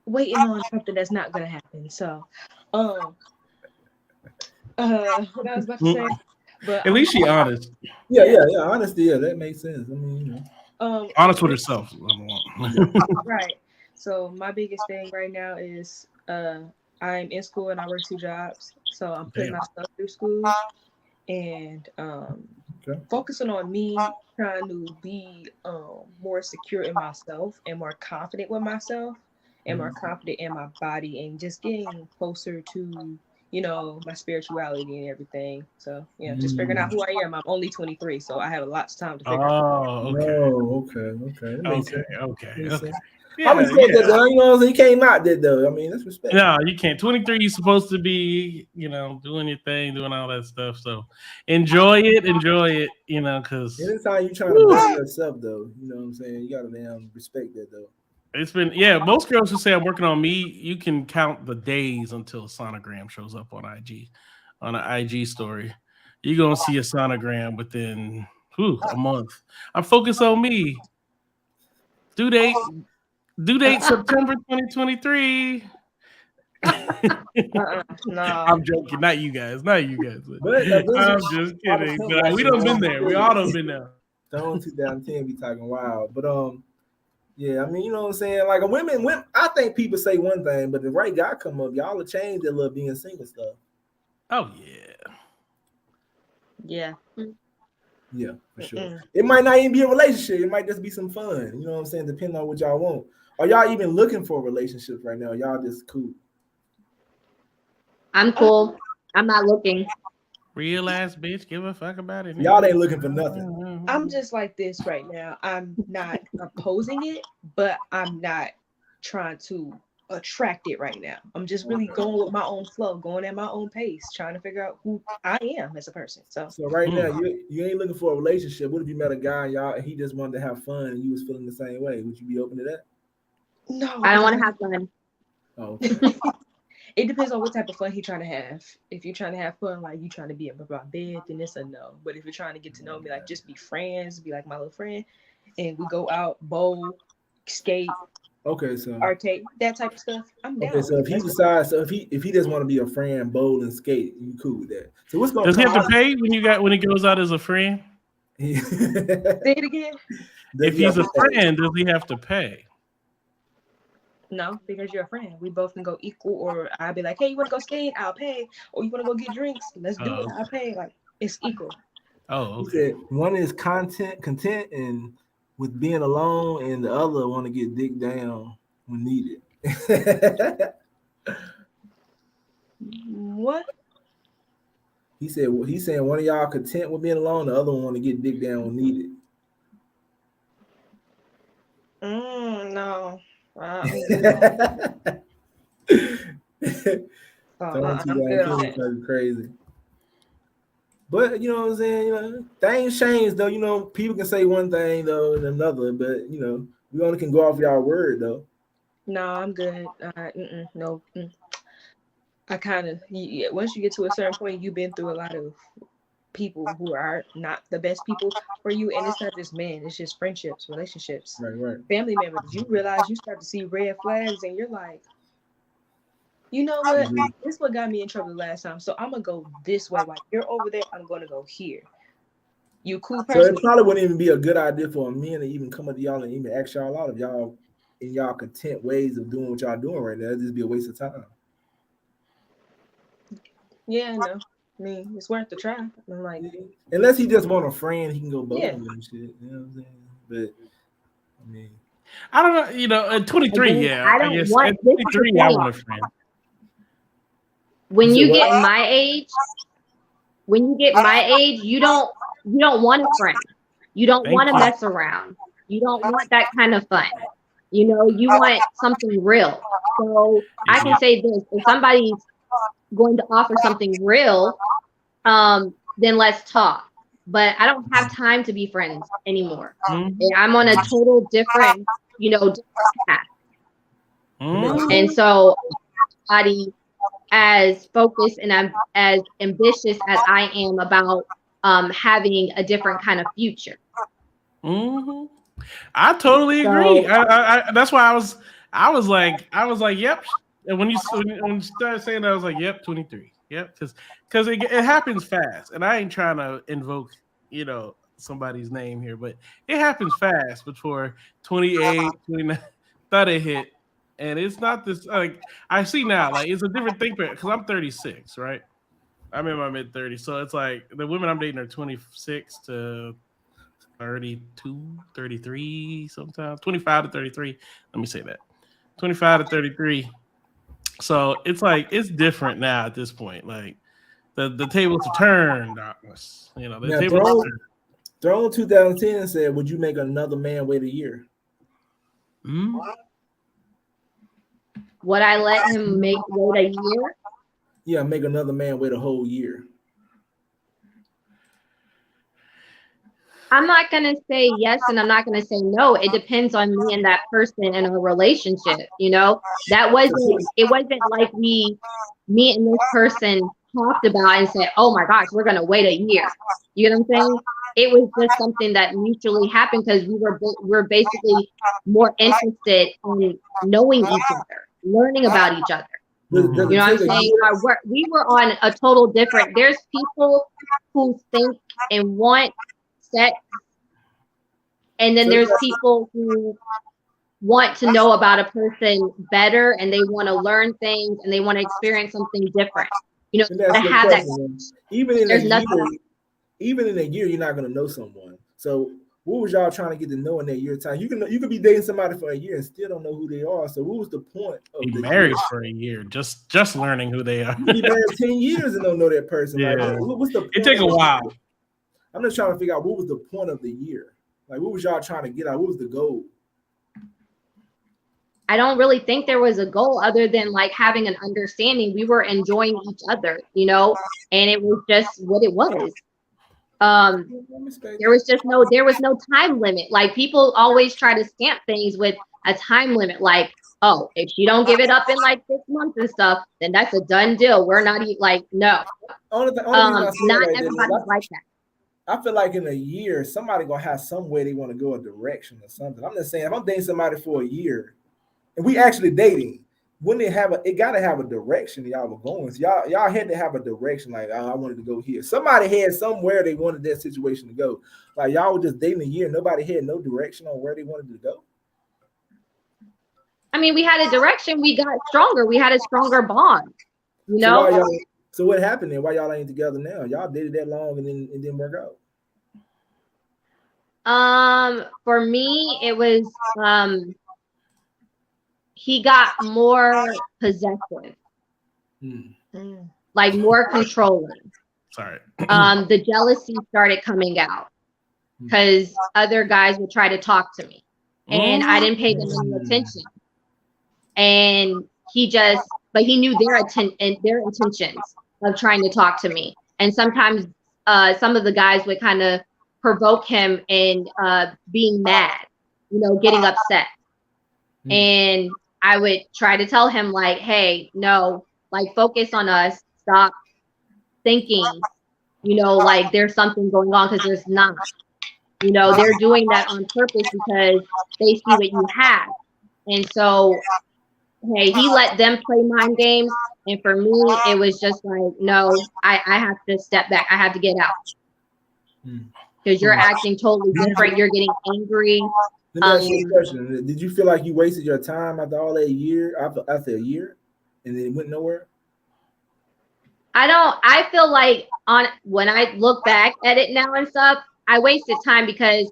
Speaker 15: Waiting on something that's not gonna happen. So, what I was about to say. But
Speaker 14: at least she honest.
Speaker 4: Yeah. Honesty, yeah, that makes sense. I mean, you know.
Speaker 14: Honest with herself.
Speaker 15: Right. So my biggest thing right now is I'm in school and I work 2 jobs. So I'm putting myself through school and focusing on me, trying to be more secure in myself and more confident with myself and more confident in my body and just getting closer to, you know, my spirituality and everything. So, you know, just figuring out who I am. I'm only 23, so I have a lot of time to figure out.
Speaker 4: Okay.
Speaker 14: Okay.
Speaker 4: Yeah, I respect that though. You know what I'm saying? You can't knock that though. I mean, that's respect.
Speaker 14: No, you can't. 23, you're supposed to be, you know, doing your thing, doing all that stuff. So enjoy it, you know, because
Speaker 4: anytime you're trying to better yourself though, you know what I'm saying? You gotta damn respect that though.
Speaker 14: It's been, most girls who say I'm working on me, you can count the days until a sonogram shows up on IG, on an IG story. You're going to see a sonogram within a month. I'm focused on me. Due date September 2023.
Speaker 15: No.
Speaker 14: I'm joking. Not you guys. But I'm just kidding. No, we done been there. We all done been there.
Speaker 4: Don't 2010 be talking wild. But yeah, I mean, you know what I'm saying? Like women, I think people say one thing, but the right guy come up, y'all will change that little being single stuff.
Speaker 14: Oh yeah.
Speaker 15: Yeah.
Speaker 4: Yeah, for sure. It might not even be a relationship. It might just be some fun. You know what I'm saying? Depending on what y'all want. Are y'all even looking for relationships right now? Y'all just cool?
Speaker 12: I'm cool. I'm not looking.
Speaker 14: Real ass bitch, give a fuck about it.
Speaker 4: Y'all ain't looking for nothing.
Speaker 15: I'm just like this right now. I'm not opposing it, but I'm not trying to attract it right now. I'm just really going with my own flow, going at my own pace, trying to figure out who I am as a person. So
Speaker 4: right now, you ain't looking for a relationship. What if you met a guy and he just wanted to have fun and you was feeling the same way? Would you be open to that?
Speaker 12: No, I don't want to have fun.
Speaker 4: Oh, okay.
Speaker 15: It depends on what type of fun he's trying to have. If you're trying to have fun, like you trying to be in my bed, then it's a no. But if you're trying to get to know me, like just be friends, be like my little friend, and we go out, bowl, skate, arcade, that type of stuff, I'm down.
Speaker 4: Okay, so if he decides, if he doesn't want to be a friend, bowl and skate, you cool with that? So what's going?
Speaker 14: Does he have to pay when he goes out as a friend?
Speaker 15: Say it again.
Speaker 14: If he's a friend, does he have to pay?
Speaker 15: No, because you're a friend. We both can go equal, or I'll be like, hey, you want to go skate? I'll pay. Or you want to go get drinks? Let's do it. I'll pay. Like, it's equal.
Speaker 14: Oh, okay.
Speaker 4: He said one is content and with being alone, and the other want to get dick down when needed.
Speaker 15: What?
Speaker 4: He said he's saying one of y'all content with being alone, the other one want to get dick down when needed.
Speaker 15: No. I'm
Speaker 4: crazy. But you know what I'm saying? You know, things change though. You know, people can say one thing though and another, but you know, we only can go off y'all word though.
Speaker 15: No, I'm good. No. I kind of once you get to a certain point, you've been through a lot of people who are not the best people for you, and it's not just men, it's just friendships, relationships,
Speaker 4: right,
Speaker 15: family members. You realize you start to see red flags and you're like, you know what, this is what got me in trouble the last time, so I'm gonna go this way. Like, you're over there, I'm gonna go here. You cool person.
Speaker 4: So it probably wouldn't even be a good idea for a man to even come up to y'all and even ask y'all out if y'all in y'all content ways of doing what y'all doing right now. It'd just be a waste of time.
Speaker 15: Yeah, no. I mean, it's worth the try. I'm like,
Speaker 4: unless he just want a friend, he can go bowling and shit. You know what I'm saying? But I mean,
Speaker 14: I don't know. You know, at 23,
Speaker 12: I don't
Speaker 14: guess
Speaker 12: want
Speaker 14: at 23, I want a friend.
Speaker 12: When you get my age, you don't want a friend. You don't want to mess around. You don't want that kind of fun. You know, you want something real. So I can say this: if somebody's going to offer something real, then let's talk. But I don't have time to be friends anymore. I'm on a total different, path. And so everybody as focused and as ambitious as I am about having a different kind of future.
Speaker 14: I totally agree. I that's why I was like, yep. And when you started saying that, I was like, yep, 23. Yep, because it happens fast. And I ain't trying to invoke, somebody's name here, but it happens fast before 28, 29, 30 hit. And it's not this, like, I see now, like, it's a different thing because I'm 36, right? I'm in my mid 30s. So it's like the women I'm dating are 26 to 32, 33 sometimes, 25 to 33. Let me say that. 25 to 33. So it's like, it's different now at this point. Like the tables have turned, darkness. The tables
Speaker 4: Throne 2010 said, would you make another man wait a year?
Speaker 12: Would I let him wait a year?
Speaker 4: Yeah, make another man wait a whole year.
Speaker 12: I'm not going to say yes and I'm not going to say no. It depends on me and that person in a relationship, it wasn't like me and this person talked about and said, oh my gosh, we're going to wait a year. You know what I'm saying? It was just something that mutually happened because we're basically more interested in knowing each other, learning about each other. You know what I'm saying? We were on a total different. There's people who think and want sex, and then there's people who want to know about a person better, and they want to learn things, and they want to experience something different. To have that.
Speaker 4: Even even in a year, you're not gonna know someone. So what was y'all trying to get to know in that year time? You could be dating somebody for a year and still don't know who they are. So what was the point of
Speaker 14: be
Speaker 4: the
Speaker 14: married
Speaker 4: year?
Speaker 14: for a year, just learning who they are.
Speaker 4: You be married 10 years and don't know that person.
Speaker 14: Yeah.
Speaker 4: Like, what's the point?
Speaker 14: It take a while.
Speaker 4: I'm just trying to figure out what was the point of the year. Like, what was y'all trying to get out? What was the goal?
Speaker 12: I don't really think there was a goal other than like having an understanding. We were enjoying each other, you know, and it was just what it was. There was no time limit. Like people always try to stamp things with a time limit. Like, oh, if you don't give it up in like 6 months and stuff, then that's a done deal. We're not like, no. Not everybody's like that.
Speaker 4: I feel like in a year, somebody gonna have some way they want to go a direction or something. I'm just saying, if I'm dating somebody for a year and we actually dating, when they have it gotta have a direction y'all were going. So y'all had to have a direction, like, oh, I wanted to go here. Somebody had somewhere they wanted that situation to go. Like y'all were just dating a year, nobody had no direction on where they wanted to go.
Speaker 12: I mean, we had a direction, we got stronger, we had a stronger bond, you know.
Speaker 4: So what happened then? Why y'all ain't together now? Y'all dated that long and then it didn't work
Speaker 12: out. For me, it was he got more possessive, like more controlling.
Speaker 14: Sorry.
Speaker 12: The jealousy started coming out because other guys would try to talk to me, and I didn't pay them any attention. And but he knew their intentions of trying to talk to me. And sometimes some of the guys would kind of provoke him in being mad, you know, getting upset. And I would try to tell him like, hey, no, like focus on us. Stop thinking, you know, like there's something going on, because there's not. You know, they're doing that on purpose because they see what you have. And so, hey, he let them play mind games. And for me, it was just like, no, I have to step back. I have to get out. Because you're acting totally different. You're getting angry.
Speaker 4: Let me ask you a question. Did you feel like you wasted your time after all that year, after a year, and then it went nowhere?
Speaker 12: I feel like when I look back at it now and stuff, I wasted time because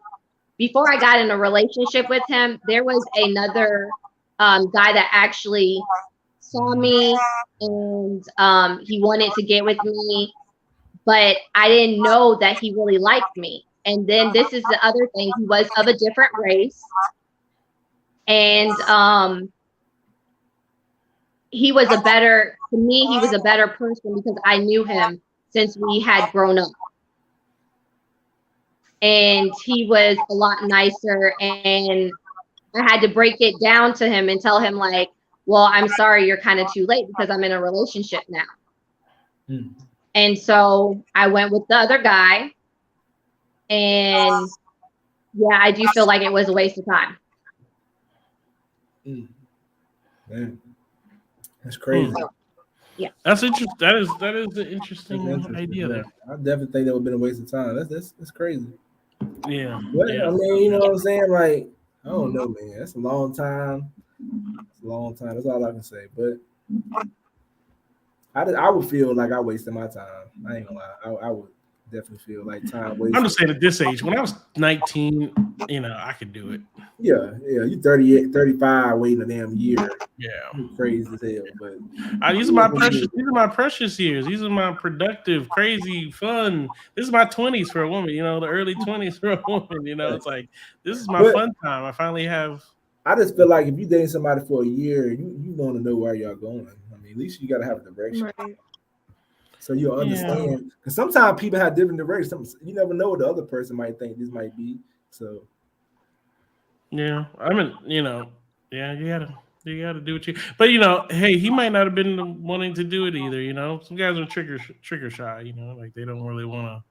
Speaker 12: before I got in a relationship with him, there was another guy that actually saw me and he wanted to get with me, but I didn't know that he really liked me. And then this is the other thing, he was of a different race, and he was a better person because I knew him since we had grown up. And he was a lot nicer, and I had to break it down to him and tell him like, well, I'm sorry, you're kind of too late because I'm in a relationship now. And so I went with the other guy, and yeah, I do feel like it was a waste of time.
Speaker 4: Man, that's crazy.
Speaker 12: Yeah,
Speaker 14: that's interesting. That is the interesting idea there.
Speaker 4: I definitely think that would have been a waste of time. That's crazy.
Speaker 14: Yeah.
Speaker 4: But, I mean, you know what I'm saying? Like, I don't know, man. That's a long time. It's a long time. That's all I can say. But I would feel like I wasted my time. I ain't gonna lie. I would definitely feel like time wasted.
Speaker 14: I'm just saying at this age, when I was 19, you know, I could do it.
Speaker 4: Yeah. You 38, 35, waiting a damn year.
Speaker 14: Yeah.
Speaker 4: You're crazy as hell. But
Speaker 14: these are my precious years. These are my productive, crazy, fun. This is my 20s for a woman, you know, the early 20s for a woman, you know. It's like, this is my fun time. I finally have.
Speaker 4: I just feel like if you dating somebody for a year, you want to know where y'all going. I mean, at least you got to have a direction. Right. So you'll understand. Because sometimes people have different directions. You never know what the other person might think this might be. So. Yeah,
Speaker 14: I mean, you know, yeah, you gotta do what you. But you know, hey, he might not have been wanting to do it either. You know, some guys are trigger shy. You know, like they don't really want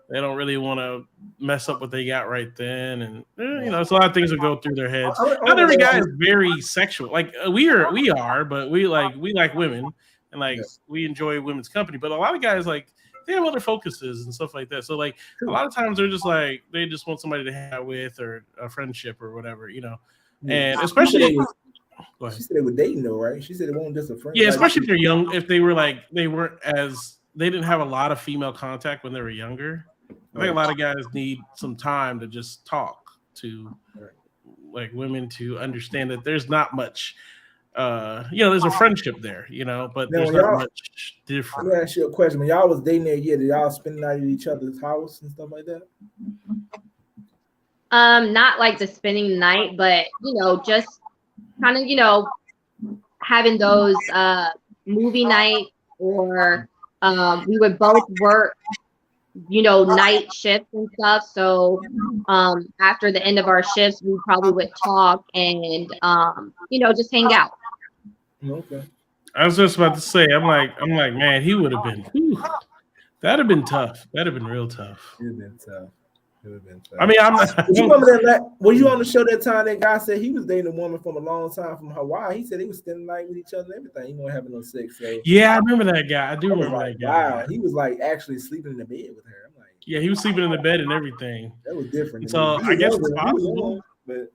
Speaker 14: to mess up what they got right then, and you know, it's a lot of things that go through their heads. Not every guy is very sexual. Like we are, but we like women, and like we enjoy women's company. But a lot of guys like. They have other focuses and stuff like that. So like a lot of times they're just like they just want somebody to hang out with or a friendship or whatever, you know. And especially
Speaker 4: she said they were dating though, right? She said it wasn't just a friend.
Speaker 14: Yeah, especially if they're young, if they were like they didn't have a lot of female contact when they were younger. I think a lot of guys need some time to just talk to like women to understand that there's not much, there's a friendship there, but
Speaker 4: Now,
Speaker 14: there's not much different.
Speaker 4: Let me ask you a question. When y'all was dating that year, did y'all spend the night at each other's house and stuff like that?
Speaker 12: Not like the spending the night, but just kind of having those movie night, or we would both work night shifts and stuff. So after the end of our shifts, we probably would talk and just hang out.
Speaker 4: Okay.
Speaker 14: I was just about to say, I'm like, man, he would have been. That'd have been tough. That'd have been real tough.
Speaker 4: It'd have been tough.
Speaker 14: I mean, I'm not.
Speaker 4: You remember that? Were you on the show that time that guy said he was dating a woman from a long time from Hawaii? He said he was spending the night with each other and everything. He wasn't having no sex. So
Speaker 14: Yeah, I remember that guy. I do remember that guy.
Speaker 4: Wow, he was like actually sleeping in the bed with her. I'm like,
Speaker 14: yeah, he was sleeping in the bed and everything.
Speaker 4: That was different.
Speaker 14: So I guess it's possible.
Speaker 4: Young, but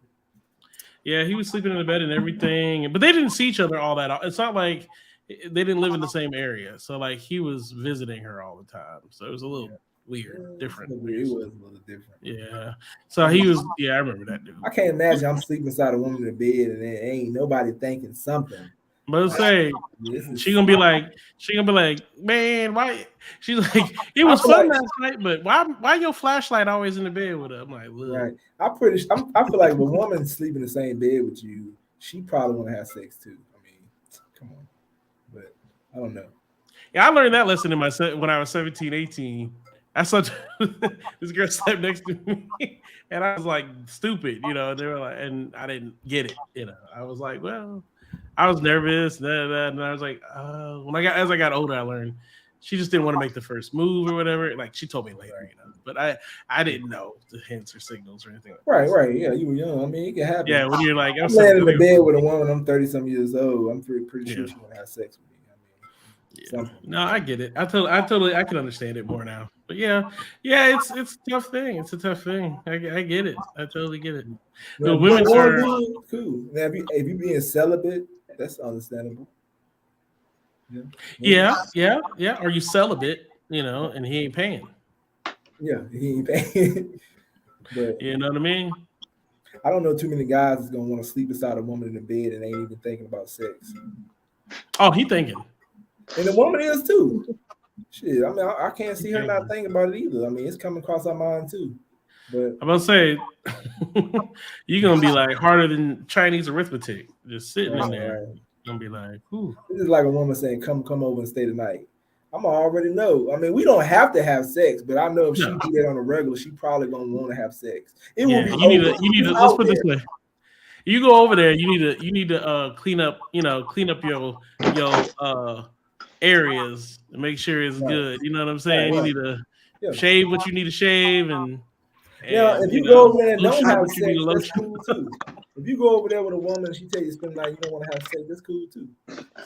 Speaker 14: yeah, he was sleeping in the bed and everything, but they didn't see each other all that. It's not like they didn't live in the same area. So like he was visiting her all the time. So it was a little weird, different.
Speaker 4: It was a little different.
Speaker 14: Yeah. So he was. Yeah, I remember that dude.
Speaker 4: I can't imagine I'm sleeping inside a woman in the bed and there ain't nobody thinking something.
Speaker 14: But say she gonna be like, man, why? She's like, it was fun last night, but why your flashlight always in the bed with her? I'm like, look.
Speaker 4: Right. I feel like if a woman sleep in the same bed with you, she probably want to have sex too. I mean, come on. But I don't know.
Speaker 14: Yeah, I learned that lesson when I was 17, 18. I saw this girl slept next to me, and I was like, stupid, They were like, and I didn't get it, I was like, well, I was nervous, and I was like, as I got older, I learned she just didn't want to make the first move or whatever. Like she told me later, but I didn't know the hints or signals or anything.
Speaker 4: Right. Yeah, you were young. I mean, it can happen.
Speaker 14: Yeah, when you're like,
Speaker 4: I'm laying in the bed with a woman. I'm 30-some years old. I'm pretty sure she want to have sex with me.
Speaker 14: No, I get it. I can understand it more now. But yeah, it's a tough thing. It's a tough thing. I get it. I totally get it.
Speaker 4: Well,
Speaker 14: the women are
Speaker 4: cool. Now, if you being celibate, that's understandable.
Speaker 14: Yeah. Are you celibate? And he ain't paying.
Speaker 4: Yeah, he ain't paying. But
Speaker 14: you know what I mean?
Speaker 4: I don't know too many guys that's gonna want to sleep beside a woman in the bed and ain't even thinking about sex.
Speaker 14: Oh, he thinking.
Speaker 4: And the woman is too. Shit, I mean, I can't see her not thinking about it either. I mean, it's coming across our mind too. But
Speaker 14: I'm about to say, you're gonna be like harder than Chinese arithmetic, just sitting in there. Right. You're gonna be like, ooh.
Speaker 4: This is like a woman saying, "Come over and stay tonight." I'm already know. I mean, we don't have to have sex, but I know if she do that on a regular, she probably gonna want to have sex. It will be.
Speaker 14: You need to. Let's put this way. You go over there. You need to clean up. Clean up your areas and make sure it's good. You know what I'm saying? You need to shave what you need to shave, and
Speaker 4: if you go over there and don't have sex, that's cool too. If you go over there with a woman and she tell you spend the night, you don't want to have sex, that's cool too.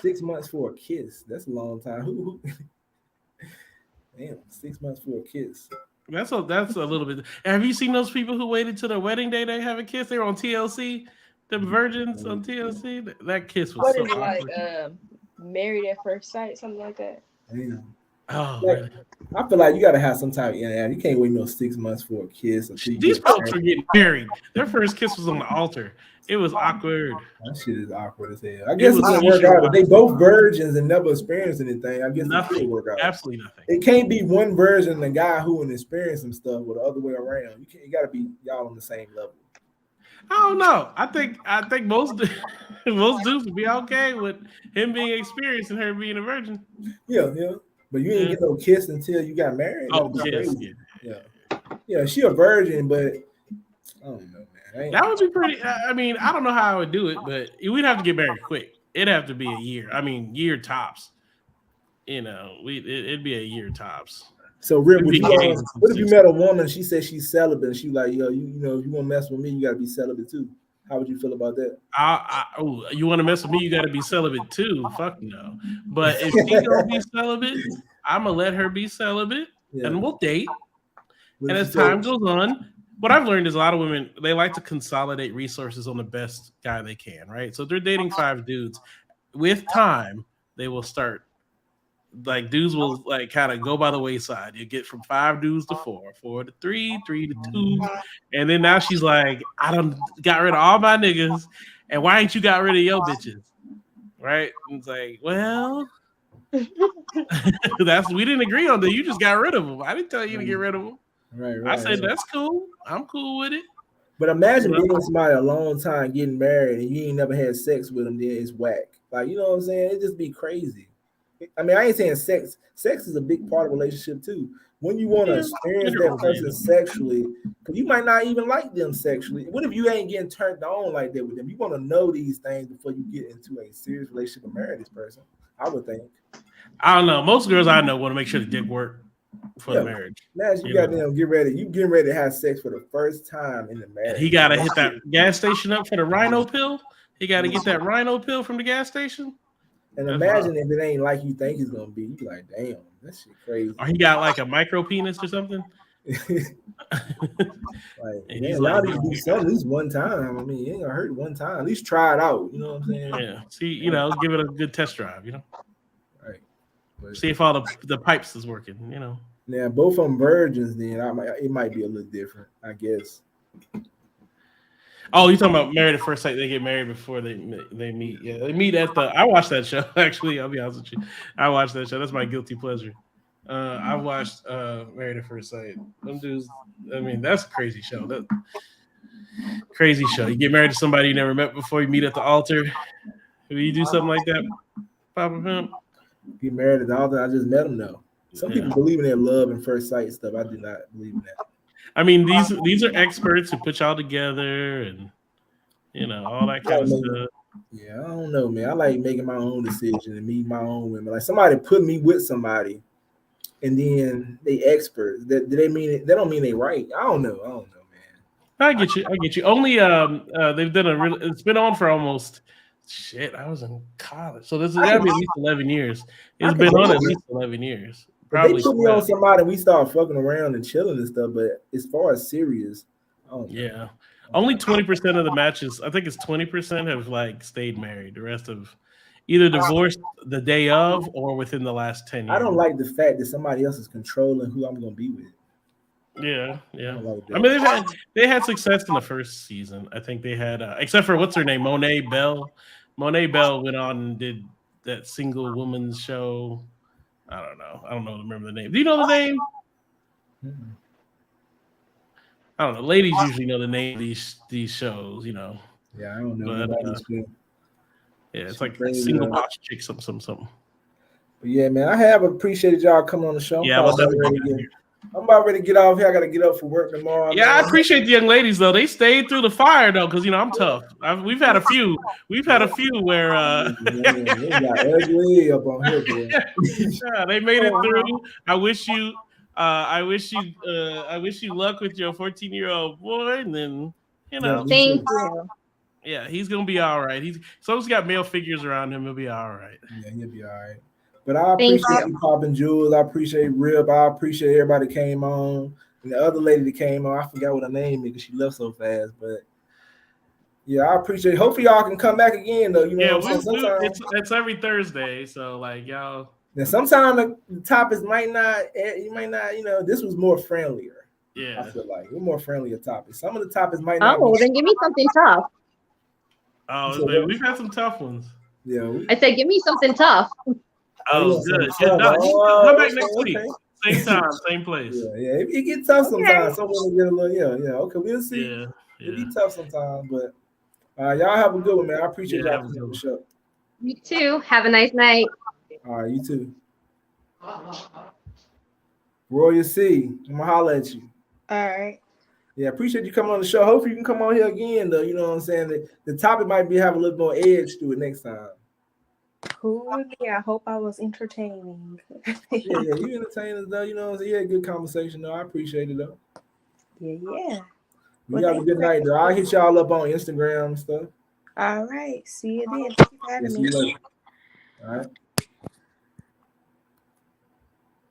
Speaker 4: 6 months for a kiss, that's a long time. Damn, 6 months for a kiss.
Speaker 14: That's a little bit. Have you seen those people who waited till their wedding day to have a kiss? They were on TLC, the virgins on TLC. That kiss was so
Speaker 15: like married at first sight, something like that.
Speaker 4: Damn.
Speaker 14: Oh,
Speaker 4: like, I feel like you gotta have some type of you can't wait no 6 months for a kiss.
Speaker 14: These folks are getting married. Their first kiss was on the altar. It was awkward.
Speaker 4: That shit is awkward as hell. I guess it's gonna work out. If they both virgins and never experienced anything, I guess
Speaker 14: nothing
Speaker 4: it work out.
Speaker 14: Absolutely nothing.
Speaker 4: It can't be one version, the guy who experienced some stuff, or the other way around. You gotta be y'all on the same level.
Speaker 14: I don't know. I think most dudes would be okay with him being experienced and her being a virgin.
Speaker 4: Yeah. But you didn't get no kiss until you got married.
Speaker 14: Oh, yes.
Speaker 4: Yeah. She a virgin, but I don't know, man.
Speaker 14: That would be pretty. I mean, I don't know how I would do it, but we'd have to get married quick. It'd have to be a year. I mean, year tops. It'd be a year tops.
Speaker 4: So, Rip, what if you met a woman? She said she's celibate, and she like, yo, you know, if you want to mess with me, you gotta be celibate too. How would you feel about that?
Speaker 14: You want to mess with me? You got to be celibate too. Fuck no. But if she's gonna be celibate, I'm gonna let her be celibate, and we'll date. And as time goes on, what I've learned is a lot of women, they like to consolidate resources on the best guy they can, right? So if they're dating 5 dudes, with time they will start like dudes will like kind of go by the wayside. You get from 5 dudes to 4, 4 to 3, 3 to 2, and then now she's like, I done got rid of all my niggas, and why ain't you got rid of your bitches? Right? And it's like, well, we didn't agree on that. You just got rid of them. I didn't tell you to get rid of them.
Speaker 4: Right.
Speaker 14: I said that's cool. I'm cool with it.
Speaker 4: But imagine being with somebody a long time, getting married, and you ain't never had sex with them. Then it's whack. Like, you know what I'm saying? It just be crazy. I mean, I ain't saying sex. Sex is a big part of a relationship too. When you want to experience that person sexually, because you might not even like them sexually. What if you ain't getting turned on like that with them? You want to know these things before you get into a serious relationship and marry this person. I would think.
Speaker 14: I don't know. Most girls I know want to make sure the dick work for the marriage.
Speaker 4: Imagine you got them get ready. You getting ready to have sex for the first time in the marriage.
Speaker 14: He got to hit that gas station up for the rhino pill. He got to get that rhino pill from the gas station.
Speaker 4: And imagine if it ain't like you think it's gonna be. You like, damn, that shit crazy.
Speaker 14: Or he got like a micro penis or something.
Speaker 4: Like, man, y'all need to do something at least one time. I mean, it ain't gonna hurt one time. At least try it out. You know what I'm saying?
Speaker 14: Yeah. See, give it a good test drive.
Speaker 4: Right. But
Speaker 14: see if all the pipes is working.
Speaker 4: Now, both of them virgins. Then it might be a little different, I guess.
Speaker 14: Oh, you talking about Married at First Sight? They get married before they meet. Yeah, they meet at the. I watched that show. Actually, I'll be honest with you. I watched that show. That's my guilty pleasure. I watched Married at First Sight. Them dudes. I mean, that's a crazy show. Crazy show. You get married to somebody you never met before. You meet at the altar. Will you do something like that, Papa Pimp?
Speaker 4: Get married at the altar. I just met them though. Some people believe in their love and first sight stuff. I do not believe in that.
Speaker 14: I mean, these are experts who put y'all together and all that kind of stuff.
Speaker 4: Yeah, I don't know, man. I like making my own decision and meeting my own women. Like somebody put me with somebody, and then they experts. Do they mean it? They don't mean they right. I don't know, man.
Speaker 14: I get you. Only they've done it's been on for almost I was in college, so this has got to be at least 11 years. It's been on at least 11 years. Probably
Speaker 4: they put me on somebody, we start fucking around and chilling and stuff. But as far as serious,
Speaker 14: only 20% of the matches. I think it's 20% have like stayed married. The rest have either divorced the day of or within the last 10 years.
Speaker 4: I don't like the fact that somebody else is controlling who I'm going to be with.
Speaker 14: Yeah. I mean, they had success in the first season. I think they had, except for what's her name, Monet Bell. Monet Bell went on and did that single woman's show. I don't know. Remember the name. Do you know the name?
Speaker 4: Mm-hmm.
Speaker 14: I don't know. Ladies usually know the name of these shows.
Speaker 4: Yeah, I don't know.
Speaker 14: But, it's like a single box chick, something.
Speaker 4: But yeah, man, I have appreciated y'all coming on the show.
Speaker 14: Yeah,
Speaker 4: I'm about ready to get off here. I got to get up for work tomorrow.
Speaker 14: Yeah, man. I appreciate the young ladies though. They stayed through the fire though, because I'm tough. We've had a few where
Speaker 4: they got ugly up on here, boy.
Speaker 14: Yeah, they made it through. I wish you luck with your 14-year-old boy, and then
Speaker 12: Thank you.
Speaker 14: Yeah, he's gonna be all right. He's got male figures around him. He'll be all right.
Speaker 4: Yeah, he'll be all right. But I appreciate you popping Jules. I appreciate Rip. I appreciate everybody that came on. And the other lady that came on, I forgot what her name is because she left so fast. But yeah, I appreciate it. Hopefully y'all can come back again though.
Speaker 14: It's every Thursday. So like y'all.
Speaker 4: Now sometimes the topics might not, this was more friendlier.
Speaker 14: Yeah.
Speaker 4: I feel like we're more friendlier topics. Some of the topics might not.
Speaker 12: Oh, then give me something tough.
Speaker 14: Oh, we've had some tough ones.
Speaker 4: Yeah.
Speaker 12: I said, give me something tough.
Speaker 14: Oh, good. Come back next week. Same time, same place.
Speaker 4: Yeah. It gets tough sometimes. Someone will get a little, Okay, we'll see.
Speaker 14: Yeah.
Speaker 4: It be tough sometimes, but y'all have a good one, man. I appreciate y'all coming on the show.
Speaker 12: You too. Have a nice night.
Speaker 4: All right, you too. Royal C, I'm gonna holler at you.
Speaker 15: All right.
Speaker 4: Yeah, appreciate you coming on the show. Hopefully you can come on here again, though. You know what I'm saying? The topic might have a little more edge to it next time.
Speaker 15: Cool. Yeah, I hope I was entertaining.
Speaker 4: yeah, you entertain us, though. You know what I'm saying? Yeah, good conversation, though. I appreciate it, though.
Speaker 15: Yeah.
Speaker 4: We have a good night, though. I'll hit y'all up on Instagram and stuff.
Speaker 15: All right. See you then. Thank you for having me.
Speaker 4: See you later. All right.